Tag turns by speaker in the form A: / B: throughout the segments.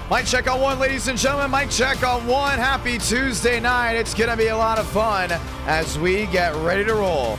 A: Mic check on one, ladies and gentlemen. Mic check on one. Happy Tuesday night. It's going to be a lot of fun as we get ready to roll.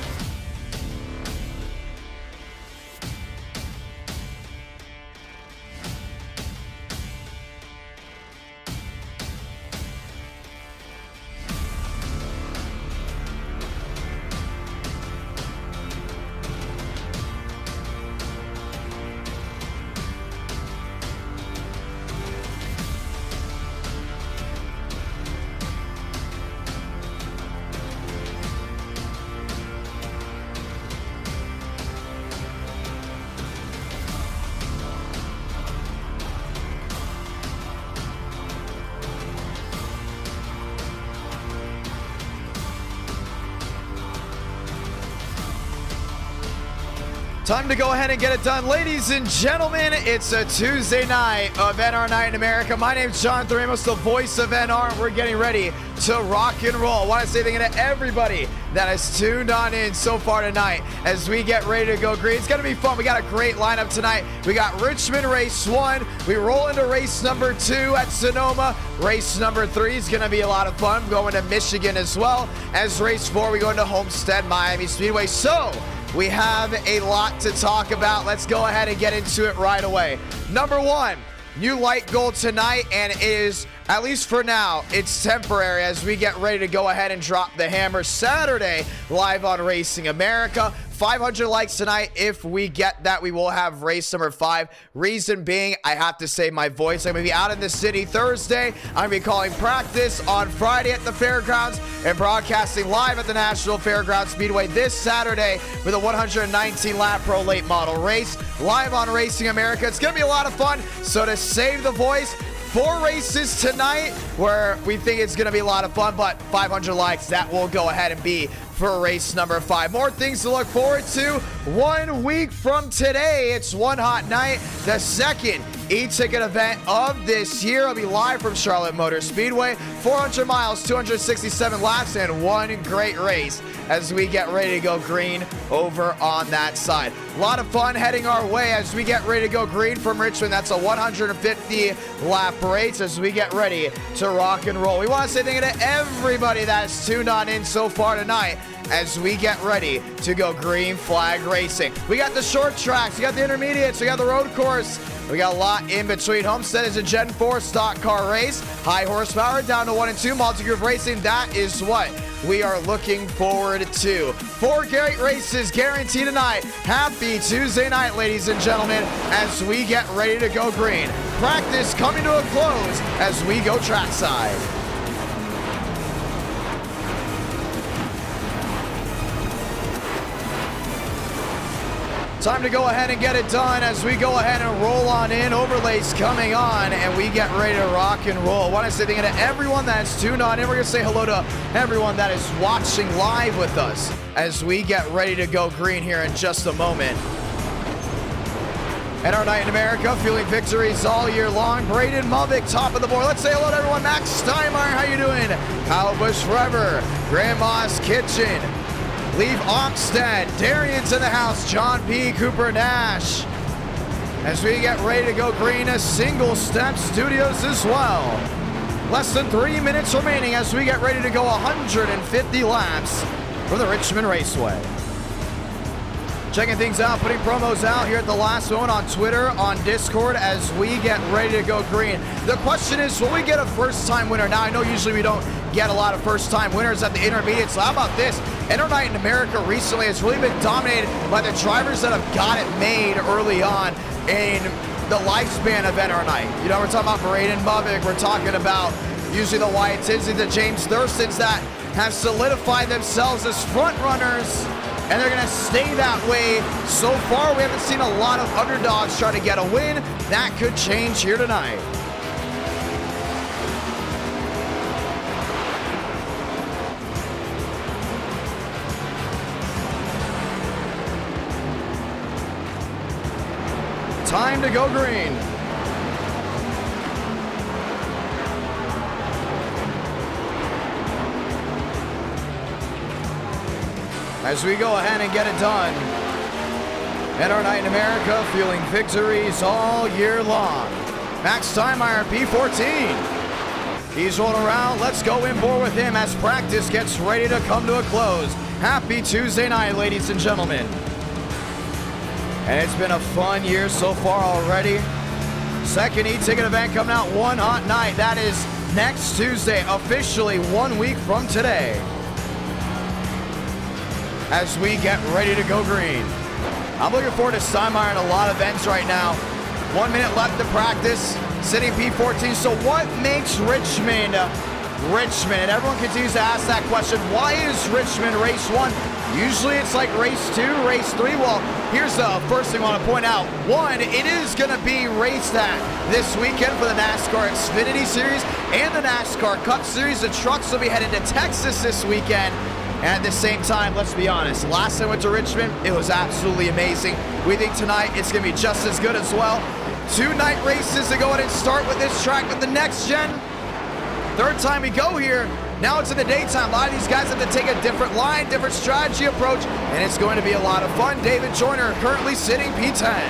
A: Time to go ahead and get it done. Ladies and gentlemen, it's a Tuesday night of NR Night in America. My name's Jonathan Ramos, the voice of NR, and we're getting ready to rock and roll. I want to say thank you to everybody that has tuned on in so far tonight as we get ready to go green. It's going to be fun. We got a great lineup tonight. We got Richmond Race 1. We roll into race number 2 at Sonoma. Race number 3 is going to be a lot of fun. Going to Michigan as well. As race 4, we go into Homestead, Miami Speedway. So we have a lot to talk about. Let's go ahead and get into it right away. Number 1, new light goal tonight, and it is, at least for now, it's temporary as we get ready to go ahead and drop the hammer Saturday live on Racing America. 500 likes tonight. If we get that, we will have race number 5. Reason being, I have to save my voice. I'm going to be out in the city Thursday. I'm going to be calling practice on Friday at the fairgrounds and broadcasting live at the National Fairgrounds Speedway this Saturday for the 119 lap pro late model race live on Racing America. It's going to be a lot of fun. So to save the voice, 4 races tonight where we think it's going to be a lot of fun, but 500 likes, that will go ahead and be for race number 5. More things to look forward to. 1 week from today, it's One Hot Night, the second e-ticket event of this year. It'll be live from Charlotte Motor Speedway. 400 miles, 267 laps, and one great race as we get ready to go green over on that side. A lot of fun heading our way as we get ready to go green from Richmond. That's a 150 lap race as we get ready to rock and roll. We want to say thank you to everybody that's tuned on in so far tonight as we get ready to go green flag racing. We got the short tracks, we got the intermediates, we got the road course. We got a lot in between. Homestead is a Gen 4 stock car race. High horsepower down to 1 and 2. Multi-group racing, that is what we are looking forward to. 4 great races guaranteed tonight. Happy Tuesday night, ladies and gentlemen, as we get ready to go green. Practice coming to a close as we go trackside. Time to go ahead and get it done as we go ahead and roll on in. Overlays coming on, and we get ready to rock and roll. I want to say thank you to everyone that's tuned on in. We're going to say hello to everyone that is watching live with us as we get ready to go green here in just a moment. And our night in America, fueling victories all year long. Braden Mulvick, top of the board. Let's say hello to everyone. Max Steinmeier, how you doing? Kyle Busch forever. Grandma's Kitchen. Leave Olmstead, Darian's in the house, John P. Cooper Nash. As we get ready to go green, a Single Step Studios as well. Less than 3 minutes remaining as we get ready to go 150 laps for the Richmond Raceway. Checking things out, putting promos out here at the last moment on Twitter, on Discord as we get ready to go green. The question is, will we get a first-time winner? Now, I know usually we don't get a lot of first-time winners at the intermediate, so how about this? NR Night in America recently has really been dominated by the drivers that have got it made early on in the lifespan of NR Night. You know, we're talking about Braden Mulvick, we're talking about usually the Wyatt Tinsley, the James Thurstons that have solidified themselves as front runners, and they're going to stay that way. So far, we haven't seen a lot of underdogs try to get a win. That could change here tonight. Time to go green. As we go ahead and get it done. NR Night in America, fueling victories all year long. Max Steinmeier, P14. He's rolling around. Let's go inboard with him as practice gets ready to come to a close. Happy Tuesday night, ladies and gentlemen. And it's been a fun year so far already. Second e-ticket event coming out one hot night. That is next Tuesday, officially 1 week from today. As we get ready to go green. I'm looking forward to Steinmeier in a lot of events right now. 1 minute left to practice. Sitting P14. So what makes Richmond Richmond? And everyone continues to ask that question. Why is Richmond race 1? Usually it's like race 2, race 3. Well, here's the first thing I want to point out. One, it is going to be raced at this weekend for the NASCAR Xfinity Series and the NASCAR Cup Series. The trucks will be headed to Texas this weekend. And at the same time, let's be honest, last time I went to Richmond, it was absolutely amazing. We think tonight it's going to be just as good as well. 2 night races to go ahead and start with this track with the next gen. Third time we go here. Now it's in the daytime. A lot of these guys have to take a different line, different strategy approach, and it's going to be a lot of fun. David Joyner currently sitting P10.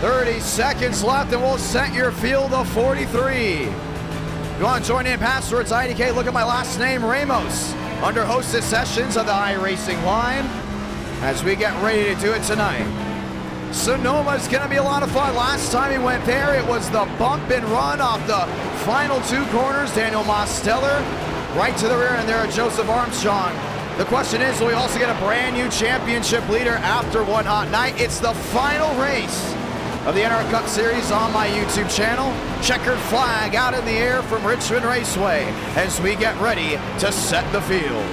A: 30 seconds left, and we'll set your field of 43. If you want to join in, passwords IDK, look at my last name, Ramos, under hosted sessions of the iRacing line as we get ready to do it tonight. Sonoma is going to be a lot of fun. Last time he went there, it was the bump and run off the final 2 corners. Daniel Mosteller right to the rear, and there are Joseph Armstrong. The question is, will we also get a brand new championship leader after one hot night? It's the final race of the NASCAR Cup Series on my YouTube channel. Checkered flag out in the air from Richmond Raceway as we get ready to set the field.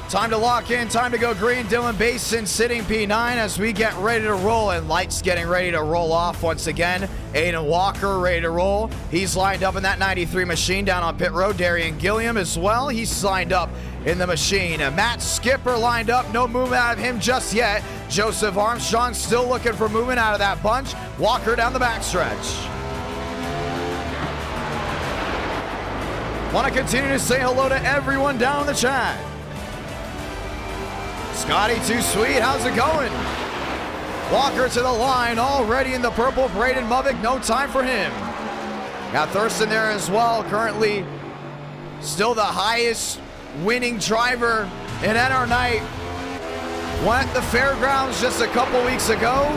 A: Time to lock in, time to go green. Dylan Basin sitting P9 as we get ready to roll, and lights getting ready to roll off once again. Aiden Walker ready to roll. He's lined up in that 93 machine down on pit road. Darian Gilliam as well. He's lined up in the machine. Matt Skipper lined up. No movement out of him just yet. Joseph Armstrong still looking for movement out of that bunch. Walker down the backstretch. Want to continue to say hello to everyone down in the chat. Scotty Too Sweet, how's it going? Walker to the line, already in the purple. Braden Movick, no time for him. Got Thurston there as well, currently still the highest winning driver in NR Night. Won at the fairgrounds just a couple weeks ago.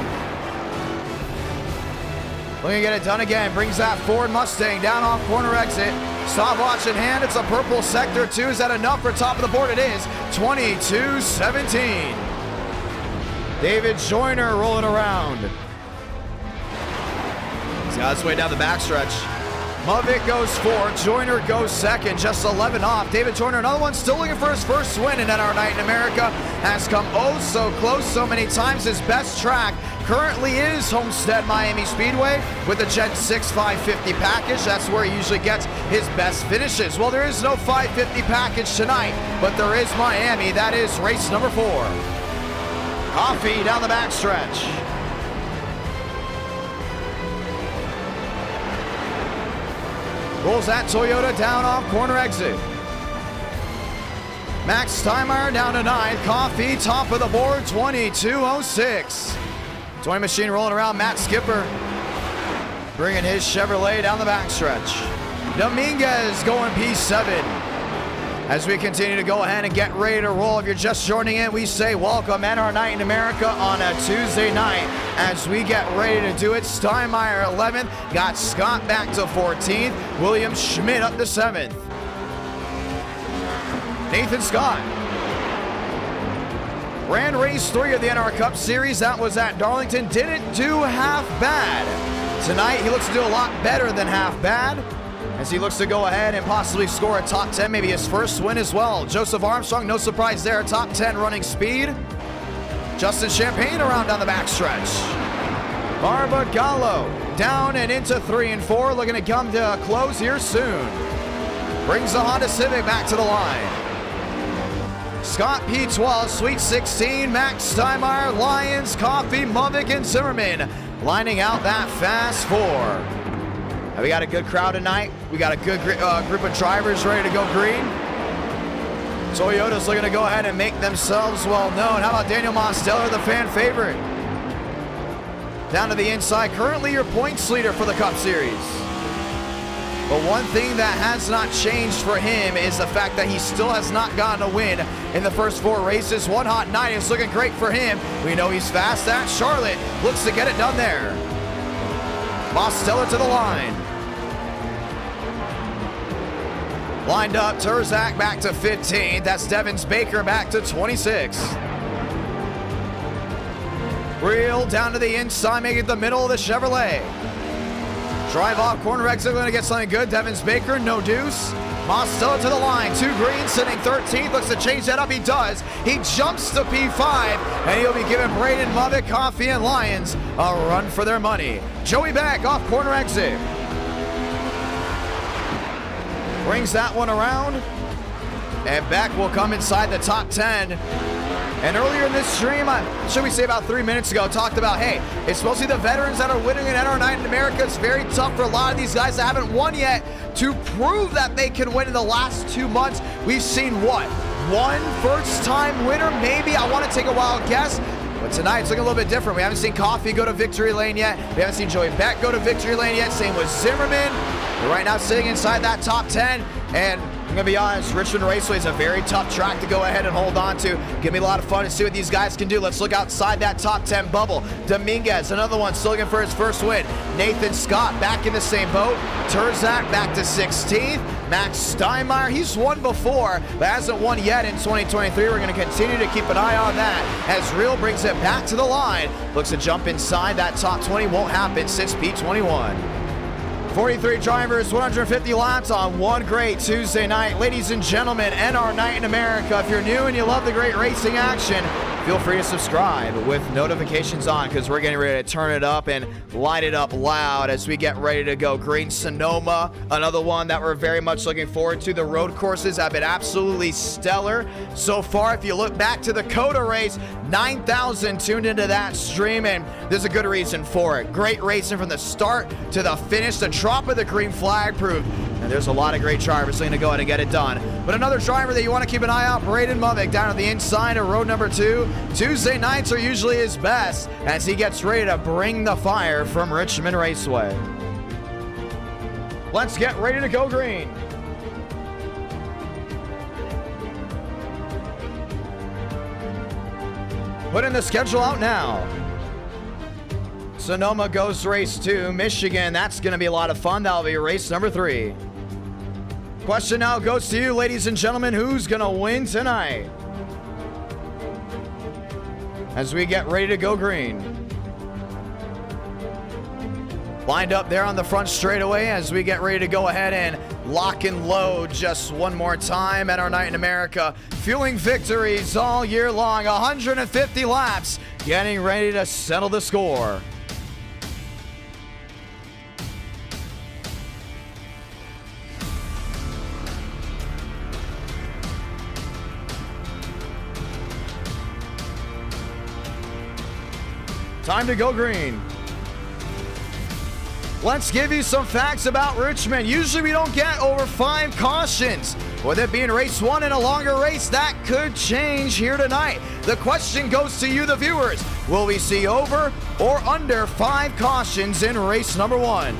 A: Looking to get it done again. Brings that Ford Mustang down off corner exit. Stopwatch in hand. It's a purple sector 2. Is that enough for top of the board? It is. 22-17. David Joyner rolling around. He's got his way down the backstretch. Movick goes 4. Joyner goes second. Just 11 off. David Joyner, another one, still looking for his first win in NR Night in America. Has come oh so close so many times. His best track currently is Homestead Miami Speedway with the Gen 6 550 package. That's where he usually gets his best finishes. Well, there is no 550 package tonight, but there is Miami. That is race number 4. Coffee down the backstretch. Rolls that Toyota down off corner exit. Max Steinmeier down to 9th. Coffee top of the board, 22.06. Toy machine rolling around. Matt Skipper bringing his Chevrolet down the backstretch. Dominguez going P7. As we continue to go ahead and get ready to roll. If you're just joining in, we say welcome NR Night in America on a Tuesday night. As we get ready to do it, Steinmeier 11th, got Scott back to 14th, William Schmidt up to 7th. Nathan Scott ran race 3 of the NR Cup Series. That was at Darlington. Didn't do half bad. Tonight, he looks to do a lot better than half bad, as he looks to go ahead and possibly score a top 10, maybe his first win as well. Joseph Armstrong, no surprise there, top 10 running speed. Justin Champagne around down the backstretch. Barbagallo down and into 3 and 4, looking to come to a close here soon. Brings the Honda Civic back to the line. Scott P12, Sweet 16, Max Steinmeier, Lyons, Coffee, Movick, and Zimmerman lining out that fast 4. Now we got a good crowd tonight. We got a good group of drivers ready to go green. Toyota's looking to go ahead and make themselves well known. How about Daniel Mosteller, the fan favorite? Down to the inside, currently your points leader for the Cup Series. But one thing that has not changed for him is the fact that he still has not gotten a win in the first 4 races. One hot night is looking great for him. We know he's fast at Charlotte. Looks to get it done there. Mosteller to the line. Lined up, Terzak back to 15. That's Devins Baker back to 26. Reel down to the inside, making it the middle of the Chevrolet. Drive off corner exit, going to get something good. Devins Baker, no deuce. Mosteller to the line, 2 green, sitting 13th. Looks to change that up, he does. He jumps to P5, and he'll be giving Braden Mother, Coffee, and Lions a run for their money. Joey Beck off corner exit. Brings that one around, and Beck will come inside the top 10. And earlier in this stream, should we say about 3 minutes ago, talked about, hey, it's mostly the veterans that are winning an NR Night in America. It's very tough for a lot of these guys that haven't won yet to prove that they can win in the last 2 months. We've seen what? 1 first-time winner, maybe? I want to take a wild guess. But tonight, it's looking a little bit different. We haven't seen Coffee go to victory lane yet. We haven't seen Joey Beck go to victory lane yet. Same with Zimmerman. We're right now sitting inside that top 10. And I'm going to be honest, Richmond Raceway is a very tough track to go ahead and hold on to. Give me a lot of fun to see what these guys can do. Let's look outside that top 10 bubble. Dominguez, another one, still looking for his first win. Nathan Scott back in the same boat. Terzak back to 16th. Max Steinmeier, he's won before, but hasn't won yet in 2023. We're going to continue to keep an eye on that as Real brings it back to the line. Looks to jump inside that top 20. Won't happen since P21. 43 drivers, 150 laps on one great Tuesday night. Ladies and gentlemen, NR Night in America. If you're new and you love the great racing action, feel free to subscribe with notifications on, because we're getting ready to turn it up and light it up loud as we get ready to go. Green Sonoma, another one that we're very much looking forward to. The road courses have been absolutely stellar so far. If you look back to the COTA race, 9,000 tuned into that stream, and there's a good reason for it. Great racing from the start to the finish. The drop of the green flag proved, and there's a lot of great drivers going to go ahead and get it done. But another driver that you want to keep an eye out, Braden Mother, down on the inside of road number 2. Tuesday nights are usually his best as he gets ready to bring the fire from Richmond Raceway. Let's get ready to go green. Putting the schedule out now. Sonoma goes to race 2. Michigan, that's going to be a lot of fun. That'll be race number 3. Question now goes to you, ladies and gentlemen. Who's going to win tonight? As we get ready to go green. Lined up there on the front straightaway as we get ready to go ahead and lock and load just one more time at our Night in America. Fueling victories all year long. 150 laps. Getting ready to settle the score. Time to go green. Let's give you some facts about Richmond. Usually we don't get over 5 cautions. With it being race 1 and a longer race, that could change here tonight. The question goes to you, the viewers. Will we see over or under 5 cautions in race number 1?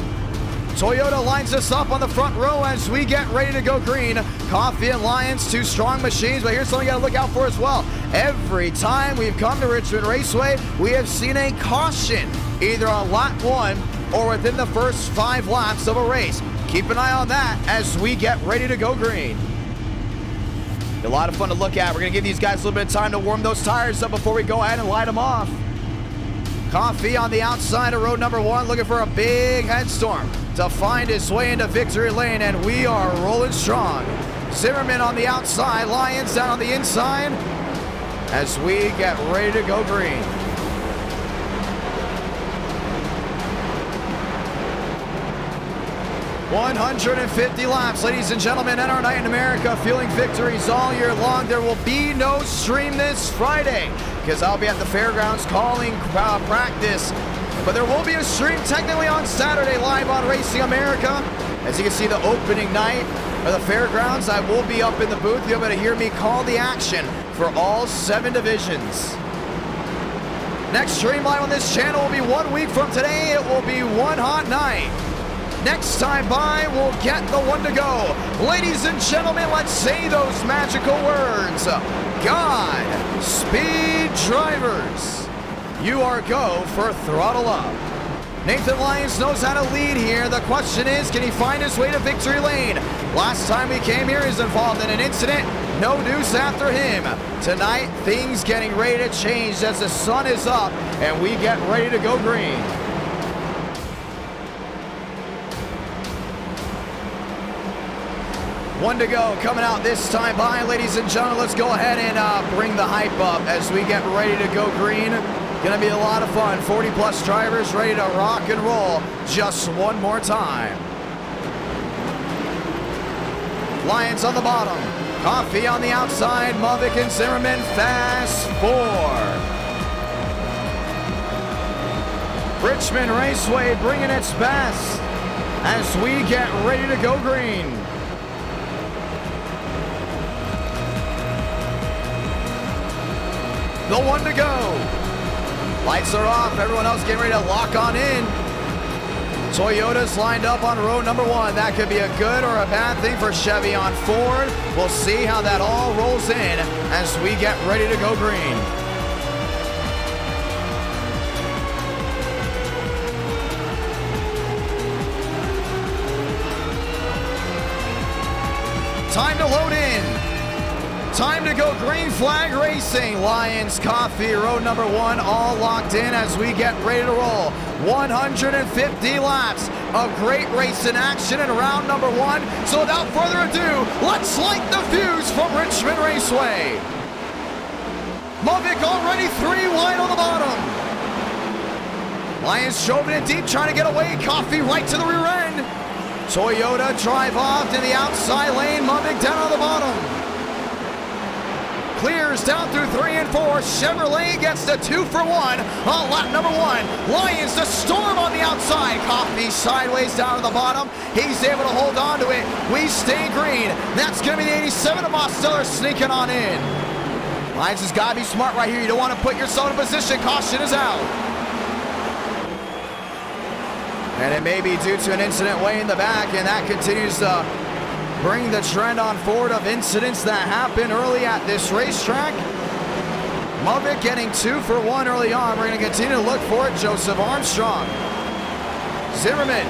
A: Toyota lines us up on the front row as we get ready to go green. Coffee and Lions, 2 strong machines, but here's something you gotta look out for as well. Every time we've come to Richmond Raceway, we have seen a caution, either on lap 1 or within the first 5 laps of a race. Keep an eye on that as we get ready to go green. A lot of fun to look at. We're gonna give these guys a little bit of time to warm those tires up before we go ahead and light them off. Coffee on the outside of road number 1, looking for a big headstorm to find his way into victory lane, and we are rolling strong. Zimmerman on the outside, Lions down on the inside as we get ready to go green. $150 laps, ladies and gentlemen, NR Night in America, fueling victories all year long. There will be no stream this Friday because I'll be at the fairgrounds calling practice. But there will be a stream technically on Saturday live on Racing America. As you can see, the opening night or the fairgrounds, I will be up in the booth. You'll be able to hear me call the action for all 7 divisions. Next stream live on this channel will be 1 week from today. It will be one hot night. Next time by, we'll get the one to go. Ladies and gentlemen, let's say those magical words. God, speed drivers. You are go for throttle up. Nathan Lyons knows how to lead here. The question is, can he find his way to victory lane? Last time he came here, he's involved in an incident. No news after him. Tonight, things getting ready to change as the sun is up and we get ready to go green. One to go, coming out this time by, ladies and gentlemen. Let's go ahead and bring the hype up as we get ready to go green. Gonna be a lot of fun. 40+ drivers ready to rock and roll just one more time. Lions on the bottom. Coffee on the outside. Mavic and Zimmerman fast 4. Richmond Raceway bringing its best as we get ready to go green. The one to go. Lights are off. Everyone else getting ready to lock on in. Toyota's lined up on row number 1. That could be a good or a bad thing for Chevy on Ford. We'll see how that all rolls in as we get ready to go green. Time to load in. Time to go green flag racing. Lions, Coffee, row number 1, all locked in as we get ready to roll. 150 laps of great race in action in round number 1. So without further ado, let's light the fuse from Richmond Raceway. Mavic already 3 wide on the bottom. Lions shoving it deep, trying to get away. Coffee right to the rear end. Toyota drive off to the outside lane. Mavic down on the bottom. Clears down through 3 and 4. Chevrolet gets the 2 for 1 on lap number 1. Lions the storm on the outside. Coffee sideways down to the bottom. He's able to hold on to it. We stay green. That's going to be the 87 of Mosteller sneaking on in. Lions has got to be smart right here. You don't want to put yourself in a position. Caution is out. And it may be due to an incident way in the back, and that continues to bring the trend on forward of incidents that happened early at this racetrack. Mavic getting 2 for 1 early on. We're going to continue to look for it. Joseph Armstrong. Zimmerman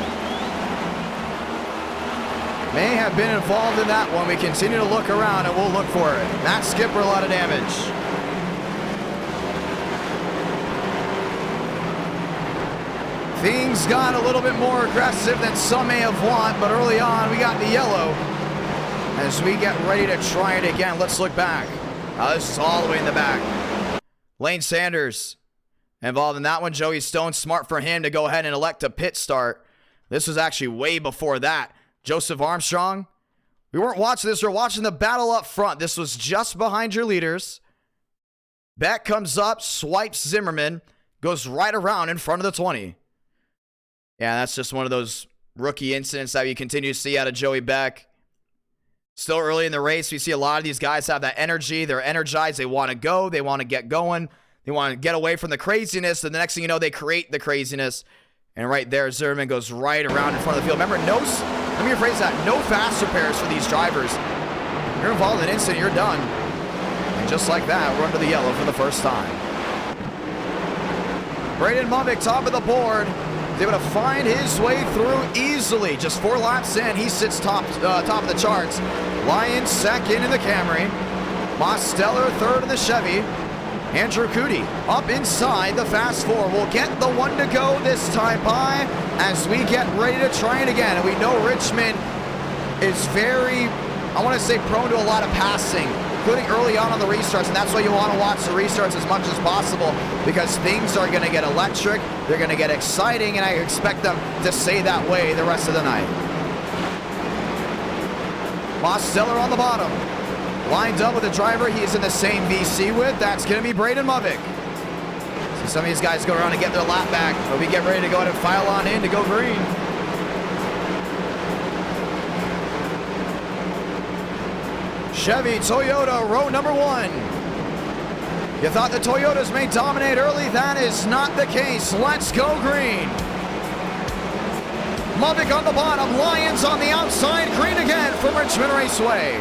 A: may have been involved in that one. We continue to look around and we'll look for it. Matt Skipper, a lot of damage. Things got a little bit more aggressive than some may have wanted, but early on we got the yellow. As we get ready to try it again, let's look back. This is all the way in the back. Lane Sanders involved in that one. Joey Stone, smart for him to go ahead and elect a pit start. This was actually way before that. Joseph Armstrong. We weren't watching this. We were watching the battle up front. This was just behind your leaders. Beck comes up, swipes Zimmerman, goes right around in front of the 20. Yeah, that's just one of those rookie incidents that you continue to see out of Joey Beck. Still early in the race, we see a lot of these guys have that energy. They're energized. They want to go. They want to get going. They want to get away from the craziness. And the next thing you know, they create the craziness. And right there, Zimmerman goes right around in front of the field. Remember, let me rephrase that. No fast repairs for these drivers. You're involved in an incident, you're done. And just like that, we're under the yellow for the first time. Braden Mavic, top of the board. He's able to find his way through easily. Just 4 laps in, he sits top of the charts. Lions second in the Camry. Mosteller third in the Chevy. Andrew Cootie up inside the Fast 4. We'll get the 1 to go this time by as we get ready to try it again. And we know Richmond is very, I want to say, prone to a lot of passing, including early on the restarts, and that's why you want to watch the restarts as much as possible, because things are going to get electric, they're going to get exciting, and I expect them to stay that way the rest of the night. Mosteller on the bottom, lined up with a driver he is in the same VC with. That's going to be Braden Mavic. See some of these guys go around and get their lap back, but we get ready to go ahead and file on in to go green. Chevy, Toyota, row number 1. You thought the Toyotas may dominate early? That is not the case. Let's go green. Mavic on the bottom, Lions on the outside, green again from Richmond Raceway.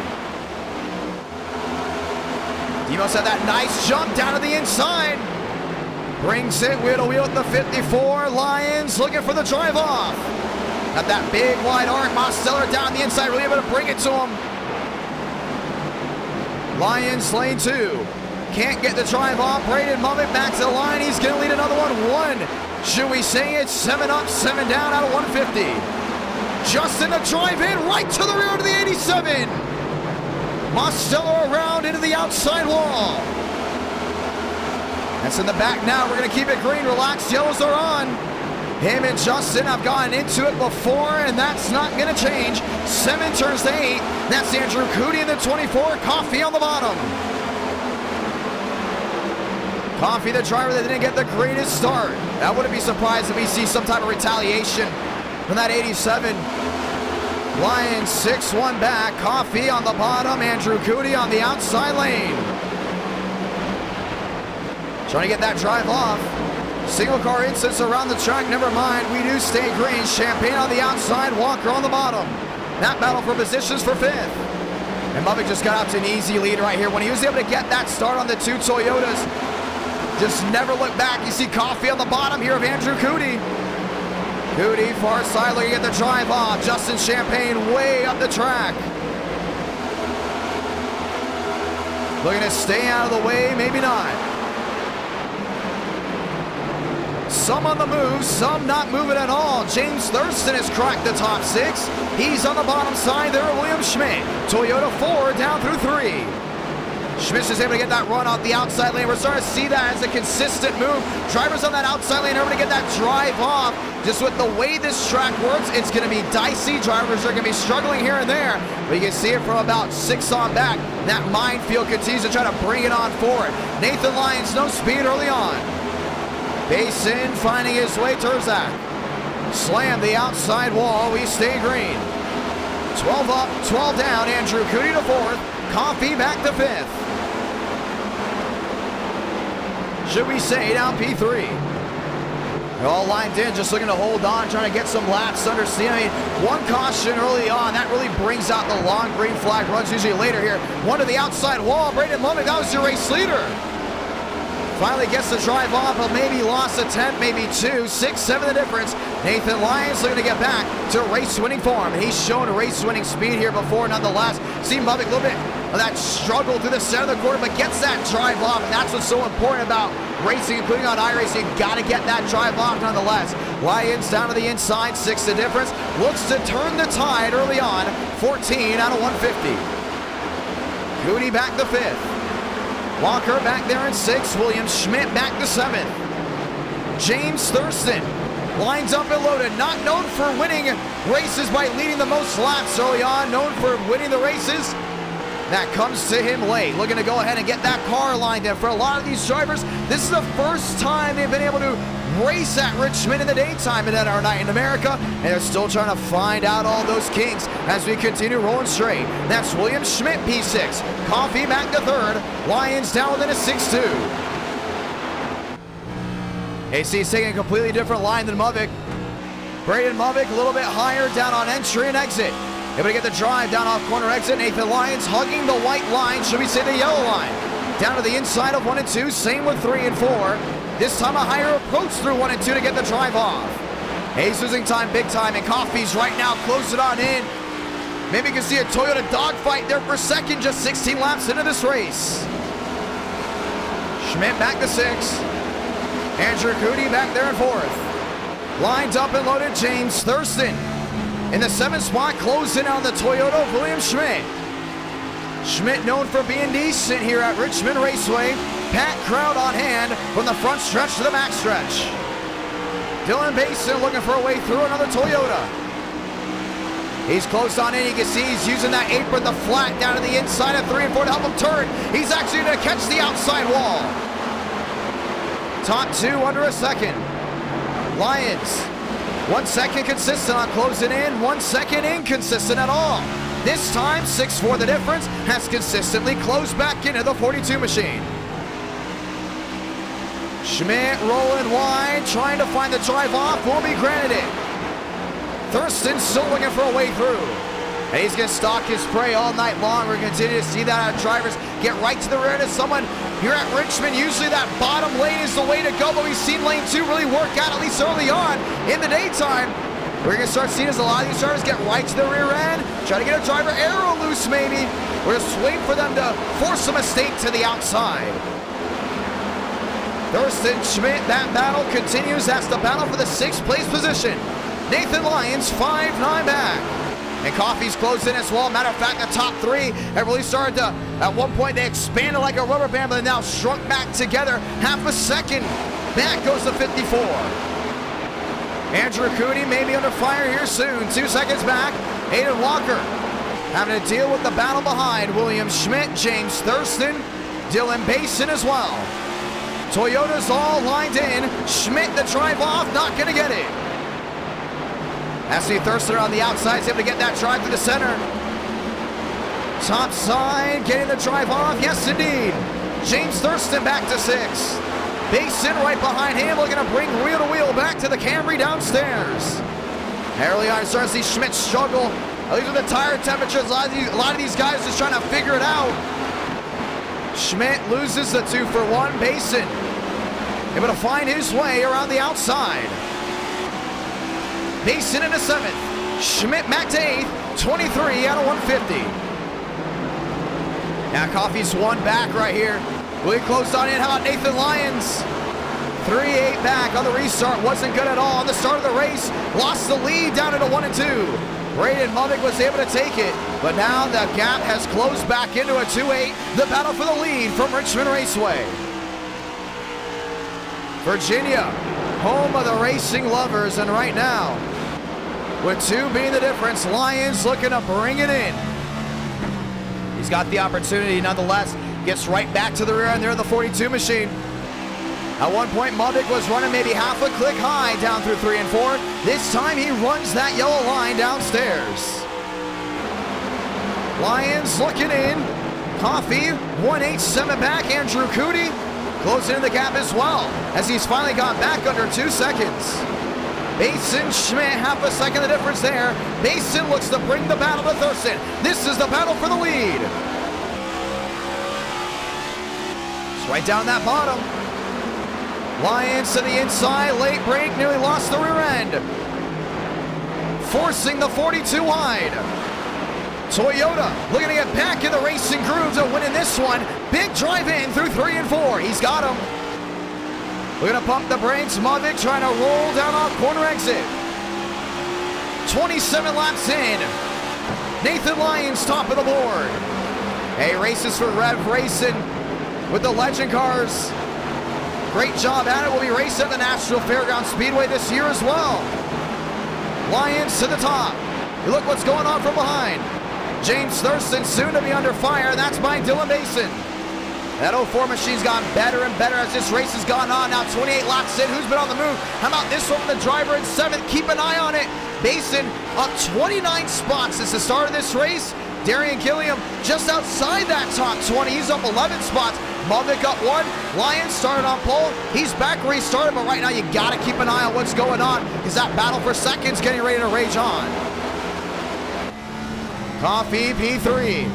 A: Demos had that nice jump down to the inside. Brings it wheel to wheel at the 54. Lions looking for the drive off. Got that big wide arc. Mosteller down the inside, really able to bring it to him. Lions lane 2. Can't get the drive off. Braden Mavic back to the line. He's going to lead another one. Should we say it's 7 up, 7 down out of 150. Justin to drive in right to the rear to the 87. Mosteller around into the outside wall. That's in the back now. We're going to keep it green. Relaxed yellows are on. Him and Justin have gotten into it before, and that's not going to change. 7 turns to 8. That's Andrew Cootie in the 24. Coffee on the bottom. Coffee, the driver that didn't get the greatest start. I wouldn't be surprised if we see some type of retaliation from that 87. Lions 6-1 back. Coffee on the bottom. Andrew Cootie on the outside lane. Trying to get that drive off. Single car incidents around the track. Never mind. We do stay green. Champagne on the outside. Walker on the bottom. That battle for positions for 5th. And Mavic just got out to an easy lead right here. When he was able to get that start on the 2 Toyotas, just never look back. You see Coffee on the bottom here of Andrew Cootie. Cootie far side looking at the drive off. Justin Champagne way up the track. Looking to stay out of the way, maybe not. Some on the move, some not moving at all. James Thurston has cracked the top 6. He's on the bottom side there, William Schmidt. Toyota 4 down through 3. Schmidt is able to get that run off the outside lane. We're starting to see that as a consistent move. Drivers on that outside lane are able to get that drive off. Just with the way this track works, it's going to be dicey. Drivers are going to be struggling here and there. But you can see it from about 6 on back. That minefield continues to try to bring it on forward. Nathan Lyons, no speed early on. Basin finding his way, Terzak. Slam the outside wall. We stay green. 12 up, 12 down. Andrew Cootie to 4th. Coffee back to 5th. Should we say down P3? They're all lined in, just looking to hold on, trying to get some laps under steam. I mean, one caution early on, that really brings out the long green flag runs usually later here. One to the outside wall, Braden Mavic, that was your race leader. Finally gets the drive off, but maybe lost a 10, maybe 2, 6, 7 the difference. Nathan Lyons looking to get back to race-winning form. He's shown race-winning speed here before, nonetheless. See Mavic a little bit of that struggle through the center of the corner, but gets that drive off, and that's what's so important about racing, including on iRacing. You've got to get that drive off nonetheless. Lyons down to the inside, 6 the difference. Looks to turn the tide early on, 14 out of 150. Cootie back to 5th. Walker back there in 6th. William Schmidt back to 7th. James Thurston lines up and loaded. Not known for winning races by leading the most laps early on. Known for winning the races. That comes to him late. Looking to go ahead and get that car lined in. For a lot of these drivers, this is the first time they've been able to race at Richmond in the daytime at NR Night in America, and they're still trying to find out all those kinks as we continue rolling straight. That's William Schmidt, P6. Coffee back to 3rd. Lions down within a 6-2. AC is taking a completely different line than Mavic. Braden Mavic a little bit higher down on entry and exit. Able to get the drive down off corner exit. Nathan Lyons hugging the white line, should we say the yellow line. Down to the inside of 1 and 2, same with 3 and 4. This time a higher approach through 1 and 2 to get the drive off. Hayes losing time big time, and Coffee's right now closing on in. Maybe you can see a Toyota dogfight there for second, just 16 laps into this race. Schmidt back to 6th. Andrew Cootie back there in 4th. Lined up and loaded, James Thurston. In the 7th spot, closing on the Toyota, William Schmidt. Schmidt known for being decent here at Richmond Raceway. Packed crowd on hand from the front stretch to the back stretch. Dylan Basin looking for a way through another Toyota. He's close on in. You can see he's using that apron, the flat down to the inside of 3 and 4 to help him turn. He's actually going to catch the outside wall. Top 2 under a second. Lions, 1 second consistent on closing in, 1 second inconsistent at all. This time, 6-4 the difference, has consistently closed back into the 42 machine. Schmidt rolling wide, trying to find the drive off, will be granted it. Thurston still looking for a way through. And he's going to stalk his prey all night long. We're going to continue to see that our drivers get right to the rear to someone here at Richmond. Usually that bottom lane is the way to go, but we've seen lane 2 really work out, at least early on in the daytime. We're going to start seeing as a lot of these drivers get right to the rear end, try to get a driver arrow loose maybe. We're just waiting for them to force a mistake to the outside. Thurston, Schmidt, that battle continues. That's the battle for the 6th place position. Nathan Lyons, 5-9 back. And Coffey's closed in as well. Matter of fact, the top 3 have really started to, at one point they expanded like a rubber band, but they now shrunk back together. Half a second back goes to 54. Andrew Cooney may be under fire here soon. 2 seconds back. Aiden Walker having to deal with the battle behind. William Schmidt, James Thurston, Dylan Basin as well. Toyota's all lined in. Schmidt the drive off, not going to get it. Anthony Thurston on the outside is able to get that drive to the center. Top side, getting the drive off. Yes, indeed. James Thurston back to 6. Basin right behind him, looking to bring wheel to wheel back to the Camry downstairs. Early on, starting to see Schmidt struggle. At least with the tire temperatures, a lot of these guys just trying to figure it out. Schmidt loses the 2-for-1. Basin able to find his way around the outside. Basin in the 7th. Schmidt back to 8th. 23 out of 150. Now Coffey's 1 back right here. Really close on in. How about Nathan Lyons? 3-8 back on the restart. Wasn't good at all on the start of the race. Lost the lead down into 1 and 2. Braden Muddick was able to take it, but now the gap has closed back into a 2-8. The battle for the lead from Richmond Raceway. Virginia, home of the racing lovers, and right now, with 2 being the difference, Lyons looking to bring it in. He's got the opportunity nonetheless, gets right back to the rear end there of the 42 machine. At one point, Muddick was running maybe half a click high down through 3 and 4. This time he runs that yellow line downstairs. Lyons looking in. Coffey, 187 back. Andrew Cooney closing in the gap as well, as he's finally got back under 2 seconds. Basin, Schmidt, half a second the difference there. Basin looks to bring the battle to Thurston. This is the battle for the lead. It's right down that bottom. Lyons to the inside, late break, nearly lost the rear end. Forcing the 42 wide. Toyota looking to get back in the racing groove to winning this one. Big drive in through 3 and 4. He's got him. We're going to pump the brakes. Muddick trying to roll down off corner exit. 27 laps in. Nathan Lyons top of the board. Hey, races for Rev Racing with the Legend cars. Great job at it. We'll be racing at the National Fairgrounds Speedway this year as well. Lyons to the top. You look what's going on from behind. James Thurston soon to be under fire. That's by Dylan Basin. That 04 machine's gotten better and better as this race has gone on. Now 28 laps in. Who's been on the move? How about this one with the driver in 7th? Keep an eye on it. Basin up 29 spots since the start of this race. Darian Gilliam just outside that top 20. He's up 11 spots. Muddick up 1. Lyons started on pole. He's back where he started, but right now you got to keep an eye on what's going on because that battle for seconds getting ready to rage on. Coffey, P3.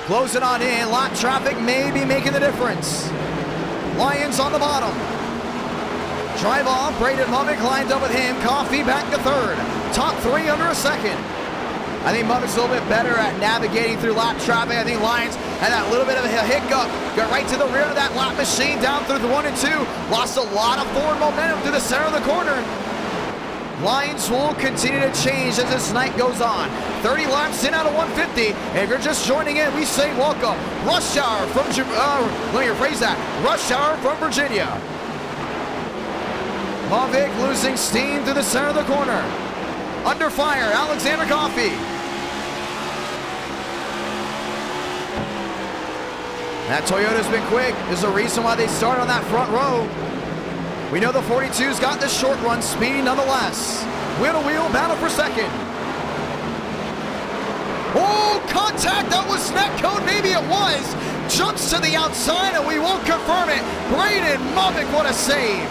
A: Closing on in. Lap traffic may be making the difference. Lyons on the bottom. Drive off. Braden Muddick lined up with him. Coffey back to 3rd. Top 3 under a second. I think Muddick's a little bit better at navigating through lap traffic. I think Lyons had that little bit of a hiccup. Got right to the rear of that lap machine down through the 1 and 2. Lost a lot of forward momentum through the center of the corner. Lyons will continue to change as this night goes on. 30 laps in out of 150. And if you're just joining in, we say welcome. Rush hour from, let me rephrase that. Rush hour from Virginia. Muddick losing steam through the center of the corner. Under fire, Alexander Coffey. That Toyota's been quick. There's a reason why they started on that front row. We know the 42's got the short run speed nonetheless. Wheel to wheel battle for second. Oh, contact, that was netcode, maybe it was. Jumps to the outside, and we won't confirm it. Braden Movick, what a save.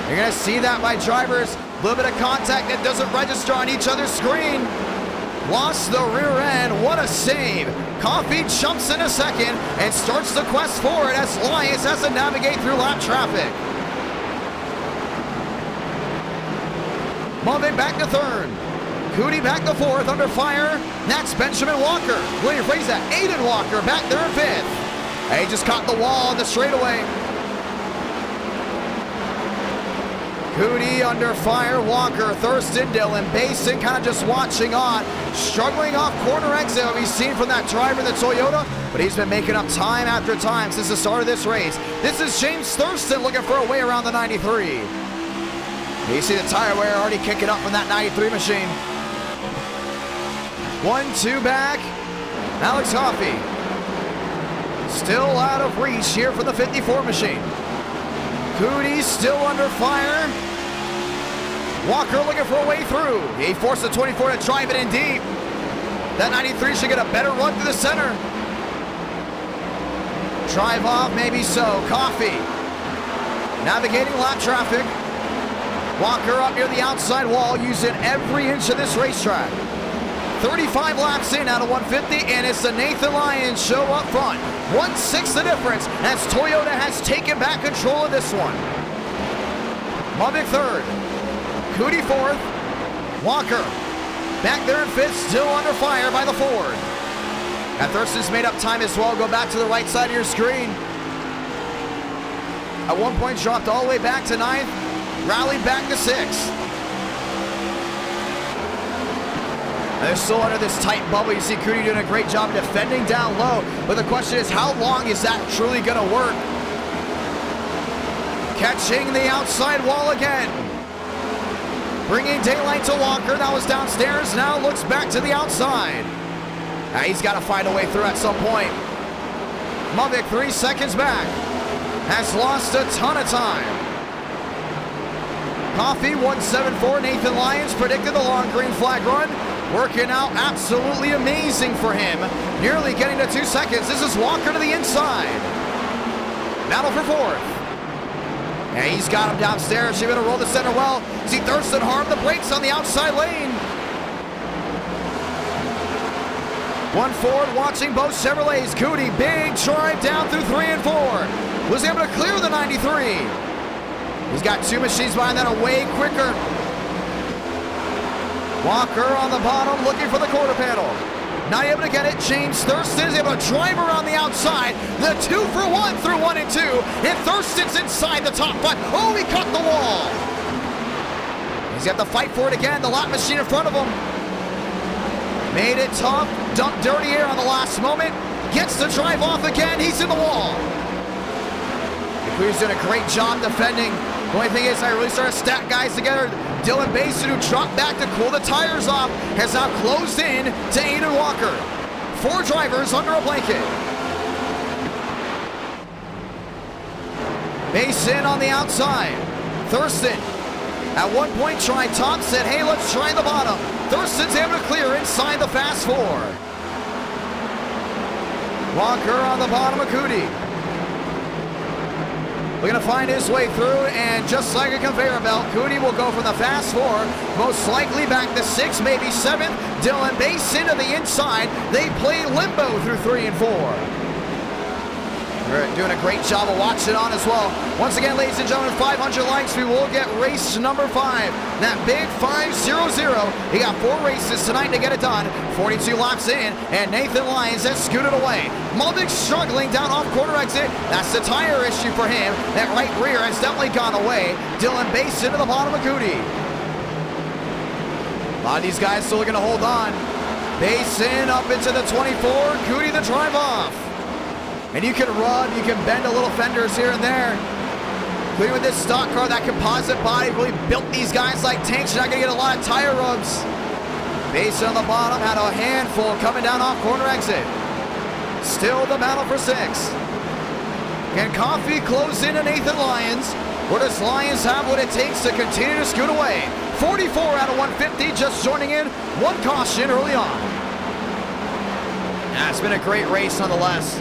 A: You're gonna see that by drivers. A little bit of contact that doesn't register on each other's screen. Lost the rear end, what a save. Coffee jumps in a second and starts the quest forward as Lyons has to navigate through lap traffic. Movick back to third. Cooney back to fourth, under fire. That's Benjamin Walker. William Fraser, Aiden Walker back there in fifth. He just caught the wall on the straightaway. Cooney under fire, Walker, Thurston, Dillon, Basin kind of just watching on. Struggling off corner exit, we've seen from that driver in the Toyota, but he's been making up time after time since the start of this race. This is James Thurston looking for a way around the 93. You see the tire wear already kicking up from that 93 machine. 1-2 back. Alex Coffey. Still out of reach here for the 54 machine. Cooney still under fire. Walker looking for a way through. He forced the 24 to drive it in deep. That 93 should get a better run through the center. Drive off, maybe so. Coffey navigating lap traffic. Walker up near the outside wall, using every inch of this racetrack. 35 laps in out of 150, and it's the Nathan Lyons show up front. 1/6 the difference as Toyota has taken back control of this one. Movick third. Cooney fourth. Walker back there in fifth, still under fire by the Ford. And Thurston's made up time as well. Go back to the right side of your screen. At one point dropped all the way back to ninth. Rallied back to sixth. They're still under this tight bubble. You see Cooney doing a great job defending down low. But the question is, how long is that truly going to work? Catching the outside wall again. Bringing daylight to Walker. That was downstairs. Now looks back to the outside. Now he's got to find a way through at some point. Movick 3 seconds back. Has lost a ton of time. Coffey 174. Nathan Lyons predicted the long green flag run. Working out absolutely amazing for him. Nearly getting to 2 seconds. This is Walker to the inside. Battle for fourth. And he's got him downstairs. She's going to roll the center well. See Thurston harm the brakes on the outside lane. One Ford watching both Chevrolets. Cooney, big drive down through 3 and 4. Was able to clear the 93. He's got two machines behind that are way quicker. Walker on the bottom looking for the quarter panel. Not able to get it. James Thurston is able to drive around the outside. The 2 for 1 through 1 and 2. And Thurston's inside the top 5. Oh, he caught the wall. He's got to fight for it again. The lap machine in front of him. Made it tough. Dumped dirty air on the last moment. Gets the drive off again. He's in the wall. He's doing a great job defending. The only thing is, I really started to stack guys together. Dylan Basin, who dropped back to cool the tires off, has now closed in to Aiden Walker. 4 drivers under a blanket. Basin on the outside. Thurston, at one point, tried top, said, hey, let's try the bottom. Thurston's able to clear inside the fast 4. Walker on the bottom of Cooney. Looking to find his way through, and just like a conveyor belt, Cooney will go from the fast 4, most likely back to 6, maybe 7th. Dylan Basin to the inside. They play limbo through 3 and 4. We're doing a great job of watching on as well. Once again, ladies and gentlemen, 500 likes, we will get race number 5. That big 5-0-0. He got 4 races tonight to get it done. 42 laps in, and Nathan Lyons has scooted away. Movick struggling down off corner exit. That's the tire issue for him. That right rear has definitely gone away. Dylan Basin to the bottom of Cooney. A lot of these guys still looking to hold on. Basin up into the 24. Cooney the drive off. And you can rub, you can bend a little fenders here and there. Including with this stock car, that composite body really built these guys like tanks. You're not going to get a lot of tire rubs. Basin on the bottom, had a handful coming down off corner exit. Still the battle for 6. Can Coffey close in to Nathan Lyons? Or does Lyons have what it takes to continue to scoot away? 44 out of 150, just joining in. 1 caution early on. It's been a great race nonetheless.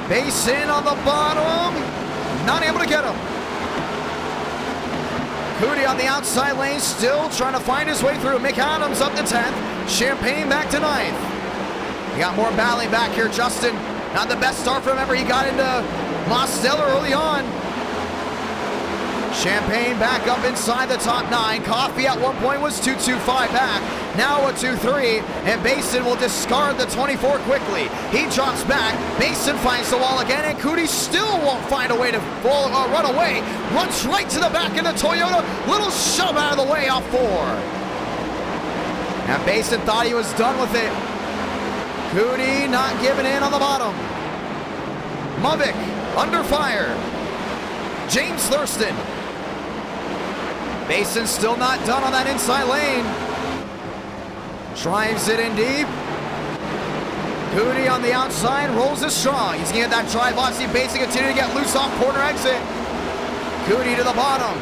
A: Basin on the bottom. Not able to get him. Cootie on the outside lane, still trying to find his way through. Mick Adams up to 10th. Champagne back to 9th. We got more battling back here. Justin, not the best start for him ever. He got into Mostella early on. Champagne back up inside the top 9. Coffee at one point was 2.25 back. Now a 2.3, and Basin will discard the 24 quickly. He drops back. Basin finds the wall again, and Cootie still won't find a way to run away. Runs right to the back of the Toyota. Little shove out of the way off 4. And Basin thought he was done with it. Cootie not giving in on the bottom. Mubik under fire. James Thurston. Basin still not done on that inside lane. Drives it in deep. Cootie on the outside, rolls it strong. He's gonna get that drive off. See Basin continue to get loose off corner exit. Cootie to the bottom.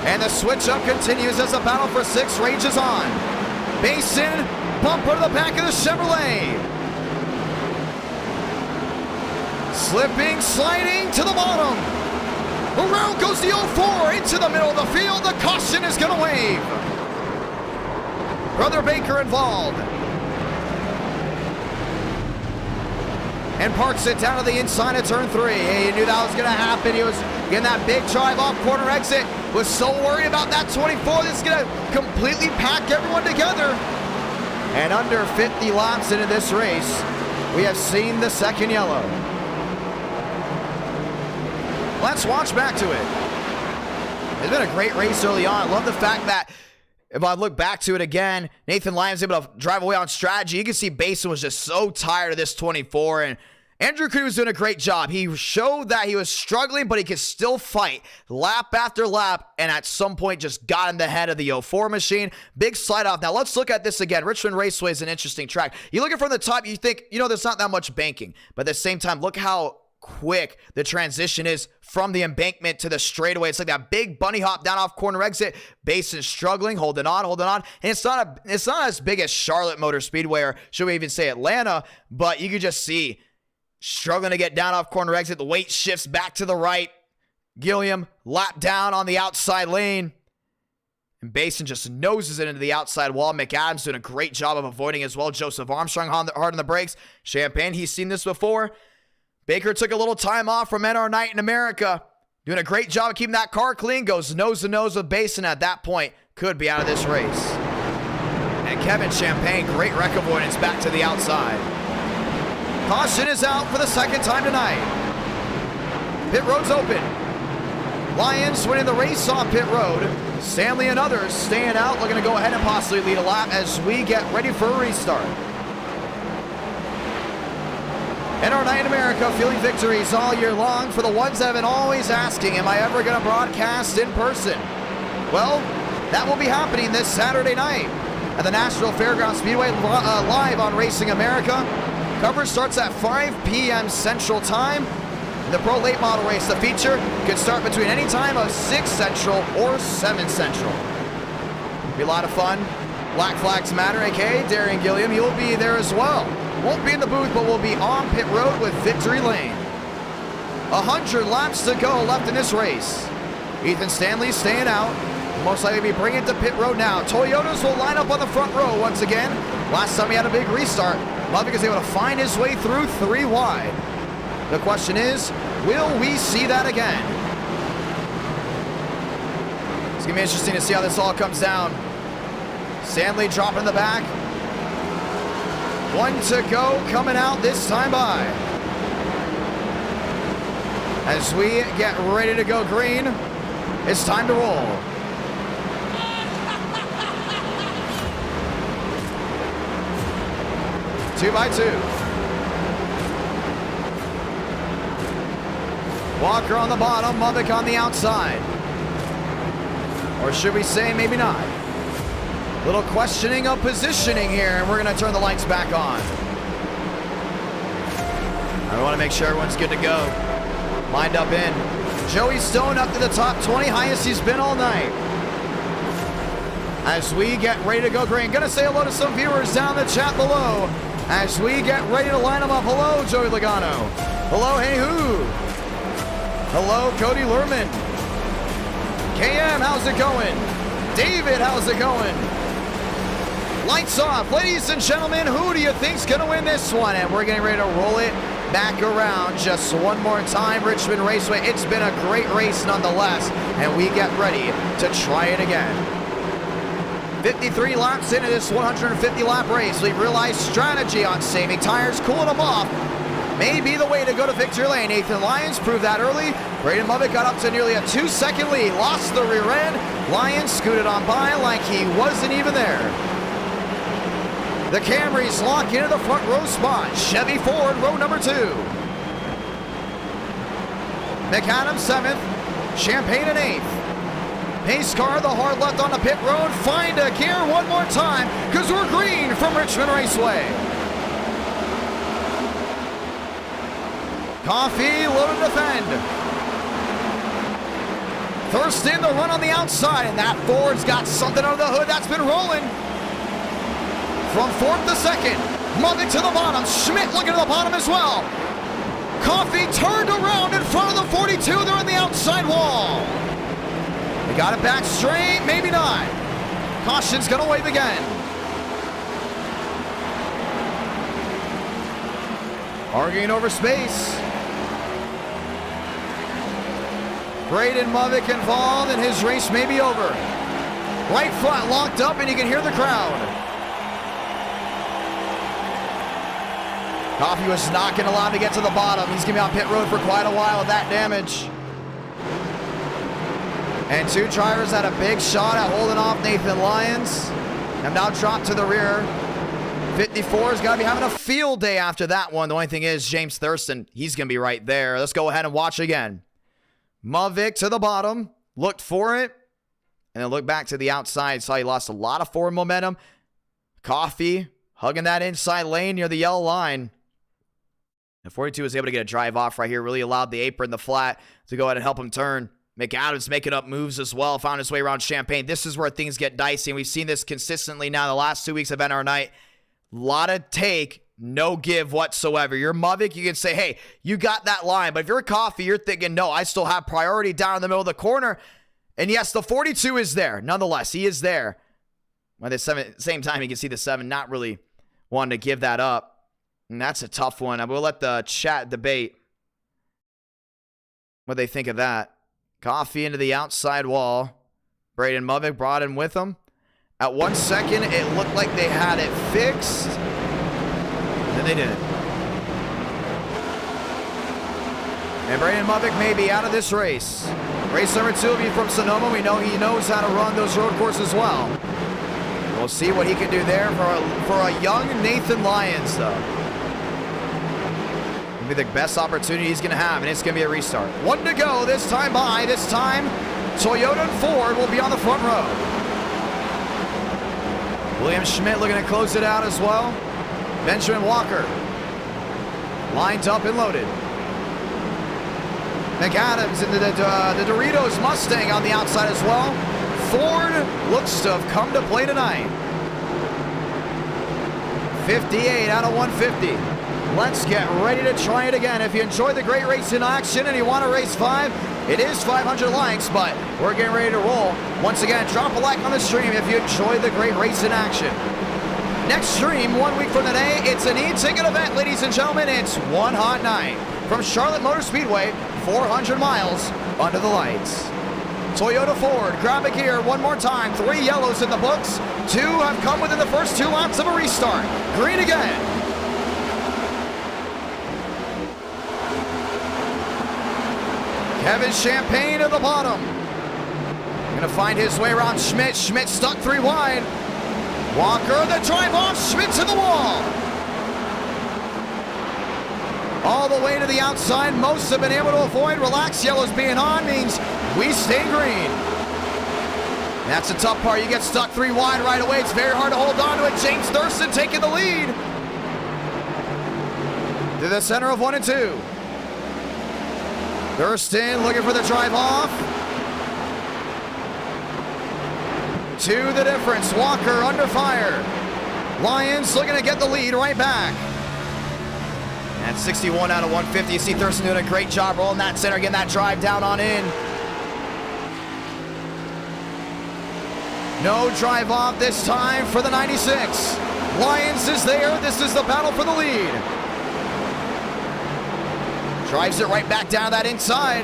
A: And the switch up continues as the battle for 6 rages on. Basin, bumper to the back of the Chevrolet. Slipping, sliding to the bottom. Around goes the 04 into the middle of the field. The caution is going to wave. Brother Baker involved. And parks it down to the inside of turn 3. He knew that was going to happen. He was getting that big drive off corner exit. Was so worried about that 24. This is going to completely pack everyone together. And under 50 laps into this race, we have seen the second yellow. Let's watch back to it. It's been a great race early on. I love the fact that if I look back to it again, Nathan Lyons able to drive away on strategy. You can see Basin was just so tired of this 24, and Andrew Cootie was doing a great job. He showed that he was struggling, but he could still fight lap after lap, and at some point just got in the head of the 04 machine. Big slide off. Now let's look at this again. Richmond Raceway is an interesting track. You look at it from the top, you think, there's not that much banking, but at the same time, look how quick the transition is from the embankment to the straightaway. It's like that big bunny hop down off corner exit. Basin struggling, holding on. And it's not as big as Charlotte Motor Speedway, or should we even say Atlanta, but you could just see struggling to get down off corner exit. The weight shifts back to the right. Gilliam lap down on the outside lane. And Basin just noses it into the outside wall. McAdams doing a great job of avoiding as well. Joseph Armstrong hard on the brakes. Champagne, he's seen this before. Baker took a little time off from NR Night in America. Doing a great job of keeping that car clean. Goes nose to nose with Basin at that point. Could be out of this race. And Kevin Champagne, great wreck avoidance back to the outside. Caution is out for the second time tonight. Pit road's open. Lyons winning the race on pit road. Stanley and others staying out, looking to go ahead and possibly lead a lap as we get ready for a restart. NR Night in America, feeling victories all year long for the ones that have been always asking, am I ever going to broadcast in person? Well, that will be happening this Saturday night at the National Fairgrounds Speedway live on Racing America. Coverage starts at 5 p.m. Central Time. The Pro Late Model race, the feature, could start between any time of 6 Central or 7 Central. Be a lot of fun. Black Flags Matter, aka Darian Gilliam, he will be there as well. Won't be in the booth, but will be on pit road with Victory Lane. 100 laps to go left in this race. Ethan Stanley staying out. Most likely be bringing it to pit road now. Toyotas will line up on the front row once again. Last time he had a big restart, Mubik is able to find his way through 3 wide. The question is, will we see that again? It's going to be interesting to see how this all comes down. Stanley dropping the back. 1 to go, coming out this time by. As we get ready to go green, it's time to roll. Two by two. Walker on the bottom, Mubik on the outside. Or should we say maybe not? Little questioning of positioning here, and we're going to turn the lights back on. I want to make sure everyone's good to go. Lined up in. Joey Stone up to the top 20, highest he's been all night. As we get ready to go green. Going to say hello to some viewers down in the chat below. as we get ready to line them up. Hello, Joey Logano. Hello, Hey Who. Hello, Cody Lerman. KM, how's it going? David, how's it going? Lights off. Ladies and gentlemen, who do you think's going to win this one? And we're getting ready to roll it back around just one more time. Richmond Raceway. It's been a great race nonetheless, and we get ready to try it again. 53 laps into this 150-lap race. We've realized strategy on saving tires, cooling them off, may be the way to go to victory lane. Nathan Lyons proved that early. Braden Mubbick got up to nearly a 2-second lead. Lost the rear end. Lyons scooted on by like he wasn't even there. The Camrys lock into the front row spot. Chevy Ford, row number 2. McAdams 7th. Champagne in 8th. Pace car, the hard left on the pit road. Find a gear one more time, because we're green from Richmond Raceway. Coffee, loaded to defend. Thurston, the run on the outside, and that Ford's got something under the hood that's been rolling. From 4th to 2nd, Mubbick to the bottom. Schmidt looking at the bottom as well. Coffee turned around in front of the 42. They're on the outside wall. They got it back straight, maybe not. Caution's gonna wave again. Arguing over space. Braden Mubbick involved, and his race may be over. Right front locked up, and you can hear the crowd. Coffee was not going to allow him to get to the bottom. He's going to be on pit road for quite a while with that damage. And two drivers had a big shot at holding off Nathan Lyons. Have now dropped to the rear. 54's got to be having a field day after that one. The only thing is, James Thurston, he's going to be right there. Let's go ahead and watch again. Mubbick to the bottom. Looked for it. And then looked back to the outside. Saw he lost a lot of forward momentum. Coffee hugging that inside lane near the yellow line. The 42 was able to get a drive off right here. Really allowed the apron, the flat, to go ahead and help him turn. McAdams making up moves as well. Found his way around Champagne. This is where things get dicey. And we've seen this consistently now the last 2 weeks of NR Night. A lot of take, no give whatsoever. You're Mubbick, you can say, hey, you got that line. But if you're Coffee, you're thinking, no, I still have priority down in the middle of the corner. And yes, the 42 is there. Nonetheless, he is there. At the same time, you can see the 7 not really wanting to give that up. And that's a tough one. I will let the chat debate what they think of that. Coffee into the outside wall. Braden Mubbick brought him with him. At 1 second, it looked like they had it fixed. Then they didn't. And Braden Mubbick may be out of this race. Race number 2 will be from Sonoma. We know he knows how to run those road courses well. We'll see what he can do there for a young Nathan Lyons, though. It'll be the best opportunity he's going to have, and it's going to be a restart. 1 to go this time by. This time, Toyota and Ford will be on the front row. William Schmidt looking to close it out as well. Benjamin Walker lined up and loaded. McAdams and the Doritos Mustang on the outside as well. Ford looks to have come to play tonight. 58 out of 150. Let's get ready to try it again. If you enjoyed the great race in action and you want to race 5, it is 500 likes, but we're getting ready to roll. Once again, drop a like on the stream if you enjoyed the great race in action. Next stream, 1 week from today, it's an e-ticket event, ladies and gentlemen. It's one hot night from Charlotte Motor Speedway, 400 miles under the lights. Toyota Ford, grab a gear one more time. 3 yellows in the books. 2 have come within the first 2 laps of a restart. Green again. Kevin Champagne at the bottom. Gonna find his way around Schmidt. Schmidt stuck 3 wide. Walker, the drive off. Schmidt to the wall. All the way to the outside. Most have been able to avoid. Relax, yellows being on means we stay green. That's the tough part. You get stuck 3 wide right away. It's very hard to hold on to it. James Thurston taking the lead. To the center of 1 and 2. Thurston looking for the drive off. 2 the difference. Walker under fire. Lyons looking to get the lead right back. At 61 out of 150, you see Thurston doing a great job rolling that center, getting that drive down on in. No drive off this time for the 96. Lyons is there. This is the battle for the lead. Drives it right back down that inside.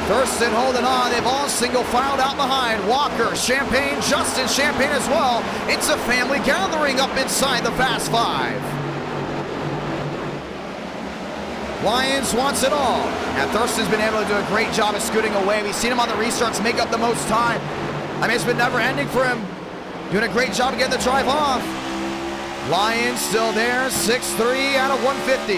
A: Thurston holding on. They've all single filed out behind. Walker, Champagne, Justin Champagne as well. It's a family gathering up inside the Fast Five. Lyons wants it all. And Thurston's been able to do a great job of scooting away. We've seen him on the restarts make up the most time. I mean, it's been never ending for him. Doing a great job of getting the drive off. Lyons still there, 6'3" out of 150.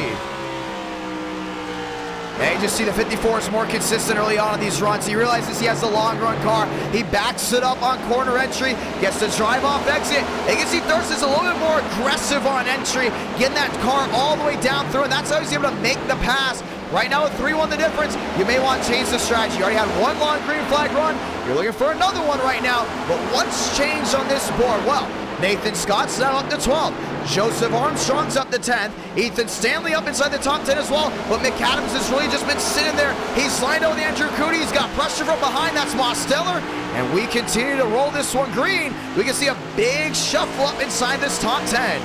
A: Yeah, you just see the 54 is more consistent early on in these runs. He realizes he has a long run car. He backs it up on corner entry, gets the drive off exit. And you can see Thurston's a little bit more aggressive on entry, getting that car all the way down through, and that's how he's able to make the pass. Right now with 3-1 the difference, you may want to change the strategy. You already had one long green flag run. You're looking for another one right now. But what's changed on this board? Well, Nathan Scott's now up to 12. Joseph Armstrong's up to 10th. Ethan Stanley up inside the top 10 as well. But McAdams has really just been sitting there. He's lined up with Andrew Cootie. He's got pressure from behind. That's Mosteller. And we continue to roll this one green. We can see a big shuffle up inside this top 10.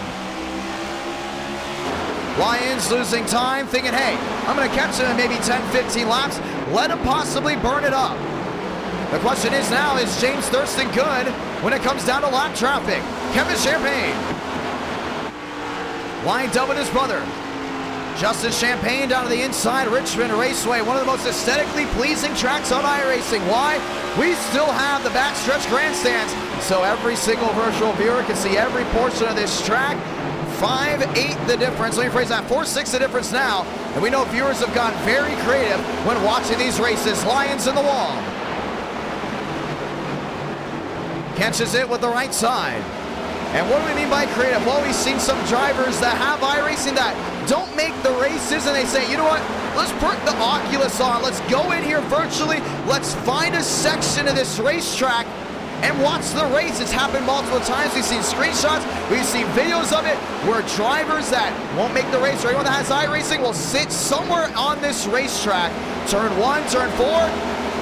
A: Lyons losing time, thinking, hey, I'm going to catch him in maybe 10, 15 laps. Let him possibly burn it up. The question is now, is James Thurston good when it comes down to lap traffic? Kevin Champagne lined up with his brother. Justin Champagne down to the inside, Richmond Raceway, one of the most aesthetically pleasing tracks on iRacing. Why? We still have the backstretch grandstands, so every single virtual viewer can see every portion of this track. 5-8 the difference. Let me phrase that. 4-6 the difference now. And we know viewers have gotten very creative when watching these races. Lyons in the wall. Catches it with the right side. And what do we mean by creative? Well, we've seen some drivers that have iRacing that don't make the races, and they say, you know what? Let's put the Oculus on. Let's go in here virtually. Let's find a section of this racetrack and watch the race. It's happened multiple times. We've seen screenshots, we've seen videos of it, where drivers that won't make the race, or anyone that has iRacing, will sit somewhere on this racetrack, turn 1, turn 4,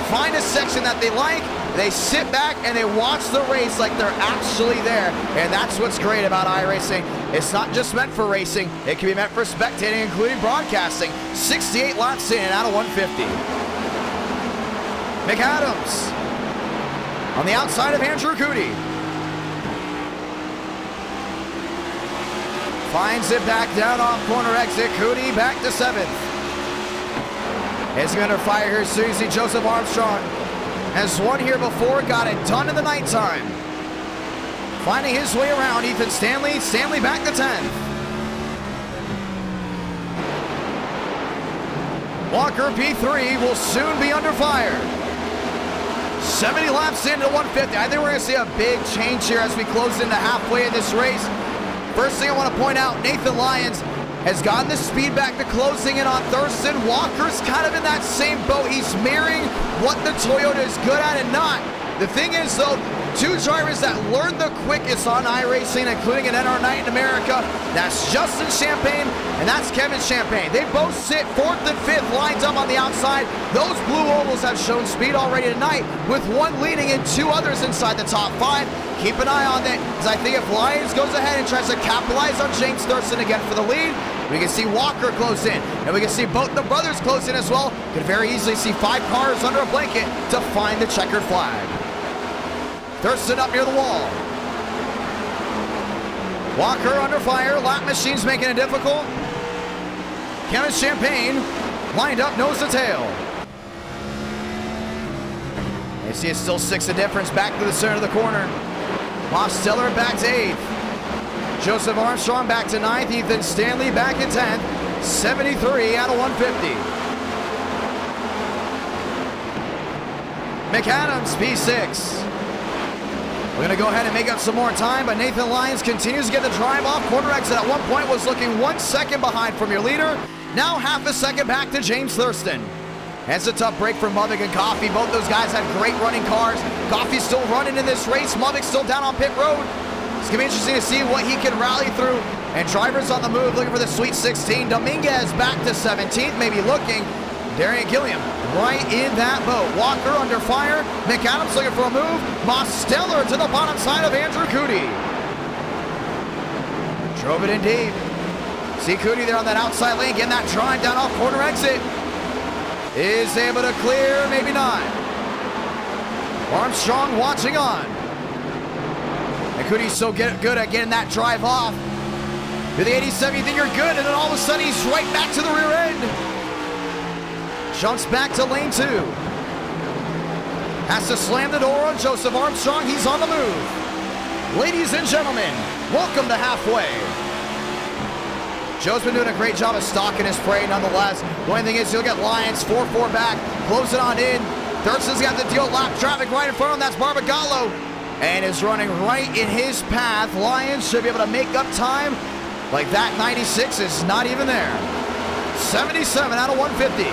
A: find a section that they like, they sit back and they watch the race like they're actually there. And that's what's great about iRacing. It's not just meant for racing, it can be meant for spectating, including broadcasting. 68 laps in and out of 150. McAdams on the outside of Andrew Cootie. Finds it back down off corner exit. Cootie back to 7th. It's going to fire here soon. You see Joseph Armstrong has won here before, got it done in the nighttime. Finding his way around, Ethan Stanley. Stanley back to 10th. Walker P3 will soon be under fire. 70 laps into 150. I think we're going to see a big change here as we close into halfway in this race. First thing I want to point out, Nathan Lyons has gotten the speed back to closing in on Thurston. Walker's kind of in that same boat. He's mirroring what the Toyota is good at and not. The thing is, though, two drivers that learn the quickest on iRacing, including an NR Night in America, that's Justin Champagne and that's Kevin Champagne. They both sit 4th and 5th lined up on the outside. Those blue ovals have shown speed already tonight, with one leading and 2 others inside the top 5. Keep an eye on it, because I think if Lyons goes ahead and tries to capitalize on James Thurston again for the lead, we can see Walker close in, and we can see both the brothers close in as well. Could very easily see 5 cars under a blanket to find the checkered flag. Thurston up near the wall. Walker under fire. Lap machine's making it difficult. Kevin Champagne lined up nose to tail. You see it's still 6 the difference back to the center of the corner. Mosteller back to 8th. Joseph Armstrong back to 9th. Ethan Stanley back in 10th. 73 out of 150. McAdams P6. We're going to go ahead and make up some more time, but Nathan Lyons continues to get the drive off. Corner exit at one point was looking 1 second behind from your leader. Now half a second back to James Thurston. It's a tough break for Mubbick and Coffey. Both those guys had great running cars. Coffey's still running in this race. Mubbick's still down on pit road. It's going to be interesting to see what he can rally through. And drivers on the move looking for the Sweet 16. Dominguez back to 17th, maybe looking. Darian Gilliam right in that boat. Walker under fire. McAdams looking for a move. Mosteller to the bottom side of Andrew Cootie. Drove it in deep. See Cootie there on that outside lane, getting that drive down off corner exit. Is able to clear, maybe not. Armstrong watching on. And Cootie's so good at getting that drive off. To the 87, you think you're good, and then all of a sudden he's right back to the rear end. Jumps back to lane 2. Has to slam the door on Joseph Armstrong. He's on the move. Ladies and gentlemen, welcome to halfway. Joe's been doing a great job of stalking his prey nonetheless. The only thing is you'll get Lyons 4-4 back, close it on in. Thurston's got the deal lap traffic right in front of him. That's Barbagallo. And is running right in his path. Lyons should be able to make up time. Like that 96 is not even there. 77 out of 150.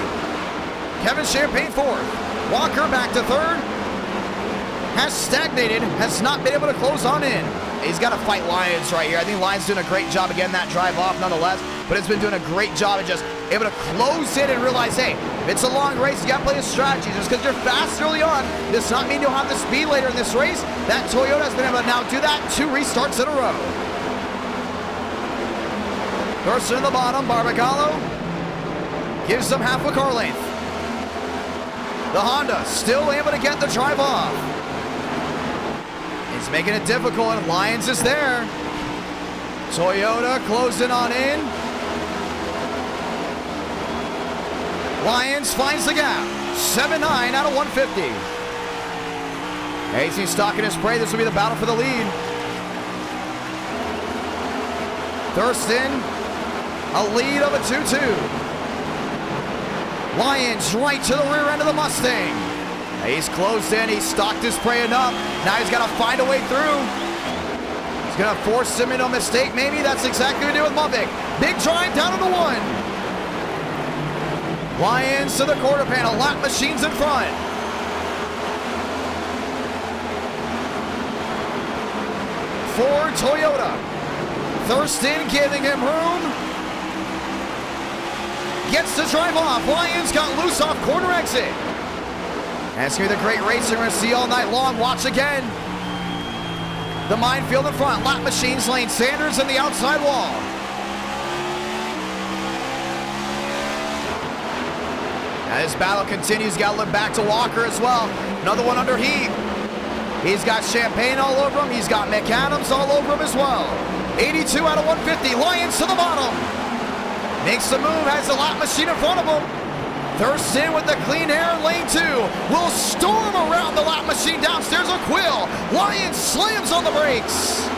A: Kevin Champagne 4th. Walker back to 3rd. Has stagnated, has not been able to close on in. He's got to fight Lyons right here. I think Lyons doing a great job of getting that drive off nonetheless, but it's been doing a great job of just able to close in and realize, hey, if it's a long race, you got to play a strategy. Just because you're fast early on does not mean you'll have the speed later in this race. That Toyota has been able to now do that 2 restarts in a row. Thurston in the bottom, Barbagallo gives them half a car length. The Honda still able to get the drive off. He's making it difficult, and Lyons is there. Toyota closing on in. Lyons finds the gap. 7-9 out of 150. He's stalking his prey. This will be the battle for the lead. Thurston, a lead of a 2-2. Lyons right to the rear end of the Mustang. He's closed in, he's stalked his prey enough. Now he's got to find a way through. He's going to force him into a mistake, maybe. That's exactly what he did with Mavic. Big drive down to the 1. Lyons to the quarter panel, lap machines in front. Ford Toyota. Thurston giving him room. Gets the drive off. Lyons got loose off corner exit. That's going to be the great race we're going to see all night long. Watch again. The minefield in front. Lap machines, Lane Sanders in the outside wall. Now this battle continues. Got to look back to Walker as well. Another one under heat. He's got Champagne all over him. He's got McAdams all over him as well. 82 out of 150. Lyons to the bottom. Makes the move. Has the lap machine in front of him. Thurston with the clean air in lane 2. Will storm around the lap machine downstairs of Quill. Lyons slams on the brakes.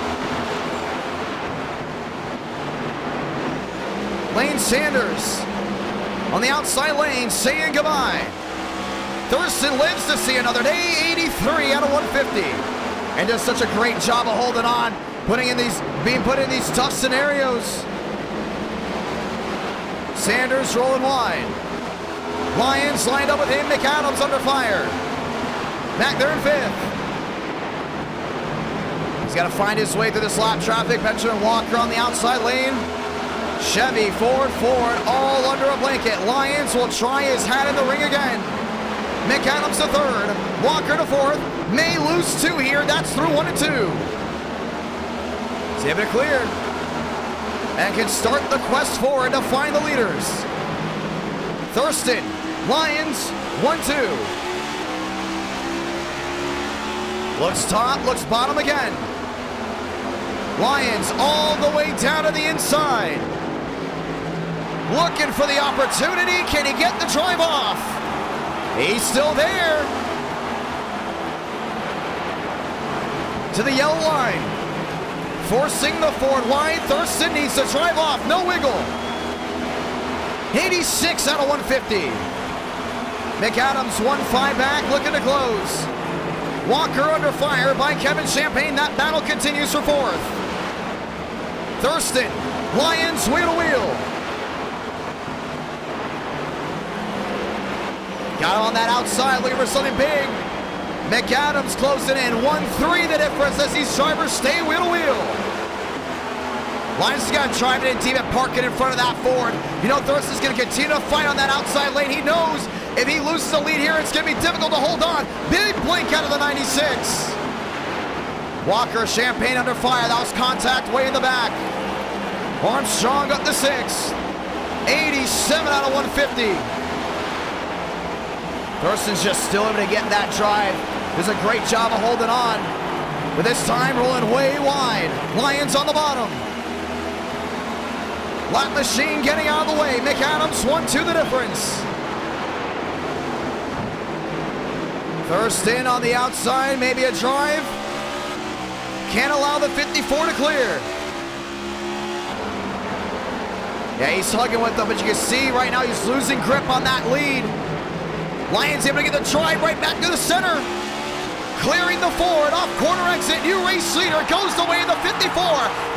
A: Lane Sanders on the outside lane saying goodbye. Thurston lives to see another day. 83 out of 150. And does such a great job of holding on, being put in these tough scenarios. Sanders rolling wide. Lyons lined up with him. McAdams under fire. Back there in 5th. He's got to find his way through this lap traffic. Benjamin Walker on the outside lane. Chevy, Ford, all under a blanket. Lyons will try his hat in the ring again. McAdams to 3rd. Walker to 4th. May lose 2 here. That's through 1 and 2. He's able to clear. And can start the quest forward to find the leaders. Thurston, Lyons, 1-2. Looks top, looks bottom again. Lyons all the way down to the inside. Looking for the opportunity. Can he get the drive off? He's still there. To the yellow line. Forcing the forward line. Thurston needs to drive off. No wiggle. 86 out of 150. McAdams 1-5 back, looking to close. Walker under fire by Kevin Champagne. That battle continues for 4th. Thurston, Lyons wheel to wheel. Got him on that outside, looking for something big. McAdams closing in, 1-3 the difference as these drivers stay wheel to wheel. Lyons has got to drive it in deep and park it in front of that Ford. You know Thurston's going to continue to fight on that outside lane. He knows if he loses the lead here, it's going to be difficult to hold on. Big blink out of the 96. Walker, Champagne under fire. That was contact way in the back. Armstrong up to 6. 87 out of 150. Thurston's just still able to get that drive. Does a great job of holding on. But this time rolling way wide. Lyons on the bottom. Lap machine getting out of the way. McAdams 1-2 the difference. Thurston on the outside, maybe a drive. Can't allow the 54 to clear. Yeah, he's hugging with them, but you can see right now he's losing grip on that lead. Lyons able to get the drive right back to the center. Clearing the Ford, off corner exit, new race leader, goes the way of the 54,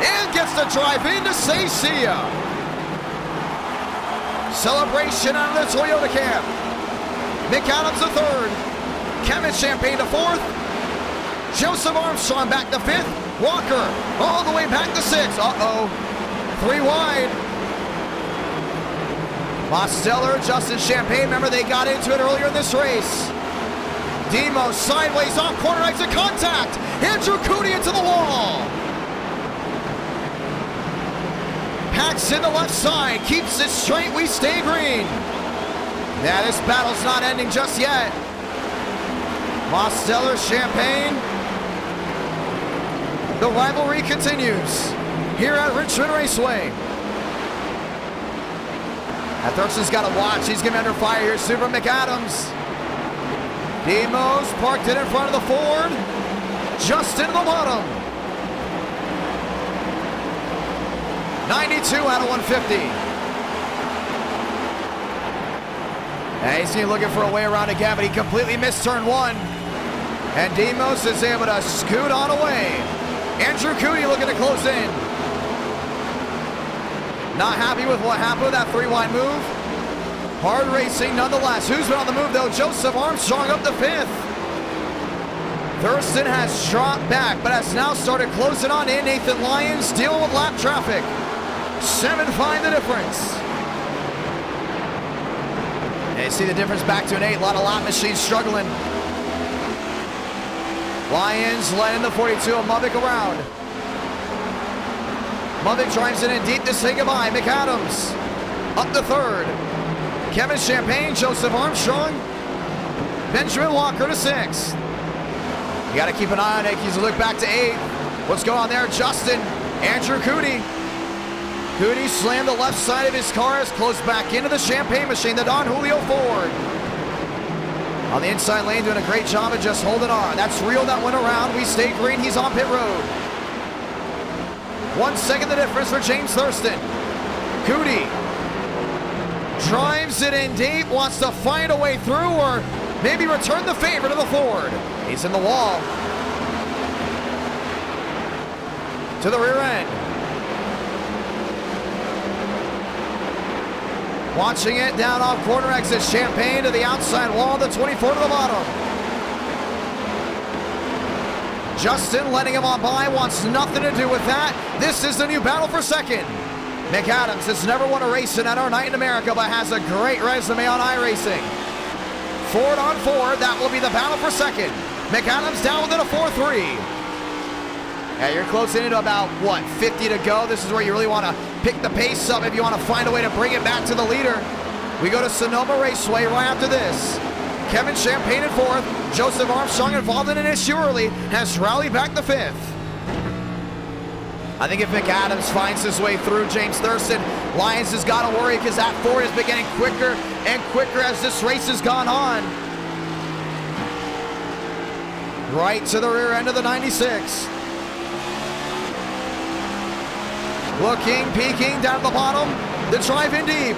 A: and gets the drive in to say see ya. Celebration out of the Toyota camp. McAdams the third, Kevin Champagne to fourth, Joseph Armstrong back to fifth, Walker all the way back to sixth. Uh-oh, 3 wide. Mosteller, Justin Champagne, remember they got into it earlier in this race. Demo sideways off corner exit contact. Andrew Cooney into the wall. Packs in the left side, keeps it straight, we stay green. Yeah, this battle's not ending just yet. Mosteller, Champagne. The rivalry continues here at Richmond Raceway. Thurston's got to watch, he's going to be under fire here soon from McAdams. Demos parked it in front of the Ford, just into the bottom. 92 out of 150. And he's looking for a way around again, but he completely missed turn 1. And Demos is able to scoot on away. Andrew Cooney looking to close in. Not happy with what happened with that 3-wide move. Hard racing nonetheless. Who's been on the move though? Joseph Armstrong up to 5th. Thurston has dropped back, but has now started closing on in. Nathan Lyons dealing with lap traffic. 7-5 the difference. And you see the difference back to an 8. A lot of lap machines struggling. Lyons letting the 42 of Mubbick around. Mubbick drives it in deep to say goodbye. McAdams up to 3rd. Kevin Champagne, Joseph Armstrong, Benjamin Walker to 6th. You got to keep an eye on it. He's a look back to 8th. What's going on there? Justin, Andrew Cooney. Cooney slammed the left side of his car as close back into the Champagne machine, the Don Julio Ford. On the inside lane, doing a great job of just holding on. That's Rio that went around. We stay green. He's on pit road. 1 second the difference for James Thurston. Cooney drives it in deep, wants to find a way through or maybe return the favor to the Ford. He's in the wall. To the rear end. Watching it down off corner exit. Champagne to the outside wall, the 24 to the bottom. Justin letting him on by, wants nothing to do with that. This is the new battle for second. McAdams has never won a race in NR Night in America, but has a great resume on iRacing. Ford on Ford, that will be the battle for second. McAdams down within a 4-3. Yeah, you're closing into about, what, 50 to go. This is where you really want to pick the pace up if you want to find a way to bring it back to the leader. We go to Sonoma Raceway right after this. Kevin Champagne in 4th. Joseph Armstrong involved in an issue early, has rallied back to 5th. I think if McAdams finds his way through James Thurston, Lyons has got to worry because that Ford has been getting quicker and quicker as this race has gone on. Right to the rear end of the 96. Looking, peeking down at the bottom. The drive in deep.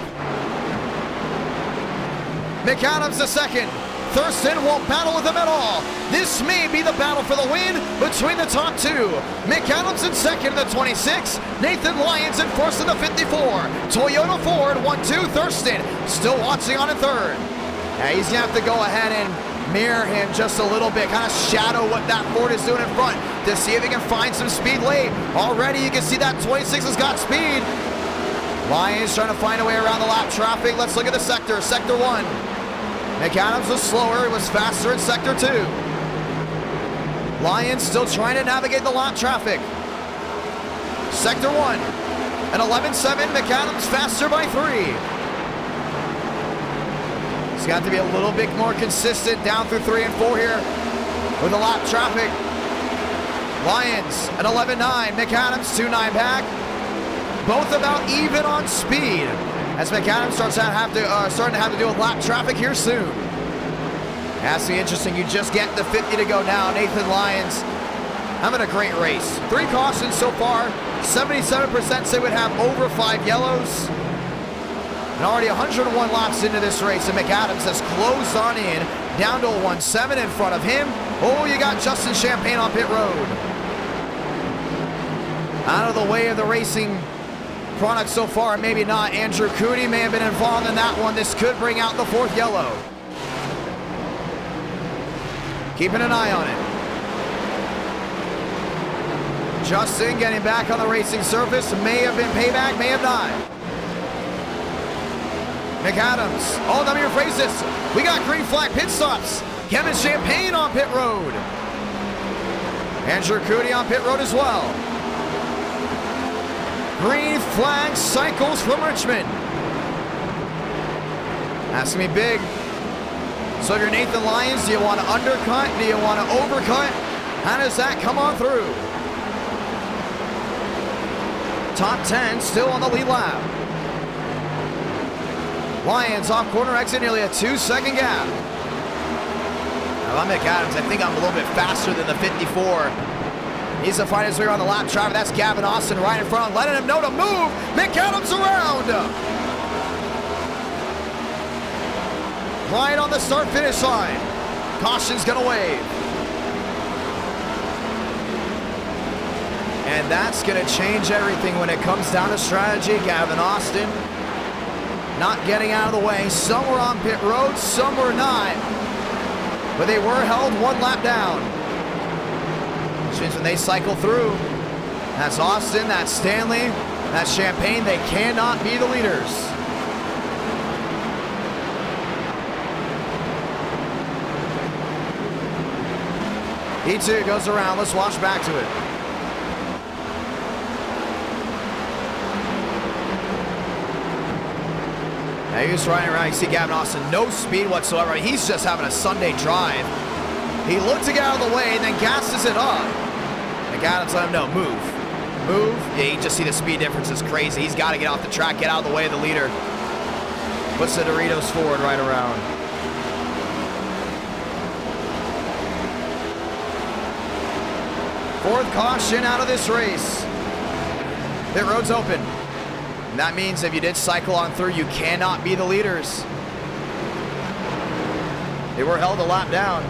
A: McAdams the second. Thurston won't battle with him at all. This may be the battle for the win between the top 2. McAdams in second in the 26. Nathan Lyons in first in the 54. Toyota Ford 1-2. Thurston still watching on in third. Yeah, he's going to have to go ahead and mirror him just a little bit, kind of shadow what that Ford is doing in front to see if he can find some speed late. Already you can see that 26 has got speed. Lyons trying to find a way around the lap traffic. Let's look at the sector. Sector 1. McAdams was slower. It was faster in Sector 2. Lyons still trying to navigate the lap traffic. Sector 1. An 11.7. McAdams faster by 3. He's got to be a little bit more consistent down through 3 and 4 here with the lap traffic. Lyons an 11.9. McAdams 2.9 back. Both about even on speed as McAdams starting to have to deal with lap traffic here soon. That's the interesting. You just get the 50 to go now. Nathan Lyons having a great race. 3 cautions so far. 77% say would have over 5 yellows. And already 101 laps into this race, and McAdams has closed on in, down to a 1.7 in front of him. Oh, you got Justin Champagne on pit road. Out of the way of the racing product so far, maybe not. Andrew Cooney may have been involved in that one. This could bring out the 4th yellow. Keeping an eye on it. Justin getting back on the racing surface. May have been payback, may have not. McAdams. Oh, let me rephrase this. We got green flag pit stops. Kevin Champagne on pit road. Andrew Cooney on pit road as well. Green flag cycles from Richmond. That's going to be big. So if you're Nathan Lyons, do you want to undercut? Do you want to overcut? How does that come on through? Top 10 still on the lead lap. Lyons off corner exit, nearly a 2-second gap. Now, I'm McAdams. I think I'm a little bit faster than the 54. Needs to find his way around the lap traffic. That's Gavin Austin right in front, letting him know to move. McAdams around. Right on the start-finish line. Caution's gonna wave. And that's gonna change everything when it comes down to strategy. Gavin Austin not getting out of the way. Some were on pit road, some were not. But they were held 1 lap down. Which means when they cycle through, that's Austin, that's Stanley, that's Champagne. They cannot be the leaders. E2 goes around. Let's watch back to it. Now he's riding around. You see Gavin Austin, no speed whatsoever. He's just having a Sunday drive. He looked to get out of the way and then gasses it up. McAdams let him know, move. Move. Yeah, you just see the speed difference is crazy. He's got to get off the track, get out of the way of the leader. Puts the Doritos forward right around. Fourth caution out of this race. Pit road's open. And that means if you did cycle on through, you cannot be the leaders. They were held a lap down.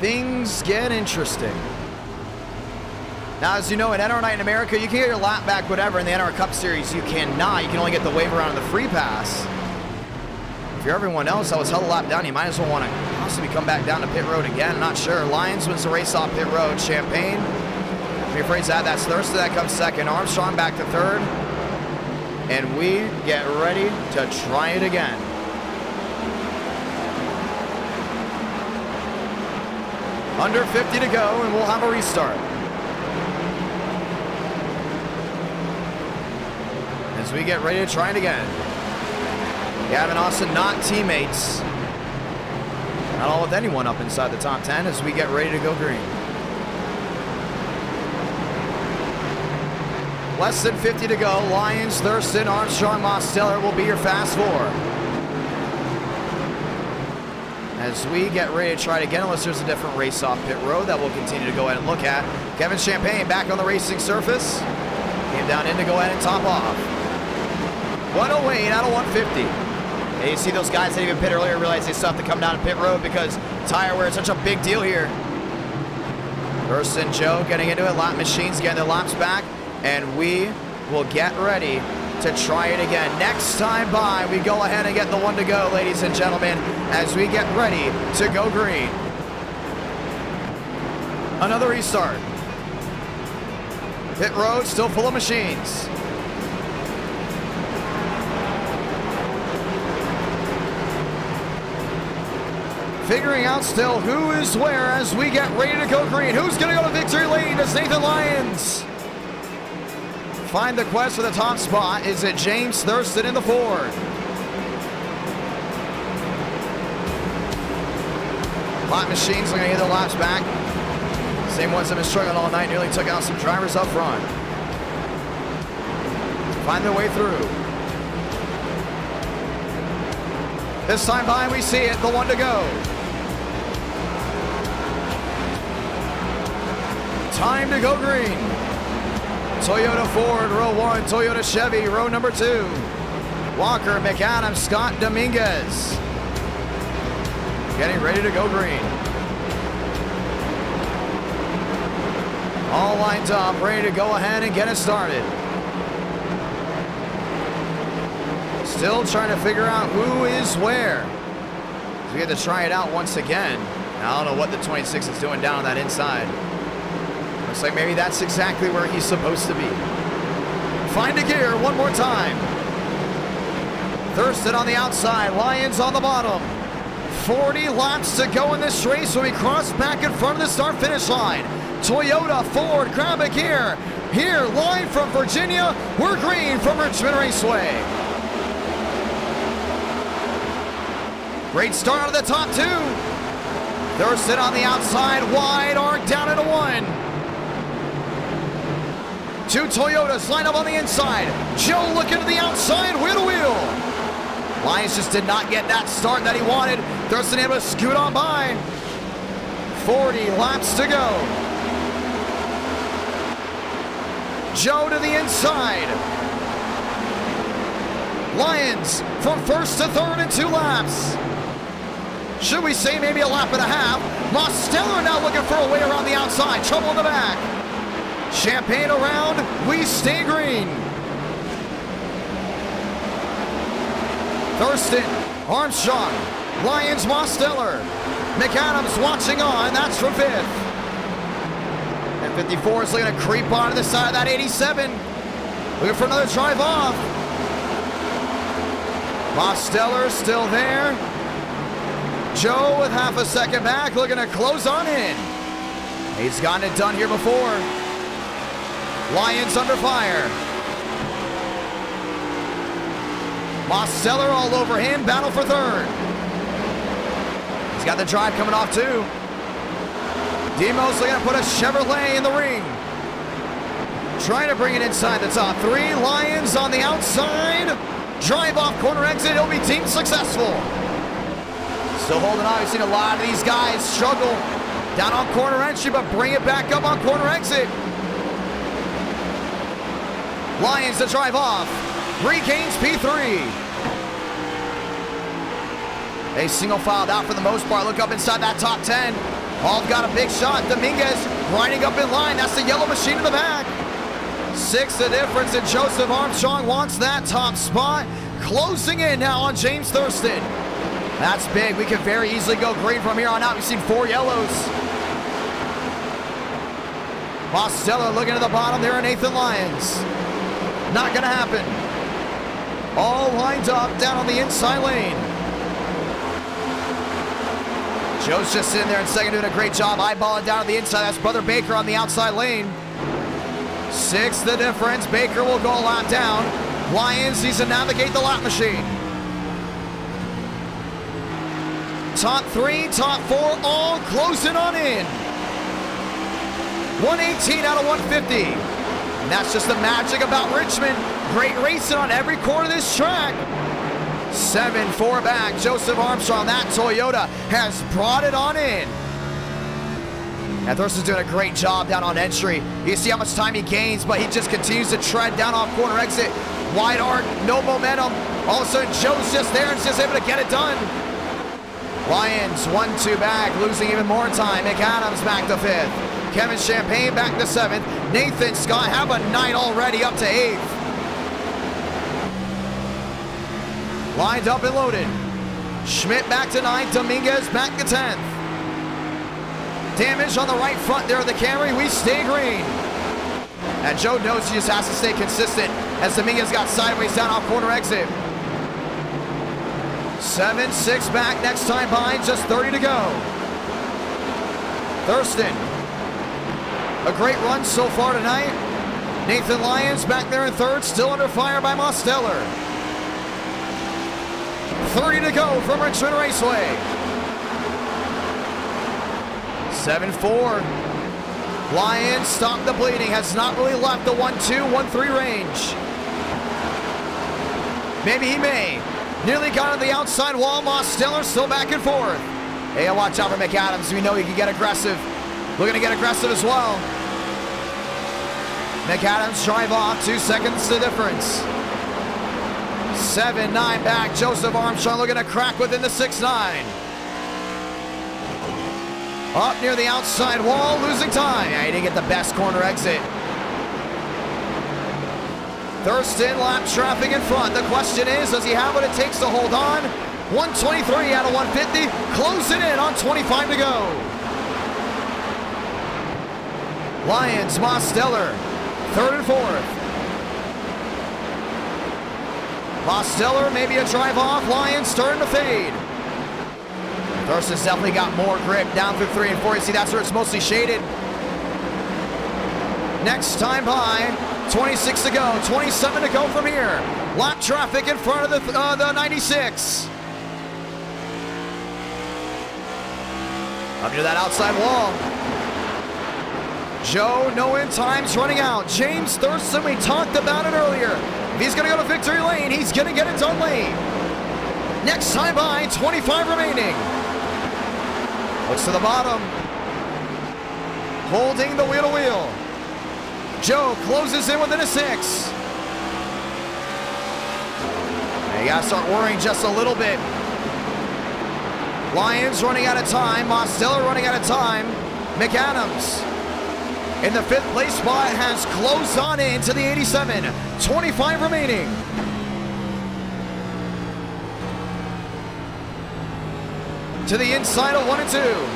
A: Things get interesting. Now, as you know, in NR Night in America, you can get your lap back, whatever. In the NR Cup Series, you cannot. You can only get the wave around in the free pass. If you're everyone else that was held a lap down, you might as well want to possibly come back down to pit road again. I'm not sure. Lyons wins the race off pit road. Champagne, let me rephrase that. That's Thurston that comes second. Armstrong back to third. And we get ready to try it again. Under 50 to go, and we'll have a restart. As we get ready to try it again. Gavin Austin not teammates. Not all with anyone up inside the top 10 as we get ready to go green. Less than 50 to go. Lyons, Thurston, Armstrong, Mosteller will be your fast 4. As we get ready to try it again, unless there's a different race off pit road that we'll continue to go ahead and look at. Kevin Champagne back on the racing surface. Came down in to go ahead and top off. 108 out of 150. And you see those guys that even pit earlier realize they still have to come down to pit road because tire wear is such a big deal here. Thurston, Joe getting into it. Lap machines getting their laps back. And we will get ready to try it again. Next time by, we go ahead and get the one to go, ladies and gentlemen, as we get ready to go green. Another restart. Pit road still full of machines. Figuring out still who is where as we get ready to go green. Who's going to go to victory lane? Does Nathan Lyons find the quest for the top spot? Is it James Thurston in the Ford? Lap machines looking to get their laps back. Same ones that have been struggling all night, nearly took out some drivers up front. Find their way through. This time by, we see it, the one to go. Time to go green. Toyota Ford, row 1. Toyota Chevy, row number 2. Walker, McAdams, Scott Dominguez. Getting ready to go green. All lined up, ready to go ahead and get it started. Still trying to figure out who is where. So we had to try it out once again. Now, I don't know what the 26 is doing down on that inside. Looks like maybe that's exactly where he's supposed to be. Find a gear one more time. Thurston on the outside, Lyons on the bottom. 40 laps to go in this race when we cross back in front of the start-finish line. Toyota, Ford, grab a gear. Here, live from Virginia, we're green from Richmond Raceway. Great start on the top 2. Thurston on the outside, wide arc down into 1. 2 Toyotas line up on the inside. Joe looking to the outside, wheel to wheel. Lyons just did not get that start that he wanted. Thurston able to scoot on by. 40 laps to go. Joe to the inside. Lyons from first to third in 2 laps. Should we say maybe a lap and a half? Mosteller now looking for a way around the outside. Trouble in the back. Champagne around. We stay green. Thurston, Armstrong, Lyons, Mosteller. McAdams watching on. That's from 5th. And 54 is looking to creep onto the side of that 87. Looking for another drive off. Mosteller still there. Joe with half a second back, looking to close on in. He's gotten it done here before. Lyons under fire. Mosteller all over him, battle for 3rd. He's got the drive coming off too. Demos looking to put a Chevrolet in the ring. Trying to bring it inside the top 3. Lyons on the outside. Drive off corner exit, it'll be team successful. Still holding on. We've seen a lot of these guys struggle down on corner entry, but bring it back up on corner exit. Lyons to drive off. Regains P3. A single filed out for the most part. Look up inside that top 10. All got a big shot. Dominguez riding up in line. That's the yellow machine in the back. 6 the difference, and Joseph Armstrong wants that top spot. Closing in now on James Thurston. That's big. We can very easily go green from here on out. We've seen 4 yellows. Mosteller looking at the bottom there, and Nathan Lyons. Not going to happen. All lined up down on the inside lane. Joe's just sitting there in second, doing a great job eyeballing down on the inside. That's Brother Baker on the outside lane. 6 the difference. Baker will go a lap down. Lyons needs to navigate the lap machine. Top 3, top 4, all closing on in. 118 out of 150. And that's just the magic about Richmond. Great racing on every corner of this track. 7-4 back. Joseph Armstrong, that Toyota, has brought it on in. And Thurston's doing a great job down on entry. You see how much time he gains, but he just continues to tread down off corner exit. Wide arc, no momentum. All of a sudden, Joe's just there and is just able to get it done. Lyons 1-2 back, losing even more time. McAdams back to 5th. Kevin Champagne back to 7th. Nathan Scott have a night already up to 8th. Lined up and loaded. Schmidt back to 9th. Dominguez back to 10th. Damage on the right front there of the Camry. We stay green. And Joe knows he just has to stay consistent as Dominguez got sideways down off corner exit. 7-6 back next time by, just 30 to go. Thurston. A great run so far tonight. Nathan Lyons back there in third, still under fire by Mosteller. 30 to go from Richmond Raceway. 7-4. Lyons stopped the bleeding, has not really left the 1-2, 1-3 range. Maybe he may. Nearly got on the outside wall. Mosteller still back and forth. Hey, watch out for McAdams. We know he can get aggressive. Looking to get aggressive as well. McAdams drive off, 2 seconds the difference. 7-9 back. Joseph Armstrong looking to crack within the 6-9. Up near the outside wall, losing time. Yeah, he didn't get the best corner exit. Thurston, lap traffic in front. The question is, does he have what it takes to hold on? 123 out of 150, closing in on 25 to go. Lyons, Mosteller, 3rd and 4th. Mosteller, maybe a drive off. Lyons starting to fade. Thurston's definitely got more grip down through 3 and 4. You see, that's where it's mostly shaded. Next time by, 26 to go, 27 to go from here. Lap traffic in front of the 96. Up to that outside wall. Joe, no end times running out. James Thurston, we talked about it earlier. If he's gonna go to victory lane, he's gonna get it done late. Next time by, 25 remaining. Looks to the bottom. Holding the wheel to wheel. Joe closes in within a 6. Now you gotta start worrying just a little bit. Lyons running out of time. Mosteller running out of time. McAdams in the 5th place spot has closed on into the 87. 25 remaining. To the inside of 1 and 2.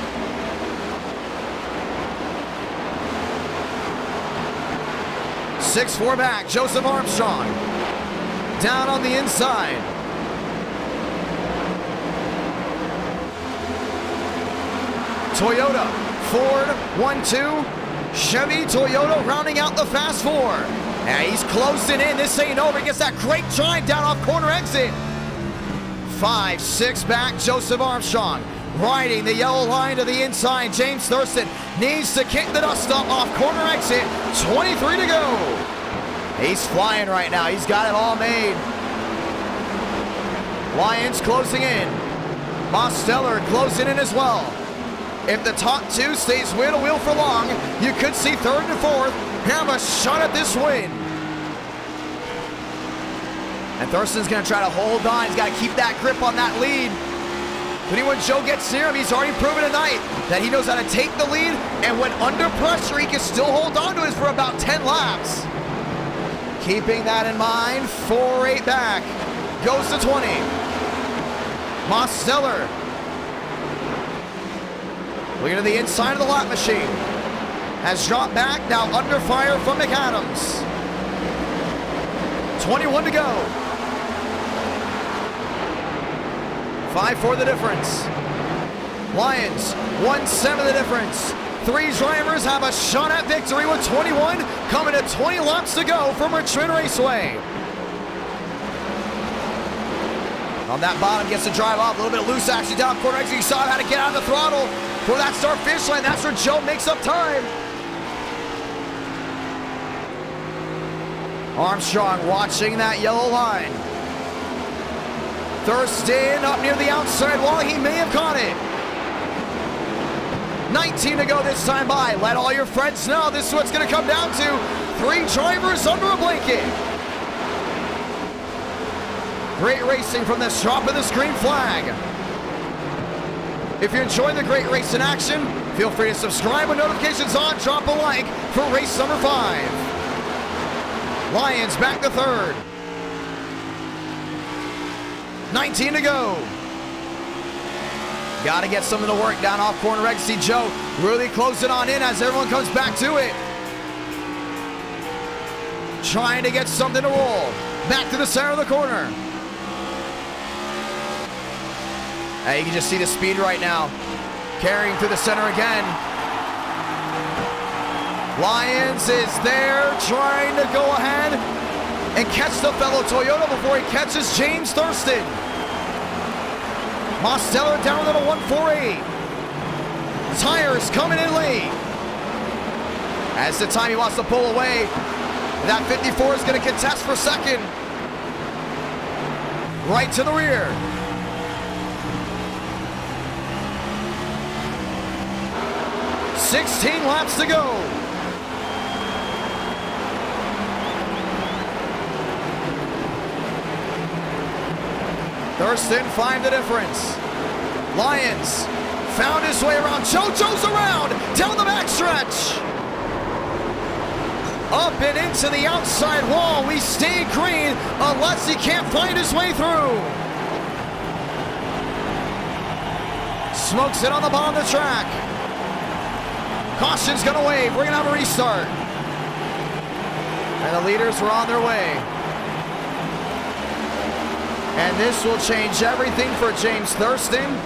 A: Six-4 back, Joseph Armstrong. Down on the inside. Toyota, Ford, 1-2. Chevy, Toyota rounding out the fast 4. Now he's closing in. This ain't over. He gets that great drive down off corner exit. 5-6 back, Joseph Armstrong. Riding the yellow line to the inside. James Thurston needs to kick the dust off corner exit. 23 to go. He's flying right now. He's got it all made. Lyons closing in. Mosteller closing in as well. If the top 2 stays wheel to wheel for long, you could see 3rd and 4th have a shot at this win. And Thurston's going to try to hold on. He's got to keep that grip on that lead. But when Joe gets near him, he's already proven tonight that he knows how to take the lead, and when under pressure, he can still hold on to it for about 10 laps. Keeping that in mind, 4-8 back, goes to 20. Mosteller, looking to the inside of the lap machine, has dropped back, now under fire from McAdams. 21 to go. 5-4 the difference. Lyons, 1-7 the difference. 3 drivers have a shot at victory with 21 coming to 20 laps to go from Richmond Raceway. On that bottom, gets to drive off. A little bit of loose action down corner exit. You saw how to get out of the throttle for that start finish line. That's where Joe makes up time. Armstrong watching that yellow line. Thurston up near the outside wall. He may have caught it. 19 to go this time by. Let all your friends know this is what's going to come down to. 3 drivers under a blanket. Great racing from the drop of the screen flag. If you're enjoying the great race in action, feel free to subscribe with notifications on. Drop a like for race number 5. Lyons back to 3rd. 19 to go. Got to get something to work down off corner exit. See Joe really closing on in as everyone comes back to it. Trying to get something to roll. Back to the center of the corner. Hey, you can just see the speed right now. Carrying through the center again. Lyons is there trying to go ahead and catch the fellow Toyota before he catches James Thurston. Mosteller down to the 148. Tires coming in late. As the time he wants to pull away, that 54 is going to contest for second. Right to the rear. "16 laps to go." Thurston find the difference. Lyons found his way around. Jojo's around down the backstretch. Up and into the outside wall. We stay green unless he can't find his way through. Smokes it on the bottom of the track. Caution's gonna wave. We're gonna have a restart. And the leaders were on their way. And this will change everything for James Thurston.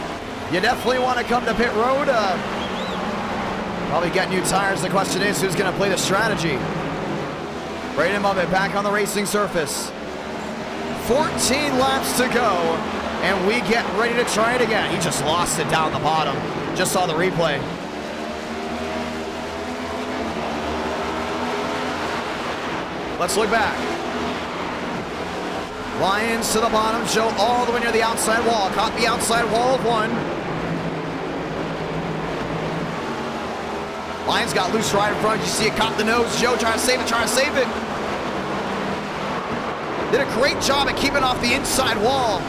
A: You definitely want to come to pit road. Probably get new tires. The question is, who's going to play the strategy? Braden Mummett back on the racing surface. 14 laps to go, and we get ready to try it again. He just lost it down the bottom. Just saw the replay. Let's look back. Lyons to the bottom, Joe all the way near the outside wall. Caught the outside wall of one. Lyons got loose right in front. You see it caught the nose. Joe trying to save it, Did a great job at keeping off the inside wall.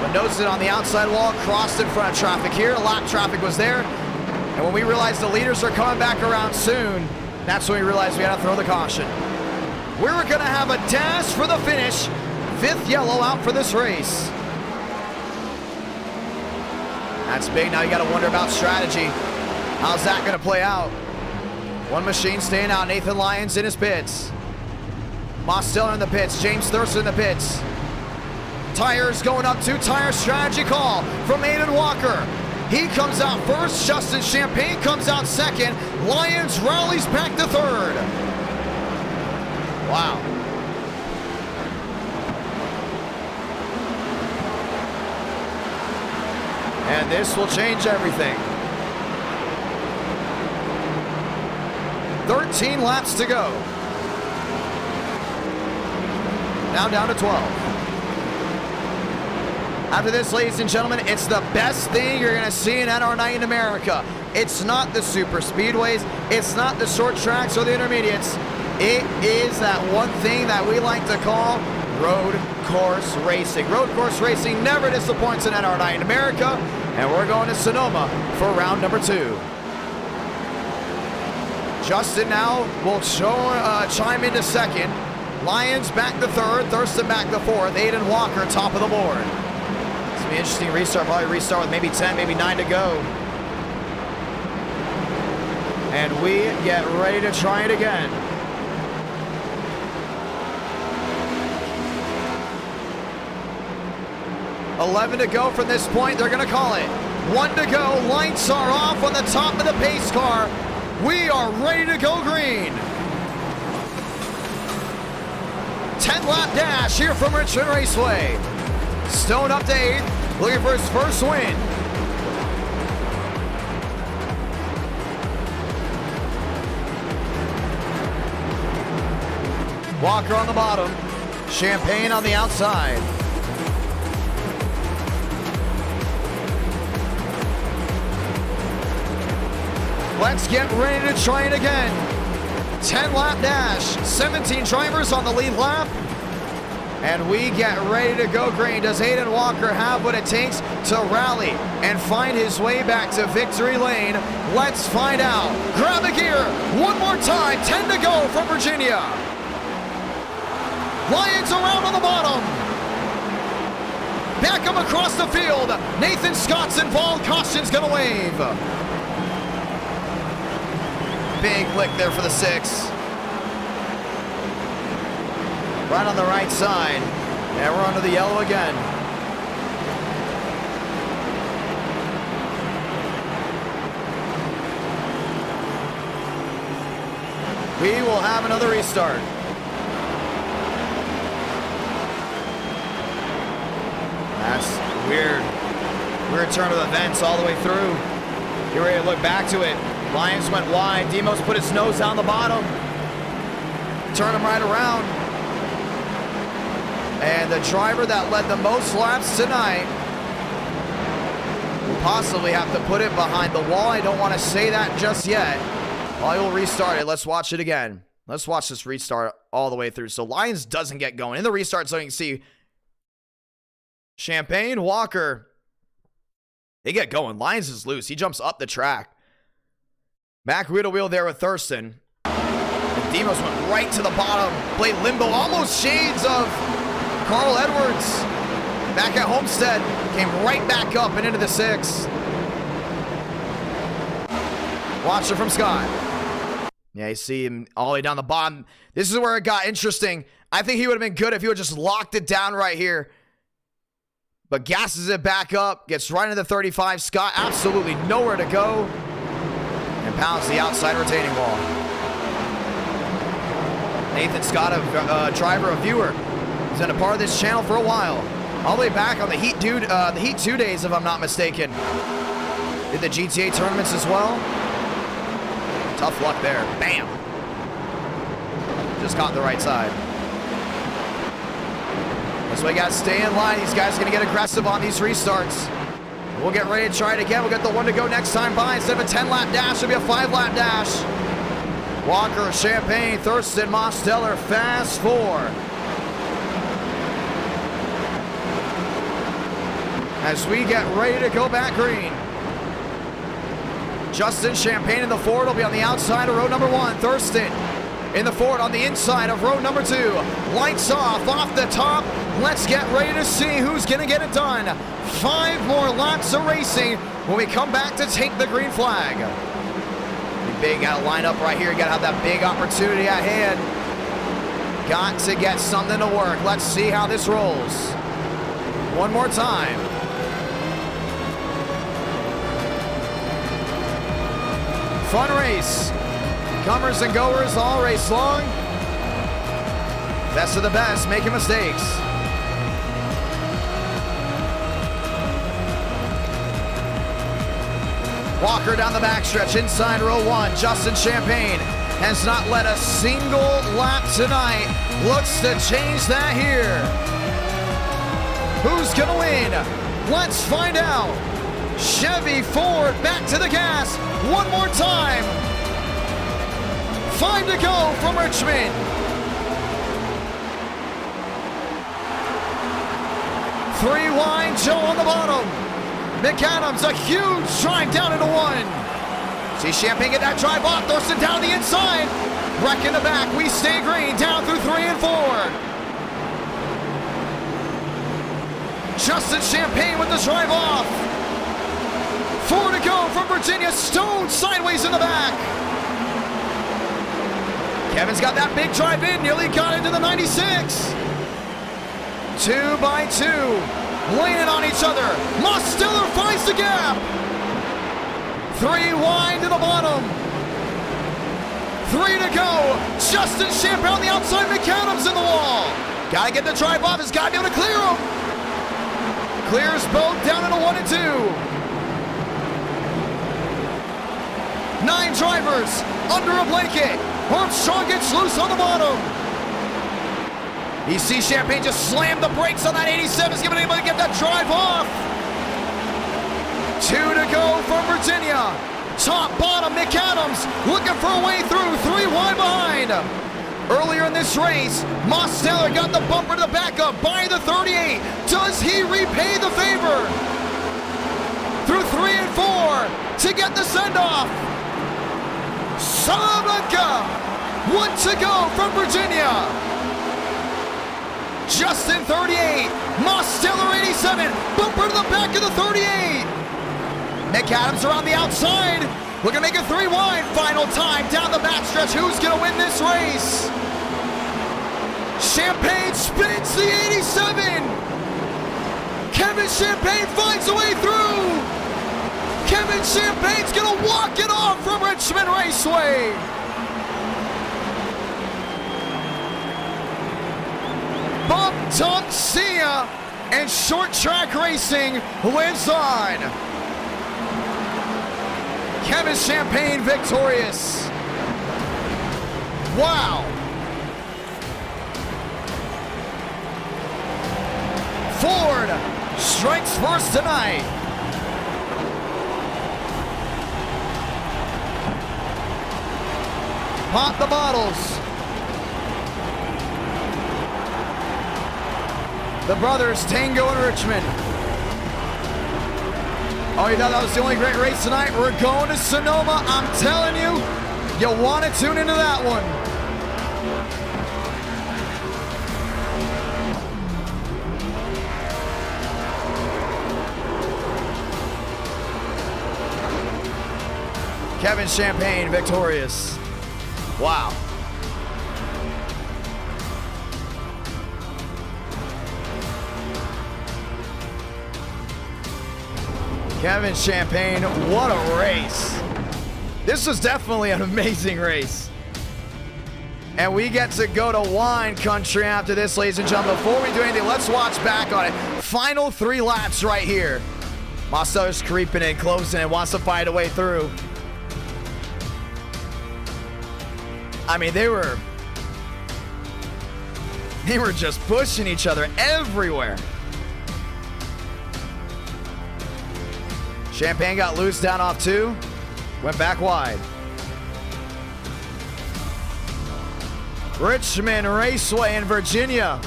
A: But noticed it on the outside wall, crossed in front of traffic here. Lap traffic was there. And when we realized the leaders are coming back around soon, that's when we realized we had to throw the caution. We're going to have a dash for the finish. 5th yellow out for this race. That's big. Now you got to wonder about strategy. How's that going to play out? One machine staying out. Nathan Lyons in his pits. Mosteller in the pits. James Thurston in the pits. Tires going up. 2 tire strategy call from Aiden Walker. He comes out first. Justin Champagne comes out second. Lyons rallies back to 3rd. Wow. And this will change everything. 13 laps to go. Now down to 12. After this, ladies and gentlemen, it's the best thing you're going to see in NR night in America. It's not the super speedways. It's not the short tracks or the intermediates. It is that one thing that we like to call road course racing. Road course racing never disappoints in NR night in America, and we're going to Sonoma for round number 2. Justin now will chime into second. Lyons back to 3rd, Thurston back to 4th, Aiden Walker top of the board. It's going to be an interesting restart, probably restart with maybe 10, maybe 9 to go. And we get ready to try it again. $11 to go from this point. They're going to call it. 1 to go. Lights are off on the top of the pace car. We are ready to go green. 10-lap dash here from Richmond Raceway. Stone up to 8th, looking for his first win. Walker on the bottom. Champagne on the outside. Let's get ready to try it again. 10-lap dash, 17 drivers on the lead lap. And we get ready to go green. Does Aiden Walker have what it takes to rally and find his way back to victory lane? Let's find out. Grab the gear one more time. 10 to go from Virginia. Lyons around on the bottom. Back him across the field. Nathan Scott's involved. Caution's going to wave. Big lick there for the 6. Right on the right side. And we're onto the yellow again. We will have another restart. That's weird. Weird turn of events all the way through. Get ready to look back to it. Lions went wide. Demos put his nose down the bottom. Turn him right around. And the driver that led the most laps tonight will possibly have to put it behind the wall. I don't want to say that just yet. I will restart it. Let's watch it again. Let's watch this restart all the way through. So Lions doesn't get going. In the restart, so you can see Champagne, Walker, they get going. Lions is loose. He jumps up the track. Mac wheel to wheel there with Thurston. And Demos went right to the bottom. Played limbo, almost shades of Carl Edwards. Back at Homestead. Came right back up and into the 6. Watch it from Scott. Yeah, you see him all the way down the bottom. This is where it got interesting. I think he would have been good if he would have just locked it down right here. But gasses it back up. Gets right into the 35. Scott absolutely nowhere to go. And pounds the outside retaining wall. Nathan Scott, a driver, a viewer. He's been a part of this channel for a while. All the way back on the Heat 2 days, if I'm not mistaken. Did the GTA tournaments as well. Tough luck there. Bam. Just caught the right side. That's why you got to stay in line. These guys are going to get aggressive on these restarts. We'll get ready to try it again. We'll get the 1 to go next time by. Instead of a 10-lap dash, it'll be a 5-lap dash. Walker, Champagne, Thurston, Mosteller, fast 4. As we get ready to go back green. Justin Champagne in the Ford will be on the outside of row number 1. Thurston in the Ford on the inside of row number 2. Lights off the top. Let's get ready to see who's going to get it done. 5 more laps of racing when we come back to take the green flag. Big, got to line up right here. You got to have that big opportunity at hand. Got to get something to work. Let's see how this rolls. One more time. Fun race. Comers and goers all race long. Best of the best, making mistakes. Walker down the backstretch, inside row 1. Justin Champagne has not led a single lap tonight. Looks to change that here. Who's gonna win? Let's find out. Chevy Ford back to the gas. One more time. 5 to go from Richmond. Three wide, Joe on the bottom. McAdams, a huge drive down into 1. See Champagne get that drive off. Thurston down the inside. Wreck in the back. We stay green down through 3 and 4. Justin Champagne with the drive off. 4 to go from Virginia. Stone sideways in the back. Kevin's got that big drive in. Nearly got into the 96. 2 by 2. Leaning on each other. Mosteller finds the gap. 3 wide to the bottom. 3 to go. Justin Champagne on the outside. McAdams in the wall. Gotta get the drive off. He's gotta be able to clear him. Clears both down into 1 and 2. 9 drivers under a blanket. Armstrong gets loose on the bottom. You see Champagne just slam the brakes on that 87. He's able to get that drive off. 2 to go from Virginia. Top, bottom, McAdams looking for a way through. 3 wide behind. Earlier in this race, Mosteller got the bumper to the backup by the 38. Does he repay the favor? Through 3 and 4 to get the send-off. Salamanca, 1 to go from Virginia. Justin 38. Mosteller 87. Bumper to the back of the 38. Nick Adams around the outside. Looking to make it 3 wide. Final time down the backstretch. Who's going to win this race? Champagne spins the 87. Kevin Champagne finds a way through. Kevin Champagne's going to walk it off from Richmond Raceway. Bump, tunk, see ya, and short track racing lives on. Kevin Champagne victorious. Wow. Ford strikes first tonight. Pop the bottles. The brothers Tango and Richmond. Oh, you thought that was the only great race tonight? We're going to Sonoma. I'm telling you, you want to tune into that one. Kevin Champagne victorious. Wow. Kevin Champagne, what a race. This was definitely an amazing race. And we get to go to wine country after this, ladies and gentlemen. Before we do anything, let's watch back on it. Final 3 laps right here. Mosteller's creeping in, closing and wants to fight a way through. I mean, they were just pushing each other everywhere. Champagne got loose down off 2, went back wide. Richmond Raceway in Virginia,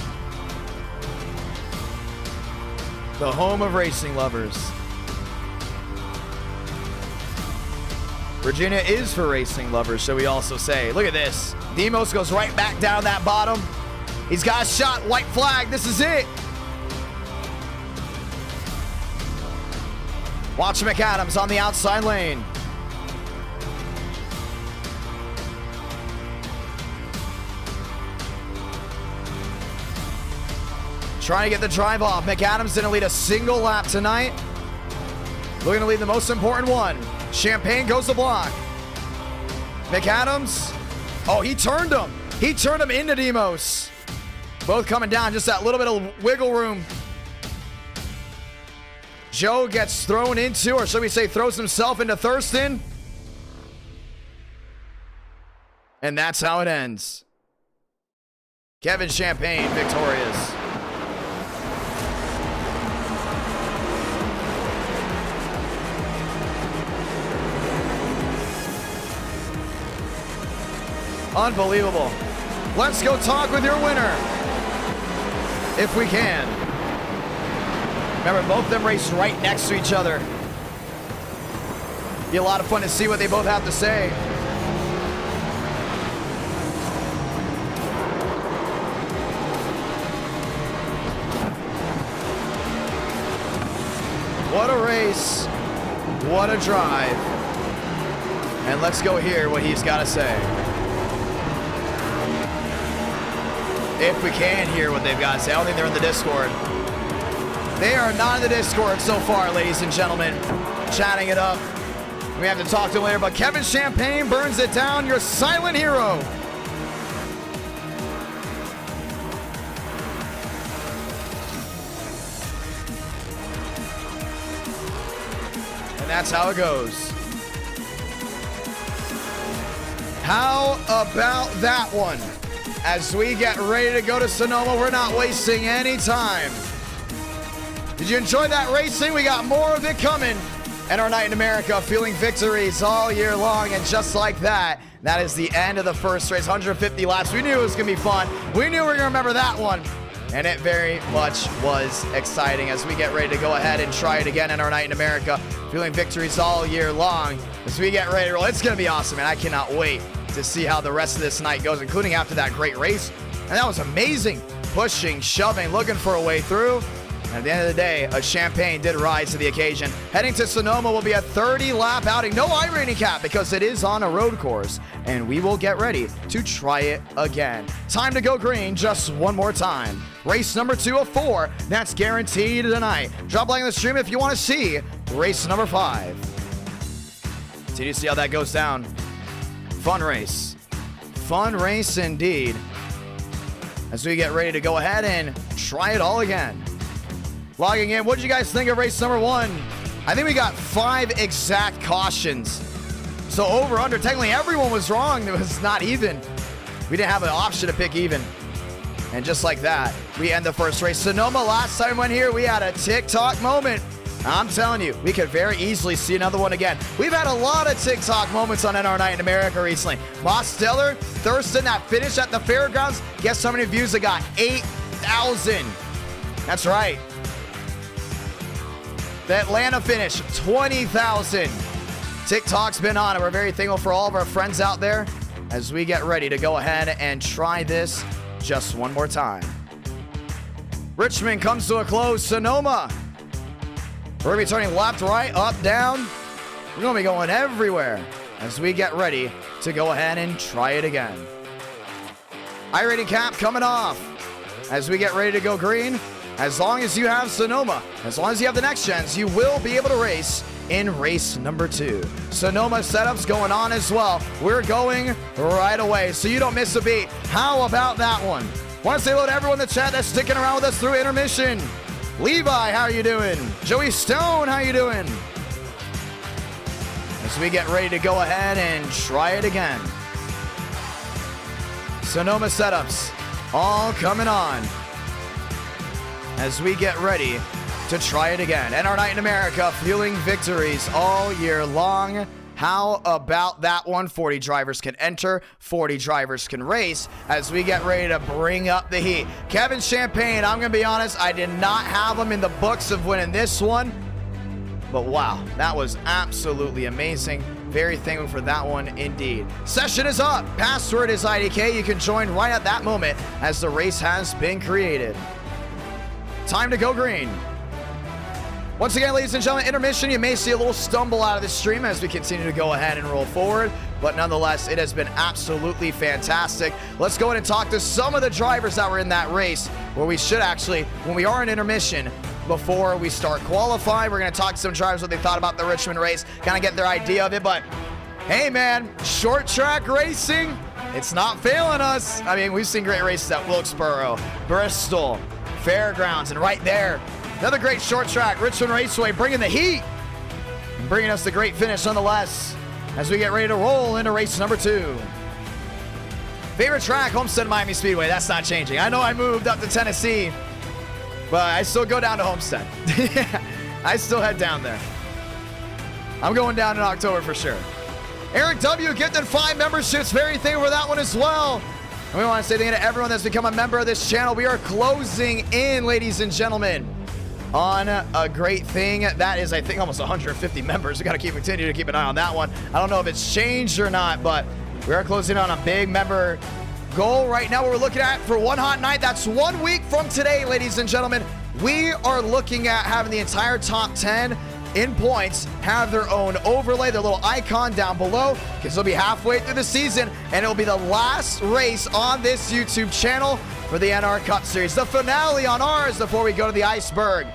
A: the home of racing lovers. Virginia is for racing lovers, so we also say. Look at this. Demos goes right back down that bottom. He's got a shot, white flag, this is it. Watch McAdams on the outside lane. Trying to get the drive off. McAdams didn't lead a single lap tonight. Looking to lead the most important one. Champagne goes the block. McAdams. Oh, he turned him. He turned him into Demos. Both coming down, just that little bit of wiggle room. Joe gets thrown into, or should we say throws himself into Thurston. And that's how it ends. Kevin Champagne victorious. Unbelievable. Let's go talk with your winner, if we can. Remember, both of them raced right next to each other. Be a lot of fun to see what they both have to say. What a race. What a drive. And let's go hear what he's got to say. If we can hear what they've got to say. I don't think they're in the Discord. They are not in the Discord so far, ladies and gentlemen. Chatting it up. We have to talk to him later, but Kevin Champagne burns it down, your silent hero. And that's how it goes. How about that one? As we get ready to go to Sonoma, we're not wasting any time. Did you enjoy that racing? We got more of it coming. And our night in America, feeling victories all year long. And just like that, that is the end of the first race. 150 laps. We knew it was going to be fun. We knew we were going to remember that one. And it very much was exciting as we get ready to go ahead and try it again in our night in America. Feeling victories all year long. As we get ready to roll, it's going to be awesome. And I cannot wait to see how the rest of this night goes, including after that great race. And that was amazing. pushing, shoving, looking for a way through. And at the end of the day, a champagne did rise to the occasion. Heading to Sonoma will be a 30-lap outing. No iRacing cap because it is on a road course. And we will get ready to try it again. Time to go green just one more time. Race number 2 of 4. That's guaranteed tonight. Drop a like on the stream if you want to see race number 5. So you see how that goes down. Fun race. Fun race indeed. As we get ready to go ahead and try it all again. Logging in, what did you guys think of race number 1? I think we got 5 exact cautions. So over, under, technically everyone was wrong. It was not even. We didn't have an option to pick even. And just like that, we end the first race. Sonoma, last time we went here, we had a TikTok moment. I'm telling you, we could very easily see another one again. We've had a lot of TikTok moments on NR Night in America recently. Moss Stellar, Thurston, that finish at the fairgrounds. Guess how many views it got? 8,000. That's right. The Atlanta finish, 20,000. TikTok's been on, and we're very thankful for all of our friends out there as we get ready to go ahead and try this just one more time. Richmond comes to a close. Sonoma. We're going to be turning left, right, up, down. We're going to be going everywhere as we get ready to go ahead and try it again. iRacing cap coming off as we get ready to go green. As long as you have Sonoma, as long as you have the next gens, you will be able to race in race number 2. Sonoma setups going on as well. We're going right away, so you don't miss a beat. How about that one? Want to say hello to everyone in the chat that's sticking around with us through intermission. Levi, how are you doing? Joey Stone, how you doing? As we get ready to go ahead and try it again. Sonoma setups all coming on as we get ready to try it again. NR Night in America, fueling victories all year long. How about that one? 40 drivers can enter, 40 drivers can race as we get ready to bring up the heat. Kevin Champagne, I'm going to be honest, I did not have him in the books of winning this one. But wow, that was absolutely amazing. Very thankful for that one indeed. Session is up. Password is IDK. You can join right at that moment as the race has been created. Time to go green. Once again, ladies and gentlemen, intermission. You may see a little stumble out of the stream as we continue to go ahead and roll forward. But nonetheless, it has been absolutely fantastic. Let's go ahead and talk to some of the drivers that were in that race, where we should actually, when we are in intermission, before we start qualifying, we're going to talk to some drivers what they thought about the Richmond race, kind of get their idea of it. But hey, man, short track racing, it's not failing us. I mean, we've seen great races at Wilkesboro, Bristol, Fairgrounds, and right there, another great short track, Richmond Raceway, bringing the heat and bringing us the great finish nonetheless as we get ready to roll into race number 2. Favorite track, Homestead Miami Speedway. That's not changing. I know I moved up to Tennessee, but I still go down to Homestead. I still head down there. I'm going down in October for sure. Eric W. gifted 5 memberships. Very thankful for that one as well. And we want to say thank you to everyone that's become a member of this channel. We are closing in, ladies and gentlemen, on a great thing. That is, I think, almost 150 members. We got to continue to keep an eye on that one. I don't know if it's changed or not, but we are closing on a big member goal right now. What we're looking at for one hot night, that's 1 week from today, ladies and gentlemen. We are looking at having the entire top 10 in points have their own overlay, their little icon down below, because they'll be halfway through the season, and it'll be the last race on this YouTube channel for the NR Cup Series. The finale on ours before we go to the iceberg.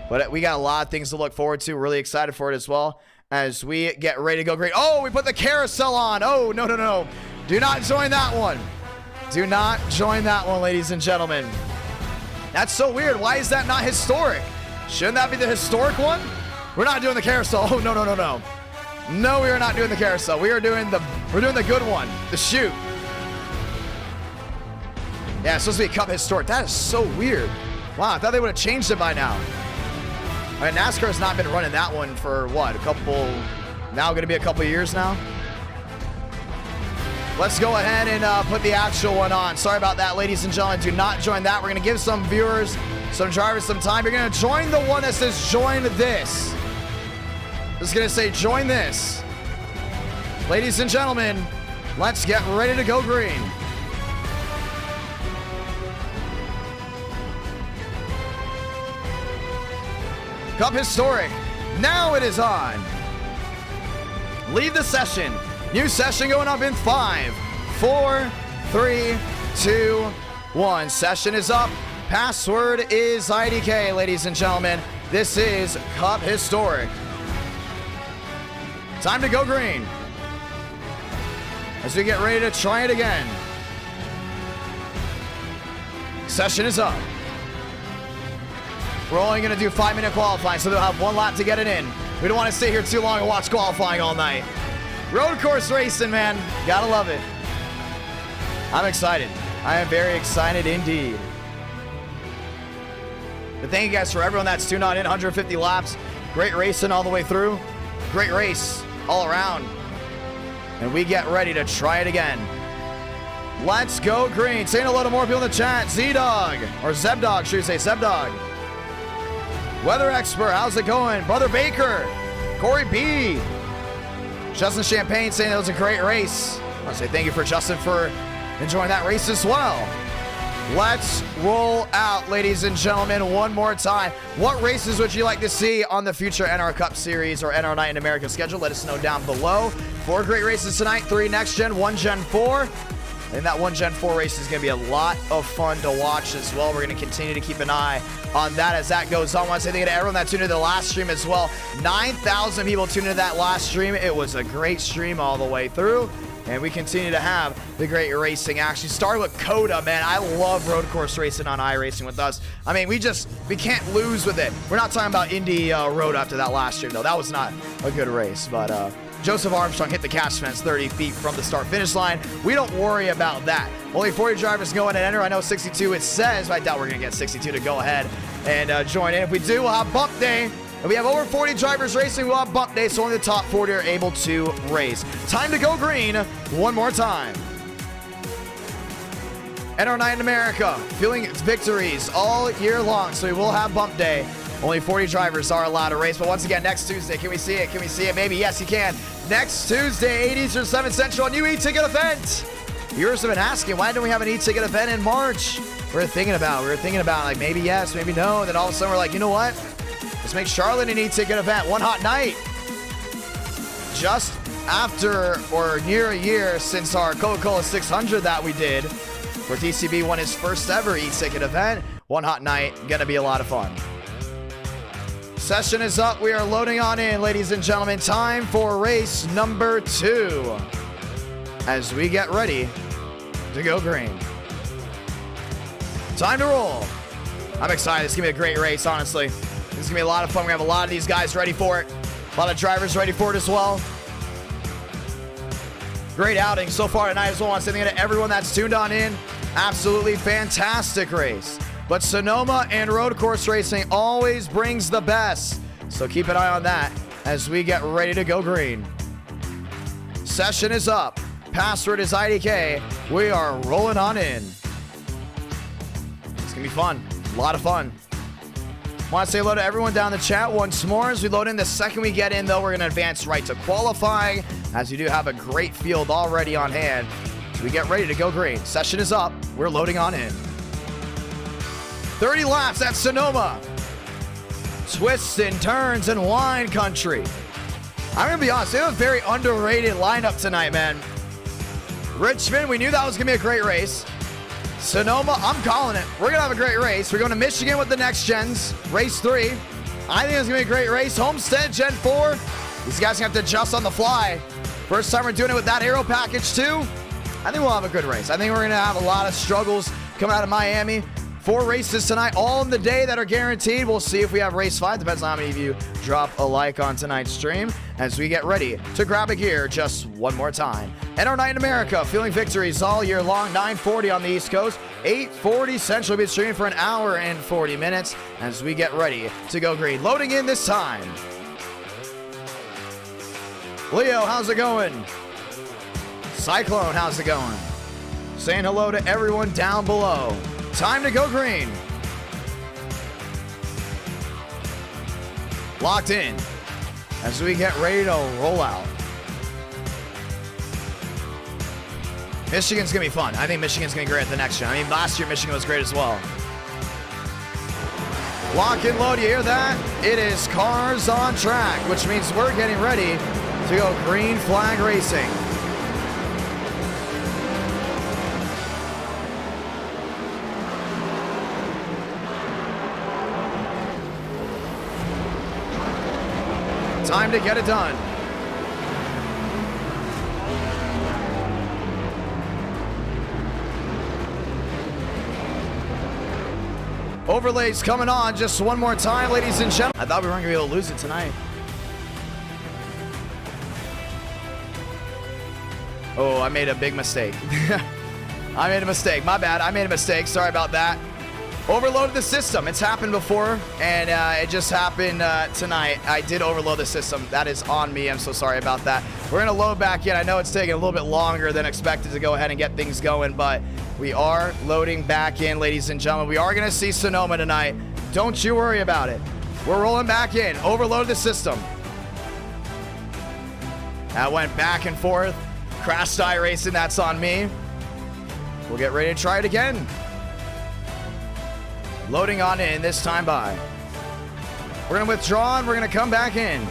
A: But we got a lot of things to look forward to. Really excited for it as well as we get ready to go green. Oh, we put the carousel on. Oh, no, no, no. Do not join that one. Do not join that one, ladies and gentlemen. That's so weird. Why is that not historic? Shouldn't that be the historic one? We're not doing the carousel. Oh, no, no, no, no. No, we are not doing the carousel. We're doing the good one, the shoot. Yeah, it's supposed to be a Cup historic. That is so weird. Wow, I thought they would have changed it by now. I mean, NASCAR's not been running that one for what, now going to be a couple years now? Let's go ahead and put the actual one on. Sorry about that, ladies and gentlemen. Do not join that. We're going to give some viewers, some drivers some time. You're going to join the one that says join this. It's going to say join this. Ladies and gentlemen, let's get ready to go green. Cup Historic. Now it is on. Leave the session. New session going up in 5, 4, 3, 2, 1. Session is up. Password is IDK, ladies and gentlemen. This is Cup Historic. Time to go green. As we get ready to try it again. Session is up. We're only going to do 5-minute qualifying, so they'll have 1 lap to get it in. We don't want to stay here too long and watch qualifying all night. Road course racing, man. Gotta love it. I'm excited. I am very excited indeed. But thank you guys for everyone that's tuned on in. 150 laps. Great racing all the way through. Great race all around. And we get ready to try it again. Let's go green. Saying hello to more people in the chat. Z-Dog. Or Zebdog, should you say. Zebdog. Weather Expert, how's it going? Brother Baker. Corey B. Justin Champagne saying it was a great race. I want to say thank you for Justin for enjoying that race as well. Let's roll out, ladies and gentlemen, one more time. What races would you like to see on the future NR Cup Series or NR Night in America schedule? Let us know down below. 4 great races tonight, 3 next gen, 1 Gen 4. And that 1 Gen 4 race is going to be a lot of fun to watch as well. We're going to continue to keep an eye on that as that goes on. I want to say thank you to everyone that tuned into the last stream as well. 9,000 people tuned into that last stream. It was a great stream all the way through. And we continue to have the great racing action. Started with Coda, man. I love road course racing on iRacing with us. I mean, we can't lose with it. We're not talking about Indy Road after that last year, though. That was not a good race. But Joseph Armstrong hit the catch fence 30 feet from the start-finish line. We don't worry about that. Only 40 drivers go in and enter. I know 62 it says, but I doubt we're going to get 62 to go ahead and join in. If we do, we'll have bump day. If we have over 40 drivers racing, we'll have bump day, so only the top 40 are able to race. Time to go green one more time. NR Night in America, feeling victories all year long, so we will have bump day. Only 40 drivers are allowed to race, but once again, next Tuesday, can we see it? Can we see it? Maybe, yes, you can. Next Tuesday, 8 Eastern, 7 Central, a new eTicket event. Viewers have been asking, why don't we have an eTicket event in March? We were thinking about like, maybe yes, maybe no. And then all of a sudden, we're like, you know what? Let's make Charlotte an eTicket event, one hot night. Just after or near a year since our Coca-Cola 600 that we did, where DCB won his first ever eTicket event, one hot night, gonna be a lot of fun. Session is up, we are loading on in, ladies and gentlemen. Time for race number 2. As we get ready to go green. Time to roll. I'm excited, it's gonna be a great race, honestly. This is going to be a lot of fun. We have a lot of these guys ready for it. A lot of drivers ready for it as well. Great outing so far tonight as well. I want to say thank you to everyone that's tuned on in. Absolutely fantastic race. But Sonoma and road course racing always brings the best. So keep an eye on that as we get ready to go green. Session is up. Password is IDK. We are rolling on in. It's going to be fun. A lot of fun. Want to say hello to everyone down in the chat once more as we load in. The second we get in, though, we're going to advance right to qualifying, as we do have a great field already on hand. So we get ready to go green. Session is up. We're loading on in. 30 laps at Sonoma. Twists and turns and wine country. I'm going to be honest, they have a very underrated lineup tonight, man. Richmond, we knew that was going to be a great race. Sonoma, I'm calling it. We're going to have a great race. We're going to Michigan with the next gens. Race 3. I think it's going to be a great race. Homestead, Gen 4. These guys going to have to adjust on the fly. First time we're doing it with that aero package too. I think we'll have a good race. I think we're going to have a lot of struggles coming out of Miami. 4 races tonight, all in the day that are guaranteed. We'll see if we have race 5. Depends on how many of you drop a like on tonight's stream as we get ready to grab a gear just one more time. NR Night in America, feeling victories all year long. 9:40 on the East Coast, 8:40 Central. We'll be streaming for an hour and 40 minutes as we get ready to go green. Loading in this time. Leo, how's it going? Cyclone, how's it going? Saying hello to everyone down below. Time to go green. Locked in as we get ready to roll out. Michigan's going to be fun. I think Michigan's going to be great at the next year. I mean, last year Michigan was great as well. Lock and load, you hear that? It is cars on track, which means we're getting ready to go green flag racing. Time to get it done. Overlays coming on just one more time, ladies and gentlemen. I thought we weren't going to be able to lose it tonight. Oh, I made a big mistake. I made a mistake. My bad. I made a mistake. Sorry about that. Overloaded the system. It's happened before, and it just happened tonight. I did overload the system. That is on me. I'm so sorry about that. We're going to load back in. I know it's taking a little bit longer than expected to go ahead and get things going, but we are loading back in, ladies and gentlemen. We are going to see Sonoma tonight. Don't you worry about it. We're rolling back in. Overload the system. That went back and forth. Crashed iRacing. That's on me. We'll get ready to try it again. Loading on in this time by. We're going to withdraw and we're going to come back in.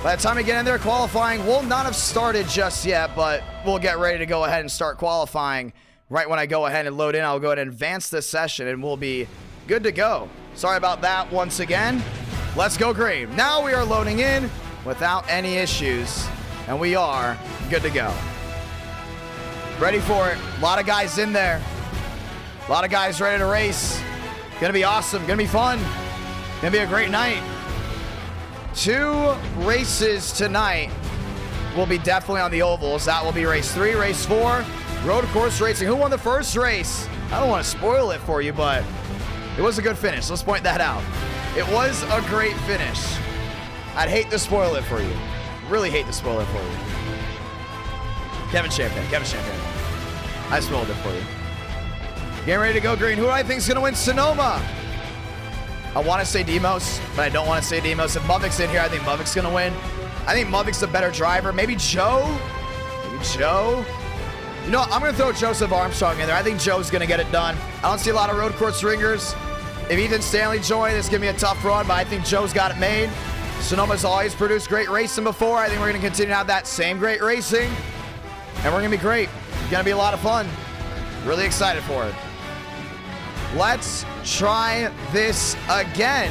A: By the time we get in there, qualifying will not have started just yet, but we'll get ready to go ahead and start qualifying. Right when I go ahead and load in, I'll go ahead and advance this session and we'll be good to go. Sorry about that once again. Let's go green. Now we are loading in without any issues, and we are good to go. Ready for it. A lot of guys in there. A lot of guys ready to race. Gonna be awesome. Gonna be fun. Gonna be a great night. 2 races tonight will be definitely on the ovals. That will be race 3, race 4, road course racing. Who won the first race? I don't want to spoil it for you, but it was a good finish. Let's point that out. It was a great finish. I'd hate to spoil it for you. Really hate to spoil it for you. Kevin Champagne. I spoiled it for you. Getting ready to go green. Who do I think is going to win Sonoma? I want to say Demos, but I don't want to say Demos. If Mubik's in here, I think Mubik's going to win. I think Mubik's the better driver. Maybe Joe? You know what? I'm going to throw Joseph Armstrong in there. I think Joe's going to get it done. I don't see a lot of road course ringers. If Ethan Stanley joined, it's going to be a tough run, but I think Joe's got it made. Sonoma's always produced great racing before. I think we're going to continue to have that same great racing, and we're going to be great. It's going to be a lot of fun. Really excited for it. Let's try this again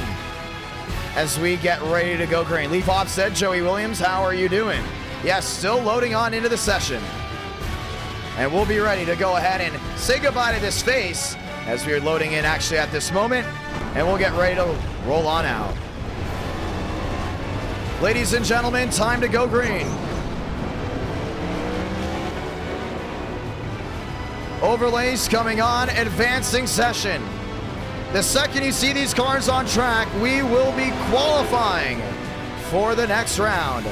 A: as we get ready to go green. Leaf offset, Joey Williams, how are you doing? Yes, still loading on into the session. And we'll be ready to go ahead and say goodbye to this face as we are loading in actually at this moment. And we'll get ready to roll on out. Ladies and gentlemen, time to go green. Overlays coming on, advancing session. The second you see these cars on track, we will be qualifying for the next round.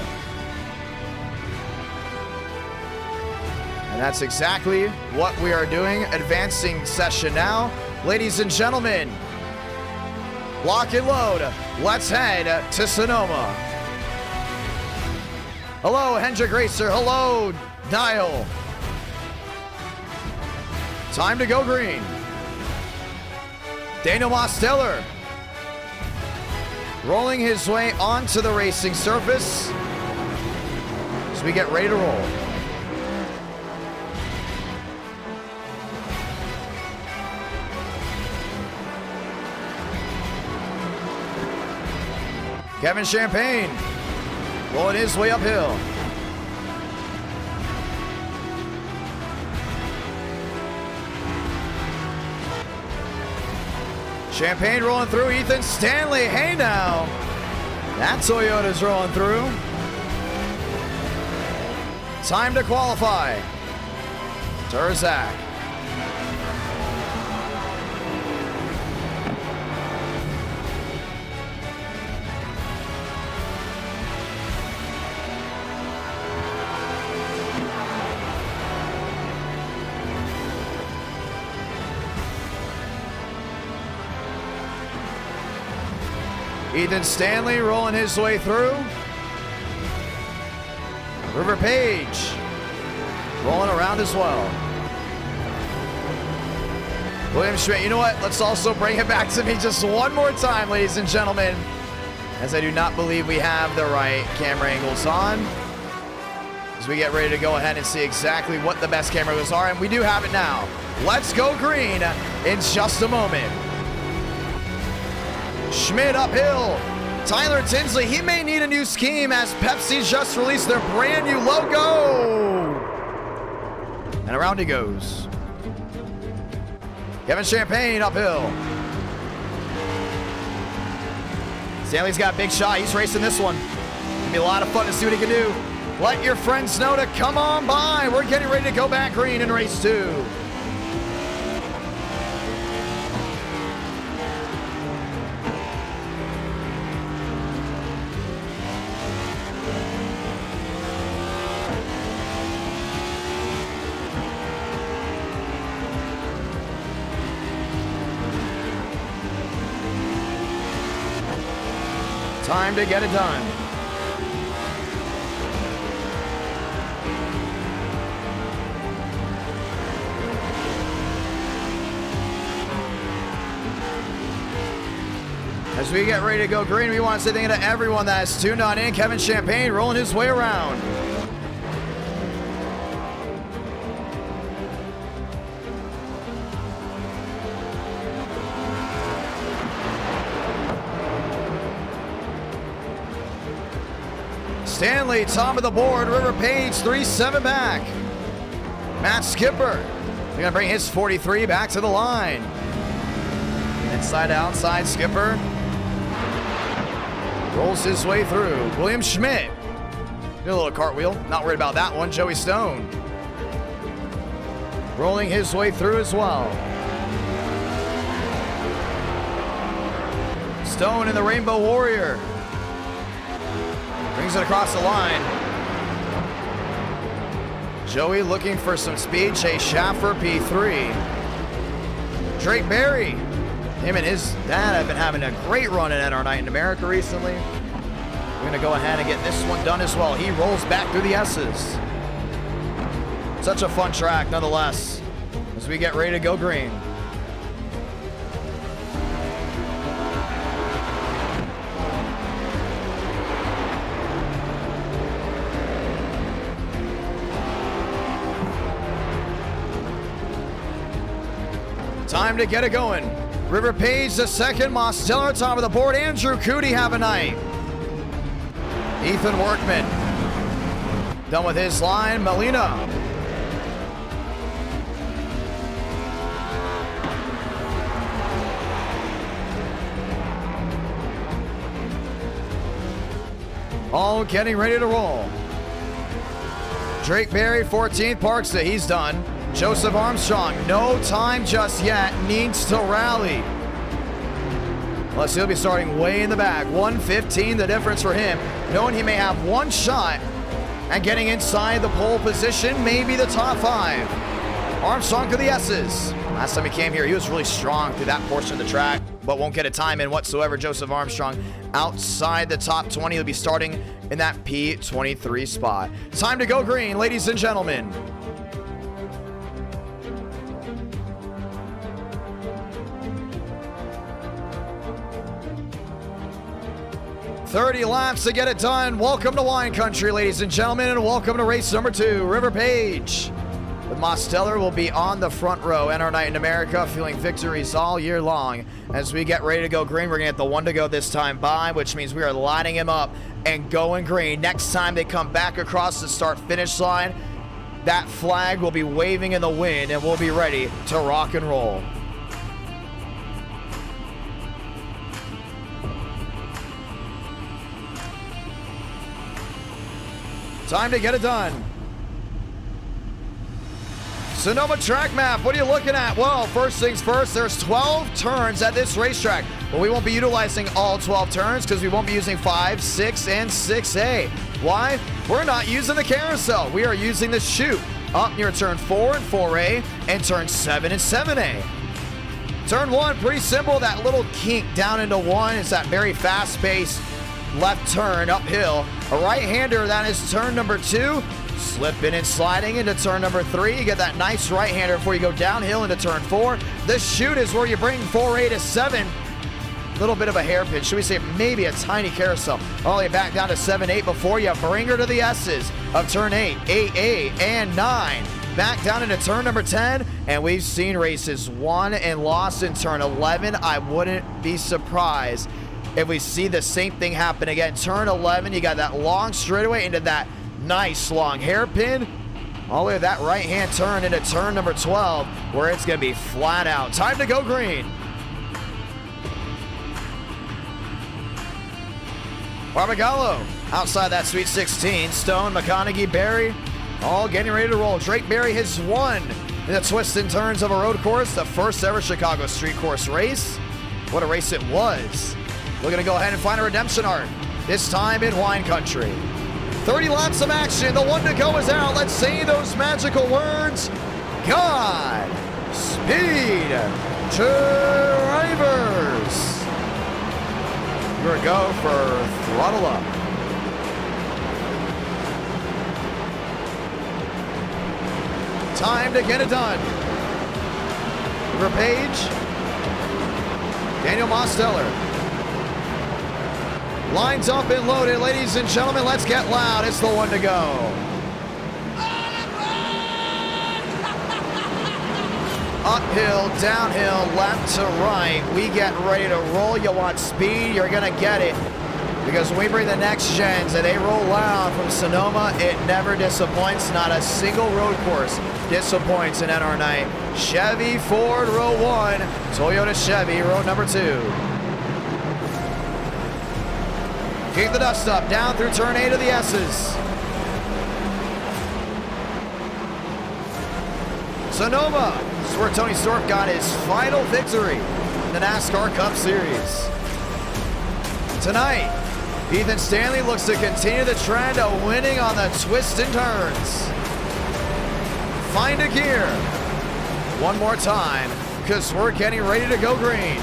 A: And that's exactly what we are doing. Advancing session now. Ladies and gentlemen, lock and load. Let's head to Sonoma. Hello, Hendrick Racer. Hello, Dial. Time to go green. Daniel Mosteller rolling his way onto the racing surface as we get ready to roll. Kevin Champagne rolling his way uphill. Champagne rolling through. Ethan Stanley. Hey now. That Toyota's rolling through. Time to qualify. Turzak. Ethan Stanley rolling his way through. River Page rolling around as well. William Schmidt, you know what? Let's also bring it back to me just one more time, ladies and gentlemen, as I do not believe we have the right camera angles on. As we get ready to go ahead and see exactly what the best camera angles are, and we do have it now. Let's go green in just a moment. Schmidt uphill. Tyler Tinsley, he may need a new scheme as Pepsi just released their brand new logo. And around he goes. Kevin Champagne uphill. Stanley's got a big shot. He's racing this one. It'll be a lot of fun to see what he can do. Let your friends know to come on by. We're getting ready to go back green in race 2. Time to get it done. As we get ready to go green, we want to say thank you to everyone that has tuned on in. Kevin Champagne rolling his way around. Stanley, top of the board. River Page, 3-7 back. Matt Skipper, he's going to bring his 43 back to the line. Inside to outside, Skipper rolls his way through. William Schmidt, did a little cartwheel. Not worried about that one. Joey Stone rolling his way through as well. Stone in the Rainbow Warrior. Brings it across the line. Joey looking for some speed. Chase Schaffer, P3. Drake Berry. Him and his dad have been having a great run at NR Night in America recently. We're going to go ahead and get this one done as well. He rolls back through the S's. Such a fun track nonetheless as we get ready to go green. Time to get it going. River Page the second, Mosteller top of the board. Andrew Cootie have a night. Ethan Workman done with his line. Molina. All getting ready to roll. Drake Berry 14th, Parksta, he's done. Joseph Armstrong, no time just yet, needs to rally. Plus, he'll be starting way in the back. 1:15, the difference for him, knowing he may have one shot and getting inside the pole position, maybe the top 5. Armstrong to the S's. Last time he came here, he was really strong through that portion of the track, but won't get a time in whatsoever. Joseph Armstrong outside the top 20. He'll be starting in that P23 spot. Time to go green, ladies and gentlemen. 30 laps to get it done. Welcome to Wine Country, ladies and gentlemen, and welcome to race number 2. River Page with Mosteller will be on the front row. NR Night in America, feeling victories all year long. As we get ready to go green, we're going to get the one to go this time by, which means we are lining him up and going green. Next time they come back across the start-finish line, that flag will be waving in the wind, and we'll be ready to rock and roll. Time to get it done. Sonoma track map, what are you looking at? Well, first things first, there's 12 turns at this racetrack. But we won't be utilizing all 12 turns because we won't be using 5, 6, and 6A. Why? We're not using the carousel. We are using the chute up near turn 4 and 4A and turn 7 and 7A. Turn 1, pretty simple. That little kink down into 1 is that very fast-paced left turn uphill. A right-hander, that is turn number 2. Slipping and sliding into turn number 3. You get that nice right-hander before you go downhill into turn 4. The chute is where you bring 4A to 7. Little bit of a hairpin. Should we say maybe a tiny carousel? Only back down to 7-8 before you bring her to the S's of turn 8, 8A, and 9. Back down into turn number 10, and we've seen races won and lost in turn 11. I wouldn't be surprised if we see the same thing happen again. Turn 11, you got that long straightaway into that nice long hairpin. All the way to that right-hand turn into turn number 12, where it's going to be flat out. Time to go green. Barbagallo outside that Sweet 16. Stone, McConaughey, Berry, all getting ready to roll. Drake Berry has won in the twists and turns of a road course, the first ever Chicago street course race. What a race it was. We're going to go ahead and find a redemption arc, this time in wine country. 30 laps of action. The one to go is out. Let's say those magical words. God speed drivers. We're going to go for throttle up. Time to get it done. For Page, Daniel Mosteller. Lines up and loaded. Ladies and gentlemen, let's get loud. It's the one to go. Uphill, downhill, left to right. We get ready to roll. You want speed, you're going to get it. Because when we bring the next gens and they roll loud from Sonoma, it never disappoints. Not a single road course disappoints in NR night. Chevy, Ford, row 1. Toyota, Chevy, row number 2. Keep the dust up, down through turn 8 of the S's. Sonoma, this is where Tony Stork got his final victory in the NASCAR Cup Series. Tonight, Ethan Stanley looks to continue the trend of winning on the twists and turns. Find a gear one more time, because we're getting ready to go green.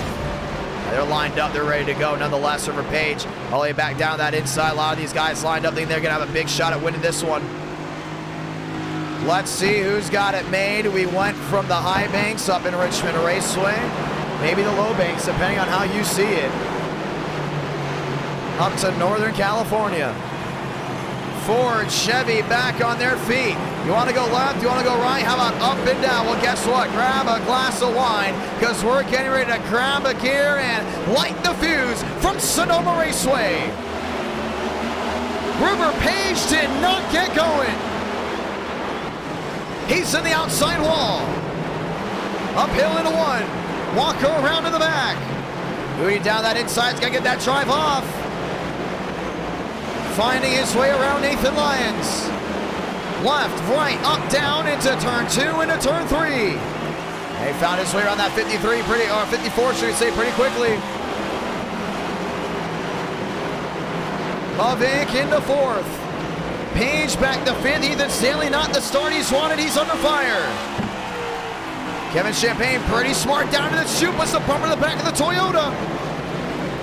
A: They're lined up, they're ready to go. Nonetheless, River Page all the way back down that inside. A lot of these guys lined up, think they're gonna have a big shot at winning this one. Let's see who's got it made. We went from the high banks up in Richmond Raceway, maybe the low banks, depending on how you see it, up to Northern California. Ford, Chevy back on their feet. You want to go left? You want to go right? How about up and down? Well, guess what? Grab a glass of wine, because we're getting ready to grab a gear and light the fuse from Sonoma Raceway. River Page did not get going. He's in the outside wall. Uphill into 1. Walker around to the back. Moving down that inside. He's got to get that drive off. Finding his way around Nathan Lyons. Left, right, up, down into turn 2, into turn 3. He found his way around that 53 or 54, should we say, pretty quickly. Mavic into 4th. Page back to 5th. Ethan Stanley not the start he's wanted. He's under fire. Kevin Champagne pretty smart down to the chute. What's the bumper to the back of the Toyota?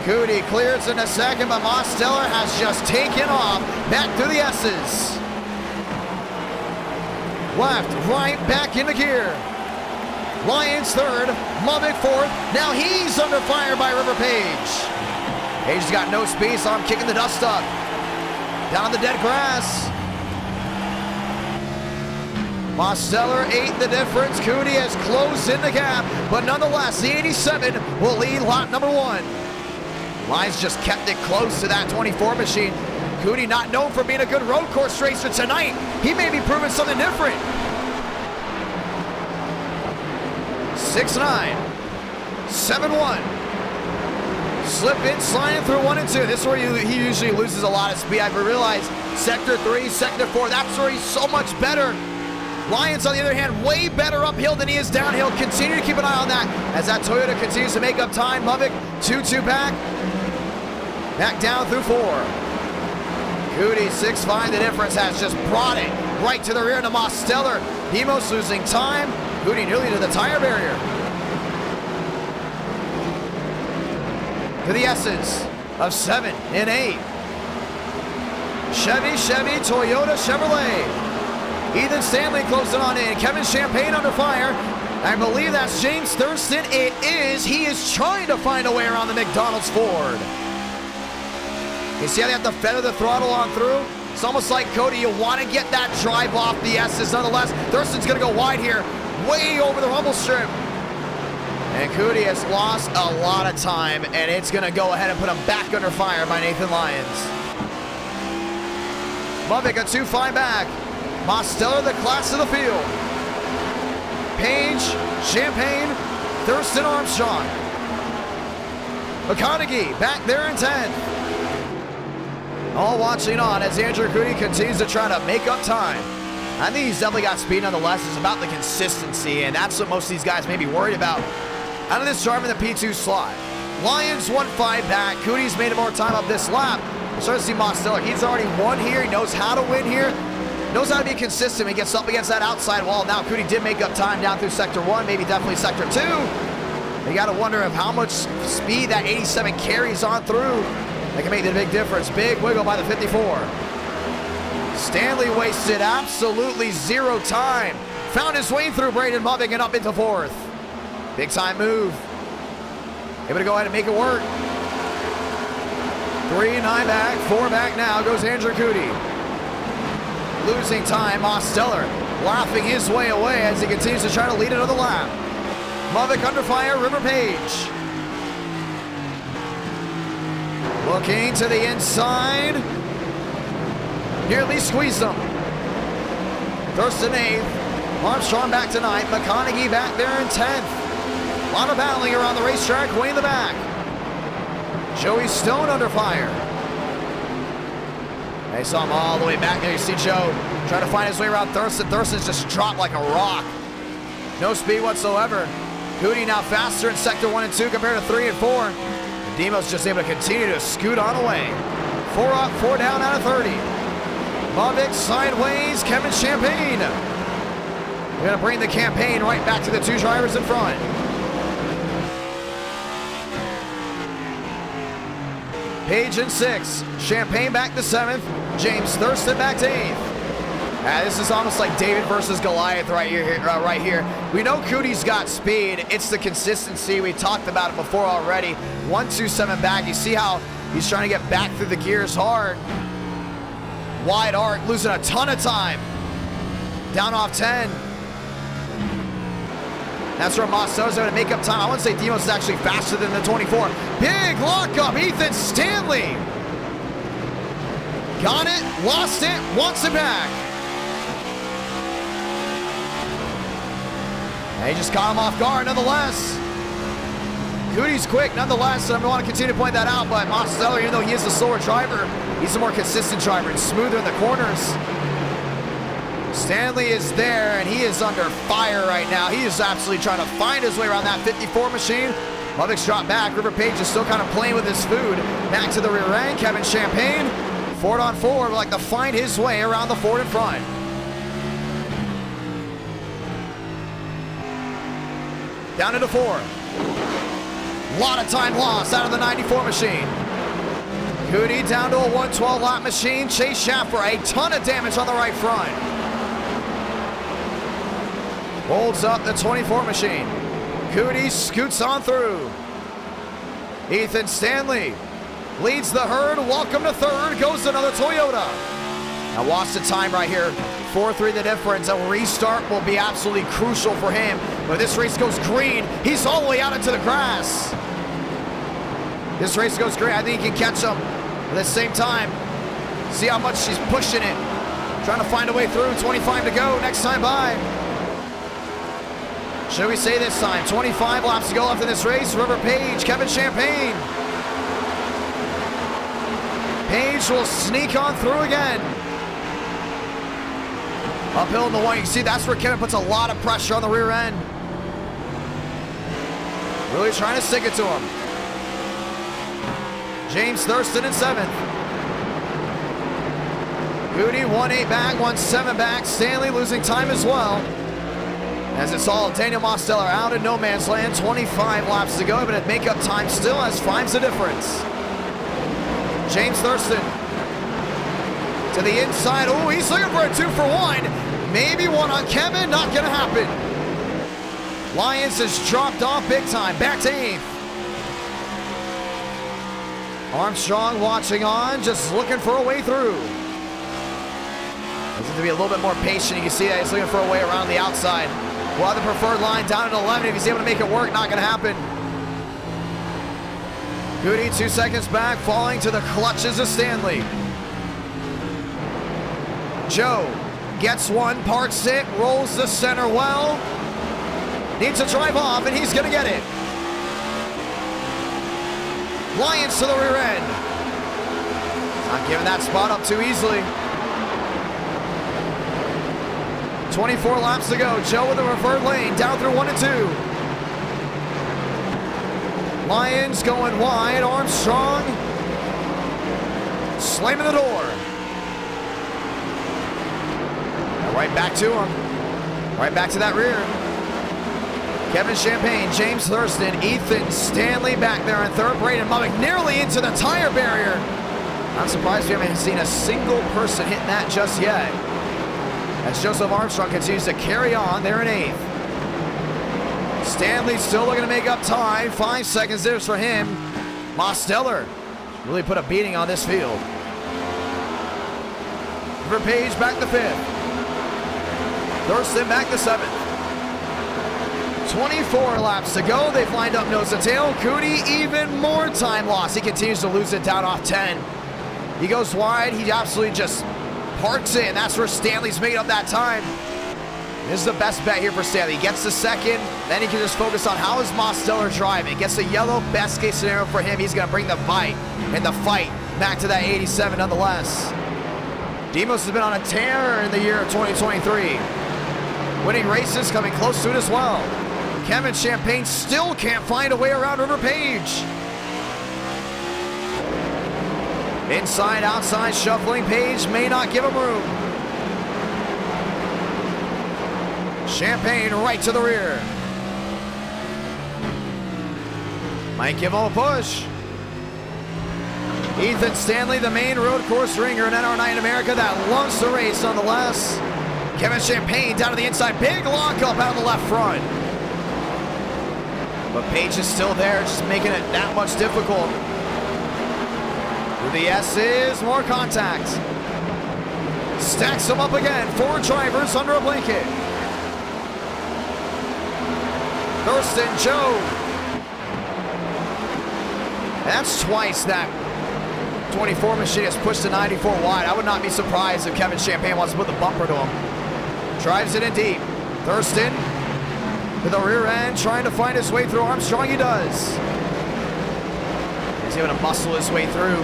A: Cootie clears in a second, but Mosteller has just taken off back through the S's. Left, right, back into gear. Lyons 3rd, Mavic 4th. Now he's under fire by River Page. Page's got no speed, so I'm kicking the dust up. Down the dead grass. Mosteller 8 the difference. Cootie has closed in the gap, but nonetheless, the 87 will lead lap number 1. Lyons just kept it close to that 24 machine. Cootie not known for being a good road course racer tonight. He may be proving something different. 6-9, 7-1. Slip in, sliding through 1 and 2. This is where he usually loses a lot of speed. I've realized sector 3, sector 4, that's where he's so much better. Lyons, on the other hand, way better uphill than he is downhill. Continue to keep an eye on that as that Toyota continues to make up time. Mavic 2-2 back. Back down through 4. Cootie 6-5, the difference has just brought it right to the rear to Mosteller. Demos losing time. Cootie nearly to the tire barrier. To the S's of 7 and 8. Chevy, Toyota, Chevrolet. Ethan Stanley closing on in. Kevin Champagne under fire. I believe that's James Thurston. It is. He is trying to find a way around the McDonald's Ford. You see how they have to feather the throttle on through? It's almost like, Cody, you want to get that drive off the S's. Nonetheless, Thurston's going to go wide here, way over the rumble strip. And Cody has lost a lot of time, and it's going to go ahead and put him back under fire by Nathan Lyons. Bubbick a 2-5 back. Mosteller, the class of the field. Page, Champagne, Thurston Armstrong. McConaughey back there in 10th. All watching on as Andrew Cody continues to try to make up time. I think he's definitely got speed nonetheless. It's about the consistency, and that's what most of these guys may be worried about. Out of this driver in the P2 slot. Lions 1-5 back. Cody's made more time up this lap. We're starting to see Mosteller. He's already won here. He knows how to win here. Knows how to be consistent. He gets up against that outside wall. Now Cody did make up time down through sector 1, maybe definitely sector 2. You got to wonder of how much speed that 87 carries on through. That can make the big difference. Big wiggle by the 54. Stanley wasted absolutely zero time. Found his way through Braden Bubbick and up into 4th. Big time move. Able to go ahead and make it work. 3-9 back, 4 back now goes Andrew Cody. Losing time, Mosteller laughing his way away as he continues to try to lead another lap. Bubbick under fire, River Page. Looking to the inside. Nearly squeezed him. Thurston 8th. Armstrong back to 9th. McConaughey back there in 10th. A lot of battling around the racetrack, way in the back. Joey Stone under fire. They saw him all the way back there. You see Joe trying to find his way around Thurston. Thurston's just dropped like a rock. No speed whatsoever. Cody now faster in sector 1 and 2 compared to 3 and 4. Demo's just able to continue to scoot on away. 4 up, 4 down out of 30. Bubbick sideways, Kevin Champagne. We're going to bring the campaign right back to the 2 drivers in front. Page in 6, Champagne back to 7th, James Thurston back to 8th. This is almost like David versus Goliath right here. We know Cody's got speed. It's the consistency. We talked about it before already. 1-2-7 back. You see how he's trying to get back through the gears hard. Wide arc, losing a ton of time. Down off 10. That's where Mosteller's going to make up time. I wouldn't say Demos is actually faster than the 24. Big lockup, Ethan Stanley. Got it, lost it, wants it back. They just caught him off guard nonetheless. Cody's quick nonetheless, and I want to continue to point that out, but Mosteller, even though he is the slower driver, he's a more consistent driver and smoother in the corners. Stanley is there, and he is under fire right now. He is absolutely trying to find his way around that 54 machine. Bubbick's dropped back. River Page is still kind of playing with his food. Back to the rear end. Kevin Champagne, Ford on 4, would like to find his way around the Ford in front. Down into 4. Lot of time lost out of the 94 machine. Cody down to a 112 lap machine. Chase Schaffer, a ton of damage on the right front. Holds up the 24 machine. Cody scoots on through. Ethan Stanley leads the herd. Welcome to 3rd. Goes another Toyota. Now lost the time right here. 4-3 the difference. A restart will be absolutely crucial for him. But this race goes green. He's all the way out into the grass. This race goes green. I think he can catch him. At the same time, see how much she's pushing it. Trying to find a way through. 25 to go. Next time by. Should we say this time? 25 laps to go left in this race. River Page, Kevin Champagne. Page will sneak on through again. Uphill in the 1. You can see that's where Kevin puts a lot of pressure on the rear end. Really trying to stick it to him. James Thurston in 7th. Cody 1-8 back, 1-7 back. Stanley losing time as well. As it's all Daniel Mosteller out in no man's land. 25 laps to go, but at make-up time still as finds the difference. James Thurston to the inside. Oh, he's looking for a 2-for-1. Maybe one on Kevin, not gonna happen. Lyons has dropped off big time, back to 8th. Armstrong watching on, just looking for a way through. He's going to be a little bit more patient. You can see that he's looking for a way around the outside. Well, the preferred line down at 11. If he's able to make it work, not going to happen. Goody 2 seconds back, falling to the clutches of Stanley. Joe gets one, parks it, rolls the center well. Needs to drive off, and he's going to get it. Lyons to the rear end. Not giving that spot up too easily. 24 laps to go. Joe with the preferred lane, down through 1 and 2. Lyons going wide. Armstrong slamming the door. Now right back to him. Right back to that rear. Kevin Champagne, James Thurston, Ethan Stanley back there in third. Braden Mummick nearly into the tire barrier. I'm surprised we haven't seen a single person hitting that just yet. As Joseph Armstrong continues to carry on there in 8th. Stanley still looking to make up time. 5 seconds there for him. Mosteller really put a beating on this field. River Page back to 5th. Thurston back to 7th. 24 laps to go. They've lined up nose to tail. Coody even more time loss. He continues to lose it down off 10. He goes wide. He absolutely just parks it, and that's where Stanley's made up that time. This is the best bet here for Stanley. He gets the second, then he can just focus on how is Mosteller driving. Gets the yellow, best case scenario for him. He's going to bring the bite and the fight back to that 87 nonetheless. Demos has been on a tear in the year of 2023. Winning races, coming close to it as well. Kevin Champagne still can't find a way around River Page. Inside, outside, shuffling. Page may not give him room. Champagne right to the rear. Might give him a push. Ethan Stanley, the main road course ringer in NR9 in America, that loves the race nonetheless. Kevin Champagne down to the inside. Big lockup out of the left front. But Page is still there, just making it that much difficult. Through the S's, more contact. Stacks them up again. 4 drivers under a blanket. Thurston, Joe. That's twice that 24 machine has pushed the 94 wide. I would not be surprised if Kevin Champagne wants to put the bumper to him. Drives it in deep. Thurston to the rear end, trying to find his way through. Armstrong, he does. He's able to muscle his way through.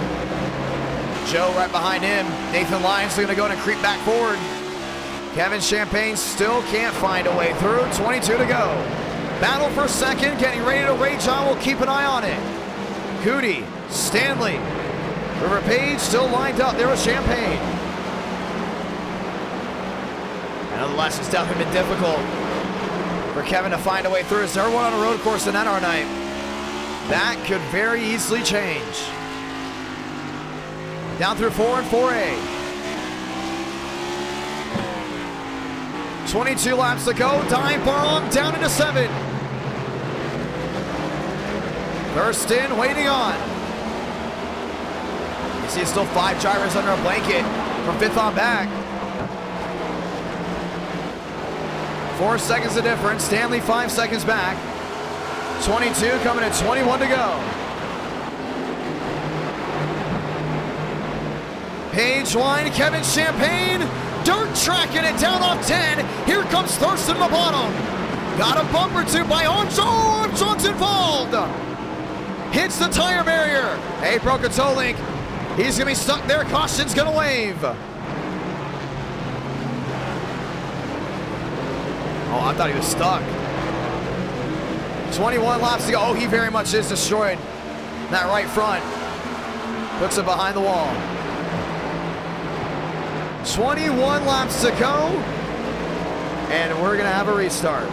A: Joe right behind him. Nathan Lyons going to go and creep back forward. Kevin Champagne still can't find a way through. 22 to go. Battle for second, getting ready to rage on. We'll keep an eye on it. Coody, Stanley, River Page still lined up there with Champagne. Nonetheless, it's definitely been difficult for Kevin to find a way through. Is there one on a road course in NR night? That could very easily change. Down through 4 and 4A. 22 laps to go. Dive bomb down into 7. Thurston waiting on. You see it's still 5 drivers under a blanket from 5th on back. 4 seconds of difference. Stanley 5 seconds back. 22 coming at 21 to go. Page line, Kevin Champagne, dirt tracking it down off 10. Here comes Thurston the bottom. Got a bump or two by Armstrong. Oh, Armstrong's involved. Hits the tire barrier. Hey, broke a toe link. He's gonna be stuck there. Caution's gonna wave. Oh, I thought he was stuck. 21 laps to go. Oh, he very much is destroyed. That right front. Puts it behind the wall. 21 laps to go. And we're going to have a restart.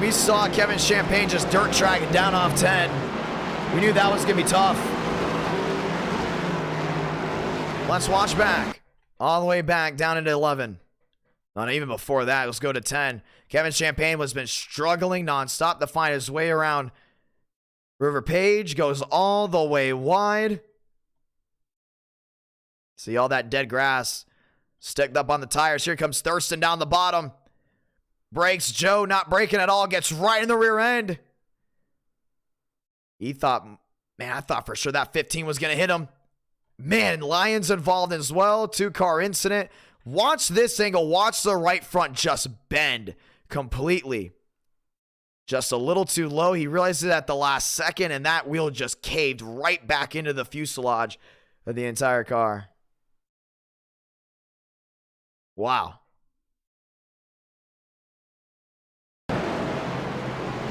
A: We saw Kevin Champagne just dirt tracking down off 10. We knew that was going to be tough. Let's watch back. All the way back down into 11. Not even before that. Let's go to 10. Kevin Champagne has been struggling nonstop to find his way around. River Page goes all the way wide. See all that dead grass sticked up on the tires. Here comes Thurston down the bottom. Brakes. Joe not braking at all. Gets right in the rear end. He thought, man, I thought for sure that 15 was going to hit him. Man, Lyons involved as well. 2-car incident. Watch this angle. Watch the right front just bend completely. Just a little too low. He realized it at the last second, and that wheel just caved right back into the fuselage of the entire car. Wow.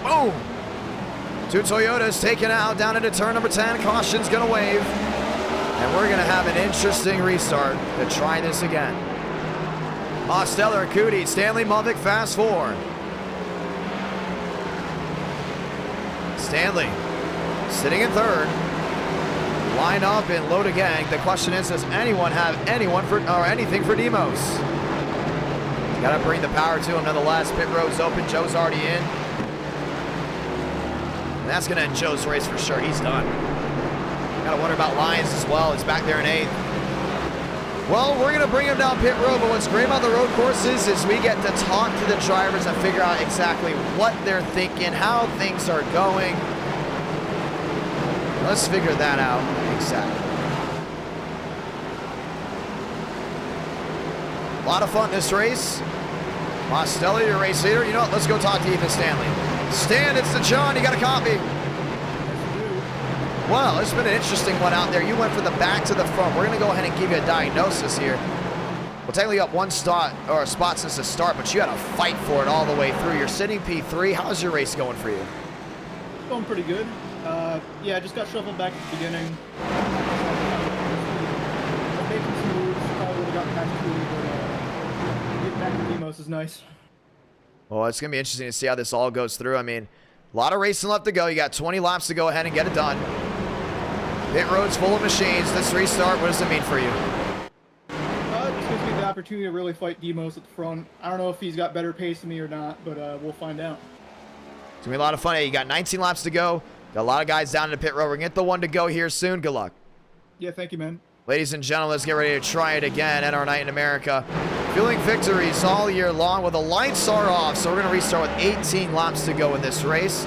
A: Boom. 2 Toyotas taken out down into turn number 10. Caution's going to wave. And we're going to have an interesting restart to try this again. Mosteller, Cootie, Stanley Mulvick, fast forward. Stanley sitting in third. Line up and load a gang. The question is, does anyone have anything for Demos? Got to bring the power to him nonetheless. Pit road's open. Joe's already in. And that's going to end Joe's race for sure. He's done. Got to wonder about Lyons as well. He's back there in 8th. Well, we're going to bring him down pit road, but what's great about the road courses is we get to talk to the drivers and figure out exactly what they're thinking, how things are going. Let's figure that out exactly. A lot of fun this race. Mostelli, your race leader. You know what? Let's go talk to Ethan Stanley. Stan, it's the John. You got a copy? Well, it's been an interesting one out there. You went from the back to the front. We're going to go ahead and give you a diagnosis here. We'll technically up one spot since the start, but you had to fight for it all the way through. You're sitting P3. How's your race going for you?
B: Going pretty good. Yeah, I just got shuffled back at the beginning. Making some moves. Probably would have gotten past Cooley, but getting back to Demos is nice.
A: Well, it's going to be interesting to see how this all goes through. I mean, a lot of racing left to go. You got 20 laps to go ahead and get it done. Pit road's full of machines. This restart, what does it mean for you?
B: It just gives me the opportunity to really fight Demos at the front. I don't know if he's got better pace than me or not, but we'll find out.
A: It's going to be a lot of fun. Hey, you got 19 laps to go. Got a lot of guys down in the pit road. We're going to get the one to go here soon. Good luck.
B: Yeah, thank you, man.
A: Ladies and gentlemen, let's get ready to try it again at our night in America. Feeling victories all year long. Well, the lights are off, so we're going to restart with 18 laps to go in this race.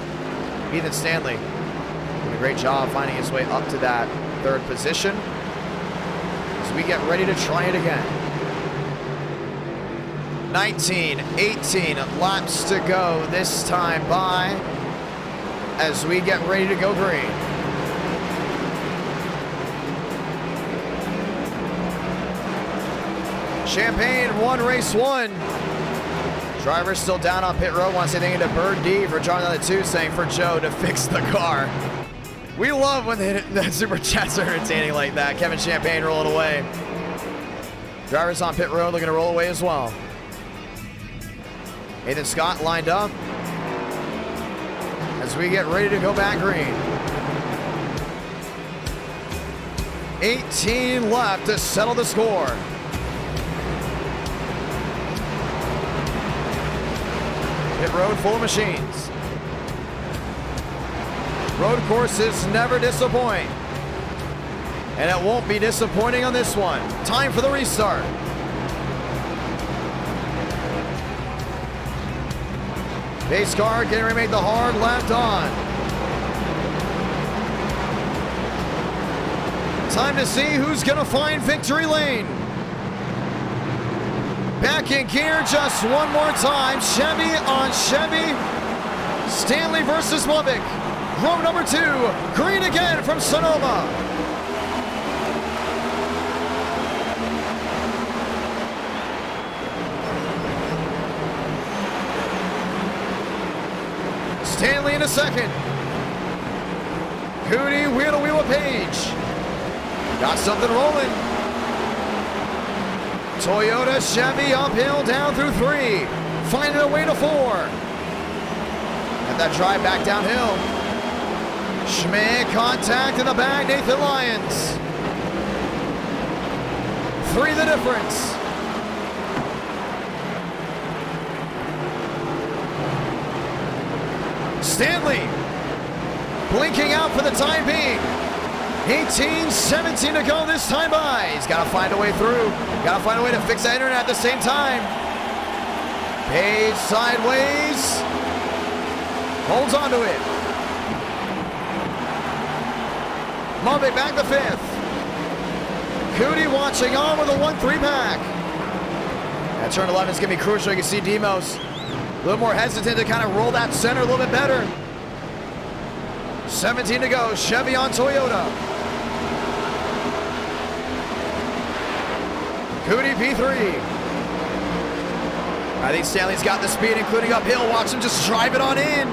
A: Ethan Stanley doing a great job finding his way up to that 3rd position as we get ready to try it again. 19, 18 laps to go this time by as we get ready to go green. Champagne won race 1. Driver's still down on pit road. Want to say thank you to Bird D for joining on the 2, saying for Joe to fix the car. We love when the super chats are entertaining like that. Kevin Champagne rolling away. Drivers on pit road looking to roll away as well. Nathan Scott lined up as we get ready to go back green. 18 left to settle the score. Pit road full of machines. Road courses never disappoint. And it won't be disappointing on this one. Time for the restart. Pace car getting ready to make the hard left on. Time to see who's going to find victory lane. Back in gear just one more time. Chevy on Chevy. Stanley versus Lubbock. Row number 2. Green again from Sonoma. Stanley in a second. Cootie wheel to wheel a Page. Got something rolling. Toyota, Chevy, uphill, down through 3. Finding a way to 4. And that drive back downhill. Schmidt, contact in the back, Nathan Lyons. 3 the difference. Stanley blinking out for the time being. 18-17 to go this time by. He's got to find a way through. Got to find a way to fix that internet at the same time. Page sideways. Holds on to it. Mumby back to 5th. Cootie watching on with a 1-3 pack. That turn 11 is going to be crucial. You can see Demos a little more hesitant to kind of roll that center a little bit better. 17 to go. Chevy on Toyota. Cootie P3. I think Stanley's got the speed, including uphill. Watch him just drive it on in.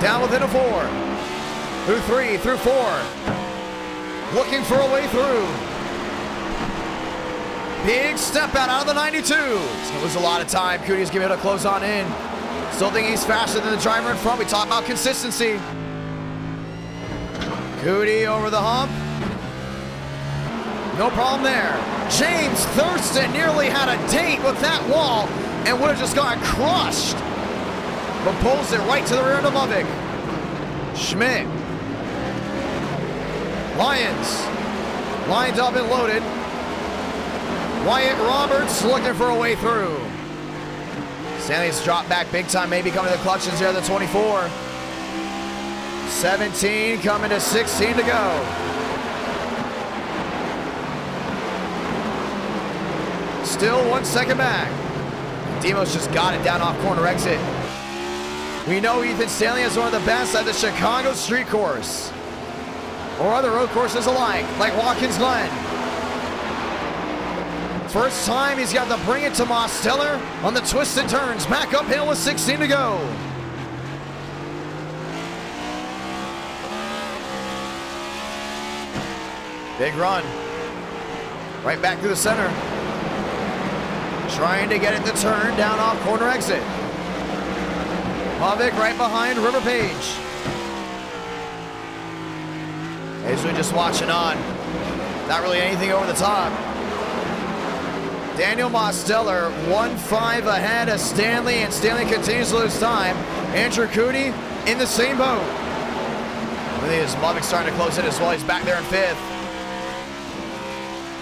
A: Down within a 4. Through 3, through 4. Looking for a way through. Big step out of the 92. He's gonna lose a lot of time. Cootie's giving it a close on in. Still think he's faster than the driver in front. We talk about consistency. Cootie over the hump. No problem there. James Thurston nearly had a date with that wall and would have just gotten crushed. But pulls it right to the rear of Lovick. Schmidt. Lyons. Lined up and loaded. Wyatt Roberts looking for a way through. Stanley's dropped back big time, maybe coming to the clutches here, the 24. 17 coming to 16 to go. Still 1 second back. Demos just got it down off corner exit. We know Ethan Stanley is one of the best at the Chicago street course or other road courses alike, like Watkins Glen. First time he's got to bring it to Mosteller on the twisted turns. Back uphill with 16 to go. Big run. Right back through the center. Trying to get it to turn down off corner exit. Lovick right behind River Page. Basically just watching on. Not really anything over the top. Daniel Mosteller 1-5 ahead of Stanley, and Stanley continues to lose time. Andrew Cootie in the same boat. I think Lovick's starting to close in as well. He's back there in 5th.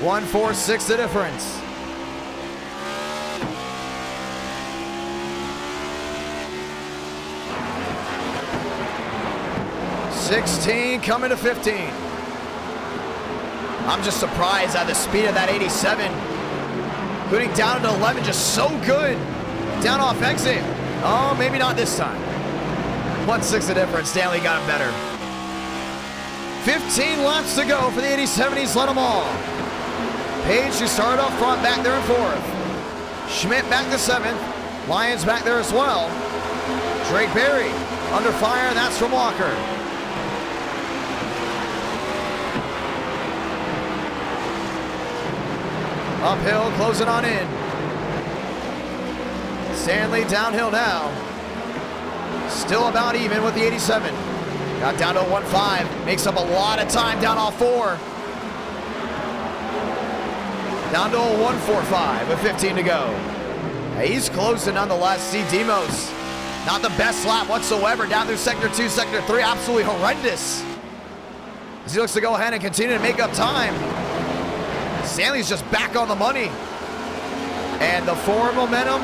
A: 1-4-6 the difference. $16 coming to 15. I'm just surprised at the speed of that 87. Including down to 11, just so good. Down off exit. Oh, maybe not this time. 1-6 the difference. Stanley got him better. 15 laps to go for the 87. He's led them all. Page, who started up front, back there in 4th. Schmidt back to 7th. Lyons back there as well. Drake Berry under fire, and that's from Walker. Uphill, closing on in. Stanley downhill now. Still about even with the 87. Got down to a 1-5. Makes up a lot of time down off 4. Down to a 1-4-5 with 15 to go. He's closing nonetheless. See Demos. Not the best lap whatsoever. Down through sector 2, sector 3. Absolutely horrendous. As he looks to go ahead and continue to make up time. Stanley's just back on the money. And the forward momentum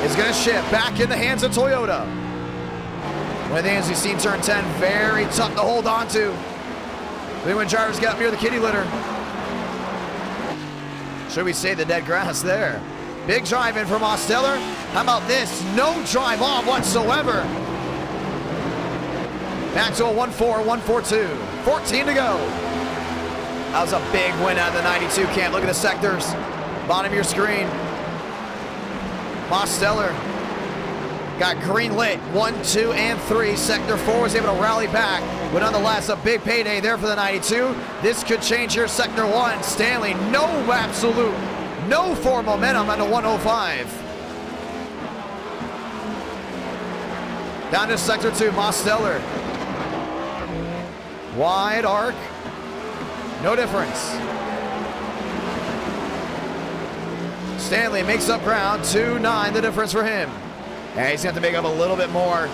A: is going to shift back in the hands of Toyota. One of the things we've seen turn 10, very tough to hold on to. When drivers get up near the kitty litter. Should we say the dead grass there? Big drive in from Mosteller. How about this? No drive on whatsoever. Back to a 1-4, 1-4-2. 14 to go. That was a big win out of the 92 camp. Look at the sectors. Bottom of your screen. Mosteller got green lit. 1, 2, and 3. Sector 4 was able to rally back. But nonetheless, a big payday there for the 92. This could change here. Sector 1. Stanley, no forward momentum on the 105. Down to sector 2. Mosteller. Wide arc. No difference. Stanley makes up ground. 2-9 the difference for him. And he's going to have to make up a little bit more.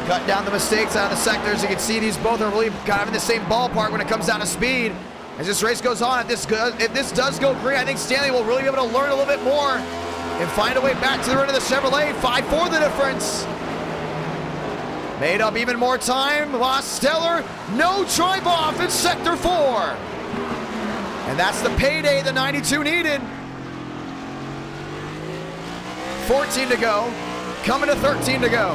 A: Cut down the mistakes out of the sectors. You can see these both are really kind of in the same ballpark when it comes down to speed. As this race goes on, if this does go green, I think Stanley will really be able to learn a little bit more and find a way back to the rear of the Chevrolet. 5-4 the difference. Made up even more time. Mosteller, no drive off in sector 4. And that's the payday the 92 needed. 14 to go. Coming to 13 to go.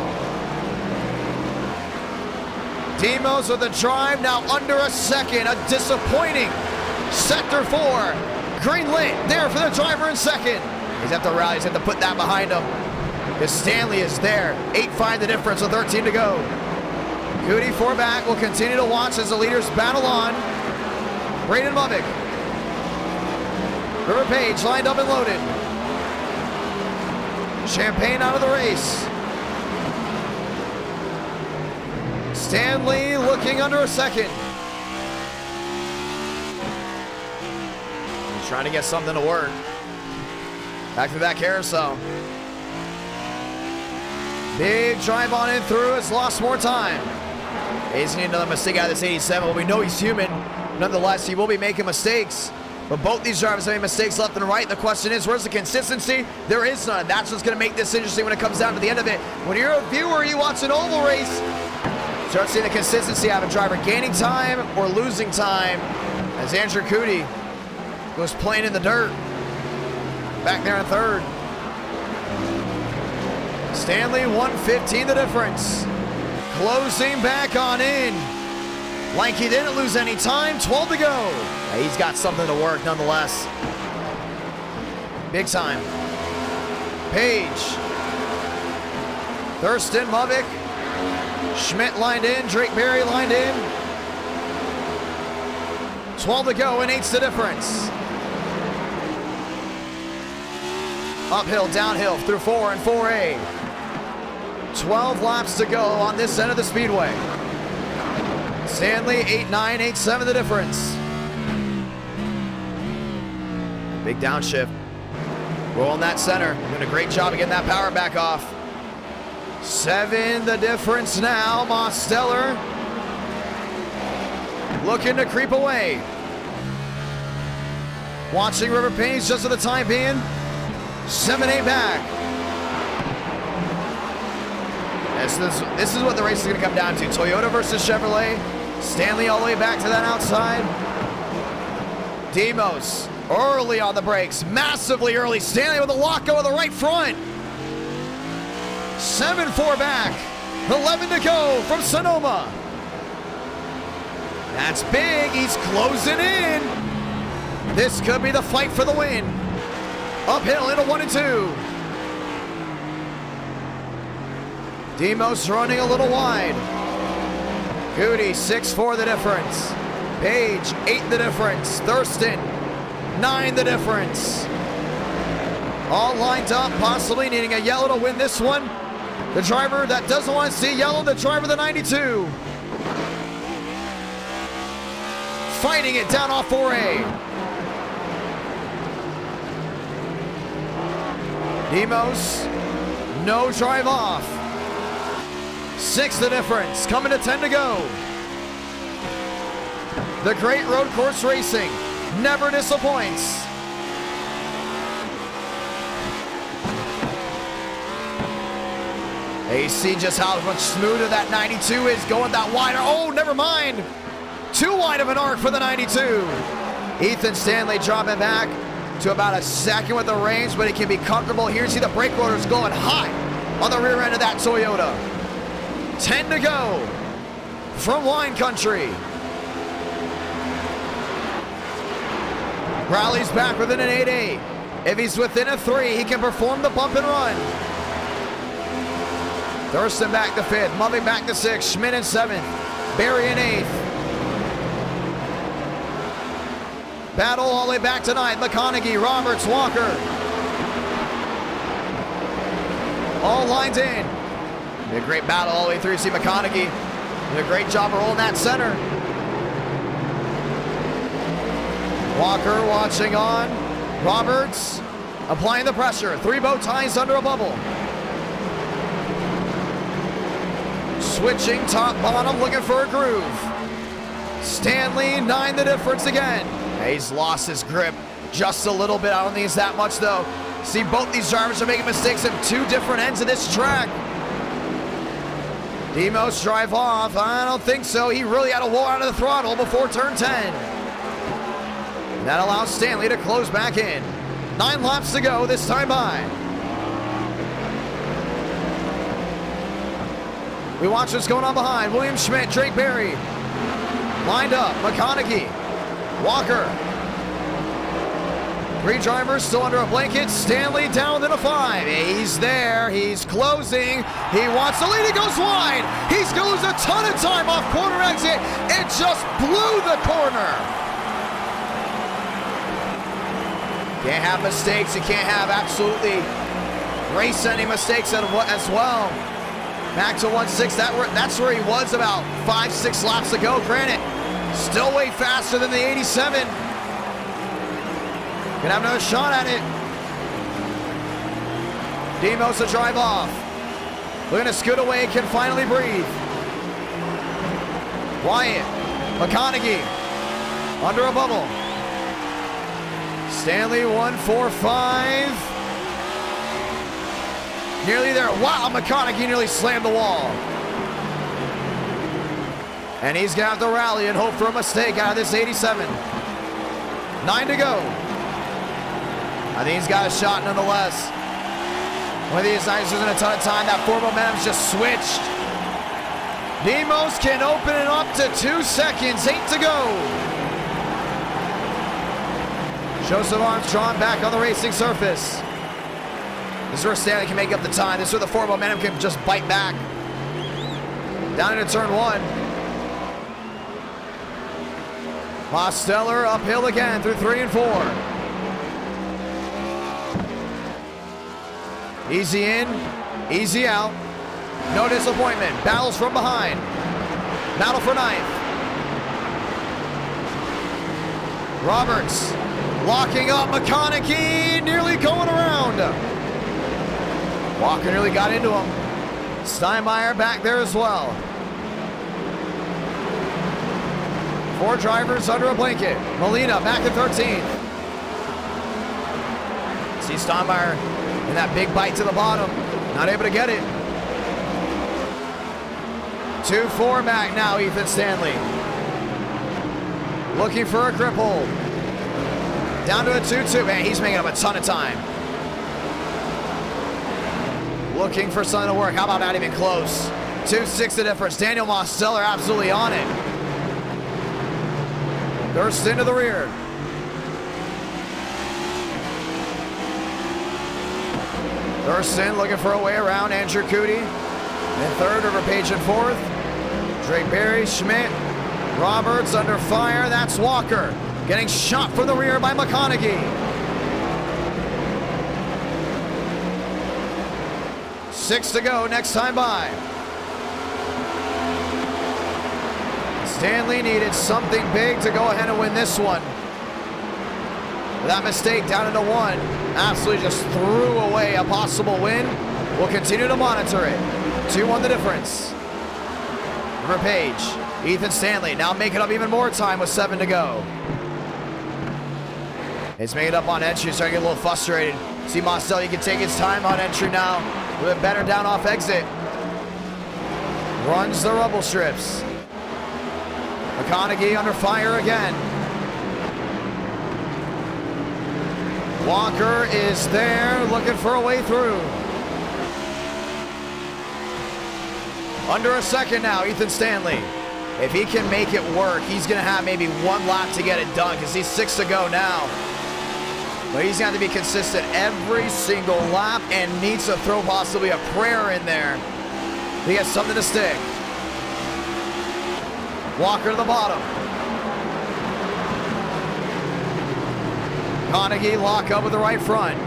A: Demos with a drive now under a second. A disappointing sector 4. Green lit there for the driver in second. He's have to rally. He's have to put that behind him. Because Stanley is there. 8-5 the difference with 13 to go. Goody 4 back. Will continue to watch as the leaders battle on. Braden Movick. River Page lined up and loaded. Champagne out of the race. Stanley looking under a second. He's trying to get something to work. Back to back carousel. Big drive on in through. Has lost more time. He's need another mistake out of this 87. Well, we know he's human. Nonetheless, he will be making mistakes. But both these drivers have made mistakes left and right. The question is, where's the consistency? There is none. That's what's going to make this interesting when it comes down to the end of it. When you're a viewer, you watch an oval race, start seeing the consistency of a driver gaining time or losing time. As Andrew Cootie goes playing in the dirt. Back there in third. Stanley 115 the difference. Closing back on in. Like he didn't lose any time. 12 to go. He's got something to work nonetheless. Big time. Page. Thurston, Movick. Schmidt lined in. Drake Berry lined in. 12 to go and 8's the difference. Uphill, downhill through 4 and 4A. 12 laps to go on this end of the speedway. Stanley 8-9, 8-7 the difference. Big downshift. Rolling that center. Doing a great job of getting that power back off. 7 the difference now. Mosteller looking to creep away. Watching River Page just for the time being. 7-8 back. This is what the race is going to come down to. Toyota versus Chevrolet. Stanley all the way back to that outside. Demos early on the brakes. Massively early. Stanley with a lock go of the right front. 7-4 back. 11 to go from Sonoma. That's big. He's closing in. This could be the fight for the win. Uphill into 1 and 2. Demos running a little wide. Goody, 6-4 the difference. Page, 8 the difference. Thurston, 9 the difference. All lined up, possibly needing a yellow to win this one. The driver that doesn't want to see yellow, the driver of the 92. Fighting it down off 4A. Demos, no drive off. 6 the difference, coming to 10 to go. The great road course racing never disappoints. You see just how much smoother that 92 is going that wider. Oh, never mind. Too wide of an arc for the 92. Ethan Stanley dropping back to about a second with the range, but he can be comfortable here. See the brake rotors going high on the rear end of that Toyota. 10 to go from wine country. Rallies back within an 8-8. If he's within a 3, he can perform the bump and run. Thurston back to 5th, Mumming back to 6th, Schmidt in 7th, Berry in 8th. Battle all the way back to 9th, McConaughey, Roberts, Walker. All lines in. A great battle all the way through. You see McConaughey did a great job of rolling that center. Walker watching on. Roberts applying the pressure. 3 bow ties under a bubble. Switching top bottom, looking for a groove. Stanley, 9 the difference again. He's lost his grip just a little bit. I don't think it's that much though. See, both these drivers are making mistakes at 2 different ends of this track. Demos drive off. I don't think so. He really had to roll out of the throttle before turn 10. That allows Stanley to close back in. 9 laps to go this time by. We watch what's going on behind. William Schmidt, Drake Berry. Lined up. McConaughey. Walker. 3 drivers still under a blanket. Stanley down within a 5. He's there. He's closing. He wants the lead. He goes wide. He's going to lose a ton of time off corner exit. It just blew the corner. Can't have mistakes. You can't have absolutely race-ending mistakes as well. Back to 1.6. That's where he was about 5-6 laps ago. Granted, still way faster than the 87. Gonna have another shot at it. Demos to drive off. Looking to scoot away, can finally breathe. Wyatt, McConaughey, under a bubble. Stanley 1.45. Nearly there. Wow, McConaughey nearly slammed the wall. And he's gonna have to rally and hope for a mistake out of this 87. 9 to go. I think he's got a shot nonetheless. One of these guys isn't a ton of time. That forward momentum's just switched. Demos can open it up to 2 seconds. 8 to go. Joseph Armstrong back on the racing surface. This is where Stanley can make up the time. This is where the forward momentum can just bite back. Down into turn 1. Mosteller uphill again through 3 and 4. Easy in, easy out. No disappointment. Battles from behind. Battle for 9th. Roberts locking up. McConaughey nearly going around. Walker nearly got into him. Steinmeier back there as well. 4 drivers under a blanket. Molina back at 13th. See Steinmeier in that big bite to the bottom. Not able to get it. 2-4 back now, Ethan Stanley. Looking for a grip hold. Down to a 2-2. Man, he's making up a ton of time. Looking for something to work. How about not even close? 2.6 the difference. Daniel Mosteller absolutely on it. Thurston to the rear. Thurston looking for a way around Andrew Cootie. In 3rd, River Page in 4th. Drake Berry, Schmidt, Roberts under fire. That's Walker. Getting shot from the rear by McConaughey. 6 to go, next time by. Stanley needed something big to go ahead and win this one. That mistake down into 1. Absolutely just threw away a possible win. We'll continue to monitor it. 2-1 the difference. River Page, Ethan Stanley now making up even more time with 7 to go. He's making up on entry, starting to get a little frustrated. See Mosteller, he can take his time on entry now. A little bit better down off exit. Runs the rubble strips. McConaughey under fire again. Walker is there, looking for a way through. Under a second now, Ethan Stanley. If he can make it work, he's going to have maybe 1 lap to get it done because he's 6 to go now. But he's going to be consistent every single lap and needs to throw possibly a prayer in there. He has something to stick. Walker to the bottom. McConaughey lock up with the right front.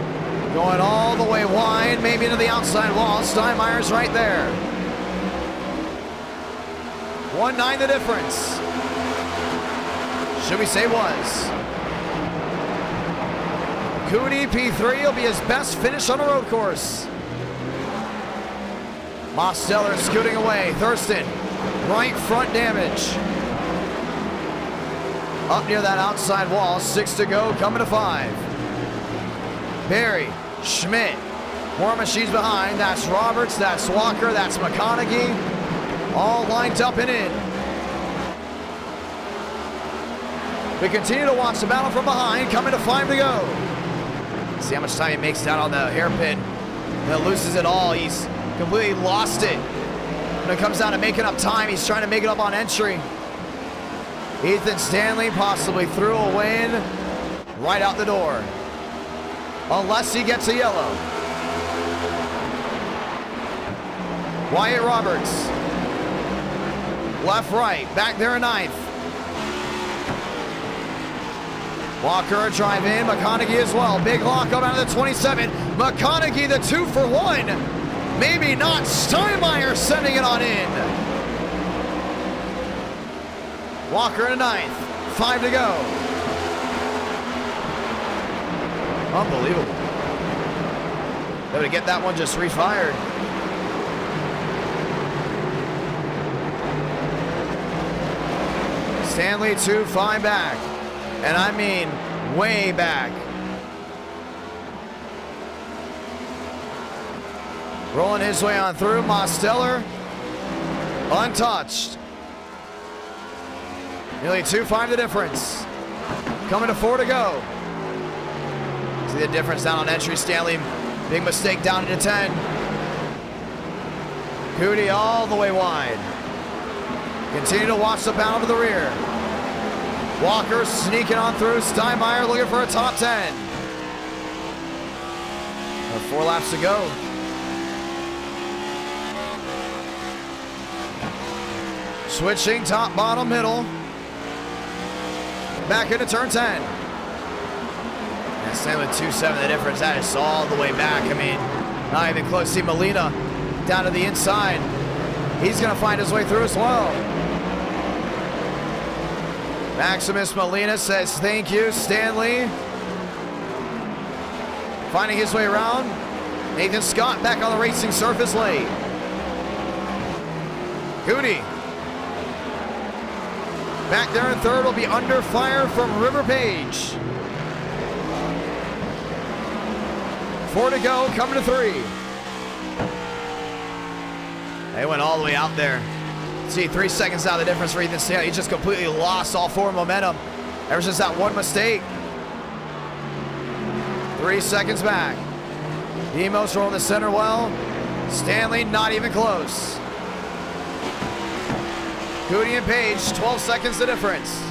A: Going all the way wide, maybe into the outside wall. Steinmeier's right there. 1.9 the difference. Should we say was? Cootie, P3 will be his best finish on a road course. Mosteller scooting away. Thurston, right front damage. Up near that outside wall, 6 to go, coming to 5. Berry, Schmidt, more machines behind. That's Roberts, that's Walker, that's McConaughey. All lined up and in. We continue to watch the battle from behind, coming to 5 to go. See how much time he makes down on the hairpin. And loses it all. He's completely lost it. When it comes down to making up time, he's trying to make it up on entry. Ethan Stanley possibly threw a win right out the door. Unless he gets a yellow. Wyatt Roberts. Left, right, back there in 9th. Walker a drive in, McConaughey as well. Big lock up out of the 27. McConaughey the 2 for 1. Maybe not. Steinmeier sending it on in. Walker in 9th. 5 to go. Unbelievable. Able to get that one just refired. Stanley 2-5 back. And I mean way back. Rolling his way on through. Mosteller untouched. Nearly 2-5 the difference. Coming to 4 to go. See the difference down on entry. Stanley, big mistake down into 10. Cootie all the way wide. Continue to watch the battle to the rear. Walker sneaking on through. Steinmeier looking for a top 10. 4 laps to go. Switching top, bottom, middle. Back into turn 10. And Stanley with 2.7 the difference. That is all the way back. I mean, not even close. See Molina down to the inside. He's going to find his way through as well. Maximus Molina says thank you, Stanley. Finding his way around. Nathan Scott back on the racing surface late. Cootie. Back there in 3rd will be under fire from River Page. 4 to go, coming to 3. They went all the way out there. See, 3 seconds out of the difference for Ethan Stanley. He just completely lost all forward momentum ever since that one mistake. 3 seconds back. Demos rolling the center well. Stanley not even close. Cootie and Page, 12 seconds the difference.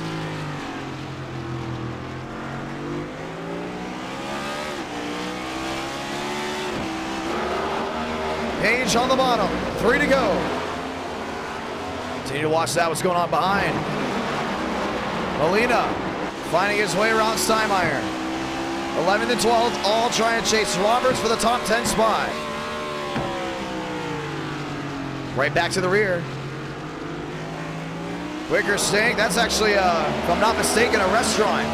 A: Page on the bottom, 3 to go. Continue to watch that, what's going on behind. Molina finding his way around Steinmeier. 11th and 12th, all trying to chase Roberts for the top 10 spot. Right back to the rear. Wicker Steak, that's actually, if I'm not mistaken, a restaurant.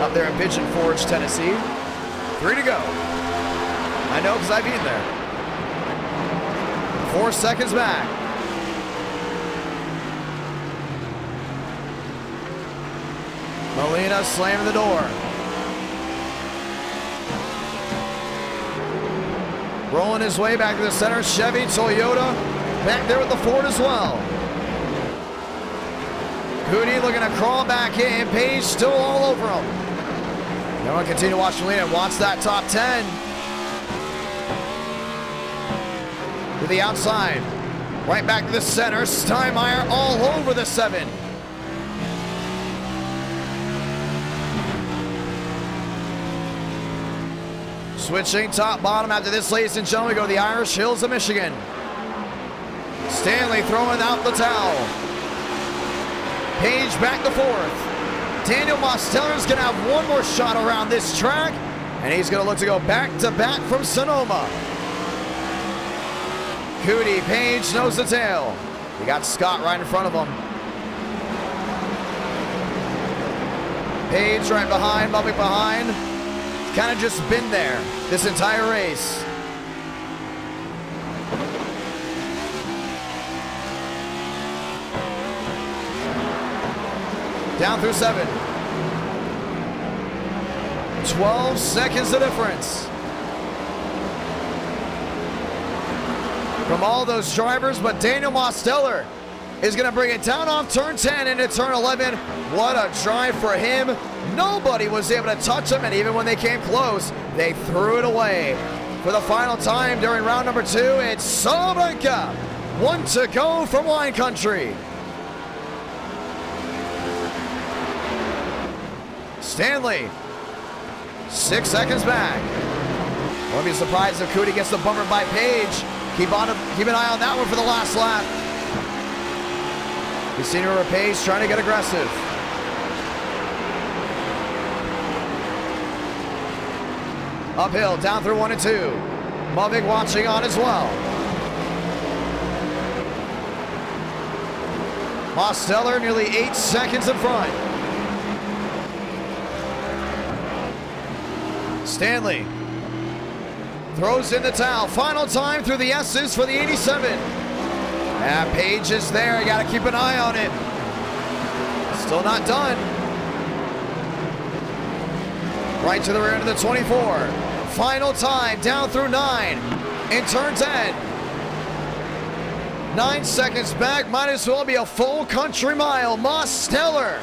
A: Up there in Pigeon Forge, Tennessee. 3 to go. I know because I've eaten there. 4 seconds back. Molina slamming the door. Rolling his way back to the center. Chevy, Toyota, back there with the Ford as well. Cootie looking to crawl back in. Page still all over him. Now we'll continue to watch Molina. Wants that top 10. To the outside. Right back to the center. Steinmeier all over the 7. Switching top, bottom. After this, ladies and gentlemen, we go to the Irish Hills of Michigan. Stanley throwing out the towel. Page back to 4th. Daniel Mosteller's going to have one more shot around this track, and he's going to look to go back-to-back from Sonoma. Cootie, Page knows the tail. We got Scott right in front of him. Page right behind, Bubby behind. Kind of just been there this entire race. Down through 7. 12 seconds of difference from all those drivers, but Daniel Mosteller is going to bring it down off turn 10 into turn 11. What a drive for him. Nobody was able to touch him, and even when they came close, they threw it away. For the final time during round number 2, it's Salamanca. 1 to go from Wine Country. Stanley, 6 seconds back. Won't be surprised if Cootie gets the bumper by Page. Keep an eye on that one for the last lap. We've seen her Page trying to get aggressive. Uphill, down through 1 and 2. Mavic watching on as well. Mosteller nearly 8 seconds in front. Stanley throws in the towel. Final time through the S's for the 87. And Page is there. You got to keep an eye on it. Still not done. Right to the rear end of the 24. Final time down through 9 in turn 10. 9 seconds back. Might as well be a full country mile. Mosteller.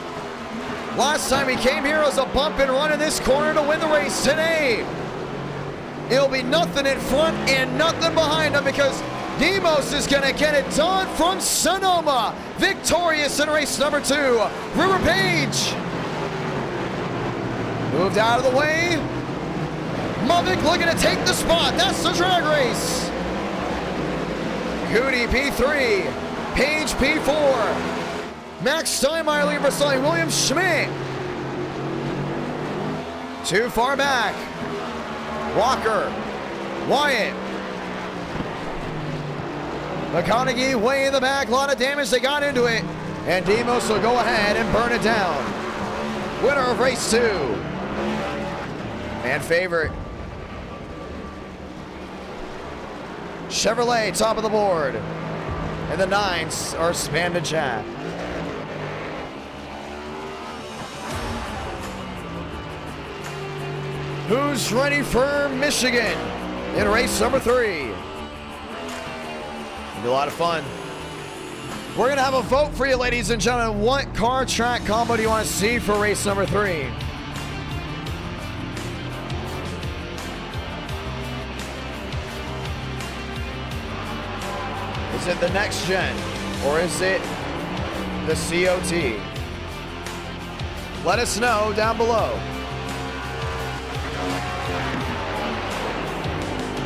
A: Last time he came here was a bump and run in this corner to win the race. Today, it'll be nothing in front and nothing behind him because Demos is going to get it done from Sonoma. Victorious in race number 2, River Page. Moved out of the way. Mavic looking to take the spot. That's the drag race. Cootie P3, Page P4. Max Steinmeier leading for Sully Williams Schmidt. Too far back. Walker, Wyatt. McConaughey way in the back. A lot of damage. They got into it. And Demos will go ahead and burn it down. Winner of race 2. And favorite. Chevrolet top of the board. And the 9s are Span and Chat. Who's ready for Michigan in race number 3? It'll be a lot of fun. We're gonna have a vote for you, ladies and gentlemen. What car track combo do you want to see for race number 3? Is it the next gen or is it the COT? Let us know down below.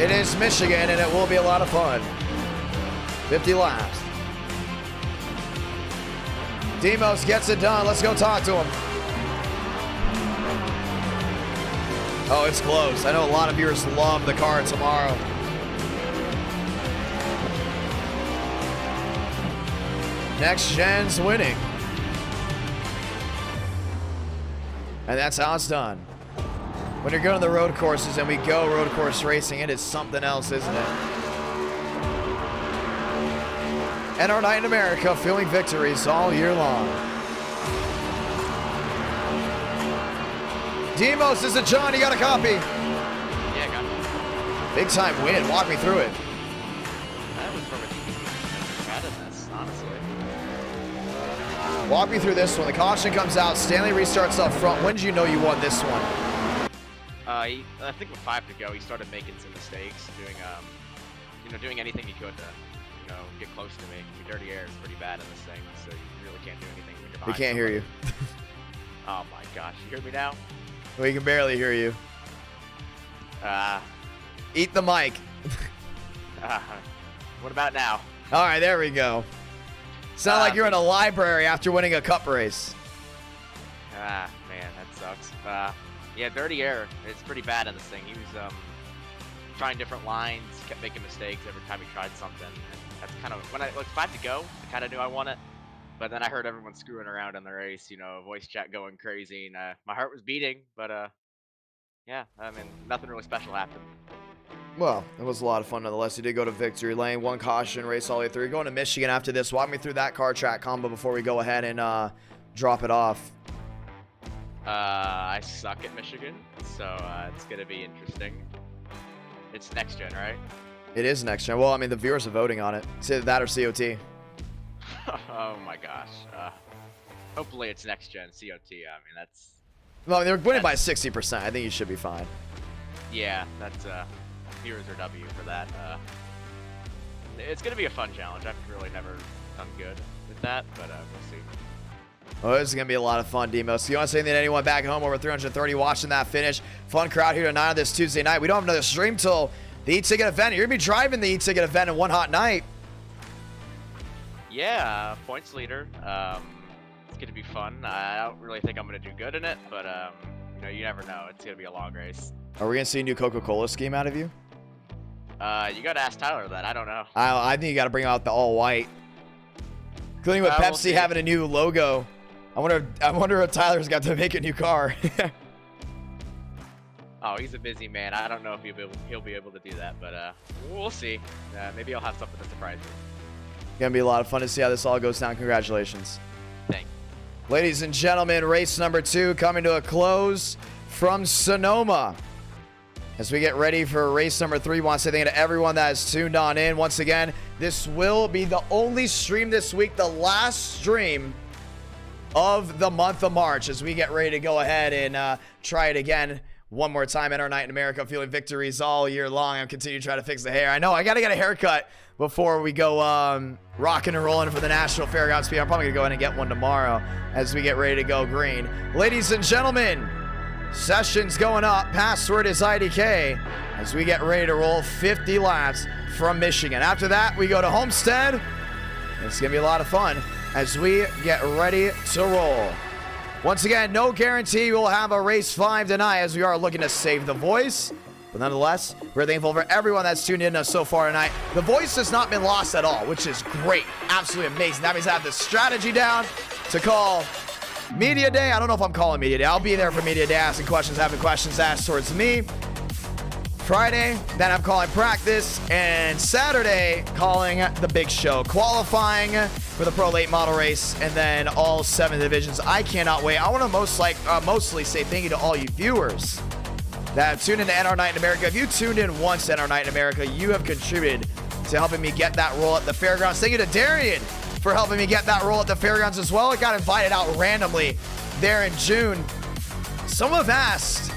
A: It is Michigan, and it will be a lot of fun. 50 laps. Demos gets it done. Let's go talk to him. Oh, it's close. I know a lot of viewers love the car tomorrow. Next gen's winning. And that's how it's done. When you're going to the road courses and we go road course racing, it is something else, isn't it? And our night in America, filming victories all year long. Demos, is it John? You got a copy?
C: Yeah, I got it.
A: Big time win. Walk me through it.
C: That was from a randomness, honestly.
A: Walk me through this one. The caution comes out. Stanley restarts up front. When did you know you won this one?
C: I think with 5 to go, he started making some mistakes, doing anything he could to, get close to me. Your dirty air is pretty bad in this thing, so you really can't do anything when you're behind.
A: We can't hear you.
C: Oh my gosh, you hear me now?
A: We can barely hear you. Eat the mic.
C: What about now?
A: All right, there we go. Sound like you're in a library after winning a cup race.
C: Man, that sucks. Yeah, dirty air. It's pretty bad in this thing. He was trying different lines, kept making mistakes every time he tried something. And that's kind of when I looked 5 to go. I kind of knew I won it, But then I heard everyone screwing around in the race, you know, voice chat going crazy, and my heart was beating. But yeah, I mean, nothing really special happened.
A: Well, it was a lot of fun nonetheless. You did go to victory lane, one caution, race all the way through. Going to Michigan after this. Walk me through that car track combo before we go ahead and drop it off.
C: I suck at Michigan, so it's gonna be interesting. It's next gen, right?
A: It is next gen. Well, I mean, the viewers are voting on it. It's either that or COT.
C: Oh my gosh. Hopefully it's next gen COT. I mean, that's.
A: Well, they're winning by 60%. I think you should be fine.
C: Yeah, that's viewers are W for that. It's gonna be a fun challenge. I've really never done good with that, but we'll see.
A: Oh, this is going to be a lot of fun, Demo. So you want to say anything to anyone back home over 330 watching that finish? Fun crowd here tonight on this Tuesday night. We don't have another stream till the eTicket event. You're going to be driving the eTicket event in one hot night.
C: Yeah, points leader. It's going to be fun. I don't really think I'm going to do good in it, but you know, you never know. It's going to be a long race.
A: Are we going to see a new Coca-Cola scheme out of you?
C: You got to ask Tyler that. I don't know.
A: I think you got to bring out the all-white. Including with Pepsi
C: we'll
A: having a new logo. I wonder if Tyler's got to make a new car.
C: Oh, he's a busy man. I don't know if he'll be able to do that, but we'll see. Maybe I'll have something to surprise you.
A: Gonna be a lot of fun to see how this all goes down. Congratulations.
C: Thanks.
A: Ladies and gentlemen, race number 2 coming to a close from Sonoma. As we get ready for race number 3, want to say thank you to everyone that has tuned on in. Once again, this will be the only stream this week, the last stream of the month of March, as we get ready to go ahead and try it again one more time at our night in America, feeling victories all year long. I'm continuing to try to fix the hair. I know I got to get a haircut before we go rocking and rolling for the National Fairgrounds Speed. I'm probably going to go ahead and get one tomorrow as we get ready to go green. Ladies and gentlemen, session's going up. Password is IDK as we get ready to roll 50 laps from Michigan. After that, we go to Homestead. It's going to be a lot of fun as we get ready to roll. Once again, no guarantee we'll have a race 5 tonight as we are looking to save the voice. But nonetheless, we're thankful for everyone that's tuned in so far tonight. The voice has not been lost at all, which is great. Absolutely amazing. That means I have the strategy down to call Media Day. I don't know if I'm calling Media Day. I'll be there for Media Day, asking questions, having questions asked towards me. Friday, then I'm calling practice, and Saturday, calling the big show, qualifying for the Pro Late Model race, and then all 7 divisions. I cannot wait. I want to mostly say thank you to all you viewers that have tuned into NR Night in America. If you tuned in once to NR Night in America, you have contributed to helping me get that role at the fairgrounds. Thank you to Darian for helping me get that role at the fairgrounds as well. I got invited out randomly there in June. Some have asked,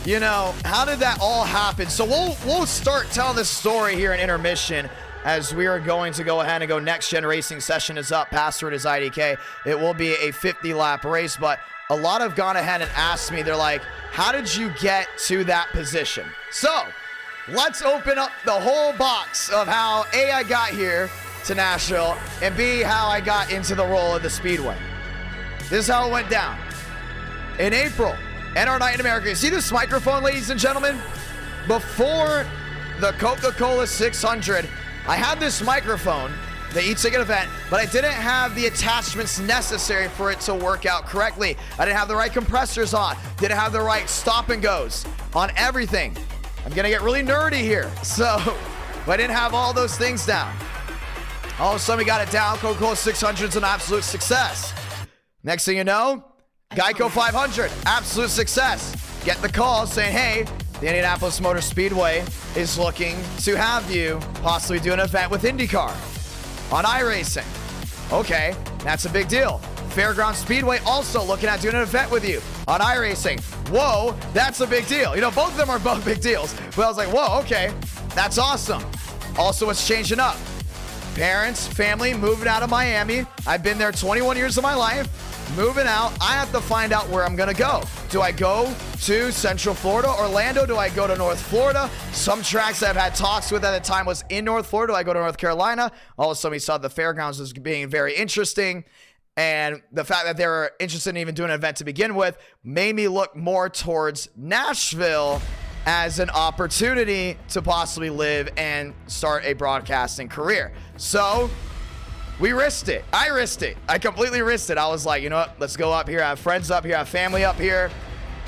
A: you know, how did that all happen? So we'll start telling this story here in intermission as we are going to go ahead and go next gen racing. Session is up. Password is IDK. It will be a 50-lap race, but a lot have gone ahead and asked me, they're like, how did you get to that position? So let's open up the whole box of how A, I got here to Nashville, and B, how I got into the role of the Speedway. This is how it went down. In April, NR Night in America. You see this microphone, ladies and gentlemen? Before the Coca-Cola 600, I had this microphone, the eTicket event, but I didn't have the attachments necessary for it to work out correctly. I didn't have the right compressors on, didn't have the right stop and goes on everything. I'm gonna get really nerdy here. So, I didn't have all those things down. All of a sudden we got it down. Coca-Cola 600's an absolute success. Next thing you know, Geico 500, absolute success. Get the call saying, hey, the Indianapolis Motor Speedway is looking to have you possibly do an event with IndyCar on iRacing. Okay, that's a big deal. Fairground Speedway also looking at doing an event with you on iRacing. Whoa, that's a big deal. You know, both of them are both big deals. But I was like, whoa, okay, that's awesome. Also, what's changing up? Parents, family, moving out of Miami. I've been there 21 years of my life. Moving out, I have to find out where I'm gonna go. Do I go to Central Florida, Orlando? Do I go to North Florida? Some tracks I've had talks with at the time was in North Florida. Do I go to North Carolina? All of a sudden we saw the fairgrounds as being very interesting. And the fact that they were interested in even doing an event to begin with made me look more towards Nashville as an opportunity to possibly live and start a broadcasting career. So we risked it. I risked it. I completely risked it. I was like, you know what? Let's go up here. I have friends up here. I have family up here.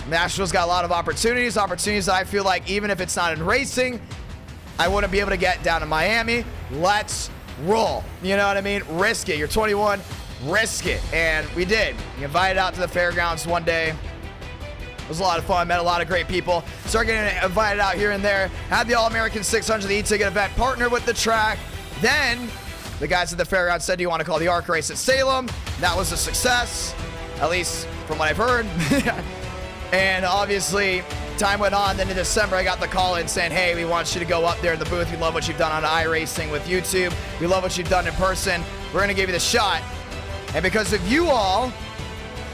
A: Nashville's got a lot of opportunities that I feel like even if it's not in racing, I wouldn't be able to get down to Miami. Let's roll. You know what I mean? Risk it. You're 21. Risk it. And we did. We invited out to the fairgrounds one day. It was a lot of fun. Met a lot of great people. Started getting invited out here and there. Had the All-American 600, the eTicket event, partnered with the track. Then the guys at the fairgrounds said, do you want to call the ARC race at Salem? That was a success, at least from what I've heard. And obviously, time went on. Then in December, I got the call in saying, hey, we want you to go up there in the booth. We love what you've done on iRacing with YouTube. We love what you've done in person. We're going to give you the shot. And because of you all,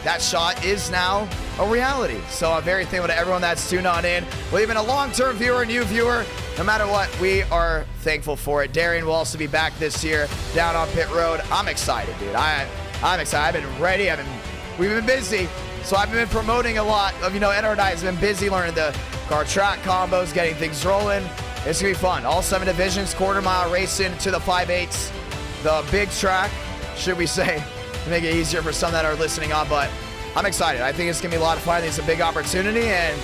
A: that shot is now a reality. So I'm very thankful to everyone that's tuned on in. Well, even a long-term viewer, new viewer, no matter what, we are thankful for it. Darian will also be back this year down on pit road. I'm excited, dude. I'm excited. I've been ready. We've been busy. So I've been promoting a lot of, NR Night has been busy learning the car track combos, getting things rolling. It's going to be fun. All 7 divisions, quarter mile racing to the 5/8, the big track, should we say, to make it easier for some that are listening on. But I'm excited. I think it's going to be a lot of fun. I think it's a big opportunity, and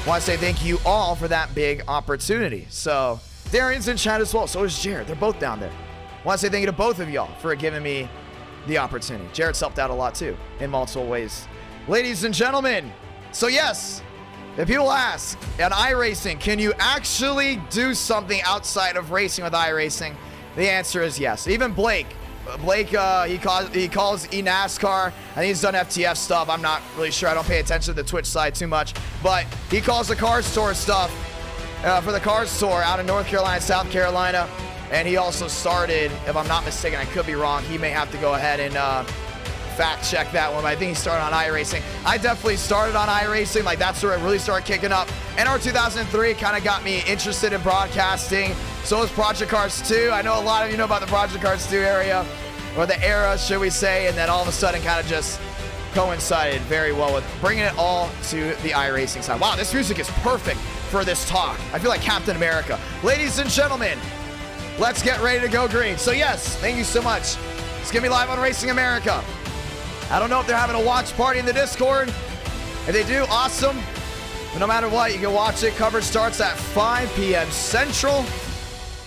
A: I want to say thank you all for that big opportunity. So Darian's in chat as well. So is Jared. They're both down there. I want to say thank you to both of y'all for giving me the opportunity. Jared's helped out a lot too in multiple ways. Ladies and gentlemen, so yes, if people ask, at iRacing, can you actually do something outside of racing with iRacing? The answer is yes. Even Blake, he calls NASCAR. I think he's done FTF stuff. I'm not really sure. I don't pay attention to the Twitch side too much. But he calls the car store stuff for the car store out in North Carolina, South Carolina. And he also started, if I'm not mistaken, I could be wrong, he may have to go ahead and fact check that one, but I think he started on iRacing. I definitely started on iRacing. Like, that's where it really started kicking up. NR 2003 kind of got me interested in broadcasting. So was Project Cars 2. I know a lot of you know about the Project Cars 2 area, or the era, should we say, and then all of a sudden kind of just coincided very well with bringing it all to the iRacing side. Wow, this music is perfect for this talk. I feel like Captain America. Ladies and gentlemen, let's get ready to go green. So yes, thank you so much. It's gonna be live on Racing America. I don't know if they're having a watch party in the Discord. If they do, awesome. But no matter what, you can watch it. Coverage starts at 5 p.m. Central.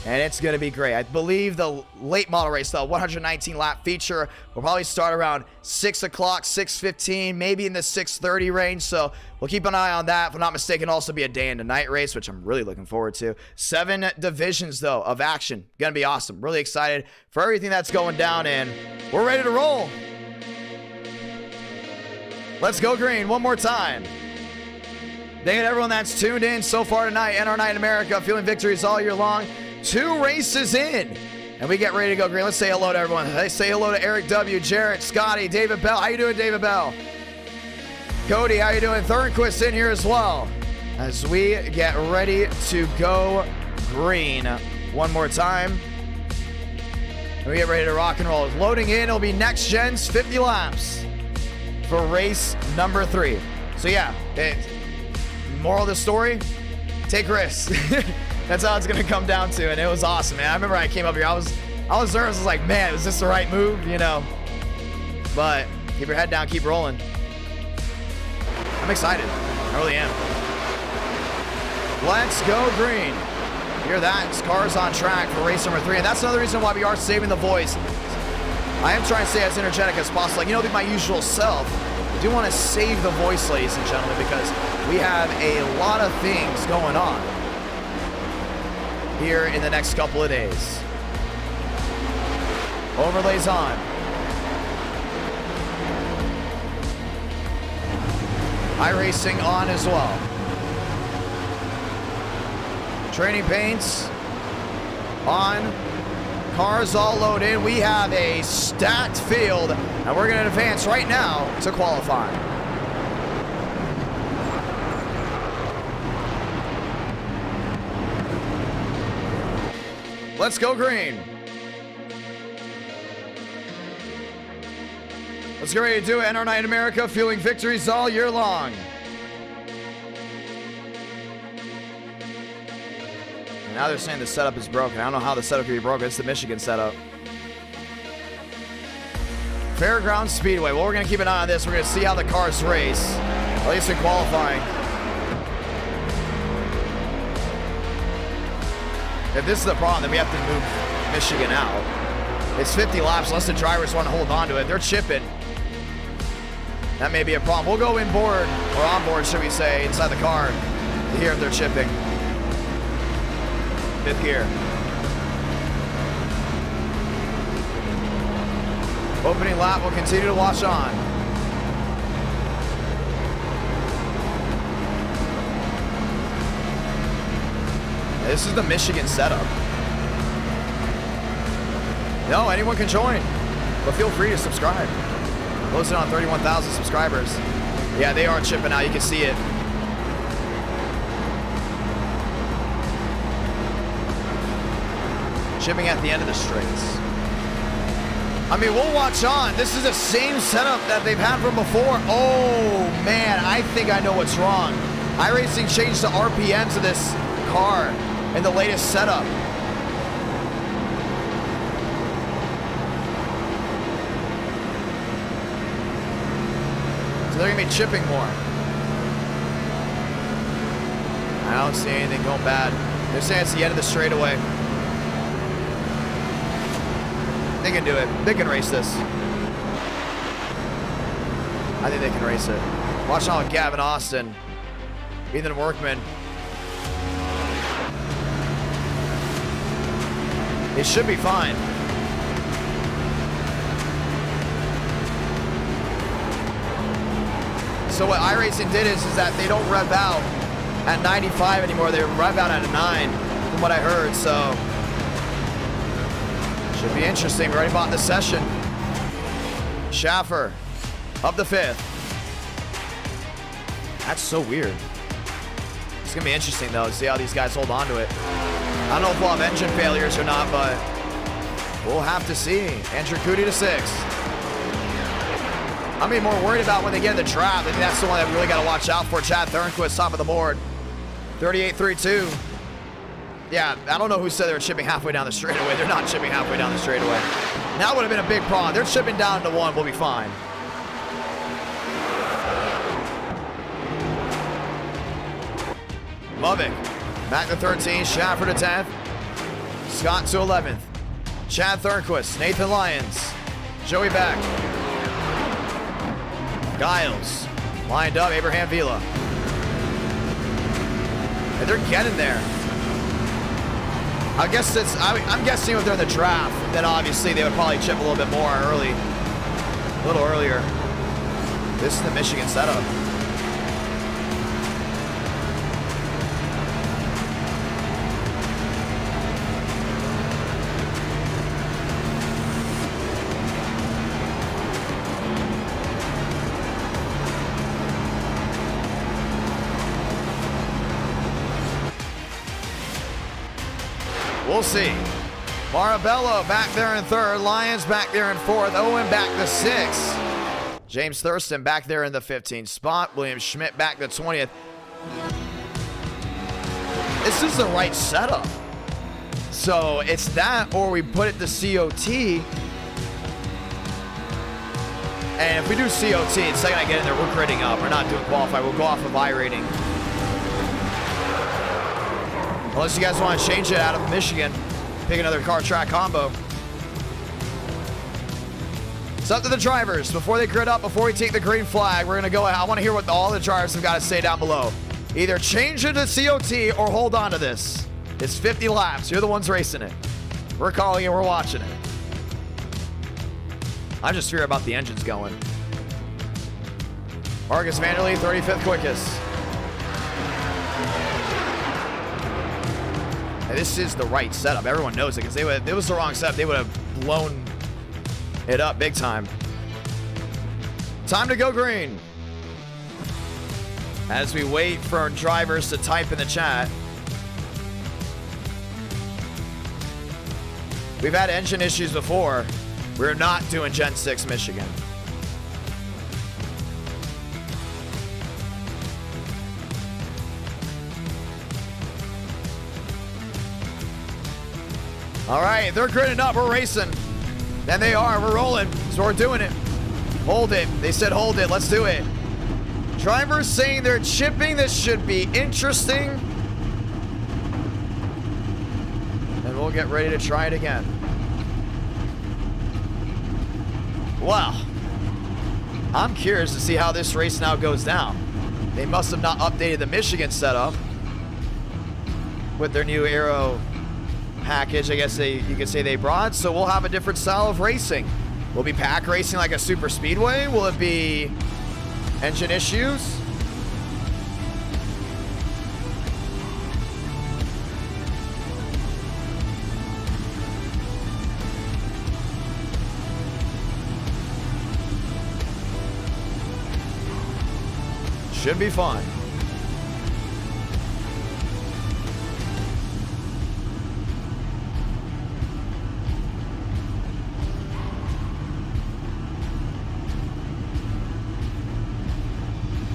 A: And it's going to be great. I believe the late model race, the 119 lap feature, will probably start around 6 o'clock, 6:15, maybe in the 6:30 range. So we'll keep an eye on that. If I'm not mistaken, it'll also be a day and a night race, which I'm really looking forward to. 7 divisions, though, of action. Going to be awesome. Really excited for everything that's going down, and we're ready to roll. Let's go green one more time. Thank you to everyone that's tuned in so far tonight. NR Night in America, feeling victories all year long. 2 races in, and we get ready to go green. Let's say hello to everyone. Let's say hello to Eric W., Jarrett, Scotty, David Bell. How you doing, David Bell? Cody, how you doing? Thornquist in here as well. As we get ready to go green one more time. And we get ready to rock and roll. Loading in, it'll be Next Gen's 50 laps for race number 3. So yeah, moral of the story, take risks. That's how it's gonna come down to, and it was awesome, man. I remember I came up here, I was nervous. I was like, man, is this the right move, But keep your head down, keep rolling. I'm excited, I really am. Let's go green. Hear that? It's cars on track for race number 3, and that's another reason why we are saving the voice. I am trying to stay as energetic as possible. Like, my usual self. I do want to save the voice, ladies and gentlemen, because we have a lot of things going on here in the next couple of days. Overlays on. iRacing on as well. Training paints on. Cars all loaded in. We have a stacked field, and we're going to advance right now to qualify. Let's go green. Let's get ready to do it. NR Night in America, fueling victories all year long. And now they're saying the setup is broken. I don't know how the setup could be broken. It's the Michigan setup. Fairground Speedway. Well, we're going to keep an eye on this. We're going to see how the cars race, at least in qualifying. If this is the problem, then we have to move Michigan out. It's 50 laps, unless the drivers want to hold on to it. They're chipping. That may be a problem. We'll go inboard, or onboard, should we say, inside the car to hear if they're chipping. Fifth gear. Opening lap, we'll continue to watch on. This is the Michigan setup. No, anyone can join, but feel free to subscribe. Closing on 31,000 subscribers. Yeah, they are chipping out. You can see it. Chipping at the end of the straights. I mean, we'll watch on. This is the same setup that they've had from before. Oh, man, I think I know what's wrong. iRacing changed the RPMs of this car in the latest setup. So they're going to be chipping more. I don't see anything going bad. They're saying it's the end of the straightaway. They can do it. They can race this. I think they can race it. Watch out with Gavin Austin. Ethan Workman. It should be fine. So what iRacing did is that they don't rev out at 95 anymore. They rev out at a 9, from what I heard. So should be interesting. We already bought the session. Schaffer up the 5th. That's so weird. It's gonna be interesting though to see how these guys hold on to it. I don't know if we'll have engine failures or not, but we'll have to see. Andrew Cootie to 6th. I'm gonna be more worried about when they get in the draft. I think that's the one that we really gotta watch out for. Chad Thornquist, top of the board. 38.32. Yeah, I don't know who said they were chipping halfway down the straightaway. They're not chipping halfway down the straightaway. That would have been a big problem. They're chipping down to 1. We'll be fine. Lovick back to 13. Schaffer to 10th. Scott to 11th. Chad Thornquist. Nathan Lyons. Joey Beck. Giles. Lined up. Abraham Vila. And they're getting there. I guess it's, I'm guessing if they're in the draft, then obviously they would probably chip a little bit more early. A little earlier. This is the Michigan setup. We'll see. Marabello back there in 3rd. Lyons back there in 4th. Owen back to 6th. James Thurston back there in the 15th spot. William Schmidt back to 20th. This is the right setup. So it's that, or we put it to COT. And if we do COT, the second I get in there, we're gritting up. We're not doing qualify. We'll go off of iRating. Unless you guys want to change it out of Michigan, pick another car track combo. It's up to the drivers. Before they grid up, before we take the green flag, we're going to go out. I want to hear what all the drivers have got to say down below. Either change it to COT or hold on to this. It's 50 laps. You're the ones racing it. We're calling it. We're watching it. I just fear about the engines going. Marcus Vanderlee, 35th quickest. This is the right setup. Everyone knows it because if it was the wrong setup, they would have blown it up big time. Time to go green. As we wait for drivers to type in the chat. We've had engine issues before. We're not doing Gen 6 Michigan. All right, they're gridding up. We're racing. And they are. We're rolling. So we're doing it. Hold it. They said hold it. Let's do it. Drivers saying they're chipping. This should be interesting. And we'll get ready to try it again. Wow. I'm curious to see how this race now goes down. They must have not updated the Michigan setup with their new aero package, I guess you could say they brought. So we'll have a different style of racing. Will it be pack racing like a super speedway? Will it be engine issues? Should be fun.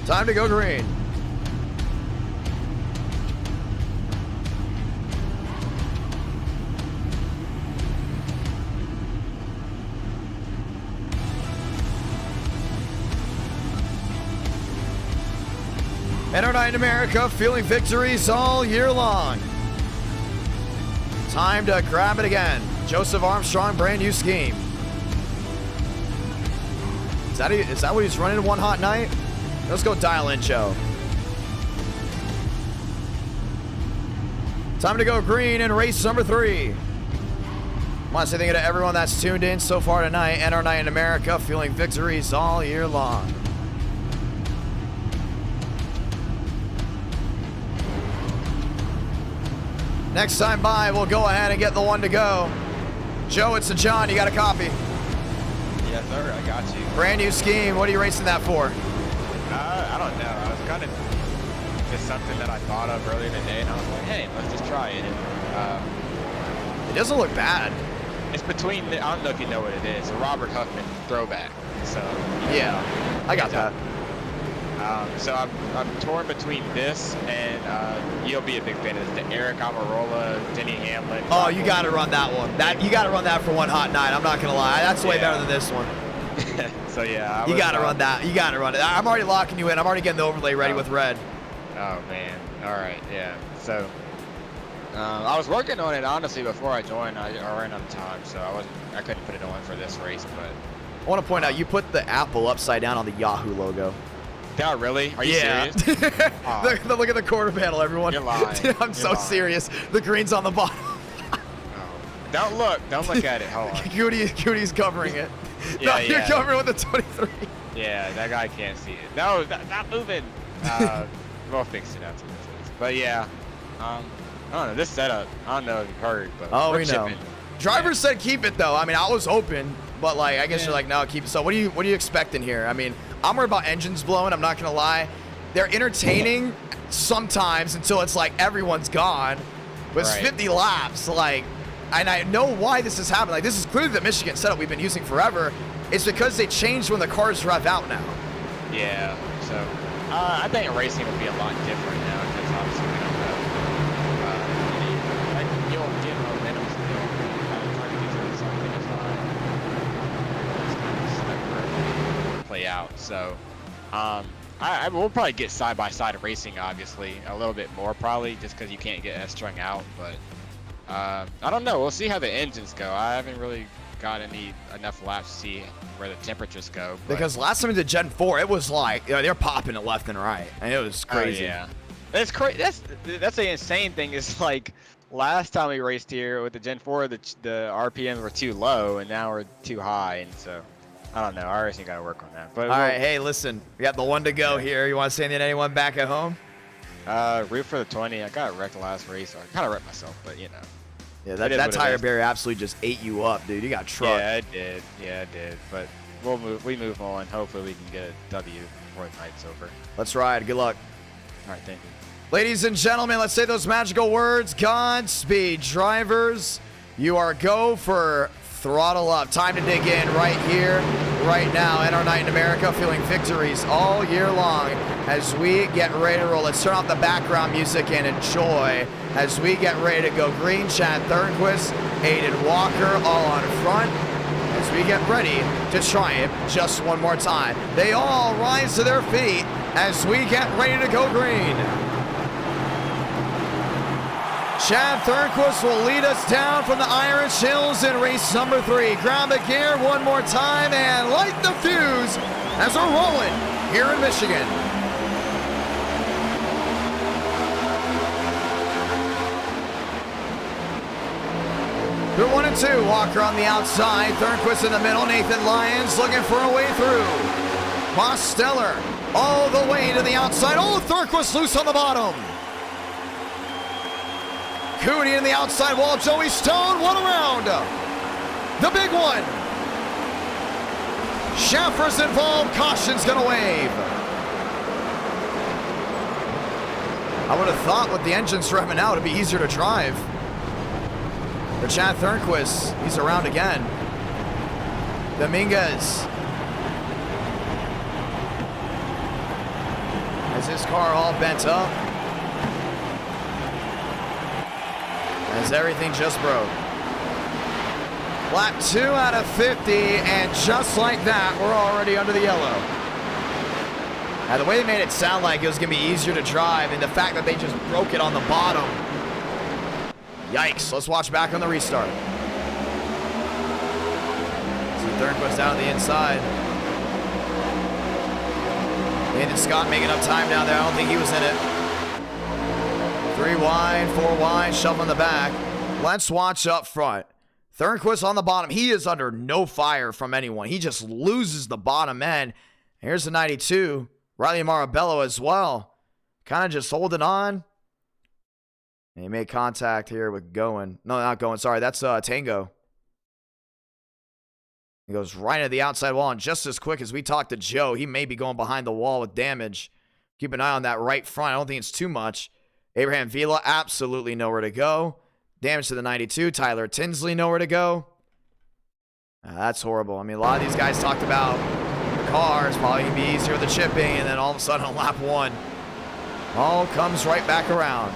A: Time to go green. NR9 America, feeling victories all year long. Time to grab it again. Joseph Armstrong, brand new scheme. Is that what he's running one hot night? Let's go dial in, Joe. Time to go green in race number 3. I want to say thank you to everyone that's tuned in so far tonight. NR9 in America, feeling victories all year long. Next time by, we'll go ahead and get the one to go. Joe, it's a John. You got a copy?
D: Yes, sir. I got you.
A: Brand new scheme. What are you racing that for?
D: I don't know. I was kind of just something that I thought of earlier today, and I was like, hey, let's just try it. And,
A: it doesn't look bad.
D: It's between, I don't know if you know what it is, a Robert Huffman throwback. So
A: yeah, I got that.
D: So I'm torn between this and you'll be a big fan of this, the Eric Almirola, Denny Hamlin.
A: Oh, you got to run that one. You got to run that for one hot night. I'm not gonna lie, that's way better than this one.
D: So yeah,
A: you got to run that. You got to run it. I'm already locking you in. I'm already getting the overlay ready with red.
D: Oh man. All right. Yeah. So I was working on it honestly before I joined. I ran out of time, so I couldn't put it on for this race. But
A: I want to point out you put the apple upside down on the Yahoo logo.
D: Yeah, really? Are you serious?
A: Look at the quarter panel, everyone.
D: You're lying.
A: I'm so serious. The green's on the bottom.
D: Don't look at it. Hold on.
A: Cootie's covering it.
D: Yeah,
A: no, you're covering with the 23.
D: Yeah, that guy can't see it. No, not moving. We'll fix it after this. But yeah, I don't know, this setup, I don't know if you've heard, but
A: we know. Drivers said keep it though. I mean, I was hoping, but like, I guess you're like, no, keep it. So what are you expecting here? I mean, I'm worried about engines blowing. I'm not gonna lie. They're entertaining sometimes until it's like everyone's gone. But it's 50 laps, like, and I know why this is happening. Like, this is clearly the Michigan setup we've been using forever. It's because they changed when the cars rev out now.
D: Yeah. So I think racing will be a lot different now because obviously we don't know. You'll get momentum still. Trying to get to something is fine. Play out. So I will probably get side-by-side racing, obviously, a little bit more probably, just because you can't get as strung out. But I don't know. We'll see how the engines go. I haven't really got enough laps to see where the temperatures go.
A: Because last time we did Gen 4, it was like, they're popping it left and right, and it was crazy.
D: Oh, yeah. That's crazy. That's the insane thing is like last time we raced here with the Gen 4, the RPMs were too low, and now we're too high, and so I don't know. Our racing got to work on that. But
A: all right, hey, listen, we got the one to go here. You want to say anything to anyone back at home?
D: Root for the 20. I got wrecked last race. I kind of wrecked myself, but you know.
A: Yeah, that tire barrier absolutely just ate you up, dude. You got trucked.
D: Yeah, it did. Yeah, it did. But we move on. Hopefully we can get a W before the night's over.
A: Let's ride. Good luck.
D: All right, thank you.
A: Ladies and gentlemen, let's say those magical words. Godspeed, drivers. You are go for throttle up. Time to dig in right here, right now. NR9 in America feeling victories all year long as we get ready to roll. Let's turn off the background music and enjoy as we get ready to go green. Chad Thornquist, Aiden Walker all on front as as we get ready to try it just one more time. They all rise to their feet as we get ready to go green. Chad Thornquist will lead us down from the Irish Hills in race number 3. Grab a gear one more time and light the fuse as we're rolling here in Michigan. Through 1 and 2, Walker on the outside, Thornquist in the middle, Nathan Lyons looking for a way through. Mosteller all the way to the outside. Oh, Thornquist loose on the bottom. Cooney in the outside wall, Joey Stone, one around. The big one. Schaffer's involved, caution's gonna wave. I would have thought with the engines revving out, it'd be easier to drive. For Chad Thornquist, he's around again. Dominguez. Has his car all bent up. As everything just broke. Lap 2 out of 50, and just like that, we're already under the yellow. Now, the way they made it sound like it was going to be easier to drive, and the fact that they just broke it on the bottom. Yikes. Let's watch back on the restart. See Thornquist down on the inside. Nathan Scott making up time down there. I don't think he was in it. 3 wide, 4 wide, shove on the back. Let's watch up front. Thornquist on the bottom. He is under no fire from anyone. He just loses the bottom end. Here's the 92. Riley Marabello as well. Kind of just holding on. And he made contact here with Going. No, not Going. Sorry, that's Tango. He goes right at the outside wall, and just as quick as we talked to Joe, he may be going behind the wall with damage. Keep an eye on that right front. I don't think it's too much. Abraham Vila, absolutely nowhere to go. Damage to the 92. Tyler Tinsley, nowhere to go. That's horrible. I mean, a lot of these guys talked about the cars probably going to be easier with the chipping, and then all of a sudden on lap 1, all comes right back around.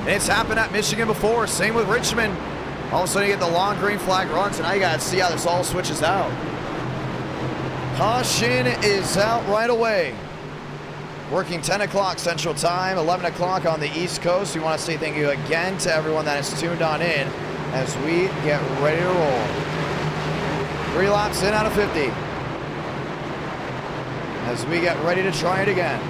A: And it's happened at Michigan before. Same with Richmond. All of a sudden you get the long green flag runs, and now you got to see how this all switches out. Caution is out right away. Working 10 o'clock Central Time, 11 o'clock on the East Coast. We want to say thank you again to everyone that is tuned on in as we get ready to roll. 3 laps in out of 50. As we get ready to try it again.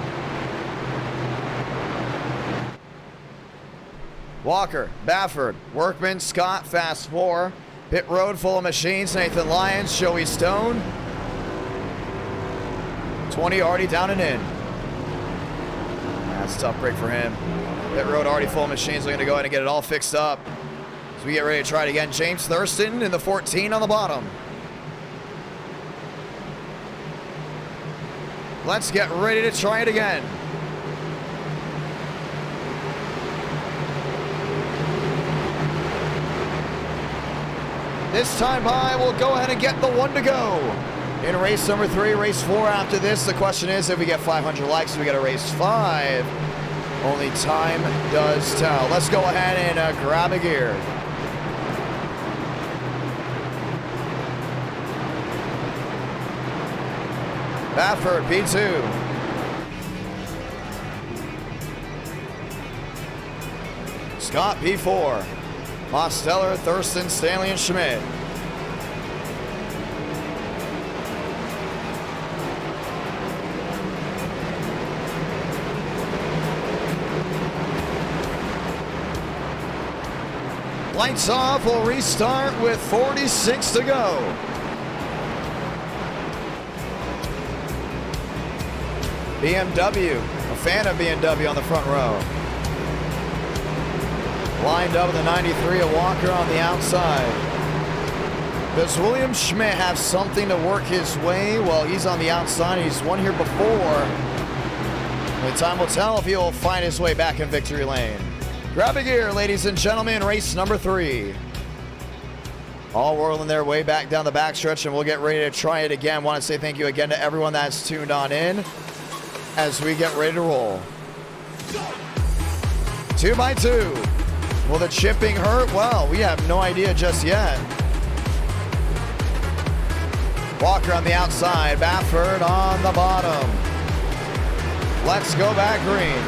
A: Walker, Baffert, Workman, Scott, fast 4. Pit road full of machines, Nathan Lyons, Joey Stone. 20 already down and in. That's a tough break for him. Pit road already full of machines. We're going to go ahead and get it all fixed up. As we get ready to try it again. James Thurston in the 14 on the bottom. Let's get ready to try it again. This time by, we'll go ahead and get the 1 to go. In race number 3, race 4 after this. The question is, if we get 500 likes, we got to race 5. Only time does tell. Let's go ahead and grab a gear. Baffert, P2. Scott, P4. Mosteller, Thurston, Stanley, and Schmidt. Lights off, we'll restart with 46 to go. BMW, a fan of BMW on the front row. Lined up with the 93 of Walker on the outside. Does William Schmidt have something to work his way? Well, he's on the outside. He's won here before. And time will tell if he'll find his way back in victory lane. Grab a gear, ladies and gentlemen, race number 3. All whirling their way back down the backstretch, and we'll get ready to try it again. Want to say thank you again to everyone that's tuned on in as we get ready to roll. 2 by 2. Will the chipping hurt? Well, we have no idea just yet. Walker on the outside, Baffert on the bottom. Let's go back green.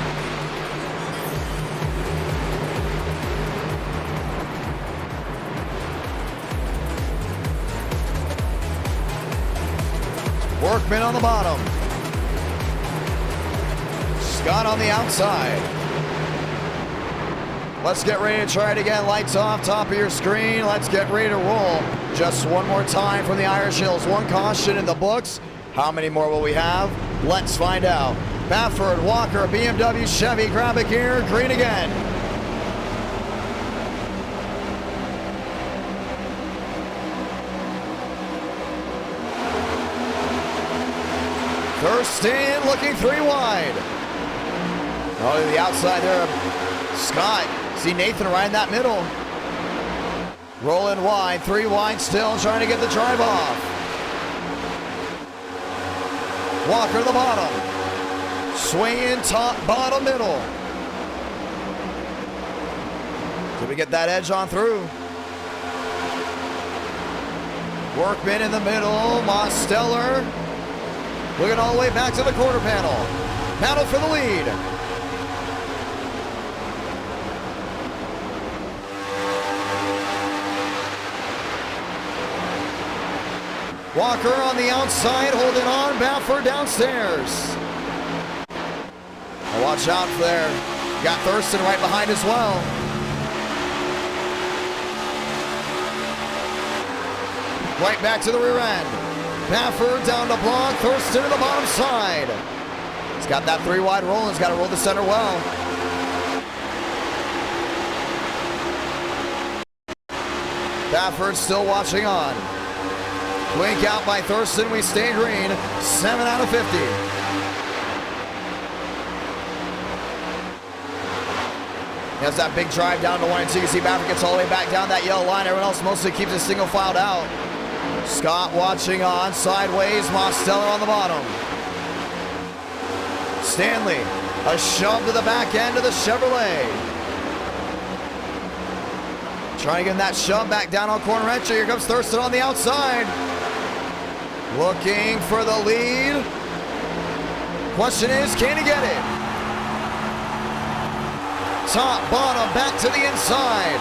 A: Workman on the bottom. Scott on the outside. Let's get ready to try it again. Lights off, top of your screen. Let's get ready to roll. Just one more time from the Irish Hills. One caution in the books. How many more will we have? Let's find out. Baffert, Walker, BMW, Chevy, grab a gear, green again. Thurston looking 3 wide. Oh, to the outside there. Scott. See Nathan right in that middle. Rolling wide, 3 wide still, trying to get the drive off. Walker to the bottom. Swinging top, bottom, middle. Did we get that edge on through? Workman in the middle, Mosteller. Looking all the way back to the quarter panel. Battle for the lead. Walker on the outside, holding on. Baffert downstairs. Now watch out for there. Got Thurston right behind as well. Right back to the rear end. Baffert down to block. Thurston to the bottom side. He's got that 3 wide roll. He's got to roll the center well. Baffert still watching on. Blink out by Thurston. We stay green. 7 out of 50. He has that big drive down to 1 and 2. You see Baffert gets all the way back down that yellow line. Everyone else mostly keeps it single filed out. Scott watching on. Sideways. Mosteller on the bottom. Stanley. A shove to the back end of the Chevrolet. Trying to get that shove back down on corner entry. Here comes Thurston on the outside. Looking for the lead. Question is, can he get it? Top, bottom, back to the inside.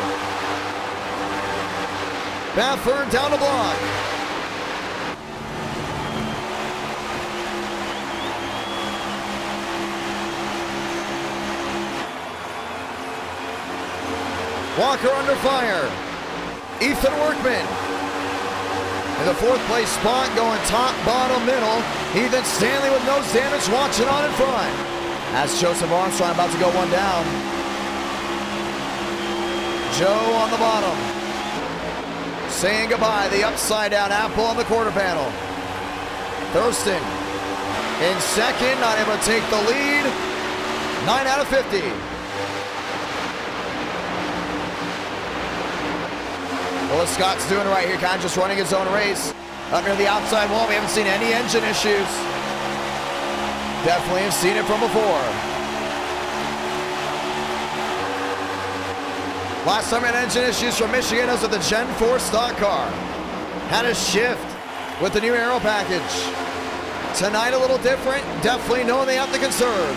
A: Baffert down the block. Walker under fire. Ethan Workman in the 4th place spot, going top, bottom, middle. Ethan Stanley with nose damage watching on in front. As Joseph Armstrong about to go 1 down. Joe on the bottom. Saying goodbye, the upside down apple on the quarter panel. Thurston in 2nd, not able to take the lead. 9 out of 50. Well, what Scott's doing right here, kind of just running his own race. Up near the outside wall, we haven't seen any engine issues. Definitely have seen it from before. Last time we had engine issues from Michigan was with the Gen 4 stock car. Had a shift with the new aero package. Tonight a little different, definitely knowing they have to conserve.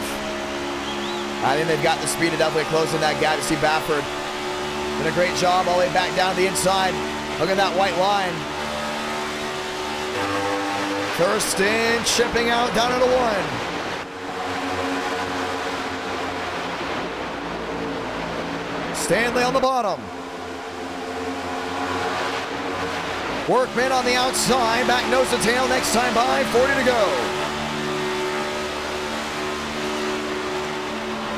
A: I think they've got the speed to definitely closing that gap. You see Baffert did a great job all the way back down the inside. Look at that white line. Thurston chipping out down at a 1. Stanley on the bottom. Workman on the outside, back nose to tail, next time by, 40 to go.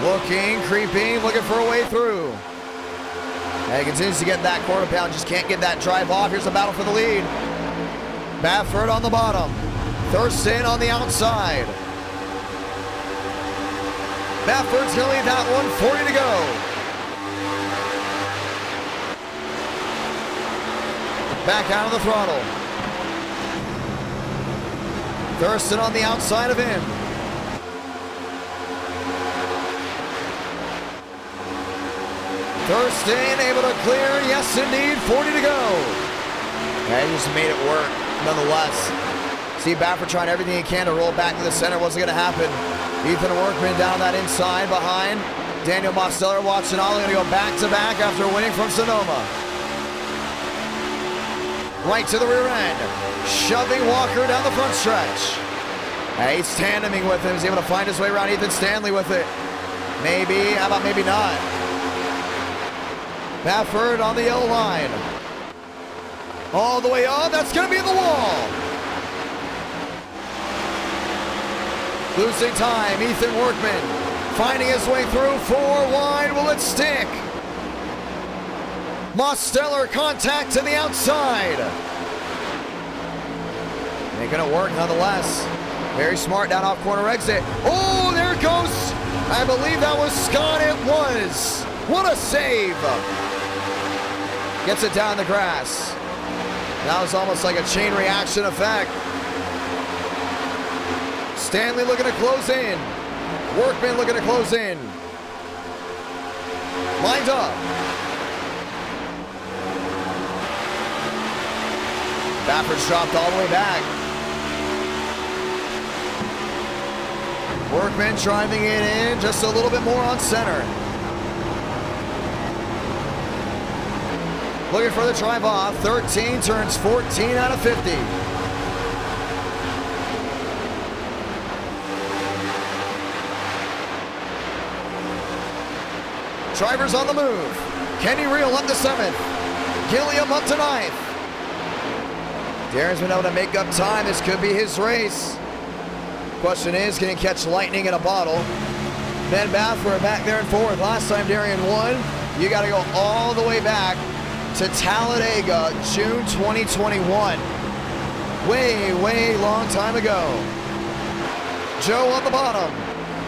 A: Looking, creeping, looking for a way through. And he continues to get that quarter pound, just can't get that drive off. Here's the battle for the lead. Baffert on the bottom. Thurston on the outside. Baffert's gonna lead that one, 40 to go. Back out of the throttle. Thurston on the outside of him. Thurston able to clear, yes indeed, 40 to go. And he just made it work. nonetheless. Steve Baffert trying everything he can to roll back to the center. Wasn't going to happen. Ethan Workman down that inside behind. Daniel Mosteller watching all. Going to go back-to-back after winning from Sonoma. Right to the rear end. Shoving Walker down the front stretch. He's tandeming with him. He's able to find his way around Ethan Stanley with it. Maybe. How about maybe not? Baffert on the yellow line. All the way on. That's going to be in the wall. Losing time. Ethan Workman finding his way through. 4 wide. Will it stick? Mosteller contact to the outside. Ain't going to work nonetheless. Very smart down off corner exit. Oh, there it goes. I believe that was Scott. It was. What a save. Gets it down the grass. That was almost like a chain reaction effect. Stanley looking to close in. Workman looking to close in. Lined up. Baffert's dropped all the way back. Workman driving it in just a little bit more on center. Looking for the drive off. 13 turns 14 out of 50. Drivers on the move. Kenny Reel up to 7th. Gilliam up to 9th. Darren's been able to make up time. This could be his race. Question is, can he catch lightning in a bottle? Ben Baffert back there in 4th. Last time Darian won. You got to go all the way back to Talladega, June 2021. Way long time ago. Joe on the bottom.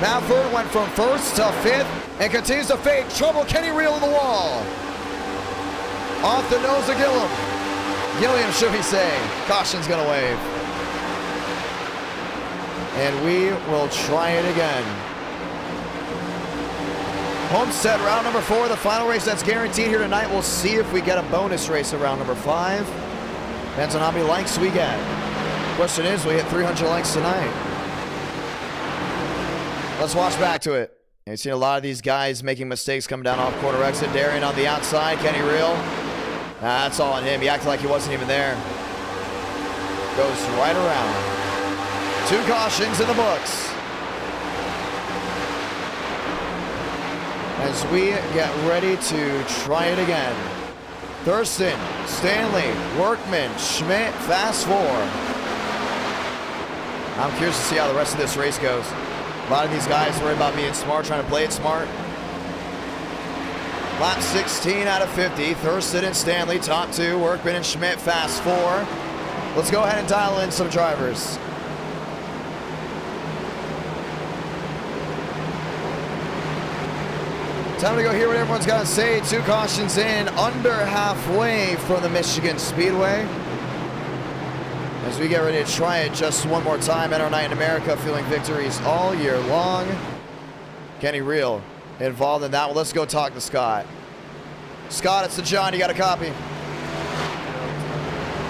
A: Baffert went from 1st to 5th and continues to fade trouble. Kenny Reel in the wall. Off the nose of Gilliam. Gilliam, should we say. Caution's going to wave. And we will try it again. Homestead, round number 4, the final race that's guaranteed here tonight. We'll see if we get a bonus race at round number 5. Depends on how many likes we get. Question is, we hit 300 likes tonight. Let's watch back to it. You've seen a lot of these guys making mistakes coming down off corner exit. Darian on the outside, Kenny Reel. That's all on him. He acted like he wasn't even there. Goes right around. 2 cautions in the books. As we get ready to try it again. Thurston, Stanley, Workman, Schmidt, fast 4. I'm curious to see how the rest of this race goes. A lot of these guys worry about being smart, trying to play it smart. Lap 16 out of 50. Thurston and Stanley, top 2. Workman and Schmidt, fast 4. Let's go ahead and dial in some drivers. Time to go hear what everyone's got to say. 2 cautions in, under halfway from the Michigan Speedway. As we get ready to try it just one more time at our night in America, feeling victories all year long. Kenny Reel involved in that one. Let's go talk to Scott. Scott, it's the John. You got a copy?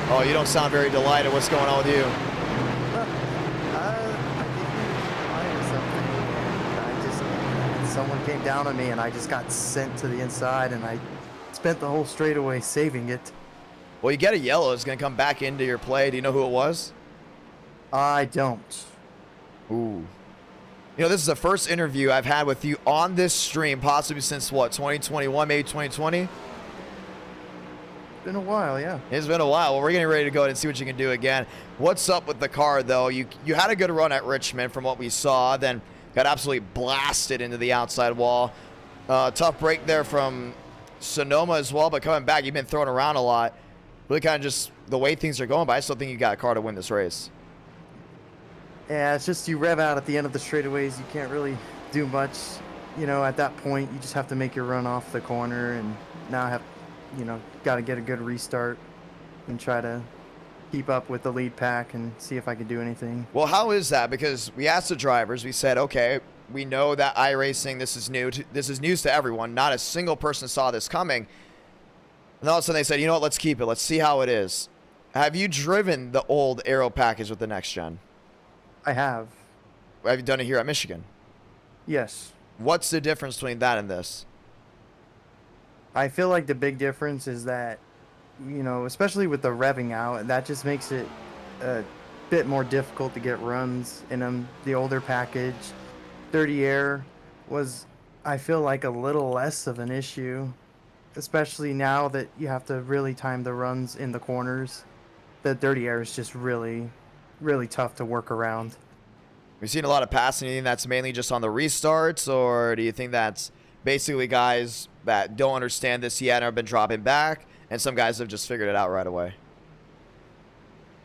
A: Oh, you don't sound very delighted. What's going on with you?
E: Someone came down on me and I just got sent to the inside and I spent the whole straightaway saving it.
A: Well, you get a yellow. It's going to come back into your play. Do you know who it was?
E: I don't.
A: Ooh. You know, this is the first interview I've had with you on this stream, possibly since, what, 2021, maybe 2020?
E: Been a while, yeah.
A: It's been a while. Well, we're getting ready to go ahead and see what you can do again. What's up with the car, though? You had a good run at Richmond from what we saw, then got absolutely blasted into the outside wall. Tough break there from Sonoma as well, but coming back, you've been thrown around a lot. Really kind of just the way things are going, but I still think you got a car to win this race.
E: Yeah, it's just you rev out at the end of the straightaways. You can't really do much. You know, at that point, you just have to make your run off the corner, and now I have, you know, got to get a good restart and try to keep up with the lead pack and see if I can do anything.
A: Well, how is that? Because we asked the drivers, we said, okay, we know that iRacing, this is new. This is news to everyone. Not a single person saw this coming. And all of a sudden they said, you know what, let's keep it. Let's see how it is. Have you driven the old aero package with the next gen?
E: I have.
A: Have you done it here at Michigan?
E: Yes.
A: What's the difference between that and this?
E: I feel like the big difference is that, you know, especially with the revving out, that just makes it a bit more difficult to get runs in them. The older package, dirty air was, I feel like, a little less of an issue, especially now that you have to really time the runs in the corners. The dirty air is just really, really tough to work around.
A: We've seen a lot of passing. Do you think that's mainly just on the restarts, or do you think that's basically guys that don't understand this yet and have been dropping back, and some guys have just figured it out right away?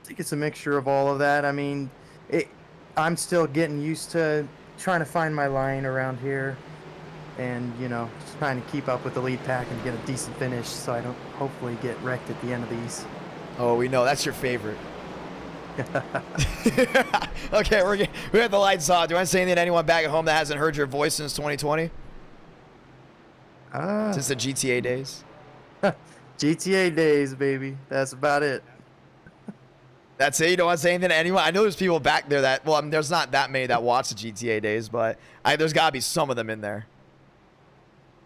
E: I think it's a mixture of all of that. I mean, I'm still getting used to trying to find my line around here and, you know, just trying to keep up with the lead pack and get a decent finish so I don't hopefully get wrecked at the end of these.
A: Oh, we know. That's your favorite. Okay, we have the lights on. Do you want to say anything to anyone back at home that hasn't heard your voice since 2020? Since the GTA days?
E: GTA days, baby. That's about it.
A: That's it? You don't want to say anything to anyone? I know there's people back there that, well, I mean, there's not that many that watch the GTA days, but there's got to be some of them in there.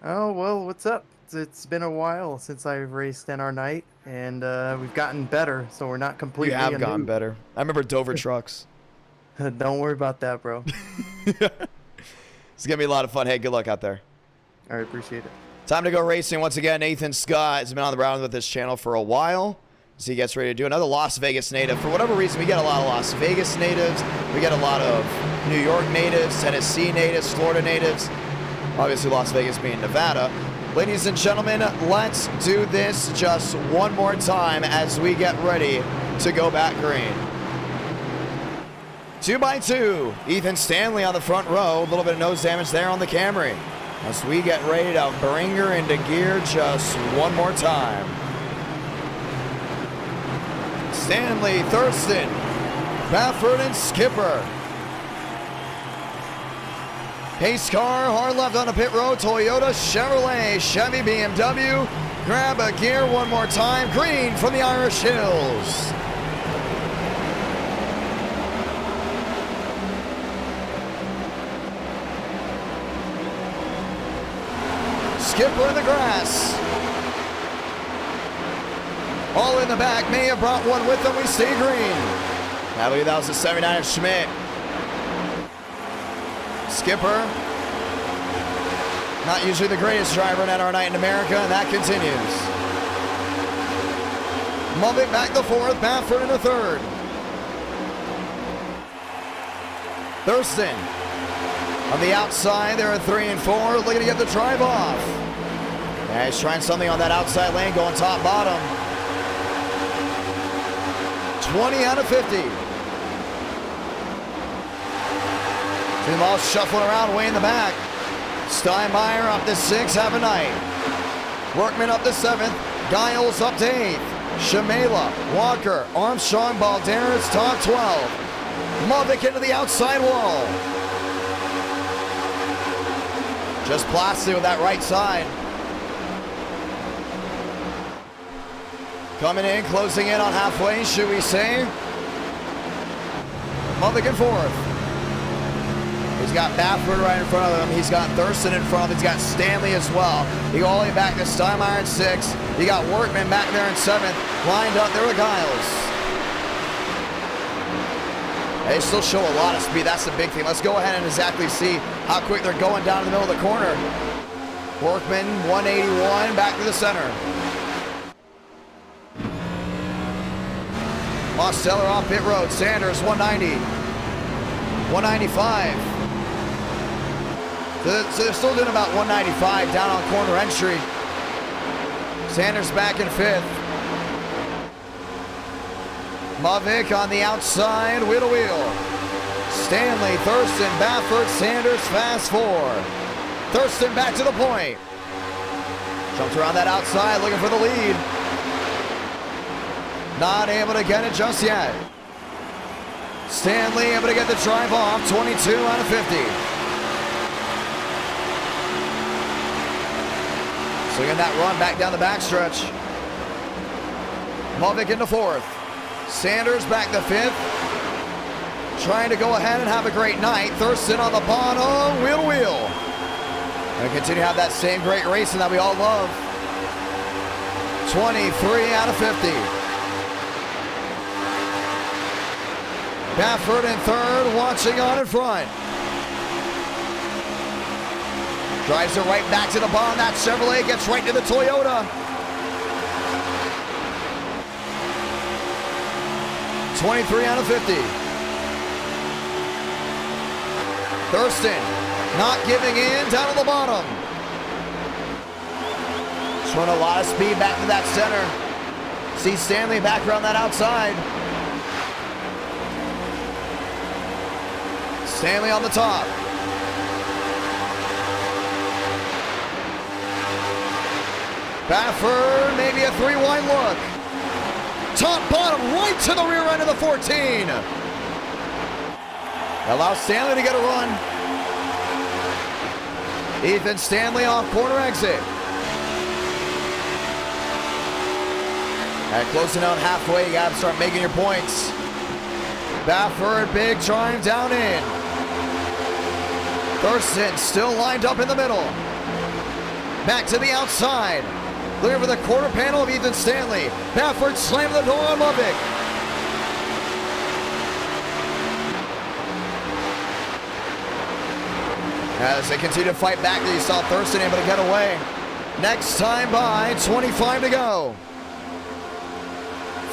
E: Oh, well, what's up? It's been a while since I've raced NR Night, and we've gotten better, so we're not completely
A: You have
E: a
A: gotten
E: noob.
A: better. I remember Dover trucks.
E: Don't worry about that, bro.
A: It's going to be a lot of fun. Hey, good luck out there.
E: I appreciate it.
A: Time to go racing once again. Nathan Scott has been on the round with this channel for a while, so he gets ready to do another Las Vegas native. For whatever reason, we get a lot of Las Vegas natives. We get a lot of New York natives, Tennessee natives, Florida natives. Obviously, Las Vegas being Nevada. Ladies and gentlemen, let's do this just one more time as we get ready to go back green. 2x2. Ethan Stanley on the front row. A little bit of nose damage there on the Camry. As we get ready to bring her into gear just one more time. Stanley, Thurston, Baffert, and Skipper. Pace car, hard left on the pit road. Toyota, Chevrolet, Chevy, BMW. Grab a gear one more time. Green from the Irish Hills. Skipper in the grass. All in the back. May have brought one with them. We stay green. I believe that was the 79 of Schmidt. Skipper, not usually the greatest driver in NR Night in America, and that continues. Mulvick back the fourth, Baffert in the third. Thurston on the outside, there are 3 and 4, looking to get the drive off. Yeah, he's trying something on that outside lane, going top bottom. 20 out of 50. Two balls shuffling around way in the back. Steinmeier up to 6, have a night. Workman up to 7th. Giles up to 8th. Shamela, Walker, Armstrong, Balderas, top 12. Mulvick into the outside wall. Just blasted with that right side. Coming in, closing in on halfway, should we say? Mulvick in 4th. He's got Baffert right in front of him. He's got Thurston in front of him. He's got Stanley as well. You go all the way back to Steinmeier in 6th. You got Workman back there in 7th. Lined up there with Giles. They still show a lot of speed. That's the big thing. Let's go ahead and exactly see how quick they're going down in the middle of the corner. Workman, 181, back to the center. Mosteller off pit road. Sanders, 190. 195. So they're still doing about 195 down on corner entry. Sanders back in 5th. Mulvick on the outside, wheel to wheel. Stanley, Thurston, Baffert, Sanders, fast 4. Thurston back to the point. Jumped around that outside, looking for the lead. Not able to get it just yet. Stanley able to get the drive off, 22 out of 50. So again, that run back down the backstretch. Mulvick into 4th. Sanders back to 5th. Trying to go ahead and have a great night. Thurston on the bottom, wheel to wheel. And continue to have that same great racing that we all love. 23 out of 50. Baffert in 3rd, watching on in front. Drives it right back to the bottom. That Chevrolet gets right to the Toyota. 23 out of 50. Thurston not giving in, down to the bottom. Showing a lot of speed back to that center. See Stanley back around that outside. Stanley on the top. Baffert, maybe a 3-wide look. Top bottom, right to the rear end of the 14. Allows Stanley to get a run. Ethan Stanley off corner exit. And closing out halfway, you got to start making your points. Baffert, big drive down in. Thurston still lined up in the middle. Back to the outside. Looking for the quarter panel of Ethan Stanley. Baffert slamming the door on Lovick. As they continue to fight back, you saw Thurston able to get away. Next time by, 25 to go.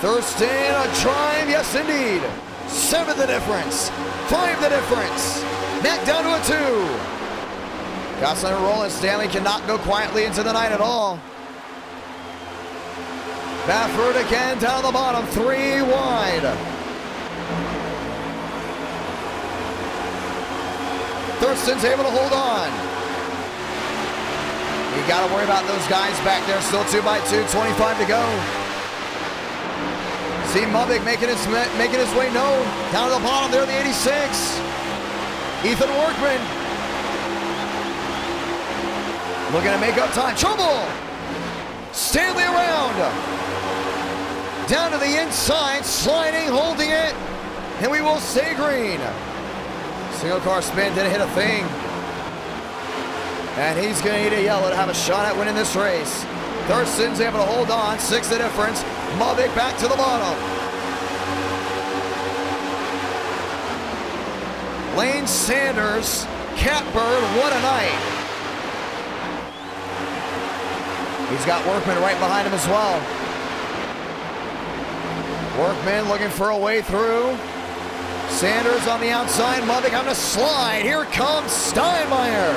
A: Thurston, a drive, yes indeed. 7 the difference, 5 the difference. Back down to a 2. Gosselin rolling, Stanley cannot go quietly into the night at all. Baffert again down the bottom, 3 wide. Thurston's able to hold on. You got to worry about those guys back there, still 2 by 2, 25 to go. See Mubig making his way known. Down to the bottom there, the 86. Ethan Workman. Looking to make up time. Trouble! Stanley around. Down to the inside, sliding, holding it. And we will stay green. Single car spin, didn't hit a thing. And he's going to need a yellow to have a shot at winning this race. Thurston's able to hold on, 6 the difference. Mubig back to the bottom. Lane Sanders, Catbird, what a night. He's got Workman right behind him as well. Workman looking for a way through. Sanders on the outside, Mubig having to slide. Here comes Steinmeier.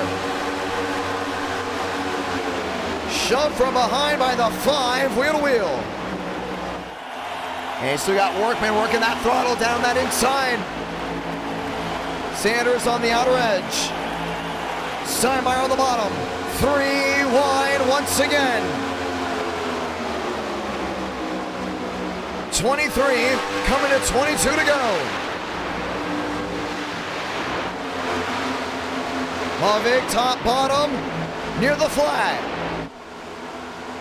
A: Shoved from behind by the 5, wheel to wheel. And you still got Workman working that throttle down that inside. Sanders on the outer edge. Steinmeier on the bottom. 3 wide once again. 23 coming to 22 to go. Mubig top bottom near the flag.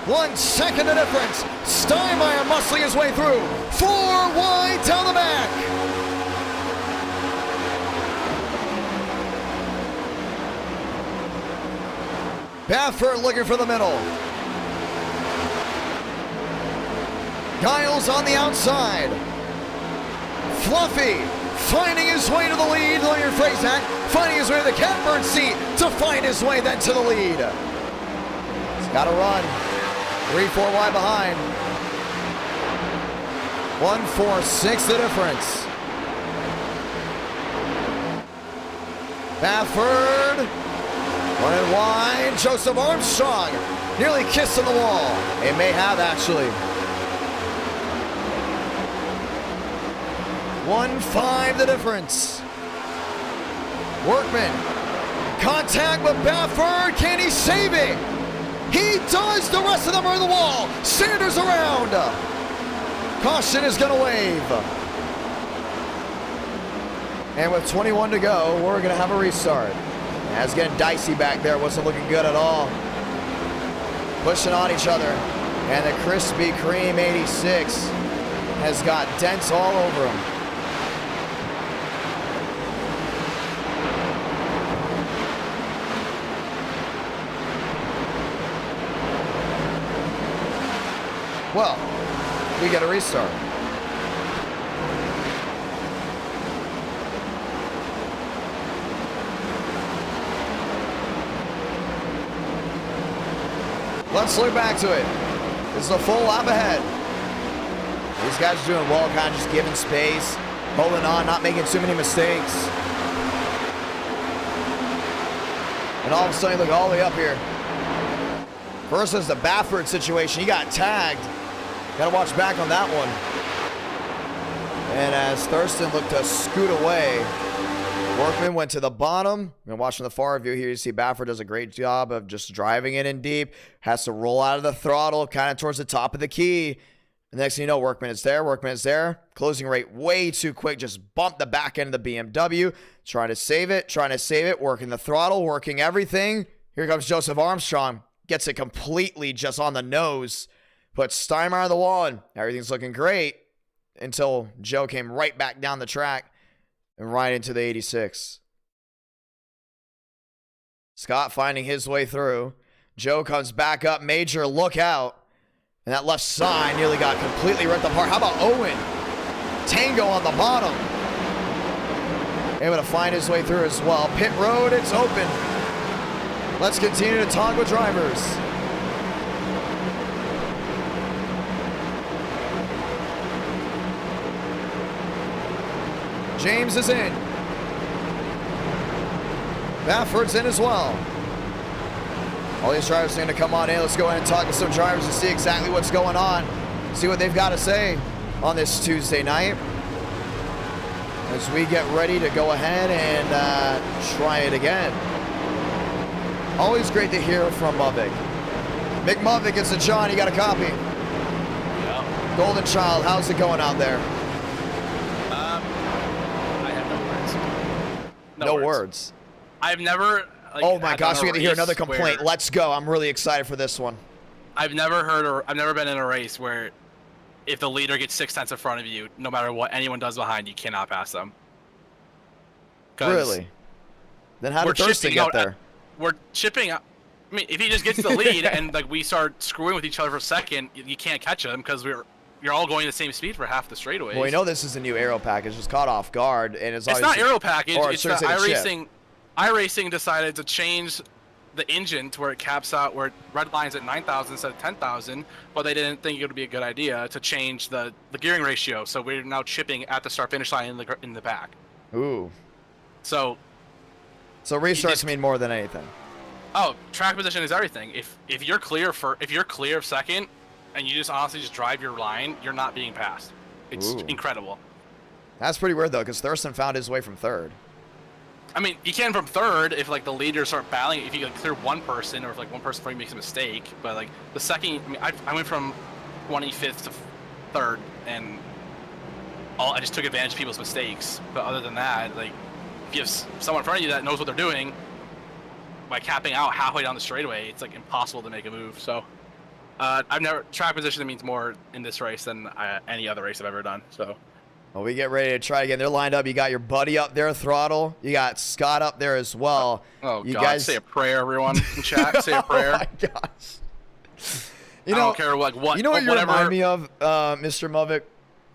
A: 1 second the difference. Steinmeier muscling his way through. 4 wide down the back. Baffert looking for the middle. Giles on the outside. Fluffy finding his way to the lead. Lawyer Frasack finding his way to the catbird seat to find his way then to the lead. He's got to run. 3-4 wide behind. 1-4-6 the difference. Baffert running wide. Joseph Armstrong nearly kissing the wall. It may have actually. 1-5 the difference. Workman. Contact with Baffert. Can he save it? He does. The rest of them are in the wall. Sanders around. Caution is going to wave. And with 21 to go, we're going to have a restart. It's getting dicey back there. Wasn't looking good at all. Pushing on each other. And the Krispy Kreme 86 has got dents all over him. Well, we get a restart. Let's look back to it. This is a full lap ahead. These guys are doing well, kind of just giving space, holding on, not making too many mistakes. And all of a sudden, look all the way up here. First is the Baffert situation. He got tagged. Got to watch back on that one. And as Thurston looked to scoot away, Workman went to the bottom. And watching the far view here, you see Baffert does a great job of just driving it in deep. Has to roll out of the throttle, kind of towards the top of the key. The next thing you know, Workman is there. Workman is there. Closing rate way too quick. Just bumped the back end of the BMW. Trying to save it. Trying to save it. Working the throttle. Working everything. Here comes Joseph Armstrong. Gets it completely just on the nose. Puts Steinmeier on the wall, and everything's looking great until Joe came right back down the track and right into the 86. Scott finding his way through. Joe comes back up. Major, look out. And that left side nearly got completely ripped apart. How about Owen? Tango on the bottom. Able to find his way through as well. Pit road, it's open. Let's continue to talk with drivers. James is in. Baffert's in as well. All these drivers are going to come on in. Let's go ahead and talk to some drivers to see exactly what's going on. See what they've got to say on this Tuesday night. As we get ready to go ahead and try it again. Always great to hear from Muvik. Mick Muvik, it's a John. You got a copy?
F: Yeah.
A: Golden Child, how's it going out there?
F: I have no words.
A: No words.
F: I've never.
A: Oh my gosh, we're gonna hear another complaint. Let's go. I'm really excited for this one.
F: I've never been in a race where if the leader gets 6 tenths in front of you, no matter what anyone does behind, you cannot pass them.
A: Really? Then how did Thurston get there?
F: We're chipping out. I mean, if he just gets the lead and like we start screwing with each other for a second, you can't catch him because you're all going the same speed for half the straightaways.
A: Well, we know this is a new aero package. It's caught off guard, and it's
F: not aero package.
A: Or
F: it's the iRacing. iRacing decided to change the engine to where it caps out where it red lines at 9,000 instead of 10,000, but they didn't think it would be a good idea to change the gearing ratio. So we're now chipping at the start finish line in the back.
A: Ooh.
F: So
A: restarts mean more than anything.
F: Oh, track position is everything. If you're clear of second, and you just honestly just drive your line, you're not being passed. It's incredible.
A: That's pretty weird though, because Thurston found his way from third.
F: I mean, you can from third if like the leaders start battling. If you like, clear one person, or if like one person makes a mistake. But like the second, I mean, I went from 25th to third, and I just took advantage of people's mistakes. But other than that, like if you have someone in front of you that knows what they're doing, by capping out halfway down the straightaway, it's like impossible to make a move. So track position means more in this race than any other race I've ever done. So.
A: Well, we get ready to try again. They're lined up. You got your buddy up there, Throttle. You got Scott up there as well.
F: Oh,
A: you
F: God.
A: Guys...
F: Say a prayer, everyone in chat. Say a prayer.
A: Oh, my gosh.
F: I don't care what.
A: You know what you remind me of, Mr. Muvik?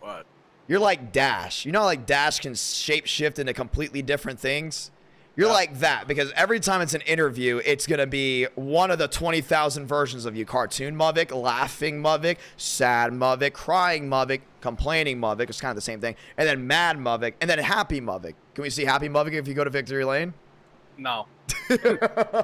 F: What?
A: You're like Dash. You know how like Dash can shape-shift into completely different things? You're like that, because every time it's an interview, it's going to be one of the 20,000 versions of you. Cartoon Muvik, laughing Muvik, sad Muvik, crying Muvik, complaining Muvik. It's kind of the same thing. And then mad Muvik, and then happy Muvik. Can we see happy Muvik if you go to victory lane?
F: No.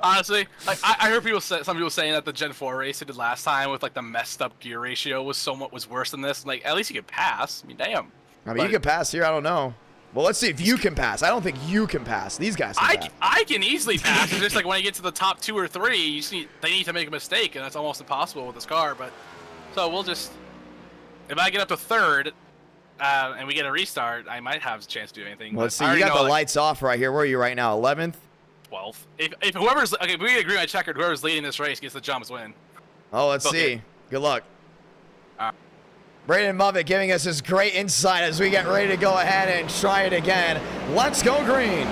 F: Honestly, like I heard some people saying that the Gen 4 race they did last time with like the messed up gear ratio was worse than this. Like at least you could pass. I mean, damn.
A: I mean, you could pass here. I don't know. Well, let's see if you can pass. I don't think you can pass. These guys can pass.
F: I can easily pass. It's just like when you get to the top 2 or 3, they need to make a mistake, and that's almost impossible with this car. But so we'll just, if I get up to third, and we get a restart, I might have a chance to do anything.
A: Let's see. You got the lights off right here. Where are you right now? 11th?
F: 12th. If whoever's if we agree on checkered, whoever's leading this race gets the jumps win.
A: Oh, let's see. Good luck. Braden Muvick giving us his great insight as we get ready to go ahead and try it again. Let's go green.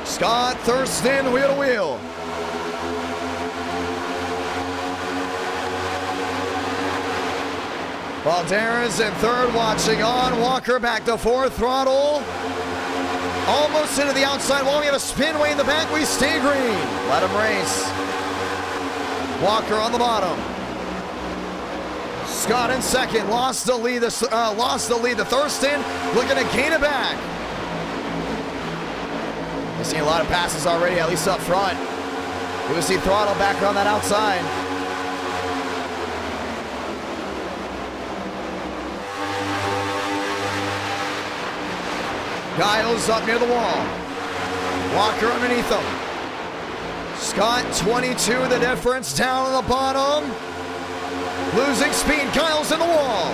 A: Scott Thurston, wheel to wheel. Valderas in third, watching on. Walker back to fourth, throttle. Almost into the outside wall. We have a spin way in the back. We stay green. Let him race. Walker on the bottom. Scott in second. Lost the lead to Thurston. Looking to gain it back. We've seen a lot of passes already, at least up front. We see throttle back on that outside. Giles up near the wall. Walker underneath him. Scott 22 the difference down on the bottom. Losing speed. Giles in the wall.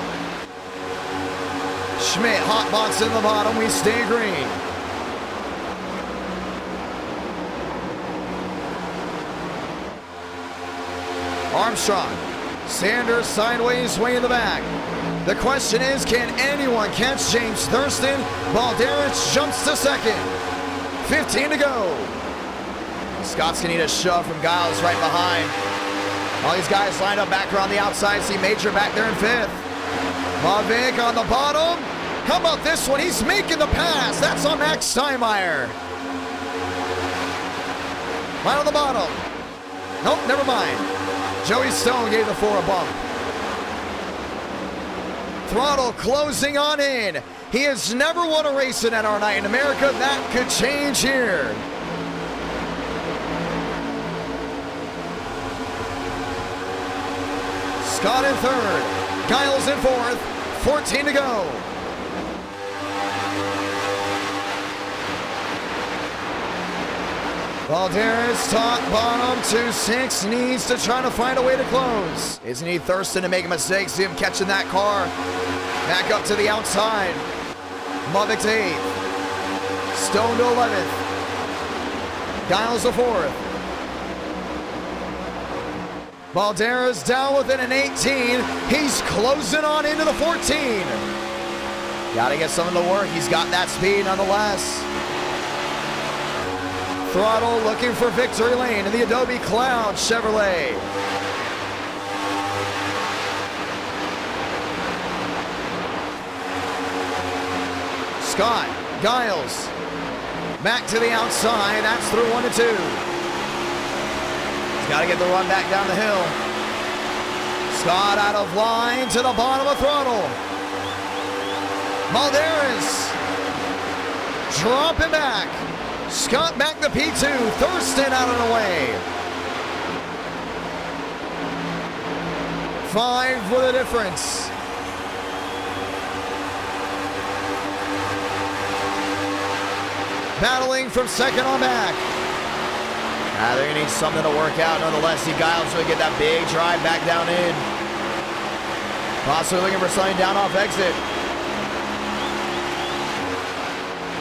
A: Schmidt hotbox in the bottom. We stay green. Armstrong. Sanders sideways way in the back. The question is, can anyone catch James Thurston? Balderich jumps to second. 15 to go. Scott's gonna need a shove from Giles right behind. All these guys lined up back around the outside. See Major back there in fifth. Mavic on the bottom. How about this one? He's making the pass. That's on Max Steinmeier. Right on the bottom. Nope, never mind. Joey Stone gave the 4 a bump. Throttle closing on in. He has never won a race in NR Night in America. That could change here. Scott in third. Giles in fourth. 14 to go. Valderas top, bottom, 2-6, needs to try to find a way to close. Isn't he Thurston to make a mistake? See him catching that car. Back up to the outside. Mavic to 8th. Stone to 11th. Giles to 4th. Valderas down within an 18. He's closing on into the 14. Gotta get something to work. He's got that speed nonetheless. Throttle looking for victory lane in the Adobe Cloud Chevrolet. Scott, Giles, back to the outside. That's through 1 to 2. He's got to get the run back down the hill. Scott out of line to the bottom of throttle. Valderas dropping back. Scott back to P2. Thurston out and away. 5 with a difference. Battling from second on back. They're going to need something to work out. Nonetheless, see Giles will get that big drive back down in. Possibly looking for something down off exit.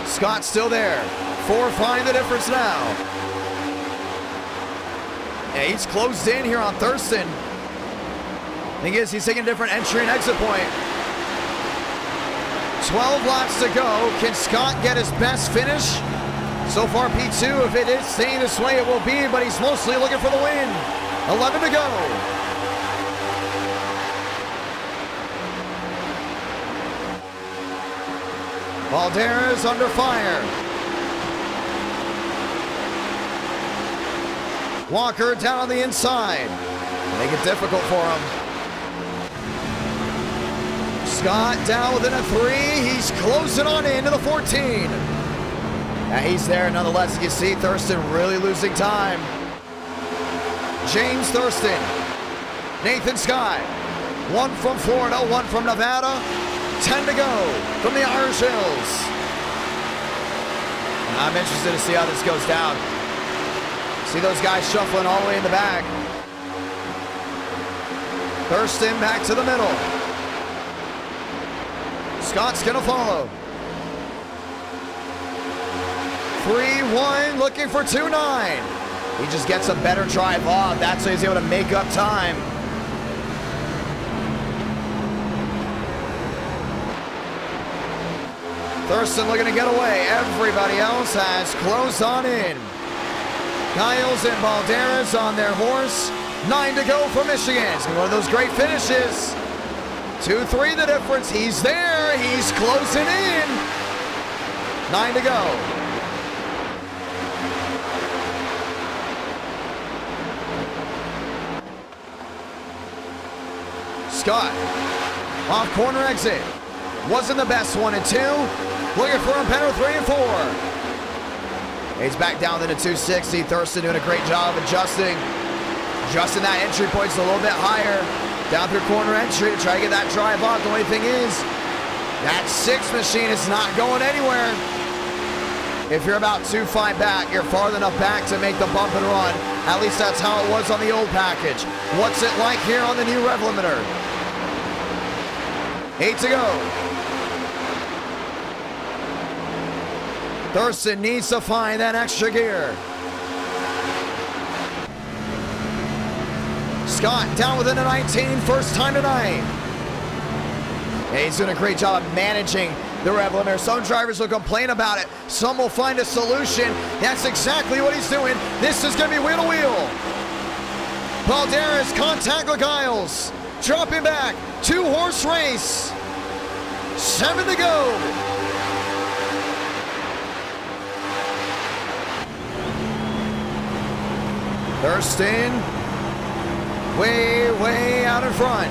A: Scott still there. 4-5 the difference now. Yeah, he's closed in here on Thurston. Thing is, he's taking a different entry and exit point. 12 laps to go. Can Scott get his best finish? So far, P2, if it is staying this way, it will be, but he's mostly looking for the win. 11 to go. Valderas under fire. Walker down on the inside. Make it difficult for him. Scott down within a 3. He's closing on into the 14. He's there nonetheless. You can see Thurston really losing time. James Thurston. Nathan Scott. 1 from Florida, 1 from Nevada. 10 to go from the Irish Hills. I'm interested to see how this goes down. See those guys shuffling all the way in the back. Thurston back to the middle. Scott's gonna follow. 3-1, looking for 2-9. He just gets a better drive off. That's how he's able to make up time. Thurston looking to get away. Everybody else has closed on in. Giles and Balderas on their horse. 9 to go for Michigan. It's one of those great finishes. 2-3 the difference. He's there. He's closing in. 9 to go. Scott, off corner exit. Wasn't the best 1 and 2. Looking for a better 3 and 4. He's back down to the 260. Thurston doing a great job adjusting that entry point's a little bit higher. Down through corner entry to try to get that drive off. The only thing is, that 6 machine is not going anywhere. If you're about 2-5 back, you're far enough back to make the bump and run. At least that's how it was on the old package. What's it like here on the new rev limiter? 8 to go. Thurston needs to find that extra gear. Scott down within a 19, first time tonight. And he's doing a great job of managing the rev limiter. Some drivers will complain about it. Some will find a solution. That's exactly what he's doing. This is going to be wheel to wheel. Balderas contact with Giles. Dropping back. 2-horse race. 7 to go. Thurston, way out in front.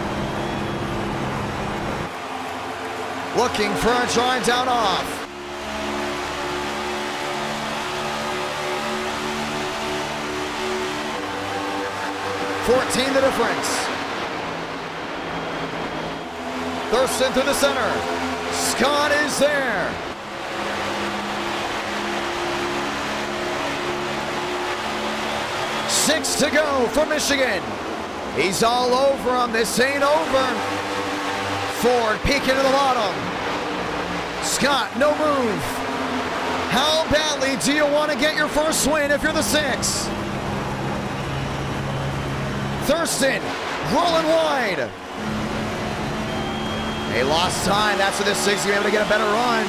A: Looking for a drive down off. $14 the difference. Thurston through the center. Scott is there. $6 to go for Michigan. He's all over him. This ain't over. Ford peeking to the bottom. Scott, no move. How badly do you want to get your first win if you're the 6? Thurston rolling wide. They lost time. That's where the 6 is going to be able to get a better run.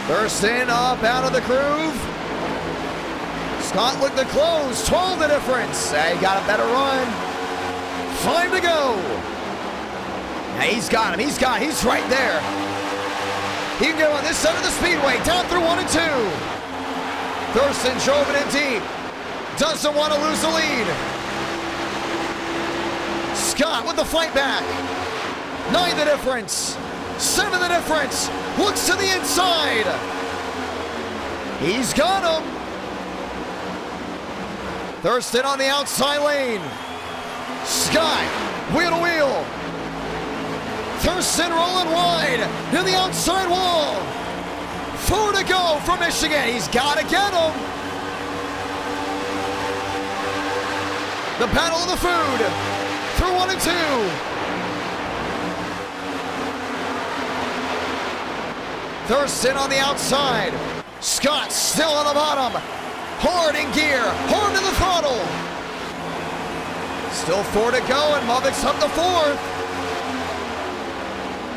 A: Thurston up out of the groove. Scott looked to close. 12 the difference. He got a better run. 5 to go. Now he's got him. He's right there. He can go on this side of the speedway. Down through 1 and 2. Thurston drove it in deep. Doesn't want to lose the lead. Scott with the fight back. 9 the difference. 7 the difference. Looks to the inside. He's got him. Thurston on the outside lane. Scott, wheel to wheel. Thurston rolling wide near the outside wall. 4 to go for Michigan. He's got to get him. The battle of the food. Through 1 and 2. Thurston on the outside. Scott still on the bottom. Hard in gear. Hard to the throttle. Still 4 to go, and Lovick's up to 4th.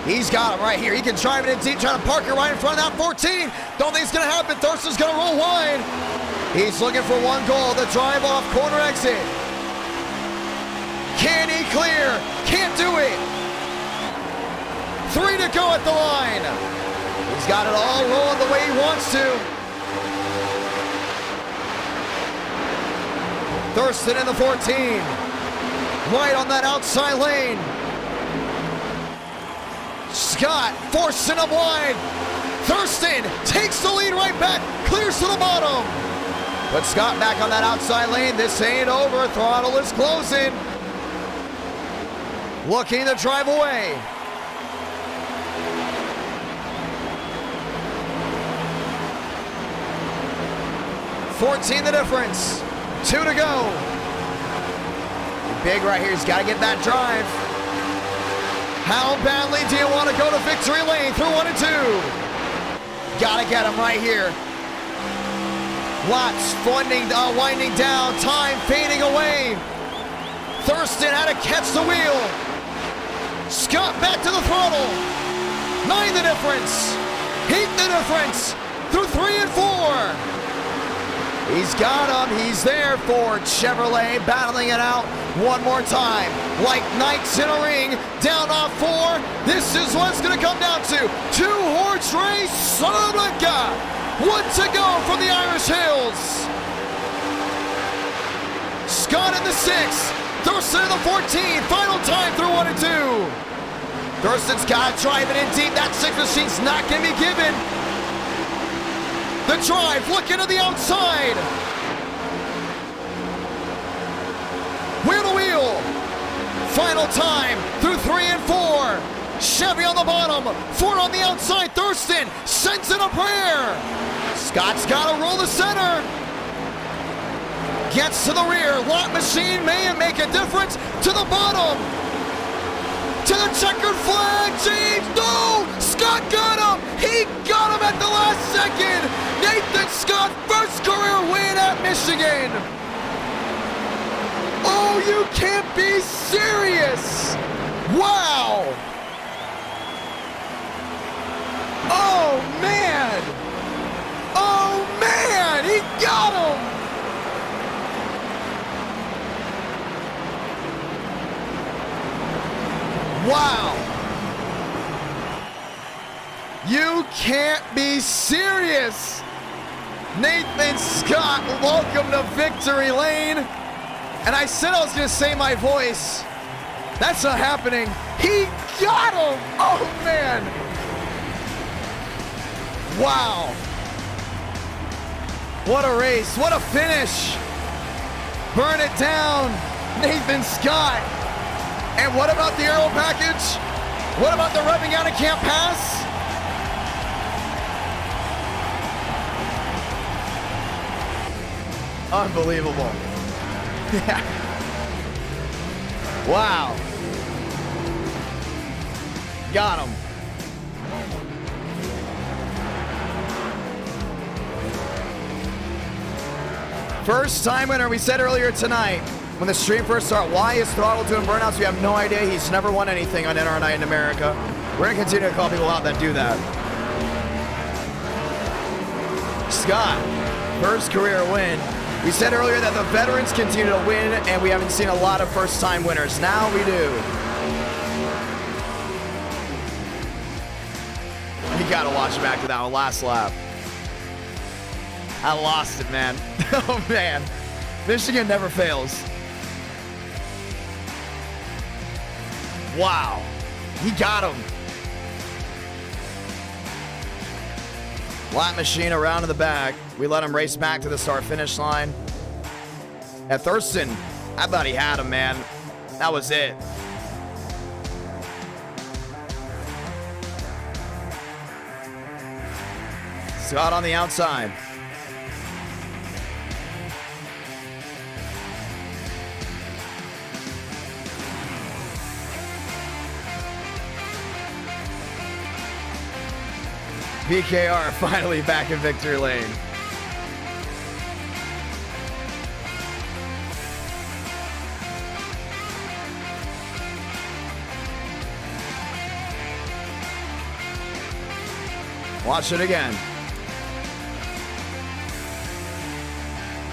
A: He's got him right here. He can drive it in deep, trying to park it right in front of that 14. Don't think it's going to happen. Thurston's going to roll wide. He's looking for one goal, the drive off corner exit. Can he clear? Can't do it. 3 to go at the line. He's got it all rolling the way he wants to. Thurston in the 14. Right on that outside lane. Scott forcing him wide. Thurston takes the lead right back. Clears to the bottom. But Scott back on that outside lane. This ain't over. Throttle is closing. Looking to drive away. $14 the difference. 2 to go. Big right here. He's got to get that drive. How badly do you want to go to victory lane through 1 and 2? Gotta get him right here. Lots winding down, time fading away. Thurston had to catch the wheel. Scott back to the throttle. 9 the difference. 8 the difference through 3 and 4. He's got him. He's there for Chevrolet, battling it out one more time. Like knights in a ring, down off 4. This is what it's going to come down to. 2-horse race, SONOMA. 1 to go from the Irish Hills. Scott in the 6th. Thurston in the 14th. Final time through 1 and 2. Thurston's got to drive it in deep. That 6 machine's not going to be given. The drive, looking to the outside. Wheel to wheel. Final time through 3 and 4. Chevy on the bottom, Ford on the outside. Thurston sends in a prayer. Scott's got to roll the center. Gets to the rear. Lot machine may make a difference to the bottom. To the checkered flag, James, no! Scott got him! He got him at the last second! Nathan Scott, first career win at Michigan! Oh, you can't be serious! Wow! Oh, man! Oh, man! He got him! Wow! You can't be serious! Nathan Scott, welcome to victory lane. And I said I was gonna say my voice. That's not happening. He got him! Oh man! Wow! What a race, what a finish! Burn it down, Nathan Scott! And what about the aero package? What about the revving out of camp pass? Unbelievable. Yeah. Wow. Got him. First time winner, we said earlier tonight. When the stream first started, why is Throttle doing burnouts? We have no idea. He's never won anything on NR Night in America. We're going to continue to call people out that do that. Scott, first career win. We said earlier that the veterans continue to win, and we haven't seen a lot of first-time winners. Now we do. You got to watch back to that one, last lap. I lost it, man. Oh, man. Michigan never fails. Wow, he got him. Lap machine around in the back. We let him race back to the start-finish line. At Thurston, I thought he had him, man. That was it. Scott on the outside. BKR finally back in victory lane. Watch it again.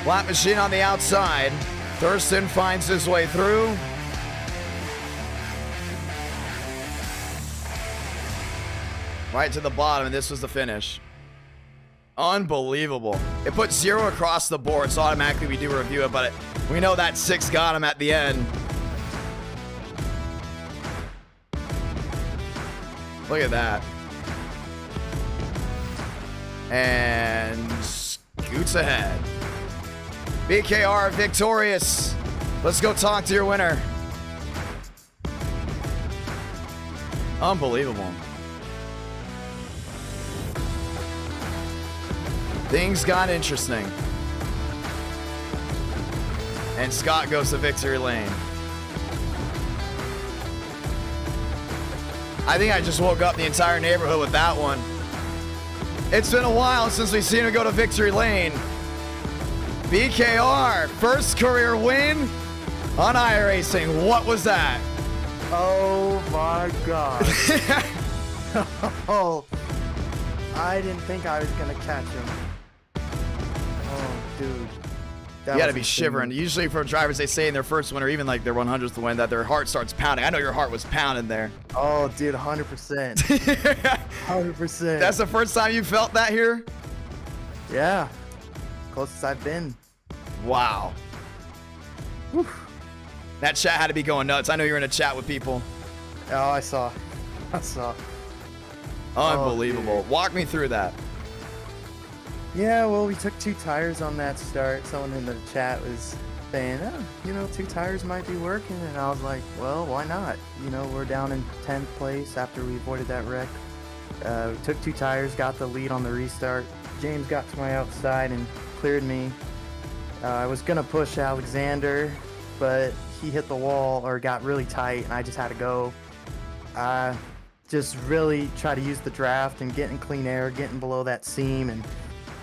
A: Lap machine on the outside. Thurston finds his way through. Right to the bottom, and this was the finish. Unbelievable. It put 0 across the board, so automatically we do review it, but we know that 6 got him at the end. Look at that. And scoots ahead. BKR victorious. Let's go talk to your winner. Unbelievable. Things got interesting. And Scott goes to victory lane. I think I just woke up the entire neighborhood with that one. It's been a while since we've seen him go to victory lane. BKR, first career win on iRacing. What was that?
E: Oh my God. Oh, I didn't think I was gonna catch him. Oh, dude. That
A: You gotta
E: was
A: be
E: insane.
A: shivering. Usually for drivers, they say in their first win or even like their 100th win that their heart starts pounding. I know your heart was pounding there.
E: Oh, dude, 100%. 100%.
A: That's the first time you felt that here?
E: Yeah. Closest I've been.
A: Wow.
E: Whew.
A: That chat had to be going nuts. I know you're in a chat with people.
E: Oh, I saw.
A: Unbelievable.
E: dude.
A: Walk me through that.
E: Yeah, well, we took 2 tires on that start. Someone in the chat was saying, oh, you know, 2 tires might be working. And I was like, well, why not? You know, we're down in 10th place after we avoided that wreck. We took 2 tires, got the lead on the restart. James got to my outside and cleared me. I was going to push Alexander, but he hit the wall or got really tight, and I just had to go. Just really try to use the draft and get in clean air, getting below that seam, and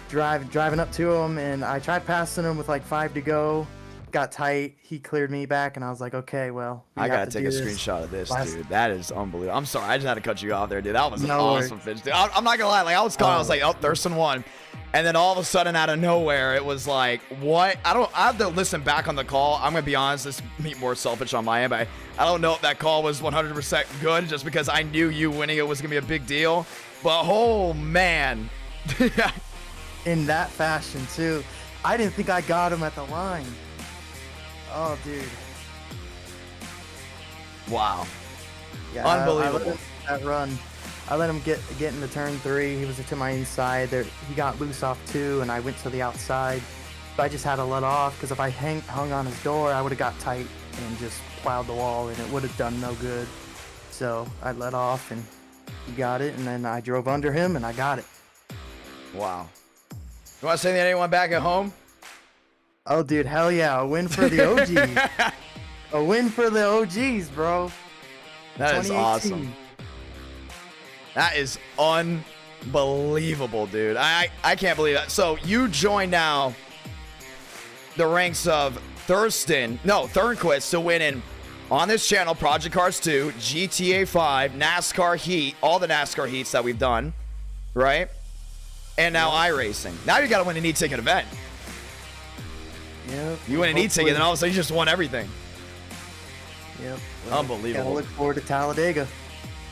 E: driving up to him. And I tried passing him with like 5 to go. Got tight. He cleared me back, and I was like, okay, well,
A: I gotta take a screenshot of this, dude. That is unbelievable. I'm sorry, I just had to cut you off there, dude. That was an awesome finish, dude. I'm not gonna lie, like I was calling, I was like, oh, Thurston won. And then all of a sudden, out of nowhere, it was like, what? I have to listen back on the call. I'm gonna be honest, this may be more selfish on my end, but I don't know if that call was 100% good, just because I knew you winning it was gonna be a big deal. But oh man.
E: In that fashion too. I didn't think I got him at the line. Oh, dude.
A: Wow.
E: Yeah,
A: Unbelievable.
E: I let him, that run. I let him get into turn 3. He was to my inside. There, he got loose off 2, and I went to the outside. So I just had to let off, because if I hung on his door, I would have got tight and just plowed the wall, and it would have done no good. So I let off, and he got it, and then I drove under him, and I got it.
A: Wow. You want to say anyone back at home?
E: Oh, dude, hell yeah. A win for the OGs. A win for the OGs, bro.
A: That is awesome. That is unbelievable, dude. I can't believe that. So you join now the ranks of Thornquist to winning on this channel, Project Cars 2, GTA 5, NASCAR Heat, all the NASCAR Heats that we've done, right? And now iRacing. Now you got to win an e-ticket event.
E: Yep.
A: You win an e-ticket, and all of a sudden you just won everything.
E: Yep.
A: Unbelievable.
E: Gotta look forward to Talladega.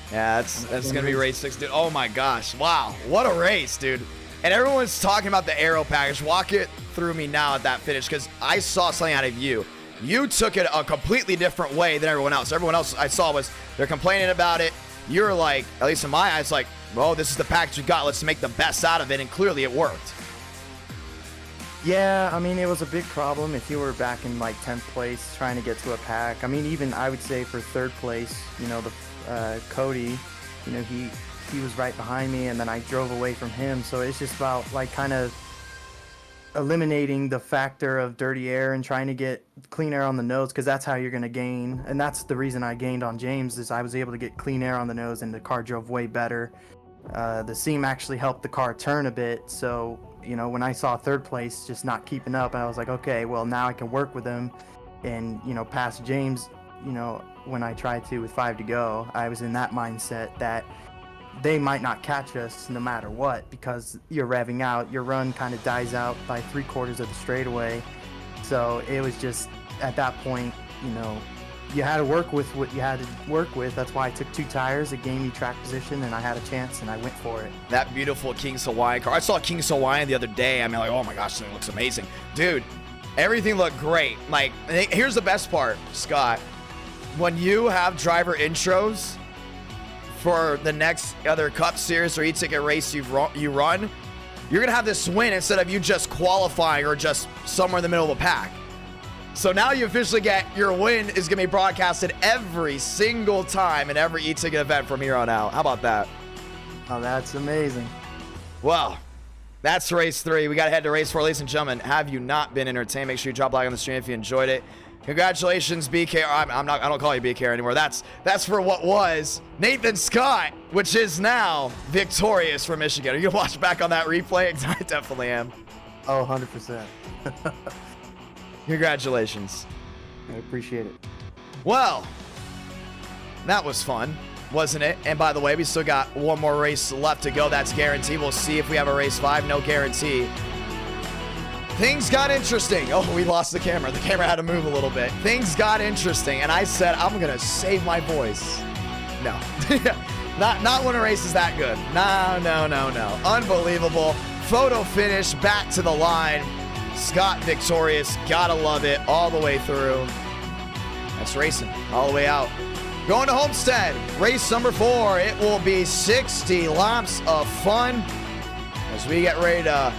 A: Yeah, that's gonna be race 6, dude. Oh my gosh, wow, what a race, dude. And everyone's talking about the aero package. Walk it through me now at that finish, because I saw something out of you. You took it a completely different way than everyone else. Everyone else I saw was, they're complaining about it. You're like, at least in my eyes, like, well, this is the package we got. Let's make the best out of it, and clearly it worked.
E: Yeah, I mean, it was a big problem if you were back in like 10th place trying to get to a pack. I mean, even I would say for 3rd place, you know, the Cody, you know, he was right behind me, and then I drove away from him. So it's just about like kind of eliminating the factor of dirty air and trying to get clean air on the nose, because that's how you're going to gain. And that's the reason I gained on James, is I was able to get clean air on the nose, and the car drove way better. The seam actually helped the car turn a bit. So, you know, when I saw 3rd place just not keeping up, I was like, okay, well, now I can work with him and, you know, pass James. You know, when I tried to with 5 to go, I was in that mindset that they might not catch us no matter what, because you're revving out, your run kind of dies out by 3/4 of the straightaway. So it was just at that point, you know, you had to work with what you had to work with. That's why I took 2 tires. It gave me track position, and I had a chance, and I went for it.
A: That beautiful King's Hawaiian car. I saw King's Hawaiian the other day. I mean, like, oh my gosh, it looks amazing. Dude, everything looked great. Like, here's the best part, Scott. When you have driver intros for the next other Cup Series or e-ticket race you run, you're going to have this win instead of you just qualifying or just somewhere in the middle of a pack. So now you officially get your win is going to be broadcasted every single time in every e-ticket event from here on out. How about that?
E: Oh, that's amazing.
A: Well, that's race 3. We got to head to race 4, ladies and gentlemen. Have you not been entertained? Make sure you drop a like on the stream if you enjoyed it. Congratulations, BK. I don't call you BK anymore. That's for what was Nathan Scott, which is now victorious for Michigan. Are you gonna watch back on that replay? I definitely am.
E: Oh, 100%.
A: Congratulations.
E: I appreciate it.
A: Well, that was fun, wasn't it? And by the way, we still got one more race left to go. That's guaranteed. We'll see if we have a race 5. No guarantee. Things got interesting. Oh, we lost the camera. The camera had to move a little bit. Things got interesting, and I said, I'm going to save my voice. No. not when a race is that good. No. Unbelievable. Photo finish, back to the line. Scott victorious. Gotta love it all the way through. That's racing all the way out. Going to Homestead, race number 4. It will be 60 laps of fun as we get ready to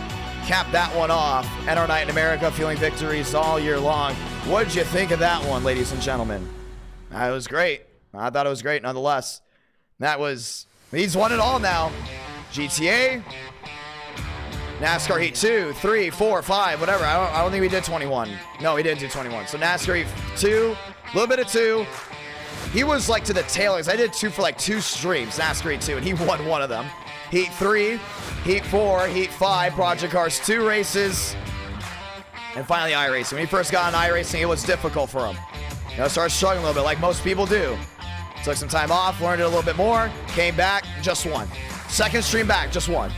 A: cap that one off. NR Night in America, feeling victories all year long. What did you think of that one, ladies and gentlemen? That was great. I thought it was great nonetheless. He's won it all now. GTA, NASCAR Heat 2, 3, 4, 5, whatever. I don't think we did 21. No, we didn't do 21. So NASCAR Heat 2, a little bit of 2. He was like to the tailers. I did 2 for like 2 streams, NASCAR Heat 2, and he won one of them. Heat 3, Heat 4, Heat 5, Project Cars 2 races, and finally iRacing. When he first got on iRacing, it was difficult for him. Started struggling a little bit, like most people do. Took some time off, learned it a little bit more, came back, just won. Second stream back, just won.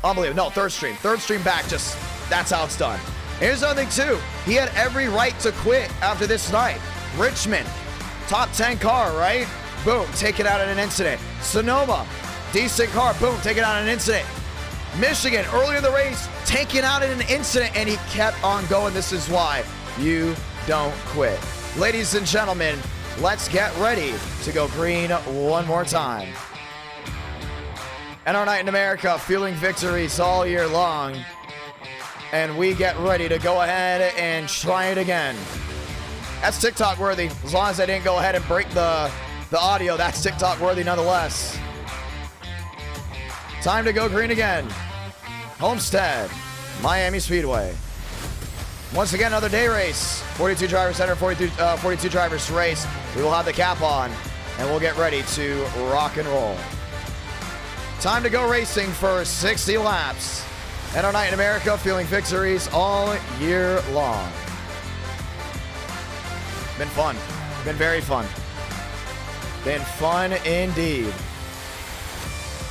A: Unbelievable. No, third stream back, that's how it's done. Here's another thing too. He had every right to quit after this night. Richmond, top 10 car, right? Boom, take it out in an incident. Sonoma, decent car, boom, take it out in an incident. Michigan, earlier in the race, taken out in an incident, and he kept on going. This is why you don't quit. Ladies and gentlemen, let's get ready to go green one more time. NR Night in America, feeling victories all year long. And we get ready to go ahead and try it again. That's TikTok worthy. As long as I didn't go ahead and break the audio, that's TikTok worthy nonetheless. Time to go green again. Homestead, Miami Speedway. Once again, another day race. 42 drivers enter, 42 drivers race. We will have the cap on, and we'll get ready to rock and roll. Time to go racing for 60 laps. NR Night in America, feeling victories all year long. Been fun. Been very fun. Been fun indeed.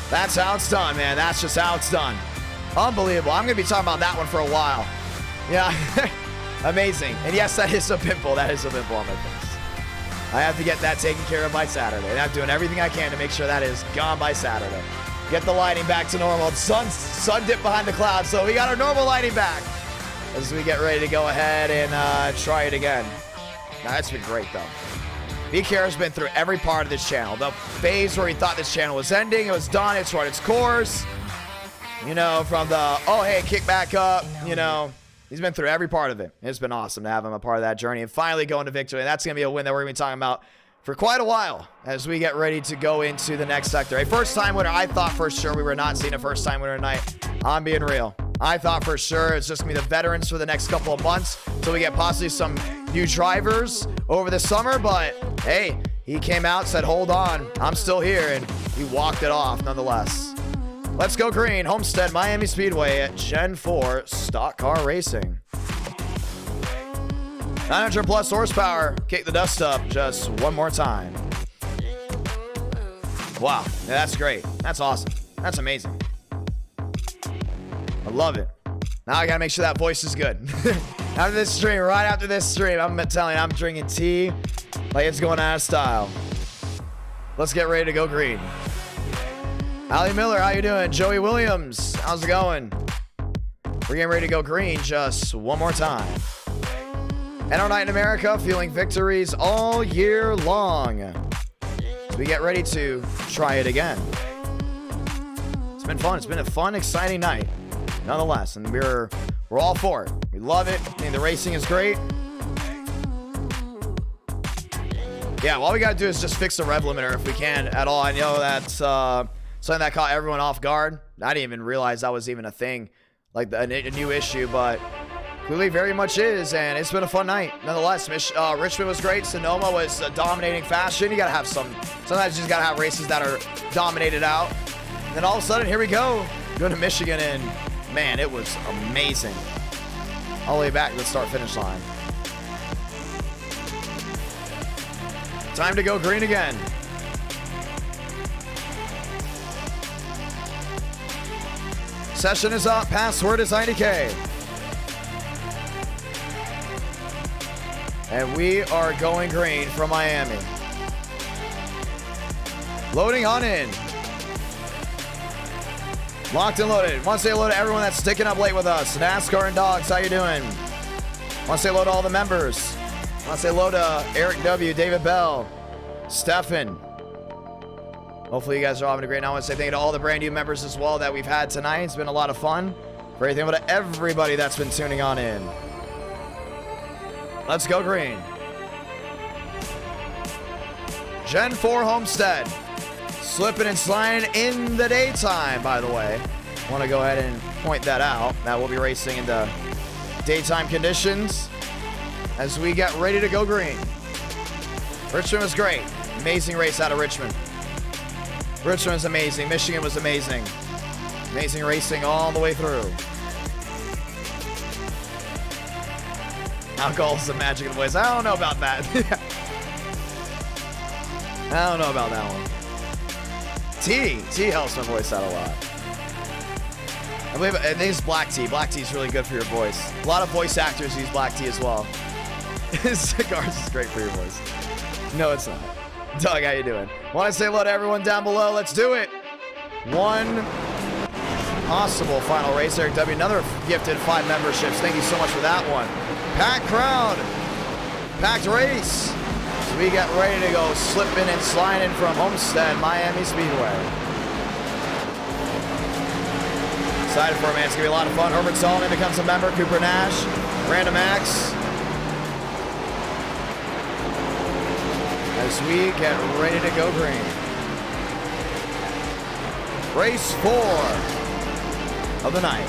A: That's how it's done, man. That's just how it's done. Unbelievable. I'm going to be talking about that one for a while. Yeah. Amazing. And yes, that is a pimple. That is a pimple on my face. I have to get that taken care of by Saturday. And I'm doing everything I can to make sure that is gone by Saturday. Get the lighting back to normal. Sun dipped behind the clouds, so we got our normal lighting back as we get ready to go ahead and try it again. Now, that's been great, though. BKR has been through every part of this channel. The phase where he thought this channel was ending, it was done, it's run its course. You know, from the, oh, hey, kick back up, you know. He's been through every part of it. It's been awesome to have him a part of that journey and finally going to victory. And that's going to be a win that we're going to be talking about for quite a while as we get ready to go into the next sector. A first-time winner. I thought for sure we were not seeing a first-time winner tonight. I'm being real. I thought for sure it's just going to be the veterans for the next couple of months until we get possibly some new drivers over the summer. But, hey, he came out, said, hold on, I'm still here, and he walked it off nonetheless. Let's go green. Homestead, Miami Speedway at Gen 4 Stock Car Racing. 900 plus horsepower. Kick the dust up just one more time. Wow, yeah, that's great. That's awesome. That's amazing. I love it. Now I gotta make sure that voice is good. After this stream, right after this stream, I'm telling you, I'm drinking tea like it's going out of style. Let's get ready to go green. Ali Miller, how you doing? Joey Williams, how's it going? We're getting ready to go green just one more time. NR Night in America, feeling victories all year long. As we get ready to try it again. It's been fun. It's been a fun, exciting night, nonetheless, and we're all for it. We love it. I think the racing is great. Yeah, all we gotta do is just fix the rev limiter if we can at all. I know that's something that caught everyone off guard. I didn't even realize that was even a thing, like a new issue, but Clearly very much is, and it's been a fun night. Nonetheless, Richmond was great. Sonoma was dominating fashion. You gotta have sometimes you just gotta have races that are dominated out. And then all of a sudden, here we go. Going to Michigan, and man, it was amazing. All the way back to the start-finish line. Time to go green again. Session is up. Password is Idk. And we are going green from Miami. Loading on in. Locked and loaded. Want to say hello to everyone that's sticking up late with us. NASCAR and Dogs, how you doing? Want to say hello to all the members. Want to say hello to Eric W., David Bell, Stefan. Hopefully you guys are having a great night. I want to say thank you to all the brand new members as well that we've had tonight. It's been a lot of fun. Great thank you to everybody that's been tuning on in. Let's go green. Gen 4 Homestead. Slipping and sliding in the daytime, by the way. Want to go ahead and point that out. That we'll be racing in the daytime conditions as we get ready to go green. Richmond was great. Amazing race out of Richmond. Richmond was amazing. Michigan was amazing. Amazing racing all the way through. Alcohol's the magic of the voice. I don't know about that. I don't know about that one. T helps my voice out a lot. I believe it is black tea. Black tea is really good for your voice. A lot of voice actors use black tea as well. Cigars is great for your voice. No, it's not. Doug, how you doing? Want to say hello to everyone down below. Let's do it. One possible final race. Eric W. Another gifted 5 memberships. Thank you so much for that one. Packed crowd. Packed race. So we get ready to go slipping and sliding from Homestead, Miami Speedway. Excited for it, man. It's going to be a lot of fun. Herbert Solomon becomes a member. Cooper Nash. Random X. As we get ready to go green. Race 4 of the night.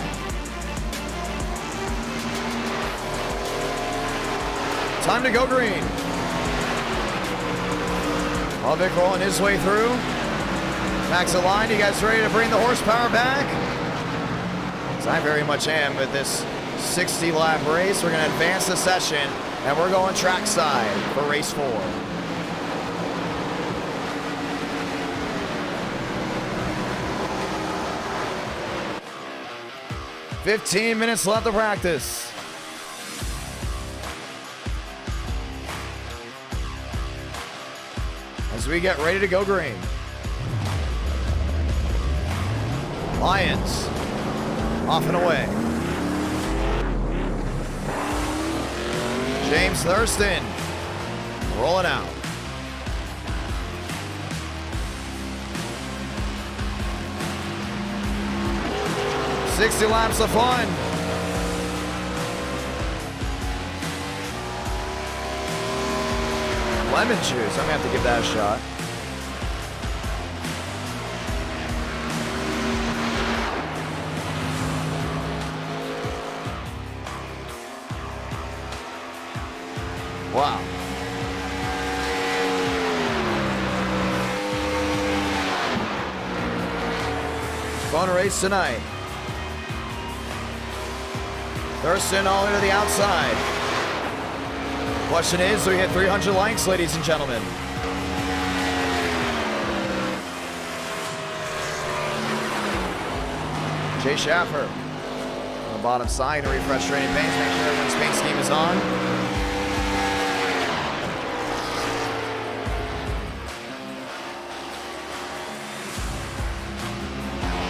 A: Time to go green. Vic rolling his way through. Max the line. You guys ready to bring the horsepower back? So I very much am with this 60-lap race. We're going to advance the session, and we're going trackside for race 4. "15 minutes left to practice. As we get ready to go green. Lions off and away. James Thurston rolling out. "60 laps of fun. Lemon juice. I'm gonna have to give that a shot. Wow. Fun race tonight. Thurston all into the outside. Question is, do we hit 300 likes, ladies and gentlemen? Jay Schaffer on the bottom side to refresh training paints, make sure everyone's paint scheme is on.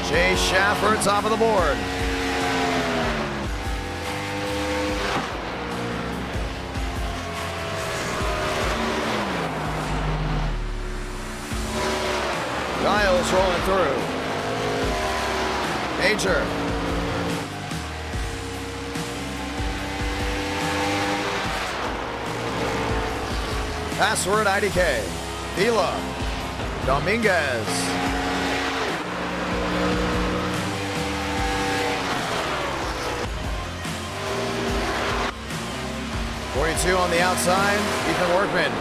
A: Jay Schaffer, top of the board. Giles rolling through. Major. Password IDK. Vila. Dominguez. 42 on the outside, Ethan Workman.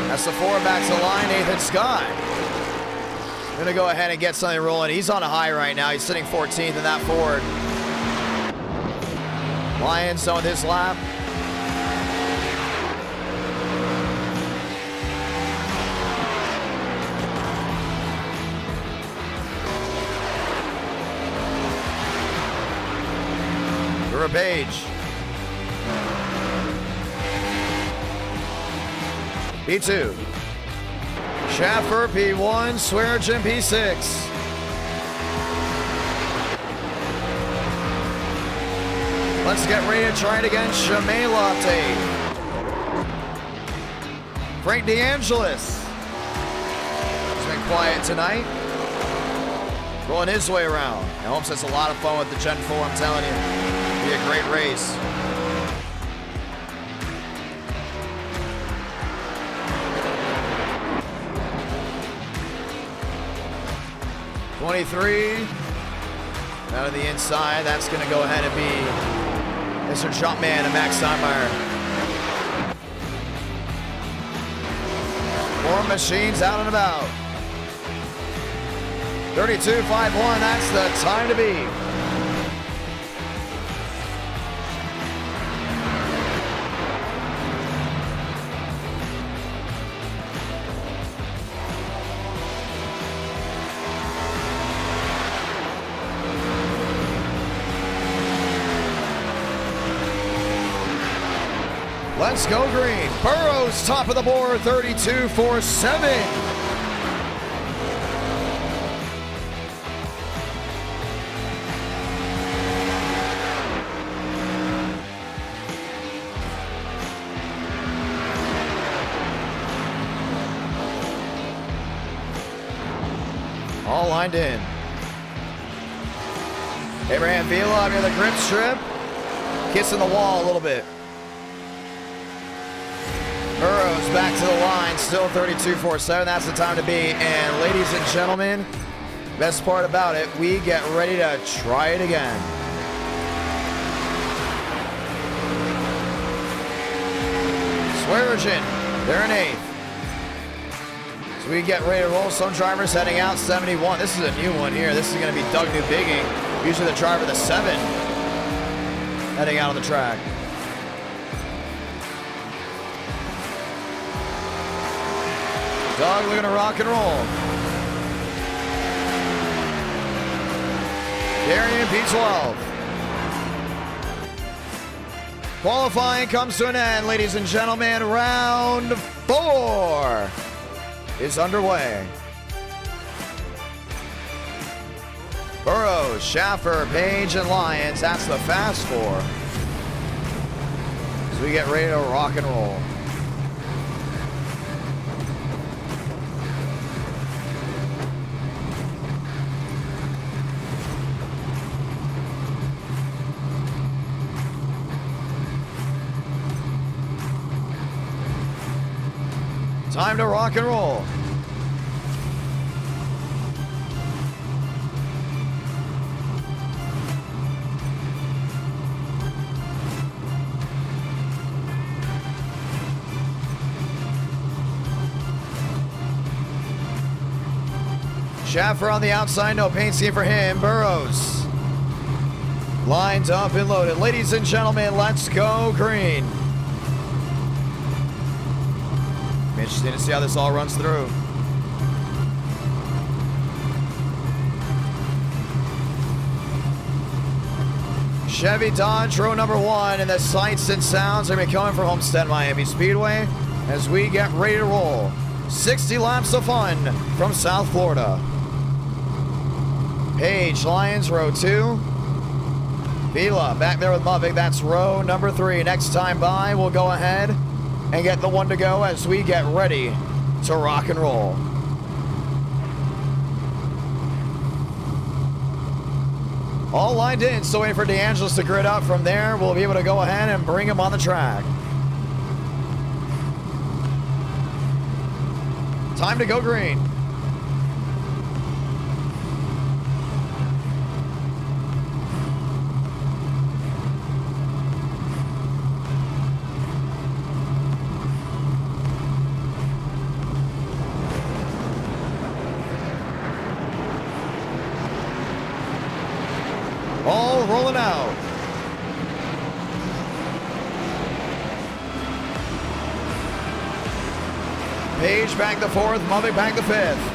A: That's the 4 back to line, Nathan Scott. Gonna go ahead and get something rolling. He's on a high right now. He's sitting 14th in that Ford. Lyons on this lap. Page. P2. Schaffer, P1. Swearinger, P6. Let's get ready to try it again. Chimay Latte. Frank DeAngelis. He's been quiet tonight. Going his way around. And Holmes has a lot of fun with the Gen 4, I'm telling you. Be a great race. '23 out of the inside. That's going to go ahead and be Mr. Jumpman and Max Steinmeier. More machines out and about. 32.51. That's the time to be. Let's go green. Burrows top of the board, 32.47. All lined in. Abraham Vila up near the grip strip. Kissing the wall a little bit. Burrows back to the line, still 32.47. That's the time to be. And ladies and gentlemen, best part about it, we get ready to try it again. Swearinger, they're in 8th. So we get ready to roll. Some drivers heading out 71. This is a new one here. This is going to be Doug Newbigging, usually the driver, the 7, heading out on the track. Doug looking to rock and roll. Darian P12. Qualifying comes to an end, ladies and gentlemen. Round 4 is underway. Burrows, Schaffer, Page, and Lyons. That's the fast 4. As we get ready to rock and roll. Time to rock and roll. Schaffer on the outside, no paint scheme for him. Burrows lines up and loaded. Ladies and gentlemen, let's go green. Interesting to see how this all runs through. Chevy Dodge row number 1, and the sights and sounds are coming from Homestead Miami Speedway as we get ready to roll. 60 laps of fun from South Florida. Page, Lyons, row 2. Vila back there with Muvig. That's row number 3. Next time by, we'll go ahead and get the 1 to go as we get ready to rock and roll. All lined in, so waiting for DeAngelis to grid up. From there, we'll be able to go ahead and bring him on the track. Time to go green. go. Page back the fourth, Mubbick back the fifth.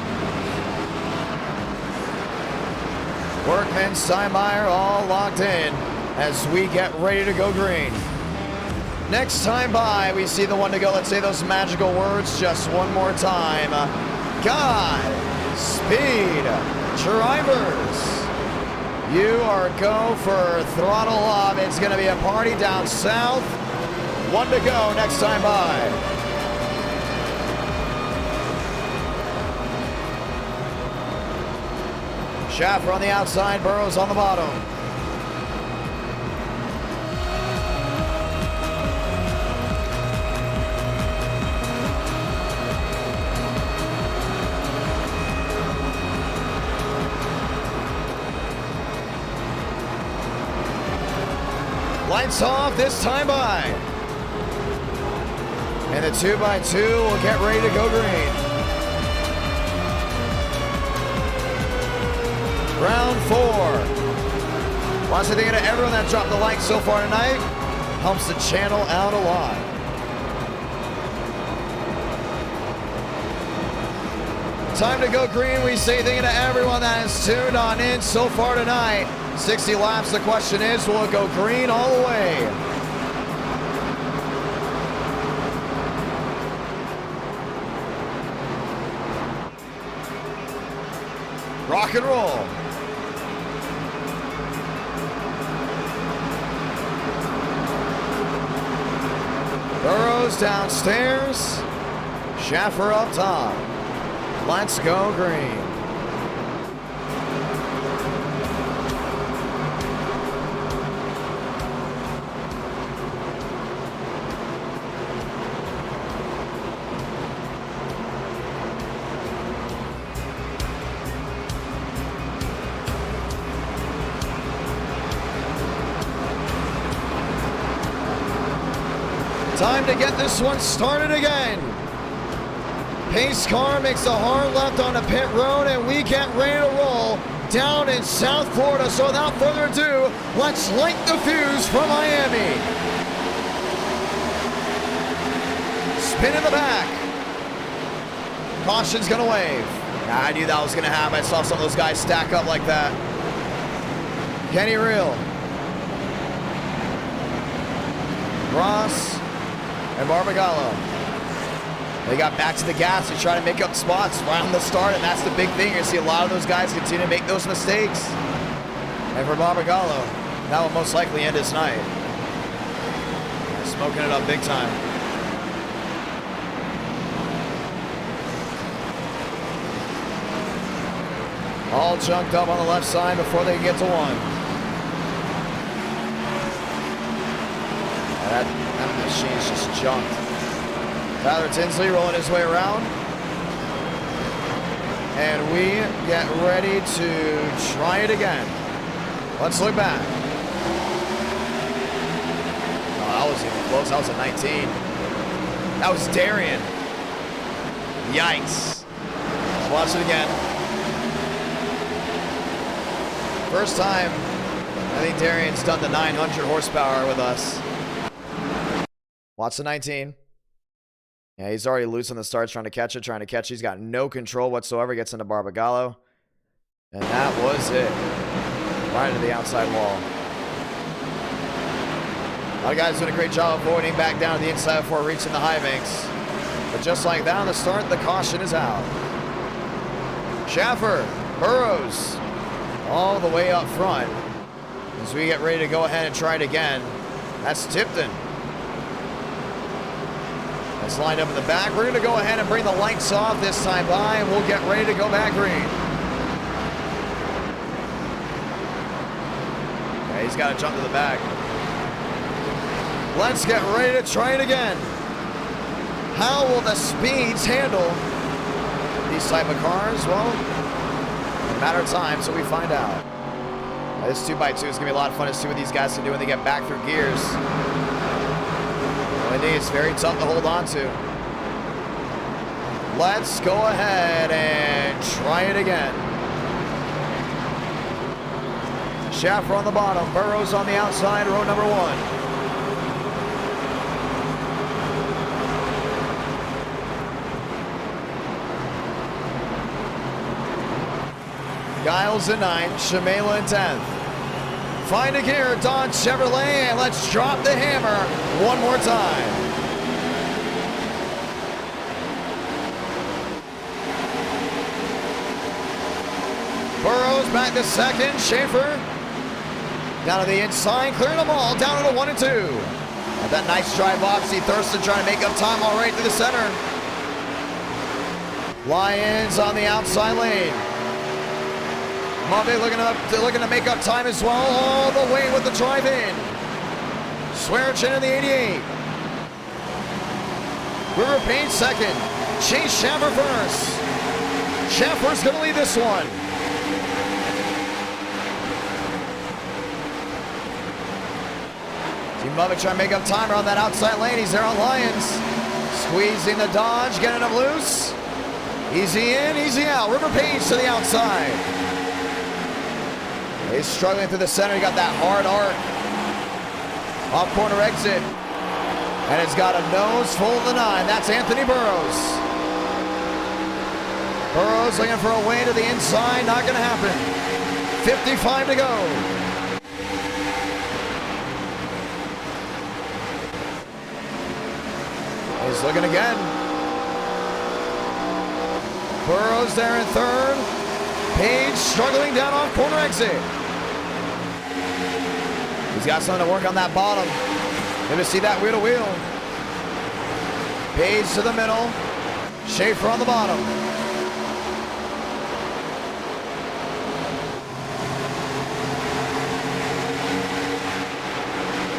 A: Workman, Steinmeier all locked in as we get ready to go green. Next time by, we see the one to go. Let's say those magical words just one more time. God, speed, drivers. You are go for throttle off. It's going to be a party down south. One to go next time by. Schaffer on the outside, Burrows on the bottom. Lights off this time by. And the 2x2 will get ready to go green. Round 4. Wants to thank to everyone that dropped the like so far tonight. Helps the channel out a lot. Time to go green. We say thank you to everyone that has tuned on in so far tonight. 60 laps. The question is, will it go green all the way? Rock and roll. Burrows downstairs. Schaffer up top. Let's go green. Time to get this one started again. Pace car makes a hard left on the pit road, and we get ready to roll down in South Florida. So without further ado, let's light the fuse from Miami. Spin in the back. Caution's gonna wave. I knew that was gonna happen. I saw some of those guys stack up like that. Kenny Reel. Ross and Barbagallo. They got back to the gas to try to make up spots right on the start, and that's the big thing. You're going to see a lot of those guys continue to make those mistakes. And for Barbagallo, that will most likely end his night. Smoking it up big time. All chunked up on the left side before they get to one. That machine's just junked. Tyler Tinsley rolling his way around. And we get ready to try it again. Let's look back. Oh, that was even close. That was a 19. That was Darian. Yikes. Let's watch it again. First time I think Darian's done the 900 horsepower with us. Watch the 19. Yeah, he's already loose on the starts, trying to catch it. He's got no control whatsoever. Gets into Barbagallo. And that was it. Right into the outside wall. A lot of guys doing a great job avoiding back down to the inside before reaching the high banks. But just like that on the start, the caution is out. Schaffer, Burrows, all the way up front. As we get ready to go ahead and try it again. That's Tipton. That's lined up in the back. We're going to go ahead and bring the lights off this time by, and we'll get ready to go back green. Okay, he's got to jump to the back. Let's get ready to try it again. How will the speeds handle these type of cars? Well, it's a matter of time till we find out. This 2x2 is going to be a lot of fun to see what these guys can do when they get back through gears. Indeed, it's very tough to hold on to. Let's go ahead and try it again. Schaffer on the bottom. Burrows on the outside, row number 1. Giles in 9th, Shamela in 10th. Find a gear, Dodge Chevrolet, and let's drop the hammer one more time. Burrows back to 2nd, Schaefer down to the inside, clearing them all, down to the 1 and 2. And that nice drive off, see Thurston trying to make up time all right through the center. Lyons on the outside lane. Move looking to make up time as well, all the way with the drive in. Swearchin in the 88. River Payne 2nd. Chase Schaffer first. Schaffer's going to lead this one. Team Bubba trying to make up time around that outside lane. He's there on Lyons. Squeezing the Dodge, getting him loose. Easy in, easy out. River Page to the outside. He's struggling through the center. He got that hard arc. Off corner exit. And it's got a nose full of the 9. That's Anthony Burrows. Burrows looking for a way to the inside. Not going to happen. 55 to go. He's looking again. Burrows there in 3rd. Page struggling down off corner exit. He's got something to work on that bottom. Maybe see that wheel to wheel. Page to the middle. Schaefer on the bottom.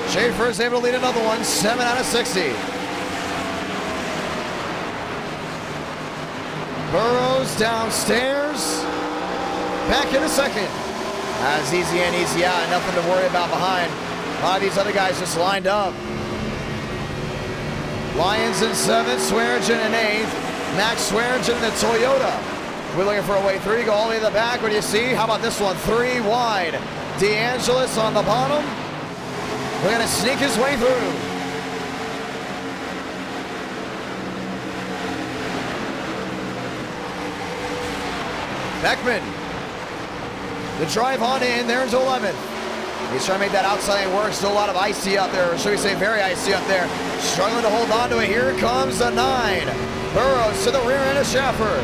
A: Schaefer is able to lead another one, 7 out of 60. Burrows downstairs. Back into 2nd. As easy in, easy out, nothing to worry about behind. A lot of these other guys just lined up. Lyons in 7th, Swearengin in 8th. Max Swearengin in the Toyota. We're looking for a way through. Go all the way to the back. What do you see? How about this one? 3 wide. DeAngelis on the bottom. We're going to sneak his way through. Beckman. The drive on in, there's 11th. He's trying to make that outside lane work. Still a lot of icy out there, or should we say very icy up there. Struggling to hold on to it. Here comes the 9. Burrows to the rear end of Schaffer.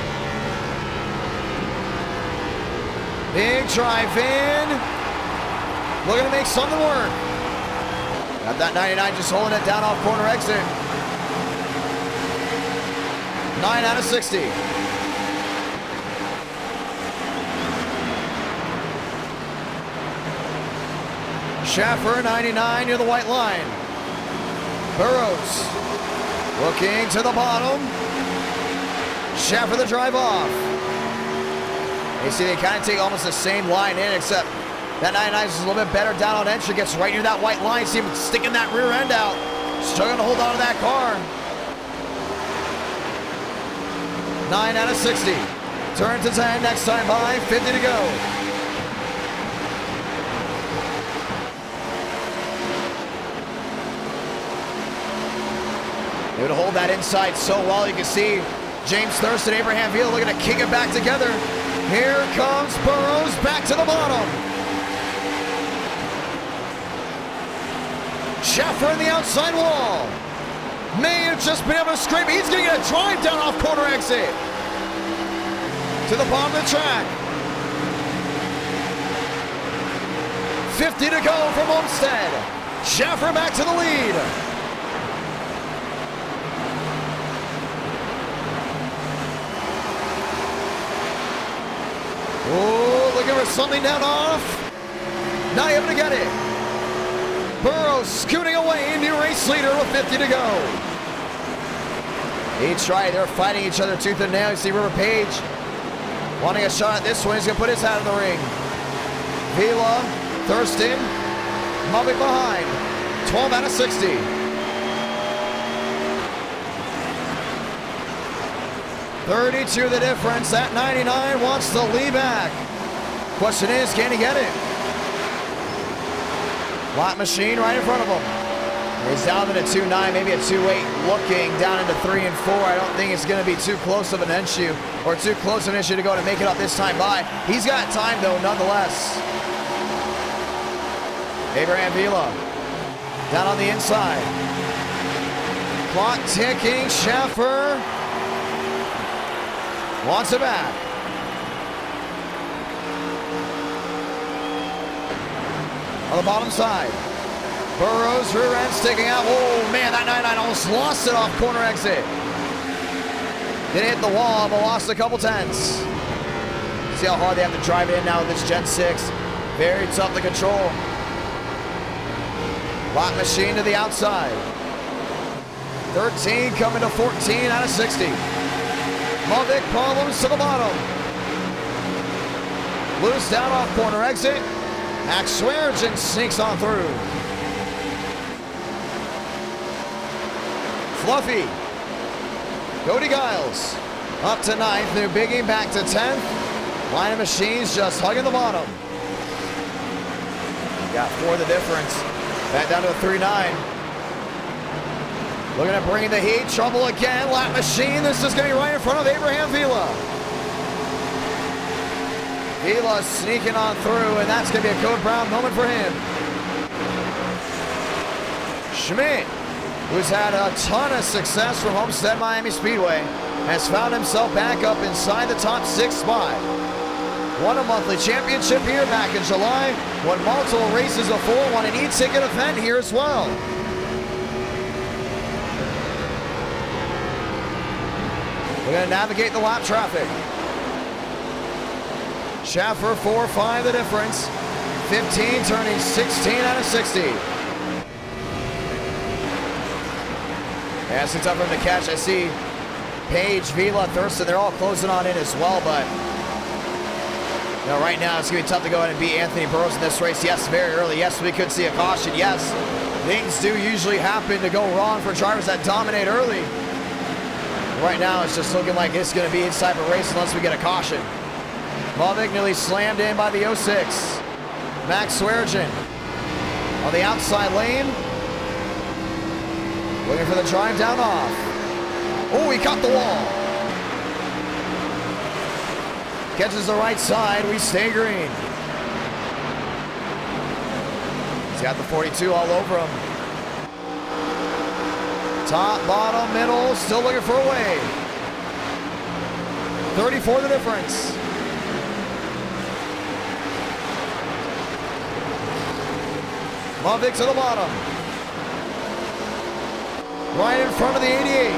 A: Big drive in. Looking to make something work. Got that 99 just holding it down off corner exit. 9 out of 60. Schaffer, 99 near the white line. Burrows looking to the bottom. Schaffer the drive off. You see they kind of take almost the same line in, except that 99 is a little bit better down on entry. Gets right near that white line. See him sticking that rear end out. Struggling to hold on to that car. 9 out of 60. Turns his hand next time by. 50 to go. Able to hold that inside so well. You can see James Thurston, Abraham Veal looking to kick it back together. Here comes Burrows back to the bottom. Schaffer in the outside wall. May have just been able to scrape. He's going to get a drive down off corner exit. To the bottom of the track. 50 to go from Homestead. Schaffer back to the lead. Oh, looking for something down off. Not able to get it. Burrows scooting away, new race leader with 50 to go. He tried, they're fighting each other tooth and nail. You see River Page wanting a shot at this one. He's gonna put his hat in the ring. Vila, Thurston, mubbing behind. 12 out of 60. .32 the difference. That 99 wants to lead back. Question is, can he get it? Lap machine right in front of him. He's down into 2.9, maybe a 2.8, looking down into 3 and 4. I don't think it's going to be too close of an issue, or too close of an issue to go to make it up this time by. He's got time, though, nonetheless. Abraham Vila down on the inside. Clock ticking. Schaffer wants it back. On the bottom side. Burrows, rear end sticking out. Oh man, that 99 almost lost it off corner exit. Didn't hit the wall, but lost a couple tenths. See how hard they have to drive it in now with this Gen 6. Very tough to control. Lap machine to the outside. 13 coming to 14 out of 60. Mulvick problems to the bottom. Loose down off corner exit. Max Swearengin sneaks on through. Fluffy. Cody Giles up to 9th. New Biggie back to 10th. Line of machines just hugging the bottom. Got 4 the difference. Back down to a 3.9. Looking at bringing the heat. Trouble again. Lap machine. This is going to be right in front of Abraham Vila. Vila sneaking on through, and that's going to be a Code Brown moment for him. Schmidt, who's had a ton of success from Homestead Miami Speedway, has found himself back up inside the top 6 spot. Won a monthly championship here back in July, won multiple races before, won an e-ticket event here as well. We're going to navigate the lap traffic. Schaffer 4.5 the difference. 15 turning 16 out of 60. Yeah, it's tough for him to catch. I see Page, Vila, Thurston, they're all closing on in as well, but you know, right now it's going to be tough to go ahead and beat Anthony Burrows in this race. Yes, very early. Yes, we could see a caution. Yes, things do usually happen to go wrong for drivers that dominate early. Right now it's just looking like it's going to be inside of a race unless we get a caution. Mulvick nearly slammed in by the 06. Max Swearengin on the outside lane. Looking for the drive down off. Oh, he caught the wall. Catches the right side. We stay green. He's got the 42 all over him. Top, bottom, middle, still looking for a way. 34 the difference. Mulvick to the bottom. Right in front of the 88.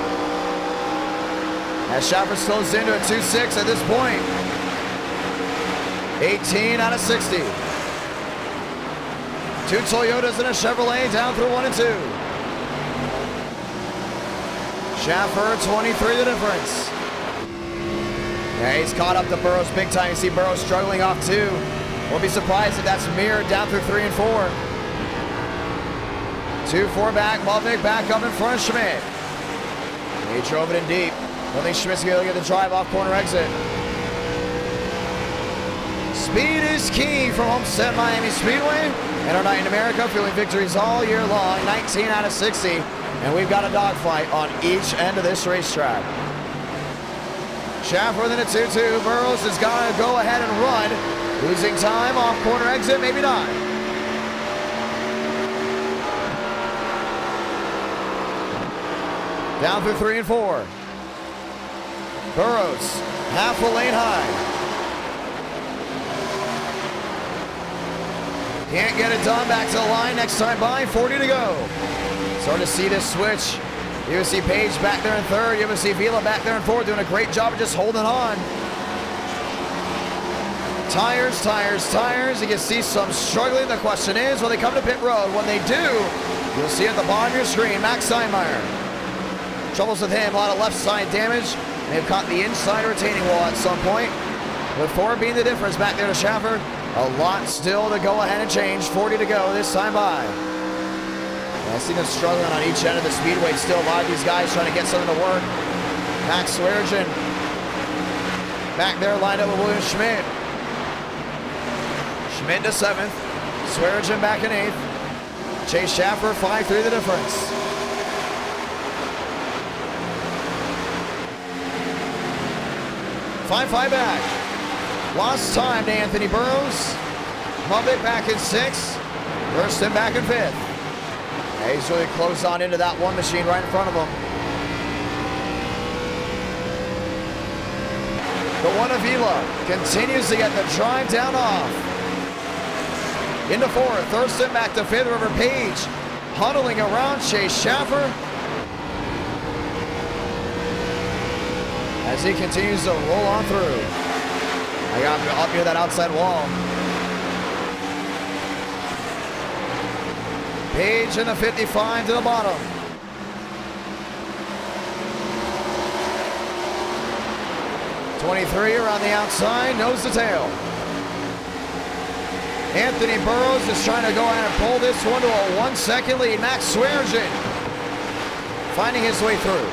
A: As Schaffer slows into a 2.6 at this point. 18 out of 60. 2 Toyotas and a Chevrolet down through 1 and 2. Schaffer 23 the difference. Yeah, he's caught up to Burrows big time. You see Burrows struggling off 2. Won't be surprised if that's mirrored down through 3 and 4. 2-4 back, Mulvick back up in front of Schmidt. He drove it in deep. Don't think Schmidt's going to get the drive off corner exit. Speed is key from Homestead Miami Speedway. And our night in America, feeling victories all year long, 19 out of 60. And we've got a dogfight on each end of this racetrack. Schaffer within a 2-2. Burrows has got to go ahead and run. Losing time off corner exit, maybe not. Down through 3 and 4. Burrows, half a lane high. Can't get it done. Back to the line next time by. 40 to go. Starting to see this switch. You will see Page back there in 3rd. You will see Vila back there in 4th, doing a great job of just holding on. Tires, tires, tires. You can see some struggling. The question is, will they come to pit road? When they do, you'll see at the bottom of your screen, Max Steinmeier. Troubles with him, a lot of left side damage. May have caught the inside retaining wall at some point. With 4 being the difference back there to Schaffer. A lot still to go ahead and change. 40 to go this time by. I see them struggling on each end of the speedway still. A lot of these guys trying to get something to work. Max Swearengin back there lined up with William Schmidt. Schmidt to 7th. Swearengin back in 8th. Chase Schaffer, 5-3 the difference. Five back. Lost time to Anthony Burrows. Muppet back in 6th. Thurston back in 5th. Yeah, he's really closed on into that one machine right in front of him. The one Avila continues to get the drive down off. Into 4th. Thurston back to 5th. River Page huddling around Chase Schaffer as he continues to roll on through. I got up near that outside wall. Page in the 55 to the bottom. .23 around the outside, nose to tail. Anthony Burrows is trying to go ahead and pull this one to a 1-second lead. Max Swearengin finding his way through.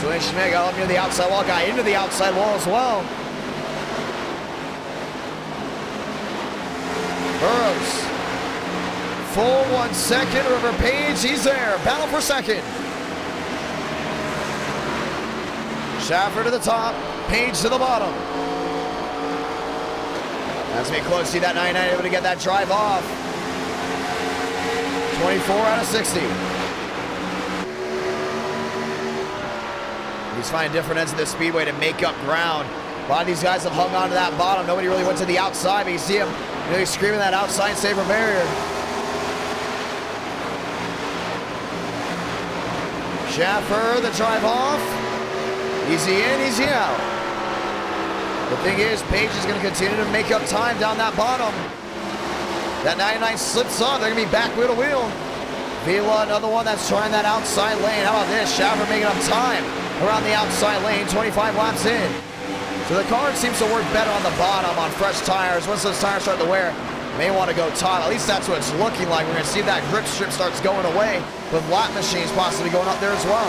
A: Swing Schmidt got up near the outside wall, got into the outside wall as well. Burrows, full 1 second. River Page, he's there. Battle for second. Schaffer to the top, Page to the bottom. As we close, see that 99 able to get that drive off. 24 out of 60. He's finding different ends of the speedway to make up ground. A lot of these guys have hung on to that bottom. Nobody really went to the outside, but you see him, he's screaming that outside safer barrier. Schaffer, the drive off. Easy in, easy out. The thing is, Page is going to continue to make up time down that bottom. That 99 slips on. They're going to be back wheel to wheel. Vila, another one that's trying that outside lane. How about this? Schaffer making up time around the outside lane, 25 laps in. So the car seems to work better on the bottom on fresh tires. Once those tires start to wear, may want to go top. At least that's what it's looking like. We're going to see that grip strip starts going away with lap machines possibly going up there as well.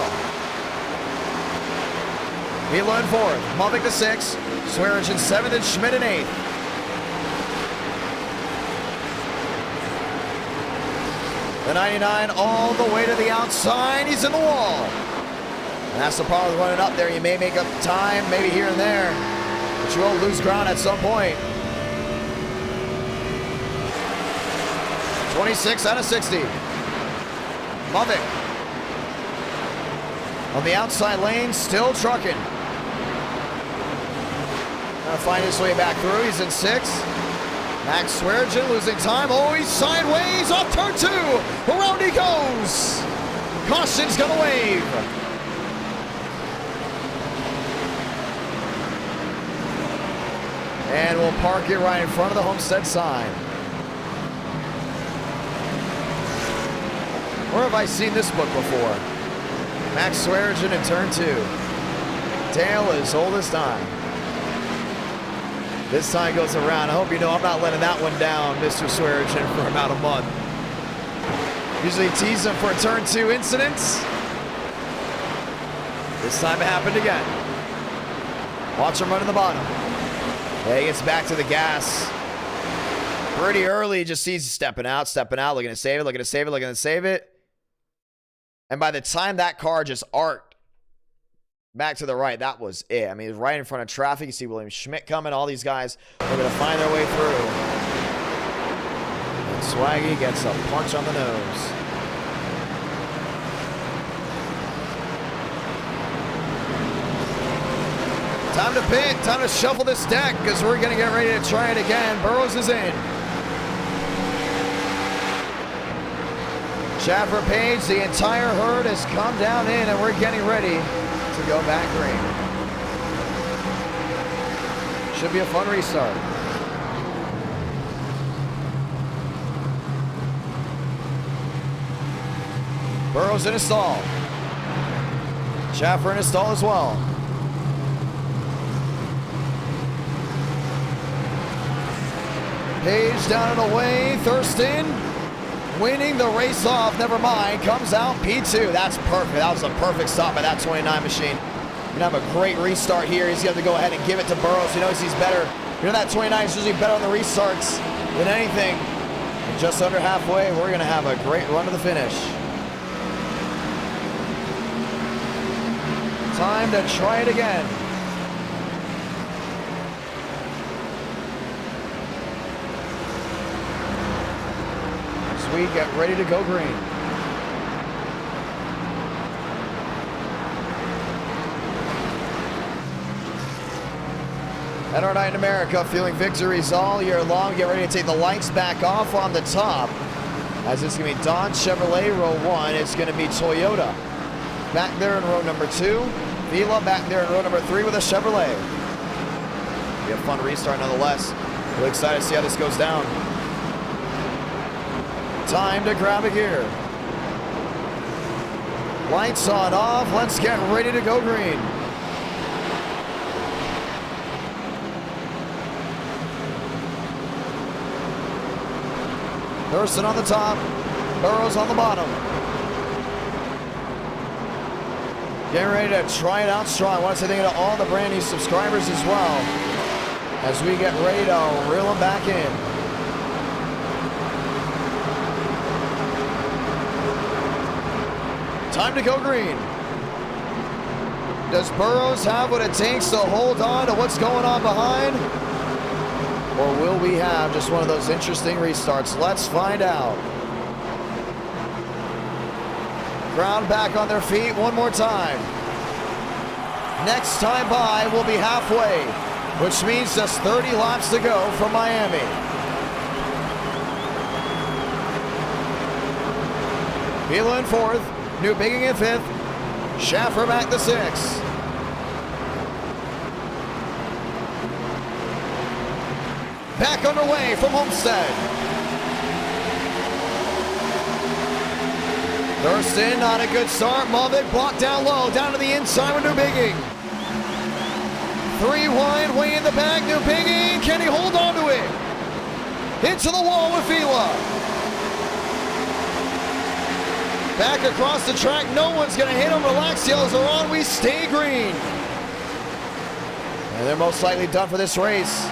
A: Vila in 4th, Mavic to 6th, Swearengin 7th, and Schmidt in 8th. The 99 all the way to the outside. He's in the wall. And that's the problem with running up there. You may make up time, maybe here and there, but you will lose ground at some point. 26 out of 60. Mavic on the outside lane, still trucking. Gonna find his way back through. He's in 6th. Max Swearengin losing time. Oh, he's sideways off turn 2. Around he goes. Caution's gonna wave. And we'll park it right in front of the Homestead sign. Where have I seen this book before? Max Swearengin in turn 2. Tail is oldest time. This time goes around. I hope you know I'm not letting that one down, Mr. Swearengin, for about a month. Usually tease him for turn 2 incidents. This time it happened again. Watch him run in the bottom. Yeah, he gets back to the gas. Pretty early, just sees stepping out, looking to save it, looking to save it, looking to save it. And by the time that car just arced back to the right, that was it. I mean, it was right in front of traffic. You see William Schmidt coming. All these guys are going to find their way through. And Swaggy gets a punch on the nose. Time to pit. Time to shuffle this deck because we're going to get ready to try it again. Burrows is in. Schaffer Page, the entire herd has come down in, and we're getting ready to go back green. Should be a fun restart. Burrows in a stall. Schaffer in a stall as well. Page down and away. Thurston winning the race off. Never mind. Comes out P2. That's perfect. That was a perfect stop by that 29 machine. You're going to have a great restart here. He's going to go ahead and give it to Burrows. He knows he's better. You know that 29 is usually better on the restarts than anything. Just under halfway, we're going to have a great run to the finish. Time to try it again. As we get ready to go green. NR Night in America, feeling victories all year long. Get ready to take the lights back off on the top. As it's going to be Dodge Chevrolet, row 1. It's going to be Toyota back there in row number 2. Vila back there in row number 3 with a Chevrolet. Be a fun restart nonetheless. Really excited to see how this goes down. Time to grab a gear. Lights on off. Let's get ready to go green. Thurston on the top, Burrows on the bottom. Getting ready to try it out strong. I want to say thank you to all the brand new subscribers as well as we get ready to reel them back in. Time to go green. Does Burrows have what it takes to hold on to what's going on behind? Or will we have just one of those interesting restarts? Let's find out. Crowd back on their feet one more time. Next time by will be halfway, which means just 30 laps to go from Miami. Vila in 4th, New Bigging in 5th, Schaffer back to 6th. Back underway from Homestead. Thurston, not a good start. Mulvick blocked down low, down to the inside with New Bigging. 3 wide, way in the back. New Bigging, can he hold on to it? Into the wall with Vila. Back across the track, no one's gonna hit him. Relax, yells are on, we stay green. And they're most likely done for this race.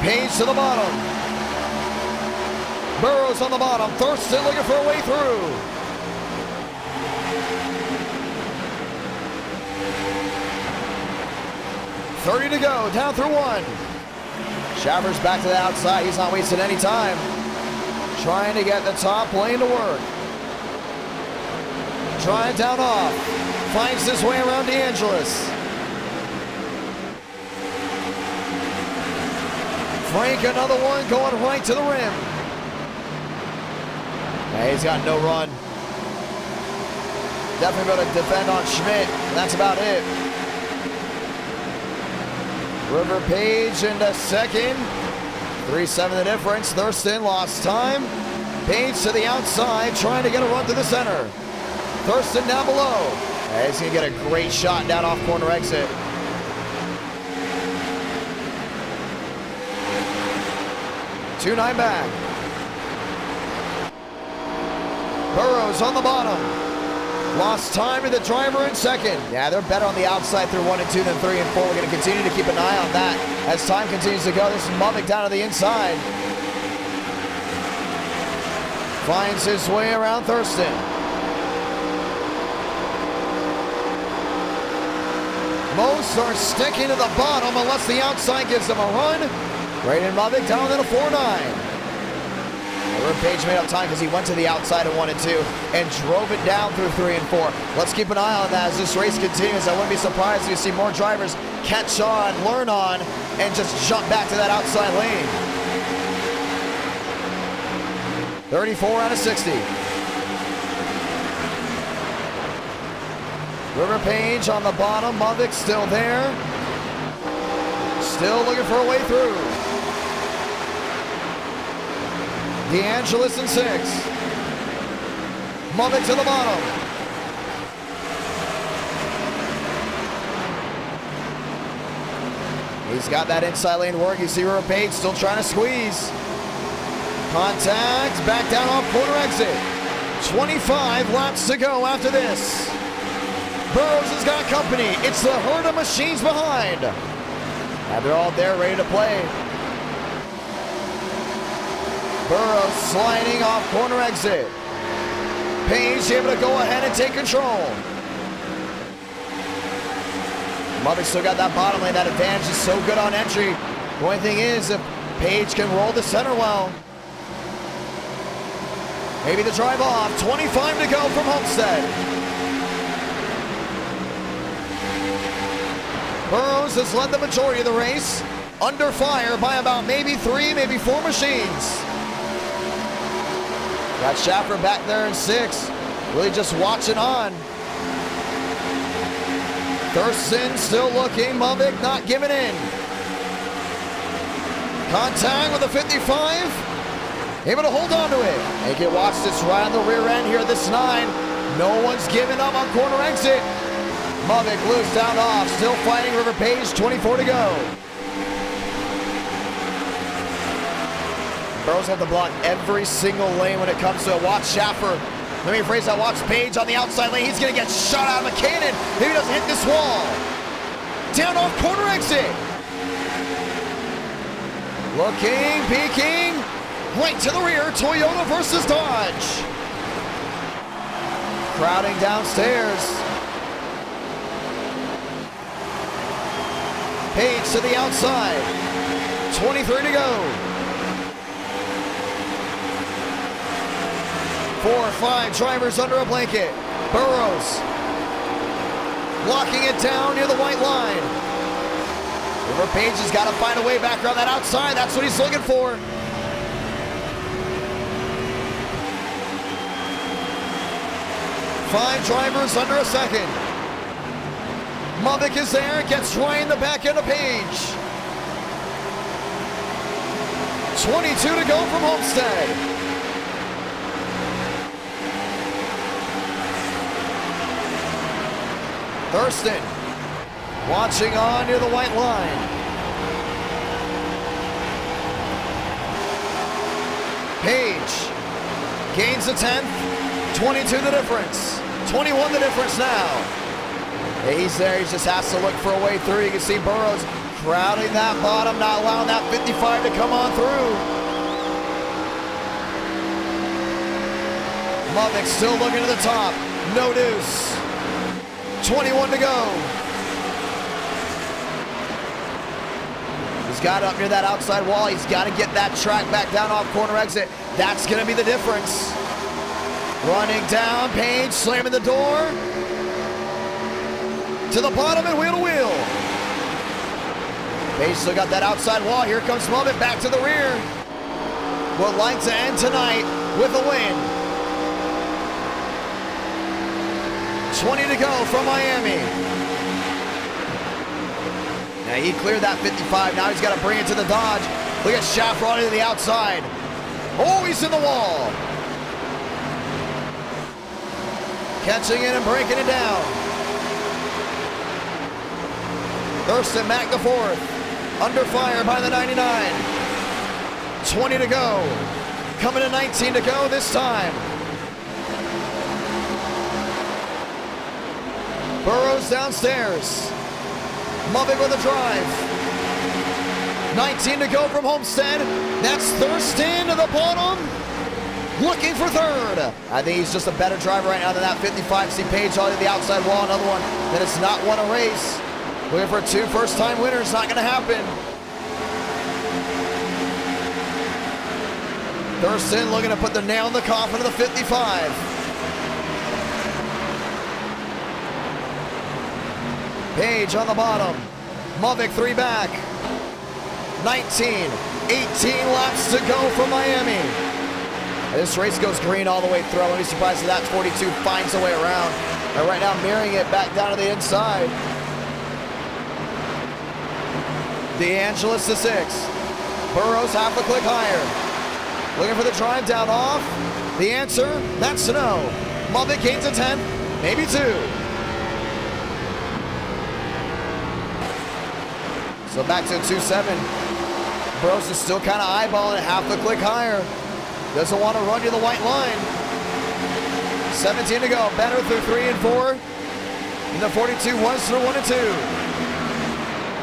A: Page to the bottom. Burrows on the bottom. Thurston looking for a way through. .30 to go, down through 1. Schaffer's back to the outside. He's not wasting any time. Trying to get the top lane to work. Trying down off. Finds his way around DeAngelis. Frank, another one going right to the rim. Yeah, he's got no run. Definitely going to defend on Schmidt. That's about it. River Page into second. 3-7 the difference. Thurston lost time. Page to the outside, trying to get a run to the center. Thurston down below. Yeah, he's going to get a great shot down off corner exit. 2-9 back. Burrows on the bottom. Lost time to the driver in second. Yeah, they're better on the outside through 1 and 2 than 3 and 4. We're going to continue to keep an eye on that as time continues to go. This is Mulvick down to the inside. Finds his way around Thurston. Most are sticking to the bottom unless the outside gives them a run. Braden Mulvick down to the 4-9. Page made up time because he went to the outside of 1 and 2 and drove it down through 3 and 4. Let's keep an eye on that as this race continues. I wouldn't be surprised if you see more drivers catch on, learn on, and just jump back to that outside lane. 34 out of 60. River Page on the bottom. Mulvick still there. Still looking for a way through. DeAngelis in 6. Mulvick to the bottom. He's got that inside lane work. You see River Page still trying to squeeze. Contact, back down off corner exit. 25 laps to go after this. Burrows has got company. It's the herd of machines behind. And they're all there ready to play. Burrows sliding off corner exit. Page able to go ahead and take control. Mother still got that bottom lane. That advantage is so good on entry. The only thing is, if Page can roll the center well, maybe the drive off. 25 to go from Homestead. Burrows has led the majority of the race. Under fire by about maybe 3, maybe 4 machines. Got Schaffer back there in 6. Really just watching on. Thurston still looking. Mavic not giving in. Contact with a 55. Able to hold on to it. And can watch this right on the rear end here, this 9. No one's giving up on corner exit. Mavic loose down off. Still fighting River Page. 24 to go. Burrows have to block every single lane when it comes to it. Watch Schaffer. Let me rephrase that. Watch Page on the outside lane. He's going to get shot out of a cannon if he doesn't hit this wall. Down off corner exit. Looking, peeking. Right to the rear. Toyota versus Dodge. Crowding downstairs. Page to the outside. 23 to go. 4 or 5 drivers under a blanket. Burrows locking it down near the white line. River Page has got to find a way back around that outside. That's what he's looking for. Five drivers under a second. Mavic is there, gets right in the back end of Page. 22 to go from Homestead. Thurston watching on near the white line. Page gains a 10th, 22 the difference, 21 the difference now. He's there, he just has to look for a way through. You can see Burrows crowding that bottom, not allowing that 55 to come on through. Mavic still looking to the top, no deuce. 21 to go. He's got up near that outside wall. He's got to get that track back down off corner exit. That's going to be the difference. Running down, Page slamming the door. To the bottom and wheel to wheel. Page still got that outside wall. Here comes Mavic back to the rear. Would like to end tonight with a win. 20 to go from Miami. Now he cleared that 55. Now he's got to bring it to the Dodge. Look at Schaffer on to the outside. Oh, he's in the wall. Catching it and breaking it down. Thurston Mack the 4th. Under fire by the 99. 20 to go. Coming to 19 to go this time. Burrows downstairs. Mavic with a drive. 19 to go from Homestead. That's Thurston to the bottom. Looking for 3rd. I think he's just a better driver right now than that 55. See Page on the outside wall. Another one that has not won a race. Looking for 2 first-time winners. Not going to happen. Thurston looking to put the nail in the coffin of the 55. Page on the bottom. Mavic 3 back. 19, 18 laps to go from Miami. This race goes green all the way through. I'm surprised if that 42 finds a way around. And right now mirroring it back down to the inside. DeAngelis to 6. Burrows half a click higher. Looking for the drive down off. The answer, that's no. Mavic gains a 10, maybe 2. So back to 2-7. Burrows is still kind of eyeballing it, half a click higher. Doesn't want to run to the white line. 17 to go. Better through 3 and 4. And the 42 was through 1 and 2.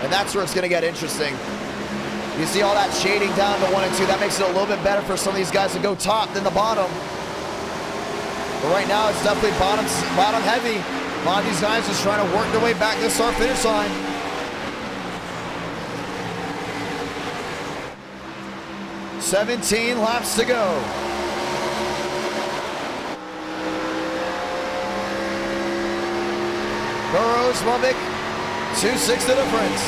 A: And that's where it's going to get interesting. You see all that shading down to 1 and 2. That makes it a little bit better for some of these guys to go top than the bottom. But right now, it's definitely bottom heavy. A lot of these guys just trying to work their way back to the start finish line. $17 laps to go. Burrows, Lubbock, 2.6 the difference.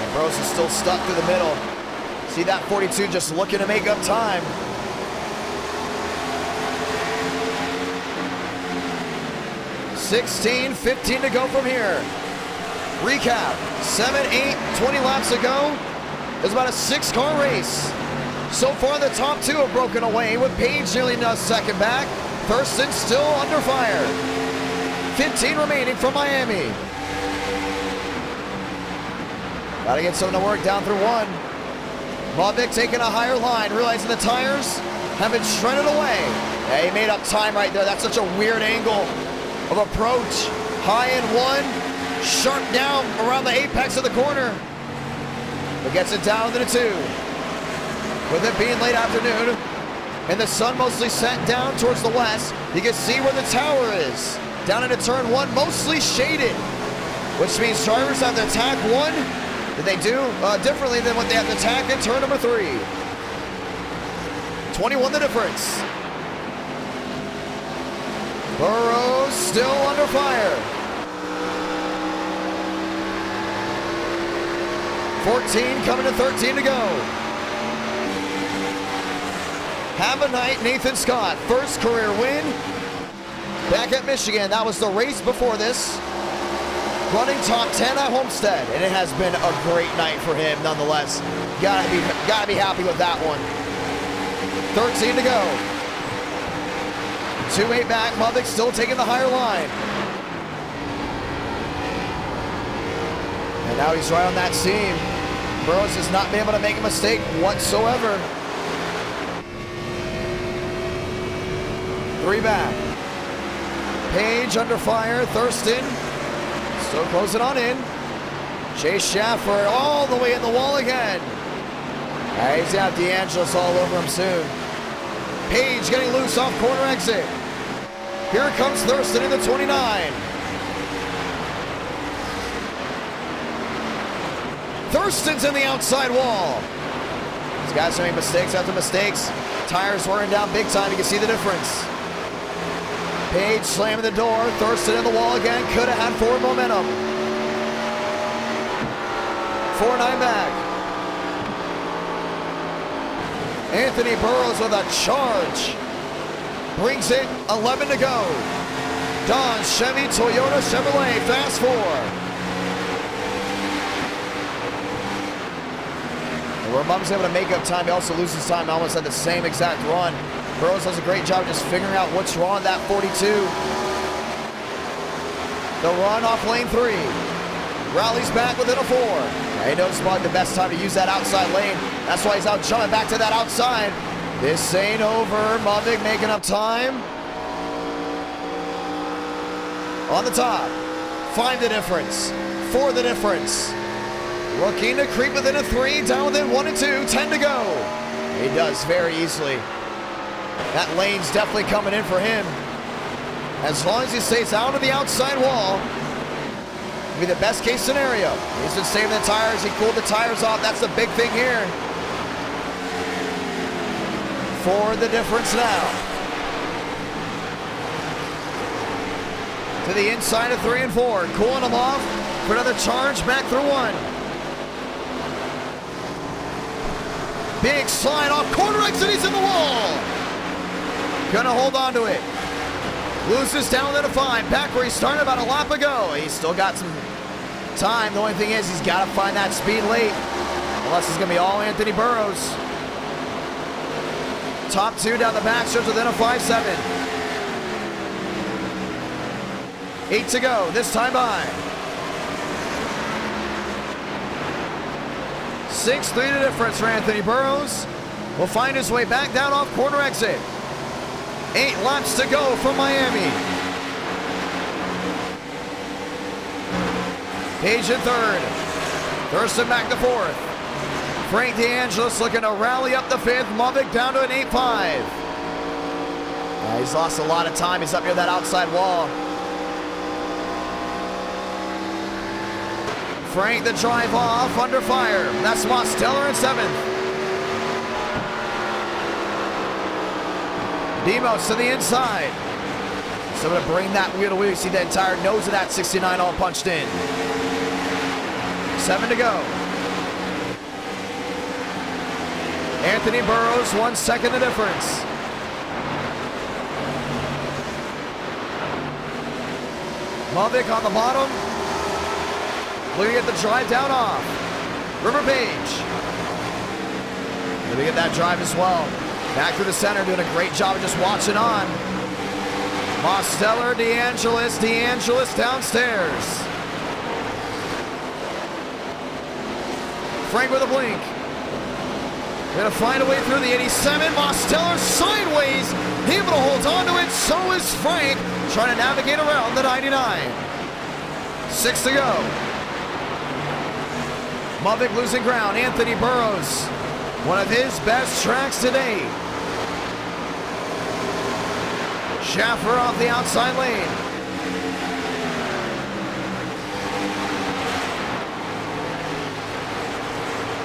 A: And Burrows is still stuck through the middle. See that 42 just looking to make up time. $16:15 to go from here. Recap, 7, 8, 20 laps to go. It's about a 6-car race. So far, the top 2 have broken away with Page nearly a second back. Thurston still under fire. 15 remaining from Miami. Gotta get something to work down through 1. Lubbock taking a higher line, realizing the tires have been shredded away. Yeah, he made up time right there. That's such a weird angle of approach. High in 1, sharp down around the apex of the corner. But gets it down to the 2. With it being late afternoon and the sun mostly set down towards the west, you can see where the tower is. Down into turn 1, mostly shaded, which means drivers have to attack 1 that they do differently than what they have to attack in turn number 3. 21 the difference. Burrows still under fire. 14 coming to 13 to go. Have a night, Nathan Scott. First career win. Back at Michigan. That was the race before this. Running top 10 at Homestead. And it has been a great night for him nonetheless. Gotta be happy with that one. 13 to go. 2-8 back. Lubbock still taking the higher line. And now he's right on that seam. Burrows has not been able to make a mistake whatsoever. 3 back. Page under fire. Thurston still closing on in. Chase Schaffer all the way in the wall again. He's got DeAngelis all over him soon. Page getting loose off corner exit. Here comes Thurston in the 29. Thurston's in the outside wall. These guys are making mistakes after mistakes. Tires wearing down big time. You can see the difference. Page slamming the door. Thurston in the wall again. Could have had forward momentum. 4-9 back. Anthony Burrows with a charge. Brings it 11 to go. Don Chevy, Toyota, Chevrolet, fast 4. Where Mum's able to make up time, he also loses time almost at the same exact run. Burrows does a great job just figuring out what's wrong with that 42. The run off lane 3. Rallies back within a 4. He knows it's probably the best time to use that outside lane. That's why he's out jumping back to that outside. This ain't over. Mumvik making up time. On the top. 5 the difference. 4 the difference. Looking to creep within a 3, down within 1 and 2, 10 to go. He does very easily. That lane's definitely coming in for him. As long as he stays out of the outside wall, it'll be the best case scenario. He's been saving the tires, he cooled the tires off, that's the big thing here. 4 the difference now. To the inside of 3 and 4, cooling them off for another charge back through 1. Big slide off corner exit, he's in the wall. Gonna hold on to it. Loses down to the 5, back where he started about a lap ago. He's still got some time. The only thing is he's got to find that speed late. Unless it's gonna be all Anthony Burrows. Top 2 down the back stretch within a 5-7. 8 to go, this time by. 6-3 the difference for Anthony Burrows. Will find his way back down off corner exit. 8 laps to go from Miami. Page in third. Thurston back to fourth. Frank DeAngelis looking to rally up the fifth. Mavic down to an 8.5. He's lost a lot of time. He's up near that outside wall. Frank the drive off, under fire. That's Mosteller in seventh. Demos to the inside. So to bring that wheel to wheel, you see the entire nose of that 69 all punched in. 7 to go. Anthony Burrows, 1 second the difference. Mavic on the bottom. Looking at the drive down off. River Page. Looking at that drive as well. Back through the center, doing a great job of just watching on. Mosteller, DeAngelis downstairs. Frank with a blink. Gonna find a way through the 87. Mosteller sideways, able to hold on to it. So is Frank, trying to navigate around the 99. 6 to go. Mavic losing ground. Anthony Burrows, one of his best tracks today. Schaffer off the outside lane.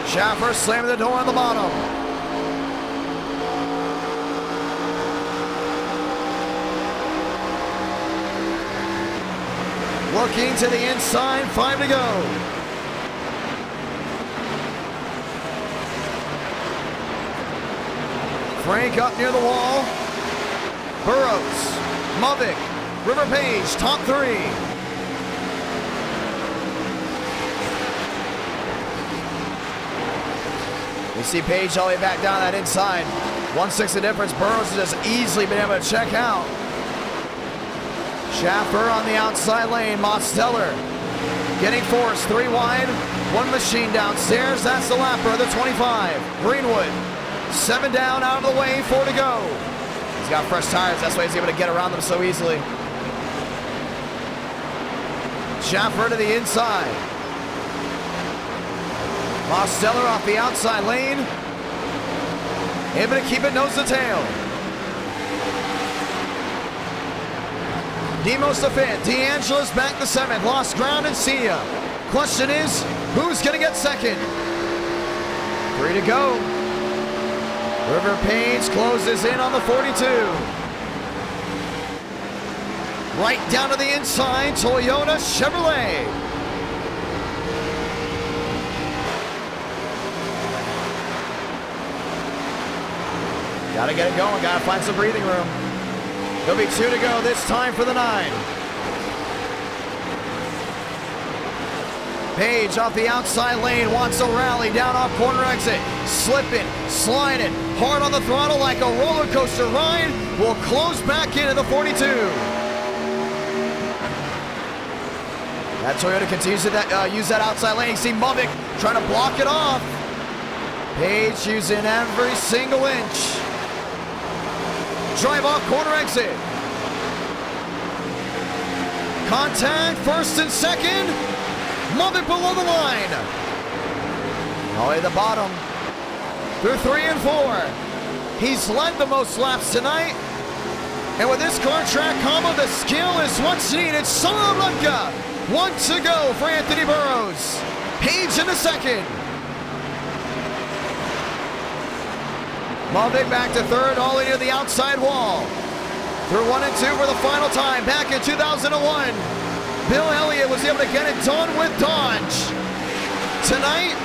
A: Schaffer slamming the door on the bottom. Looking to the inside, 5 to go. Frank up near the wall. Burrows, Mavic, River Page, top 3. We see Page all the way back down that inside. 1/6 the difference. Burrows has just easily been able to check out. Schaffer on the outside lane. Mosteller getting forced. 3 wide. 1 machine downstairs. That's the lapper, the 25. Greenwood, 7 down, out of the way, 4 to go. He's got fresh tires. That's why he's able to get around them so easily. Schaffer to the inside. Mosteller off the outside lane. Able to keep it nose to tail. Demos to 5th. DeAngelis back to 7th. Lost ground in Sia. Question is, who's going to get 2nd? 3 to go. River Page closes in on the 42. Right down to the inside, Toyota Chevrolet. Gotta get it going, gotta find some breathing room. There'll be 2 to go this time for the 9. Page off the outside lane, wants a rally, down off corner exit. Slipping, sliding, hard on the throttle like a roller coaster ride. Will close back into the 42. That Toyota continues to use that outside lane. You see Mavic trying to block it off. Page using every single inch. Drive off corner exit. Contact, 1st and 2nd. Mavic below the line. All the way to the bottom. Through 3 and 4. He's led the most laps tonight. And with this car track combo, the skill is what's needed. SONOMA, 1 to go for Anthony Burrows. Page in the 2nd. Mavic back to 3rd, all the way near the outside wall. Through 1 and 2 for the final time. Back in 2001, Bill Elliott was able to get it done with Dodge. Tonight,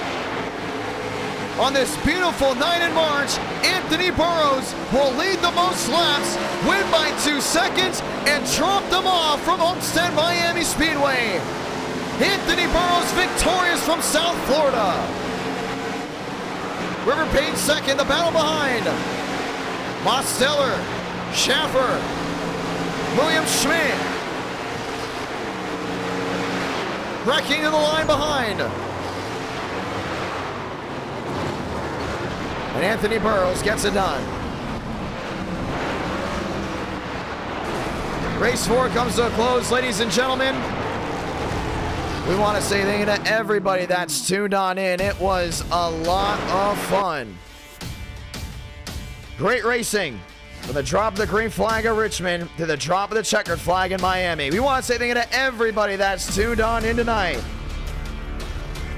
A: on this beautiful night in March, Anthony Burrows will lead the most laps, win by 2 seconds, and drop them off from Homestead Miami Speedway. Anthony Burrows victorious from South Florida. River Page 2nd, the battle behind. Mosteller, Schaffer, William Schmidt. Wrecking to the line behind. And Anthony Burrows gets it done. Race 4 comes to a close, ladies and gentlemen. We want to say thank you to everybody that's tuned on in. It was a lot of fun. Great racing. From the drop of the green flag at Richmond to the drop of the checkered flag in Miami. We want to say thank you to everybody that's tuned on in tonight.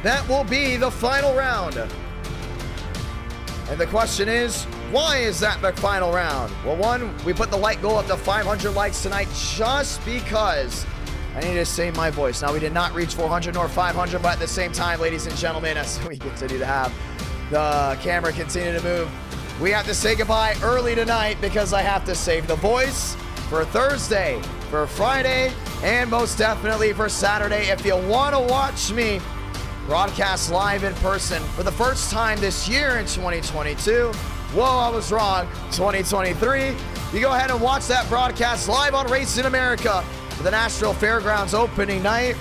A: That will be the final round. And the question is, why is that the final round? Well, one, we put the like goal up to 500 likes tonight just because I need to save my voice. Now, we did not reach 400 nor 500, but at the same time, ladies and gentlemen, as we continue to have the camera continue to move, we have to say goodbye early tonight because I have to save the voice for Thursday, for Friday, and most definitely for Saturday. If you want to watch me broadcast live in person for the first time this year in 2022, whoa, I was wrong, 2023, you go ahead and watch that broadcast live on Racing America for the Nashville Fairgrounds opening night.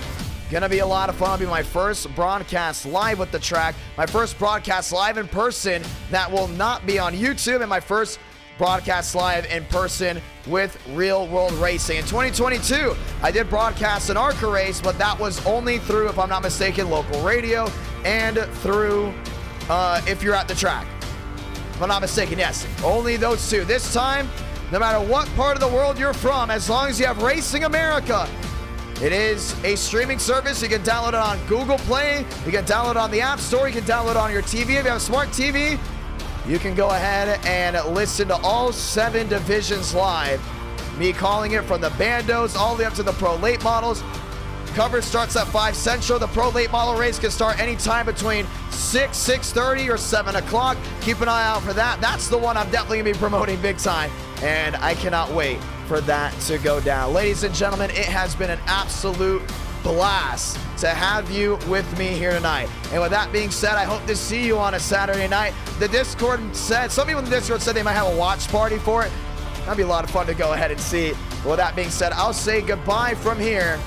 A: Gonna be a lot of fun. It'll be my first broadcast live with the track, my first broadcast live in person that will not be on YouTube, and my first broadcast live in person with Real World Racing. In 2022, I did broadcast an ARCA race, but that was only through, if I'm not mistaken, local radio and through if you're at the track. If I'm not mistaken, yes, only those two. This time, no matter what part of the world you're from, as long as you have Racing America, it is a streaming service. You can download it on Google Play. You can download it on the App Store. You can download it on your TV. If you have a smart TV, you can go ahead and listen to all 7 divisions live. Me calling it from the bandos all the way up to the pro late models. Coverage starts at 5 Central. The pro late model race can start anytime between 6, 6:30, or 7 o'clock. Keep an eye out for that. That's the one I'm definitely going to be promoting big time, and I cannot wait for that to go down. Ladies and gentlemen, it has been an absolute blast to have you with me here tonight. And with that being said, I hope to see you on a Saturday night. The Discord said, some people in the Discord said they might have a watch party for it. That'd be a lot of fun to go ahead and see. But with that being said, I'll say goodbye from here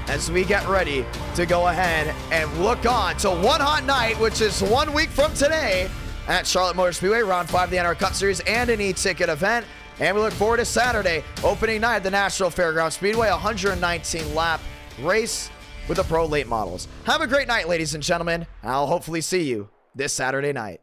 A: as we get ready to go ahead and look on to one hot night, which is 1 week from today at Charlotte Motor Speedway, round 5 of the NASCAR Cup Series and an e-ticket event. And we look forward to Saturday, opening night at the Nashville Fairgrounds Speedway, 119 lap race with the pro late models. Have a great night, ladies and gentlemen. I'll hopefully see you this Saturday night.